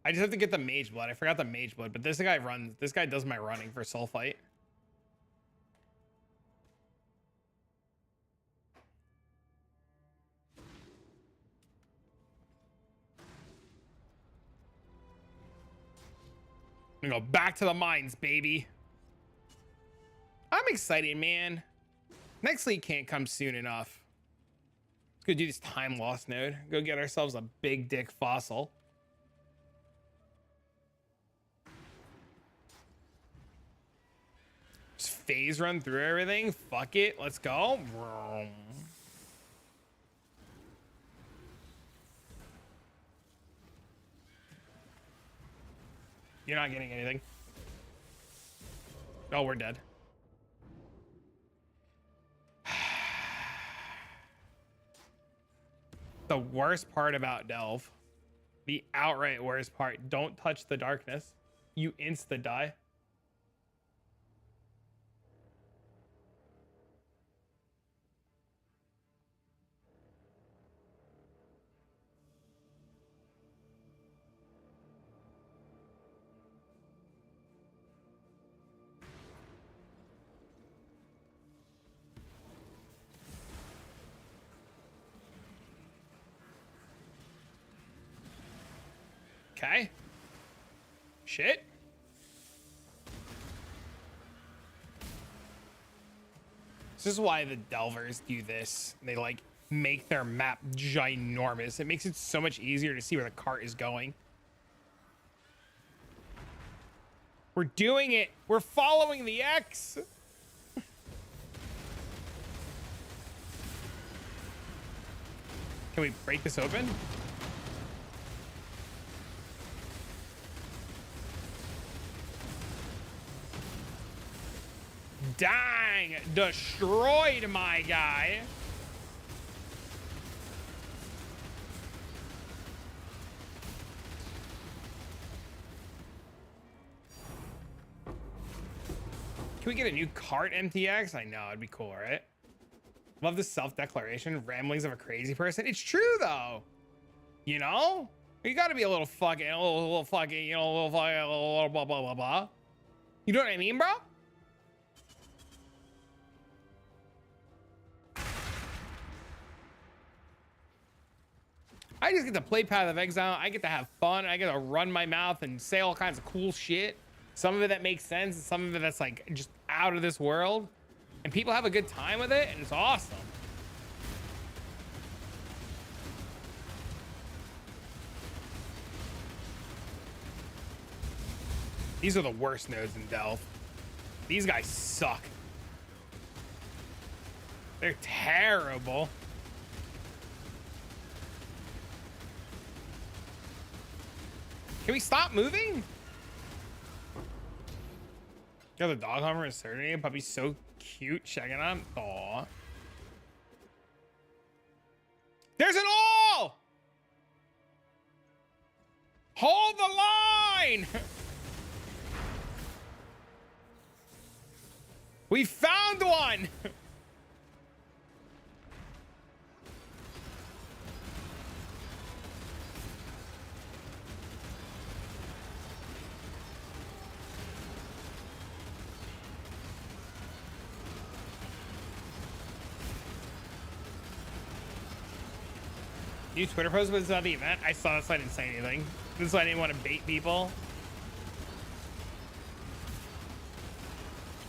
I just have to get the mage blood. I forgot the mage blood, but this guy runs. This guy does my running for sulfite. I'm gonna go back to the mines, baby. I'm excited, man. Next league can't come soon enough. Let's go do this time loss node. Go get ourselves a big dick fossil. Just phase run through everything. Fuck it. Let's go. You're not getting anything. Oh, we're dead. The worst part about Delve, the outright worst part, don't touch the darkness. You insta die. Okay. Shit. This is why the Delvers do this. They like make their map ginormous. It makes it so much easier to see where the cart is going. We're doing it. We're following the X. Can we break this open? Dang, destroyed my guy. Can we get a new cart MTX? I know, it'd be cool, right? Love the self-declaration, ramblings of a crazy person. It's true though. You know? You gotta be a little fucking, a little fucking, you know, a little fucking, a little blah, blah, blah, blah. You know what I mean, bro? I just get to play Path of Exile. I get to have fun. I get to run my mouth and say all kinds of cool shit. Some of it that makes sense, and some of it that's like just out of this world. And people have a good time with it, and it's awesome. These are the worst nodes in Delve. These guys suck. They're terrible. Can we stop moving? Got the dog hummer and Certainty. Puppy's so cute. Checking on. Aw. There's an all! Hold the line! We found one! New Twitter post was about the event. I saw this, so I didn't say anything. This is why I didn't want to bait people.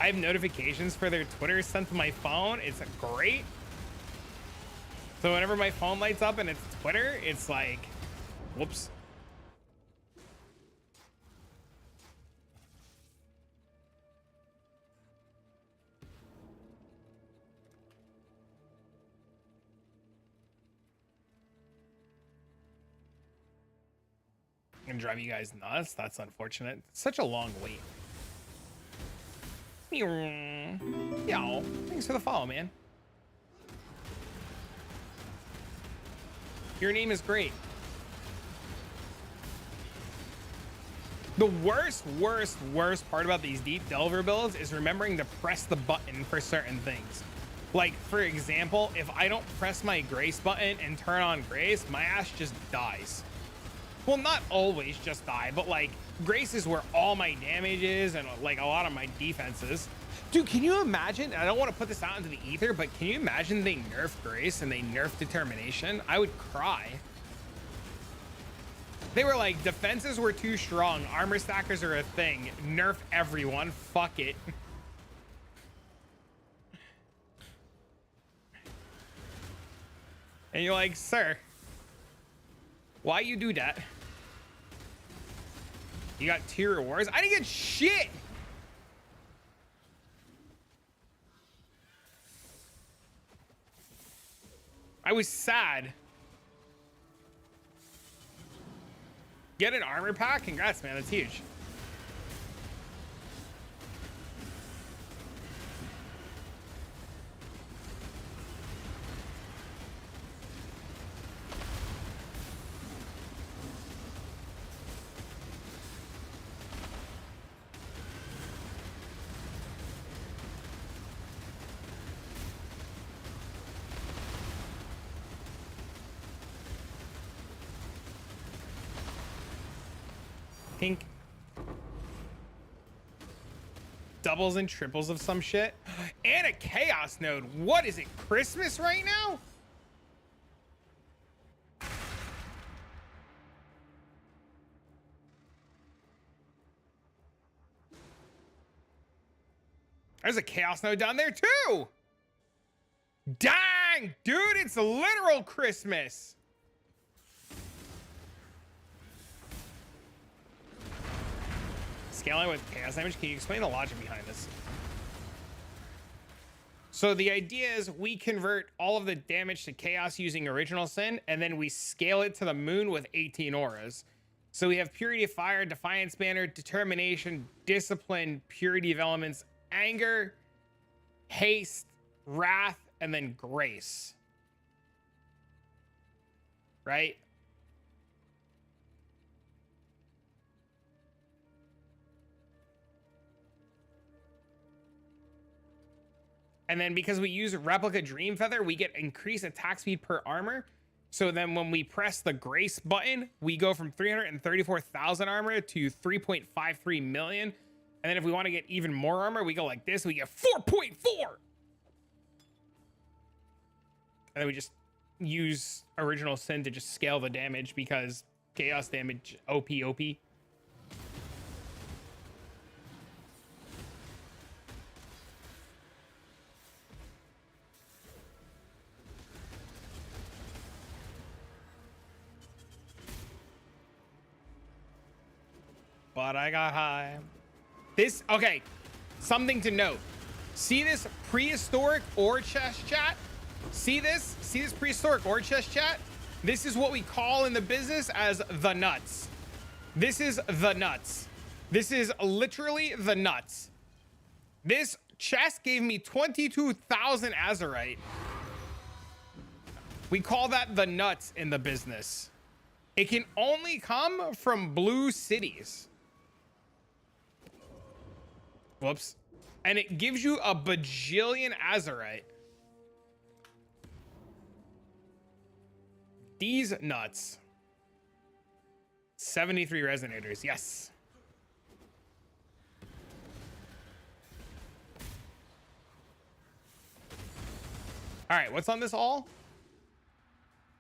I have notifications for their Twitter sent to my phone. It's great. So whenever my phone lights up and it's Twitter, it's like, whoops. Gonna drive you guys nuts. That's unfortunate. Such a long wait. Yo, thanks for the follow, man. Your name is great. The worst part about these deep delver builds is remembering to press the button for certain things. Like, for example, if I don't press my grace button and turn on grace, my ass just dies. Well, not always just die, but like grace is where all my damage is and like a lot of my defenses. Dude, can you imagine? And I don't want to put this out into the ether, but can you imagine they nerf grace and they nerf determination? I would cry. They were like, defenses were too strong. Armor stackers are a thing. Nerf everyone. Fuck it. And you're like, sir, why you do that? You got tier rewards? I didn't get shit. I was sad. Get an armor pack? Congrats, man. That's huge. Pink. Doubles and triples of some shit. And a chaos node. What is it? Christmas right now? There's a chaos node down there too. Dang, dude, it's literal Christmas. Scaling with chaos damage. Can you explain the logic behind this? So the idea is we convert all of the damage to chaos using original sin, and then we scale it to the moon with 18 auras. So we have purity of fire, defiance banner, determination, discipline, purity of elements, anger, haste, wrath, and then grace. Right? And then because we use replica dream feather, we get increased attack speed per armor. So then when we press the grace button, we go from 334,000 armor to 3.53 million. And then if we want to get even more armor, we go like this. We get 4.4. And then we just use original sin to just scale the damage because chaos damage OP. But I got high. This, okay, something to note. See this prehistoric ore chest chat? See this? See this prehistoric ore chest chat? This is what we call in the business as the nuts. This is the nuts. This is literally the nuts. This chest gave me 22,000 azurite. We call that the nuts in the business. It can only come from blue cities. Whoops. And it gives you a bajillion azurite. These nuts. 73 resonators. Yes. All right. What's on this all?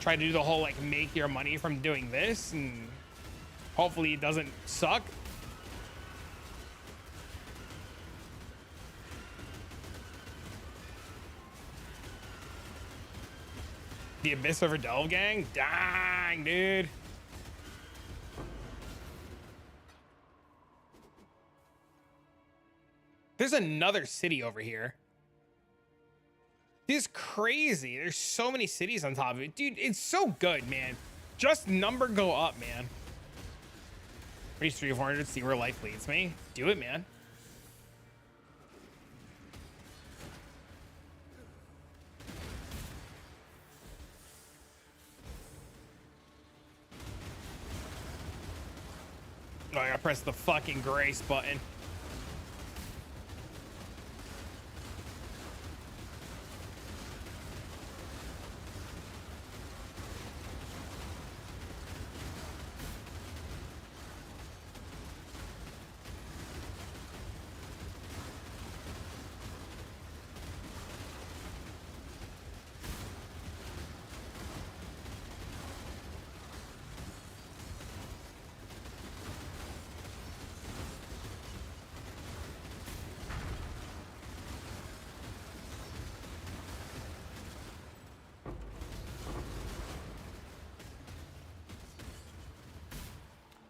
try to do the whole like make your money from doing this, and hopefully it doesn't suck. The Abyss over Delve gang? Dang, dude. There's another city over here. This is crazy. There's so many cities on top of it. Dude, it's so good, man. Just number go up, man. Reach 3 or 400, see where life leads me. Do it, man. Oh, I gotta press the fucking grace button.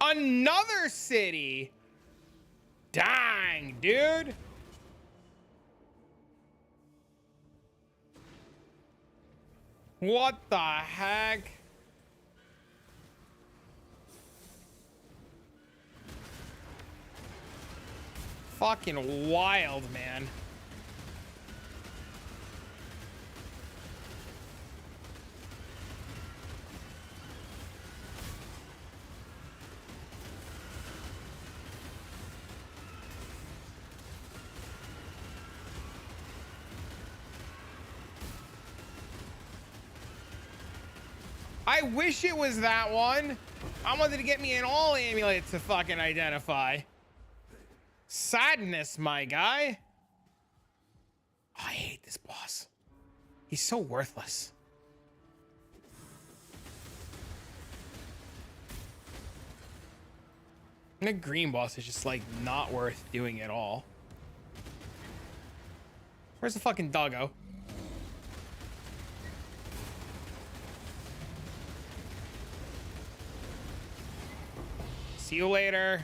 Another city. Dang, dude. What the heck? Fucking wild, man. I wish it was that one. I wanted to get me an all amulet to fucking identify. Sadness, my guy. Oh, I hate this boss. He's so worthless. And the green boss is just like not worth doing at all. Where's the fucking doggo? See you later.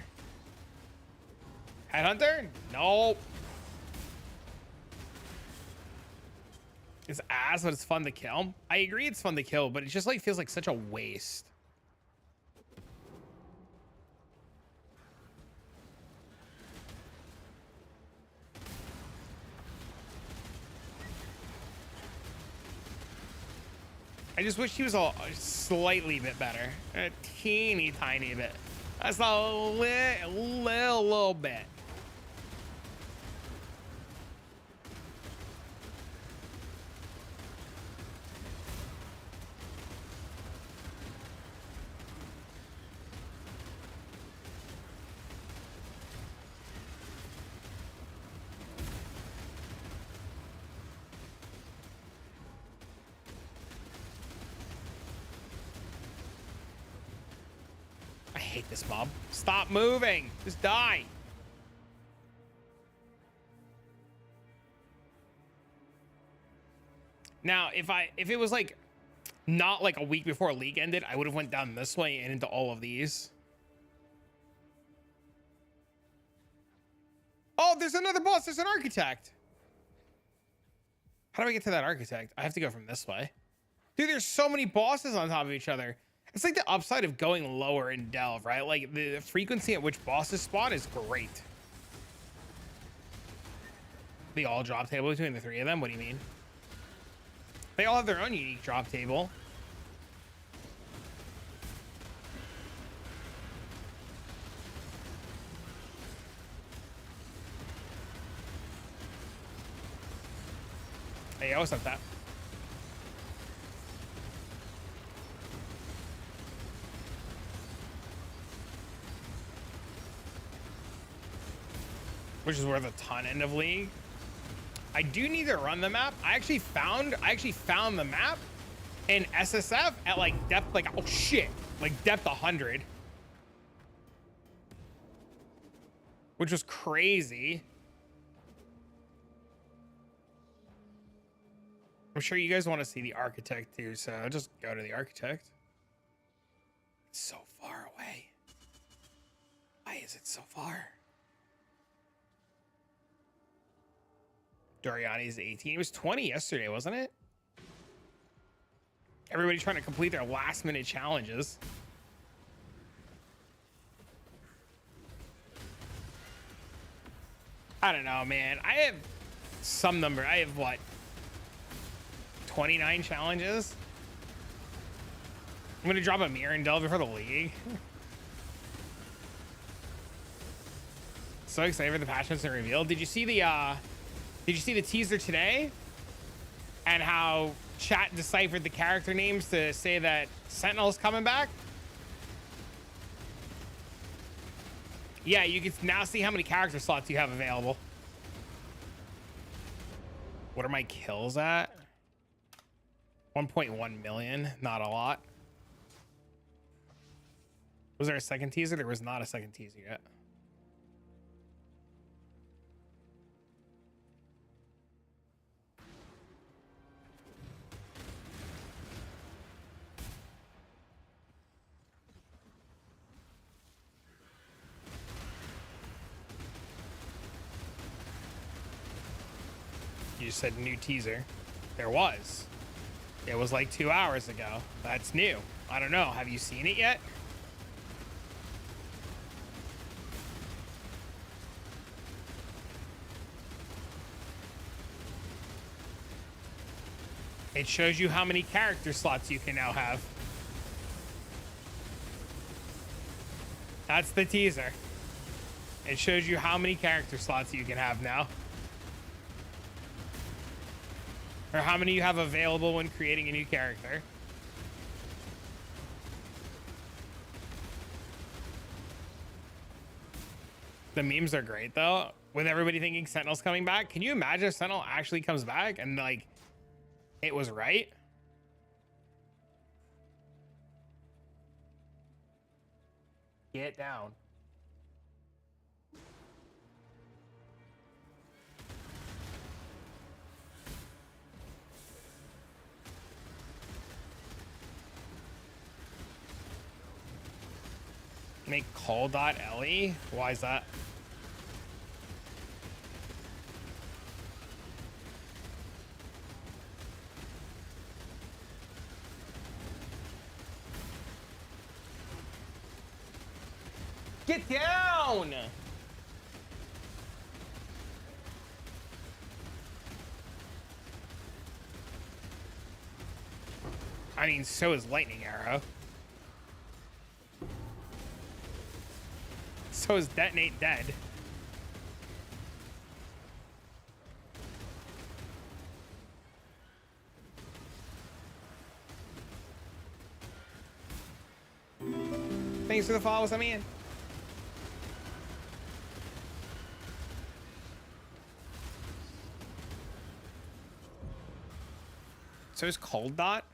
Headhunter? Nope. It's ass, but it's fun to kill. I agree it's fun to kill, but it just like feels like such a waste. I just wish he was a slightly bit better. A teeny tiny bit. That's a little bit. I hate this mob. Stop moving. Just die. Now, if it was like not like a week before League ended, I would have went down this way and into all of these. Oh, there's another boss. There's an architect. How do I get to that architect? I have to go from this way. Dude, there's so many bosses on top of each other. It's like the upside of going lower in Delve, right? Like the frequency at which bosses spawn is great. The all drop table between the three of them? What do you mean? They all have their own unique drop table. Hey, what's up, that? Which is worth a ton end of League. I do need to run the map. I actually found the map, in SSF at like depth, like, oh shit, like depth 100, which was crazy. I'm sure you guys want to see the architect too, so I'll just go to the architect. It's so far away. Why is it so far? Doriani's 18. It was 20 yesterday, wasn't it? Everybody trying to complete their last minute challenges. I don't know, man. I have some number. I have what? 29 challenges? I'm gonna drop a mirror and delve for the league. So excited for the patches and reveal. Did you see the teaser today? And how chat deciphered the character names to say that Sentinel's coming back? Yeah, you can now see how many character slots you have available. What are my kills at? 1.1 million, not a lot. Was there a second teaser? There was not a second teaser yet. You just said new teaser. There was. It was like 2 hours ago. That's new. I don't know. Have you seen it yet? It shows you how many character slots you can now have. That's the teaser. It shows you how many character slots you can have now. Or how many you have available when creating a new character. The memes are great though. With everybody thinking Sentinel's coming back. Can you imagine if Sentinel actually comes back and like it was right? Get down. Make call.le? Why is that? Get down! I mean, so is Lightning Arrow. So is Detonate Dead. Thanks for the follows. I'm in. So is Cold Dot.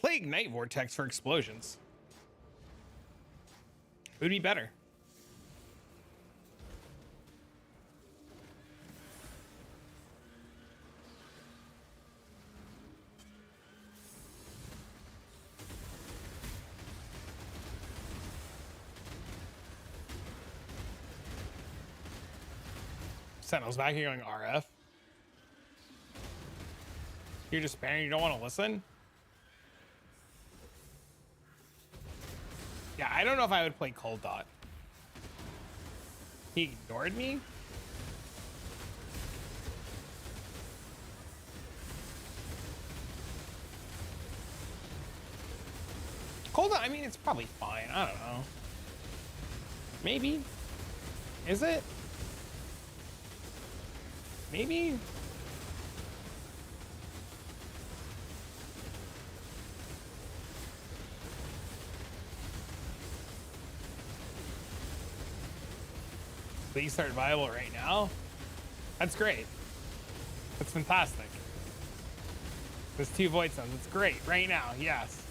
Play Ignite Vortex for explosions. It would be better. Sentinel's back here going RF. You're just spamming, you don't want to listen? Yeah, I don't know if I would play Cold Dot. He ignored me? Cold Dot, I mean, it's probably fine. I don't know. Maybe. Is it? Maybe? please start viable right now. That's great. That's fantastic. There's 2 void zones. It's great right now. Yes.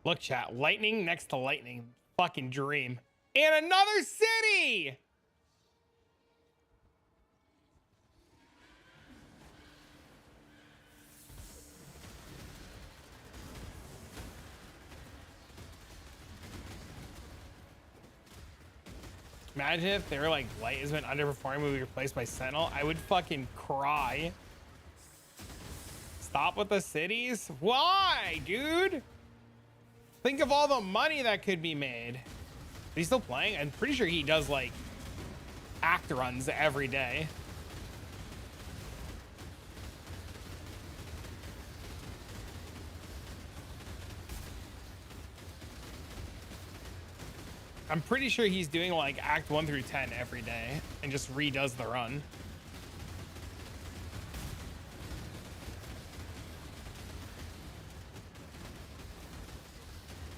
Look, chat. Lightning next to lightning. Fucking dream. And another city! Imagine if they were like, light has been underperforming, will be replaced by Sentinel. I would fucking cry. Stop with the cities? Why, dude? Think of all the money that could be made. Is he still playing? I'm pretty sure he does like act runs every day. I'm pretty sure he's doing like act 1 through 10 every day and just redoes the run.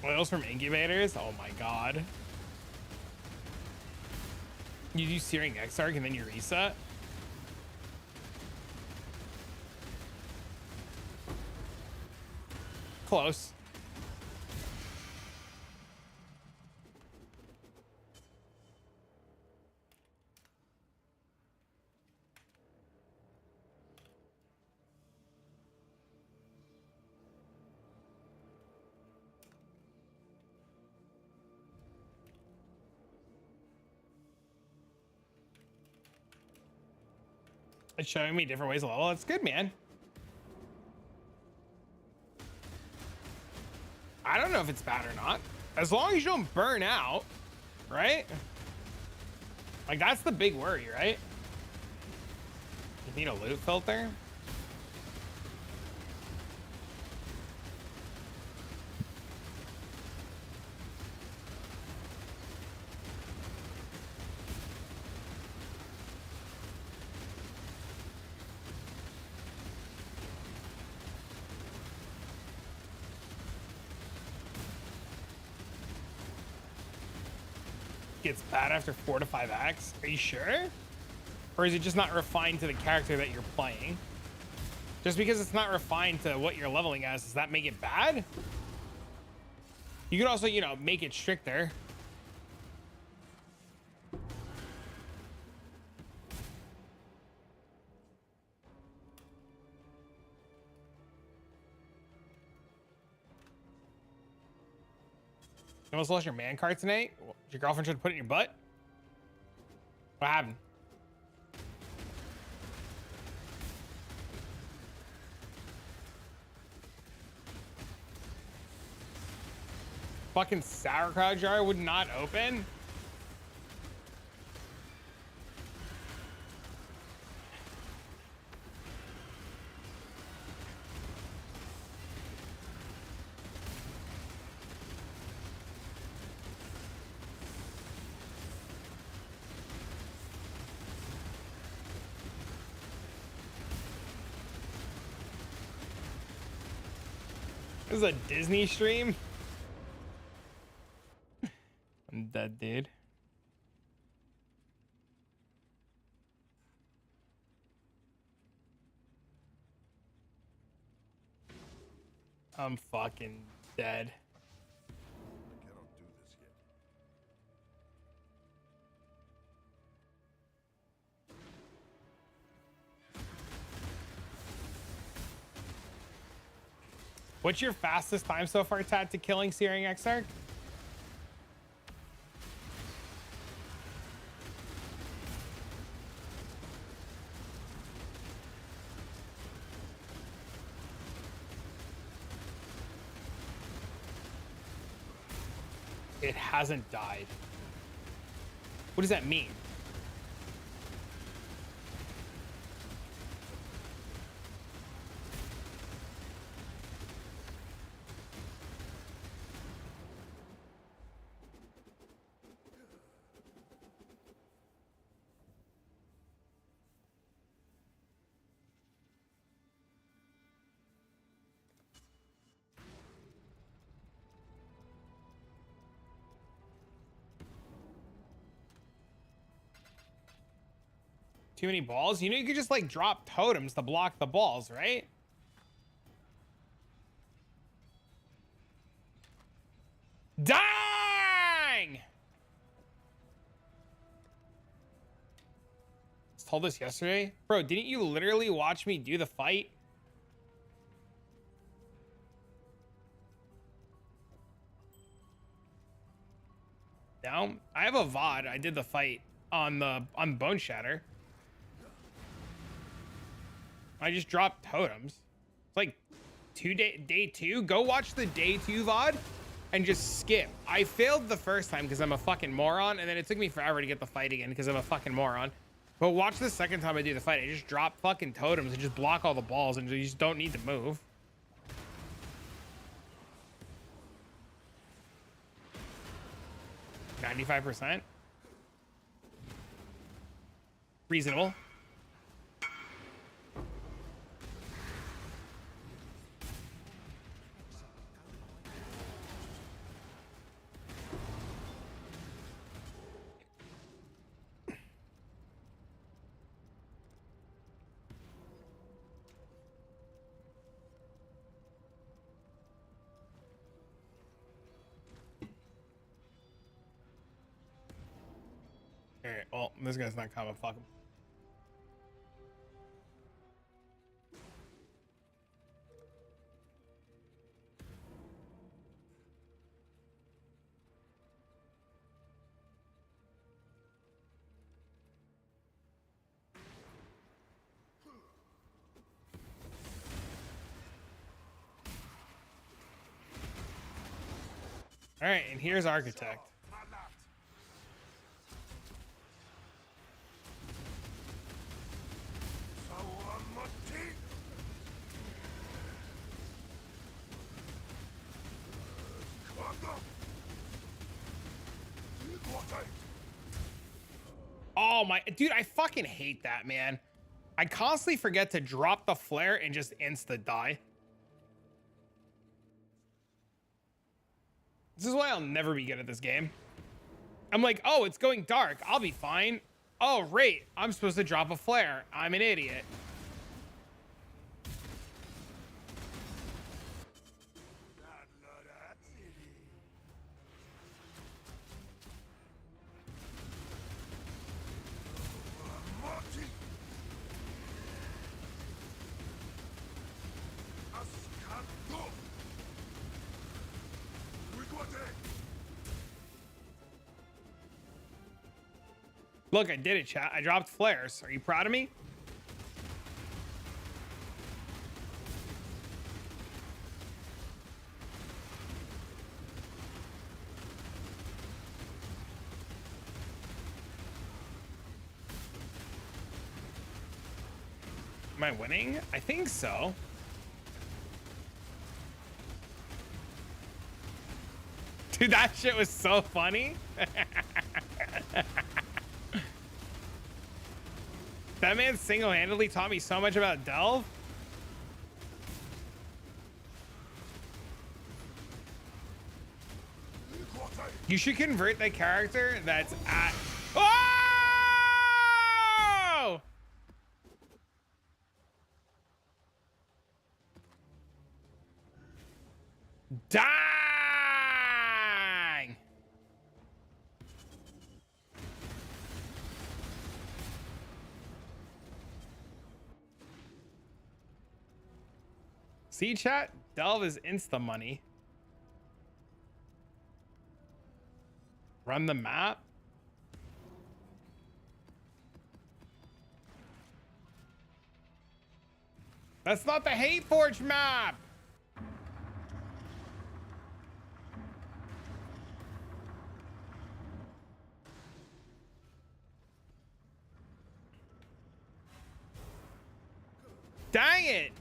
Oils from incubators? Oh my god. You do Searing Exarch and then you reset? Close. It's showing me different ways to level. That's good, man. I don't know if it's bad or not. As long as you don't burn out, right? Like, that's the big worry, right? You need a loot filter. Gets bad after 4 to 5 acts. Are you sure? Or is it just not refined to the character that you're playing? Just because it's not refined to what you're leveling as, does that make it bad? You could also, you know, make it stricter. You almost lost your man card tonight? Your girlfriend tried to put it in your butt? What happened? Fucking sauerkraut jar would not open? This is a Disney stream? I'm dead, dude. I'm fucking dead. What's your fastest time so far, Tad, to killing Searing Exarch? It hasn't died. What does that mean? Too many balls? You know, you could just like drop totems to block the balls, right? Dang! I was told this yesterday. Bro, didn't you literally watch me do the fight? No, I have a VOD. I did the fight on Bone Shatter. I just dropped totems. It's like day two. Go watch the day 2 VOD and just skip. I failed the first time because I'm a fucking moron, and then it took me forever to get the fight again because I'm a fucking moron. But watch the second time I do the fight. I just drop fucking totems and just block all the balls, and you just don't need to move. %. Reasonable. Alright, well, this guy's not coming. Fuck him. Alright, and here's Architect. Oh my, dude, I fucking hate that, man. I constantly forget to drop the flare and just insta die. This is why I'll never be good at this game. I'm like, oh, it's going dark. I'll be fine. Oh, right. I'm supposed to drop a flare. I'm an idiot. Look, I did it, chat. I dropped flares. Are you proud of me? Am I winning? I think so. Dude, that shit was so funny. That man single-handedly taught me so much about Delve. You should convert the character that's at... Oh! Dang! See, chat? Delve is insta money. Run the map. That's not the Hate Forge map. Dang it.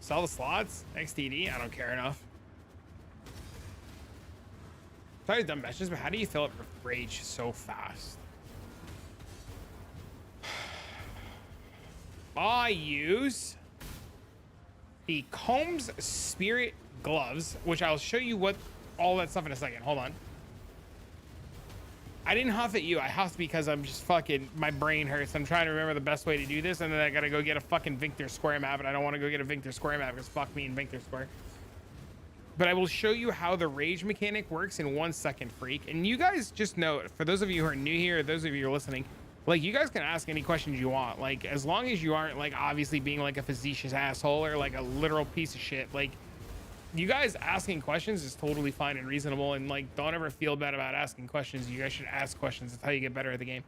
Sell the slots. XTD. I don't care enough. Sorry, dumb messages, but how do you fill up rage so fast? I use the Combs Spirit gloves, which I'll show you what all that stuff in a second. Hold on. I didn't huff at you. I huffed because I'm just fucking, my brain hurts. I'm trying to remember the best way to do this, and then I gotta go get a fucking Victor Square map, and I don't want to go get a Victor Square map because fuck me in Victor Square. But I will show you how the rage mechanic works in 1 second, freak. And you guys just know, for those of you who are new here, those of you who are listening, like, you guys can ask any questions you want. Like, as long as you aren't, like, obviously being, like, a facetious asshole or, like, a literal piece of shit. Like, you guys asking questions is totally fine and reasonable. And, like, don't ever feel bad about asking questions. You guys should ask questions. That's how you get better at the game.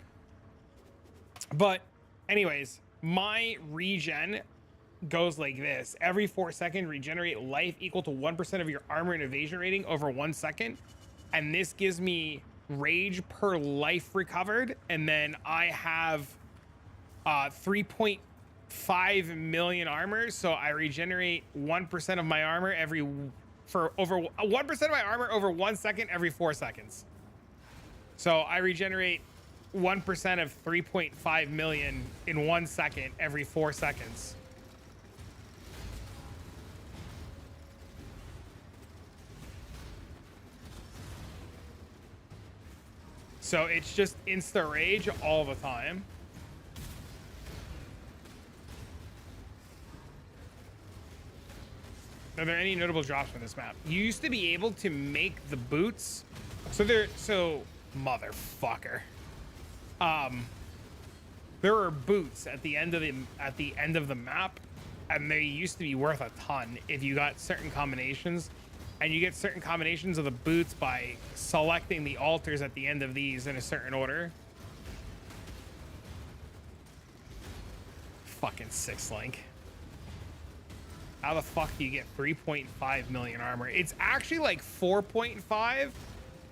But, anyways, my regen goes like this. Every 4 seconds, regenerate life equal to 1% of your armor and evasion rating over 1 second. And this gives me rage per life recovered. And then I have 3.5 million armor. So I regenerate 1% of my armor over 1% of my armor over 1 second every 4 seconds. So I regenerate 1% of 3.5 million in 1 second every 4 seconds. So it's just insta rage all the time. Are there any notable drops from this map? You used to be able to make the boots. So motherfucker. There were boots at the end of the map, and they used to be worth a ton if you got certain combinations. And you get certain combinations of the boots by selecting the altars at the end of these in a certain order. Fucking 6-link. How the fuck do you get 3.5 million armor? It's actually like 4.5,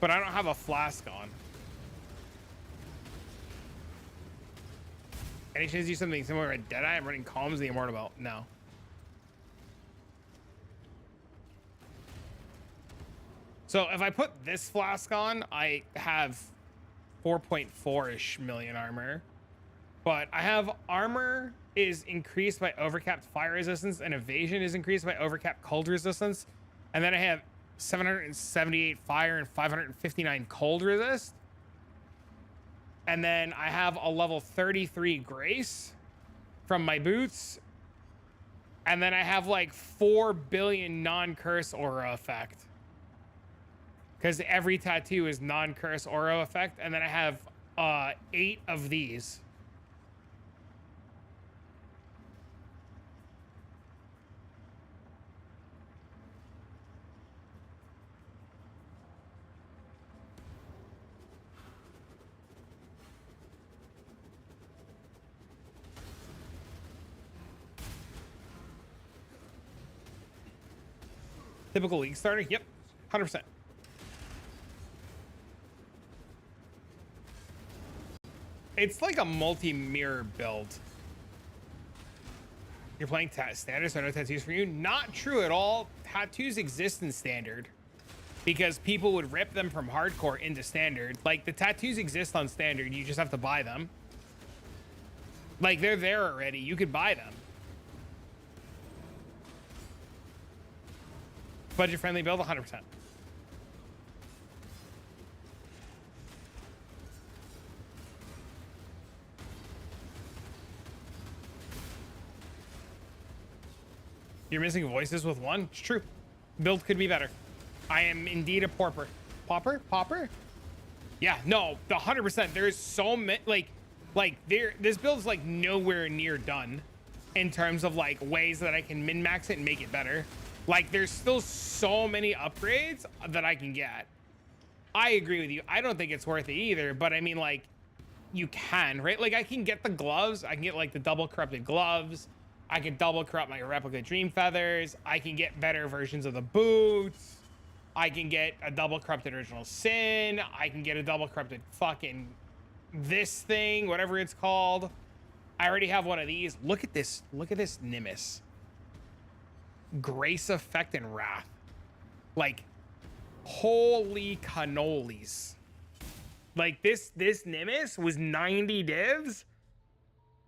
but I don't have a flask on. Any chance to do something similar at Deadeye? I'm running Calms the Immortal Belt. No. So if I put this flask on, I have 4.4-ish million armor. But I have armor is increased by overcapped fire resistance, and evasion is increased by overcapped cold resistance. And then I have 778 fire and 559 cold resist. And then I have a level 33 grace from my boots. And then I have like 4 billion non-curse aura effect, because every tattoo is non-curse aura effect. And then I have 8 of these. Typical league starter? Yep, 100%. It's like a multi-mirror build. You're playing standard, so no tattoos for you? Not true at all. Tattoos exist in standard because people would rip them from hardcore into standard. Like, the tattoos exist on standard. You just have to buy them. Like, they're there already. You could buy them. Budget-friendly build, 100%. You're missing voices with one? It's true. Build could be better. I am indeed a pauper. Pauper? Yeah, no, 100%. There's so many, this build's like nowhere near done in terms of like ways that I can min-max it and make it better. Like, there's still so many upgrades that I can get. I agree with you. I don't think it's worth it either, but I mean, like, you can, right? Like, I can get the gloves. I can get like the double corrupted gloves. I can double corrupt my replica dream feathers. I can get better versions of the boots. I can get a double corrupted original sin. I can get a double corrupted fucking this thing, whatever it's called. I already have one of these. Look at this. Look at this Nimbus. Grace effect and wrath. Like, holy cannolis. Like, this Nimbus was 90 divs,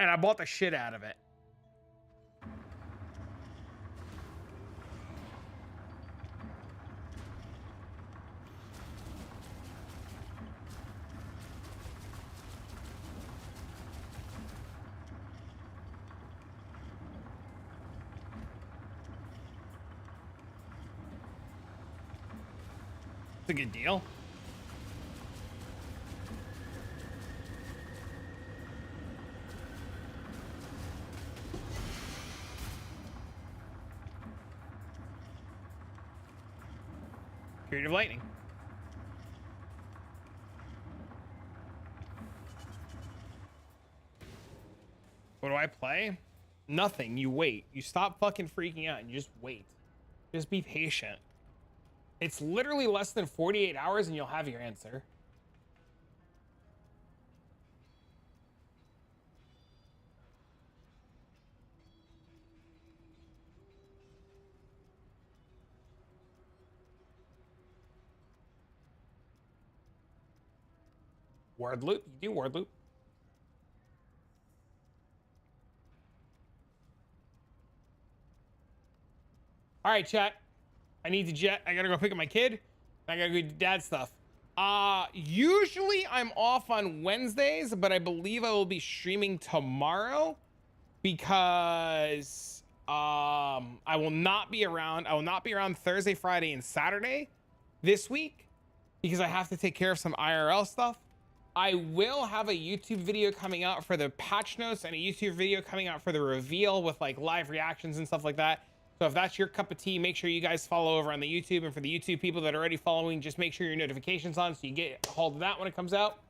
and I bought the shit out of it. It's a good deal. Creative lightning. What do I play? Nothing. You wait. You stop fucking freaking out and you just wait. Just be patient. It's literally less than 48 hours and you'll have your answer. Word loop. You do word loop. All right, chat. I need to jet. I gotta go pick up my kid. I gotta go do dad stuff. Usually I'm off on Wednesdays, but I believe I will be streaming tomorrow because I will not be around. I will not be around Thursday, Friday, and Saturday this week because I have to take care of some IRL stuff. I will have a YouTube video coming out for the patch notes and a YouTube video coming out for the reveal with like live reactions and stuff like that. So if that's your cup of tea, make sure you guys follow over on the YouTube. And for the YouTube people that are already following, just make sure your notifications on so you get a hold of that when it comes out.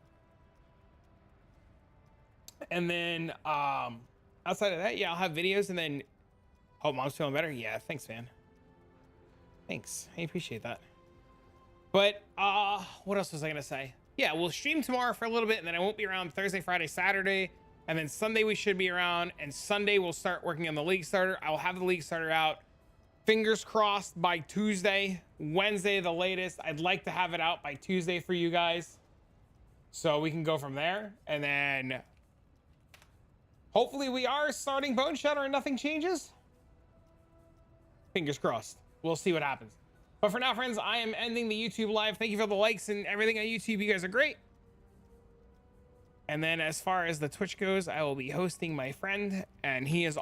And then outside of that, yeah, I'll have videos. And then hope mom's feeling better. Yeah, thanks, man. Thanks. I appreciate that. But what else was I gonna say? Yeah, we'll stream tomorrow for a little bit, and then I won't be around Thursday, Friday, Saturday. And then Sunday we should be around, and Sunday we'll start working on the league starter. I will have the league starter out, fingers crossed, by Tuesday, Wednesday the latest. I'd like to have it out by Tuesday for you guys, so we can go from there. And then hopefully we are starting Bone Shatter and nothing changes. Fingers crossed. We'll see what happens. But for now, friends, I am ending the YouTube live. Thank you for the likes and everything on YouTube. You guys are great. And then as far as the Twitch goes, I will be hosting my friend, and he is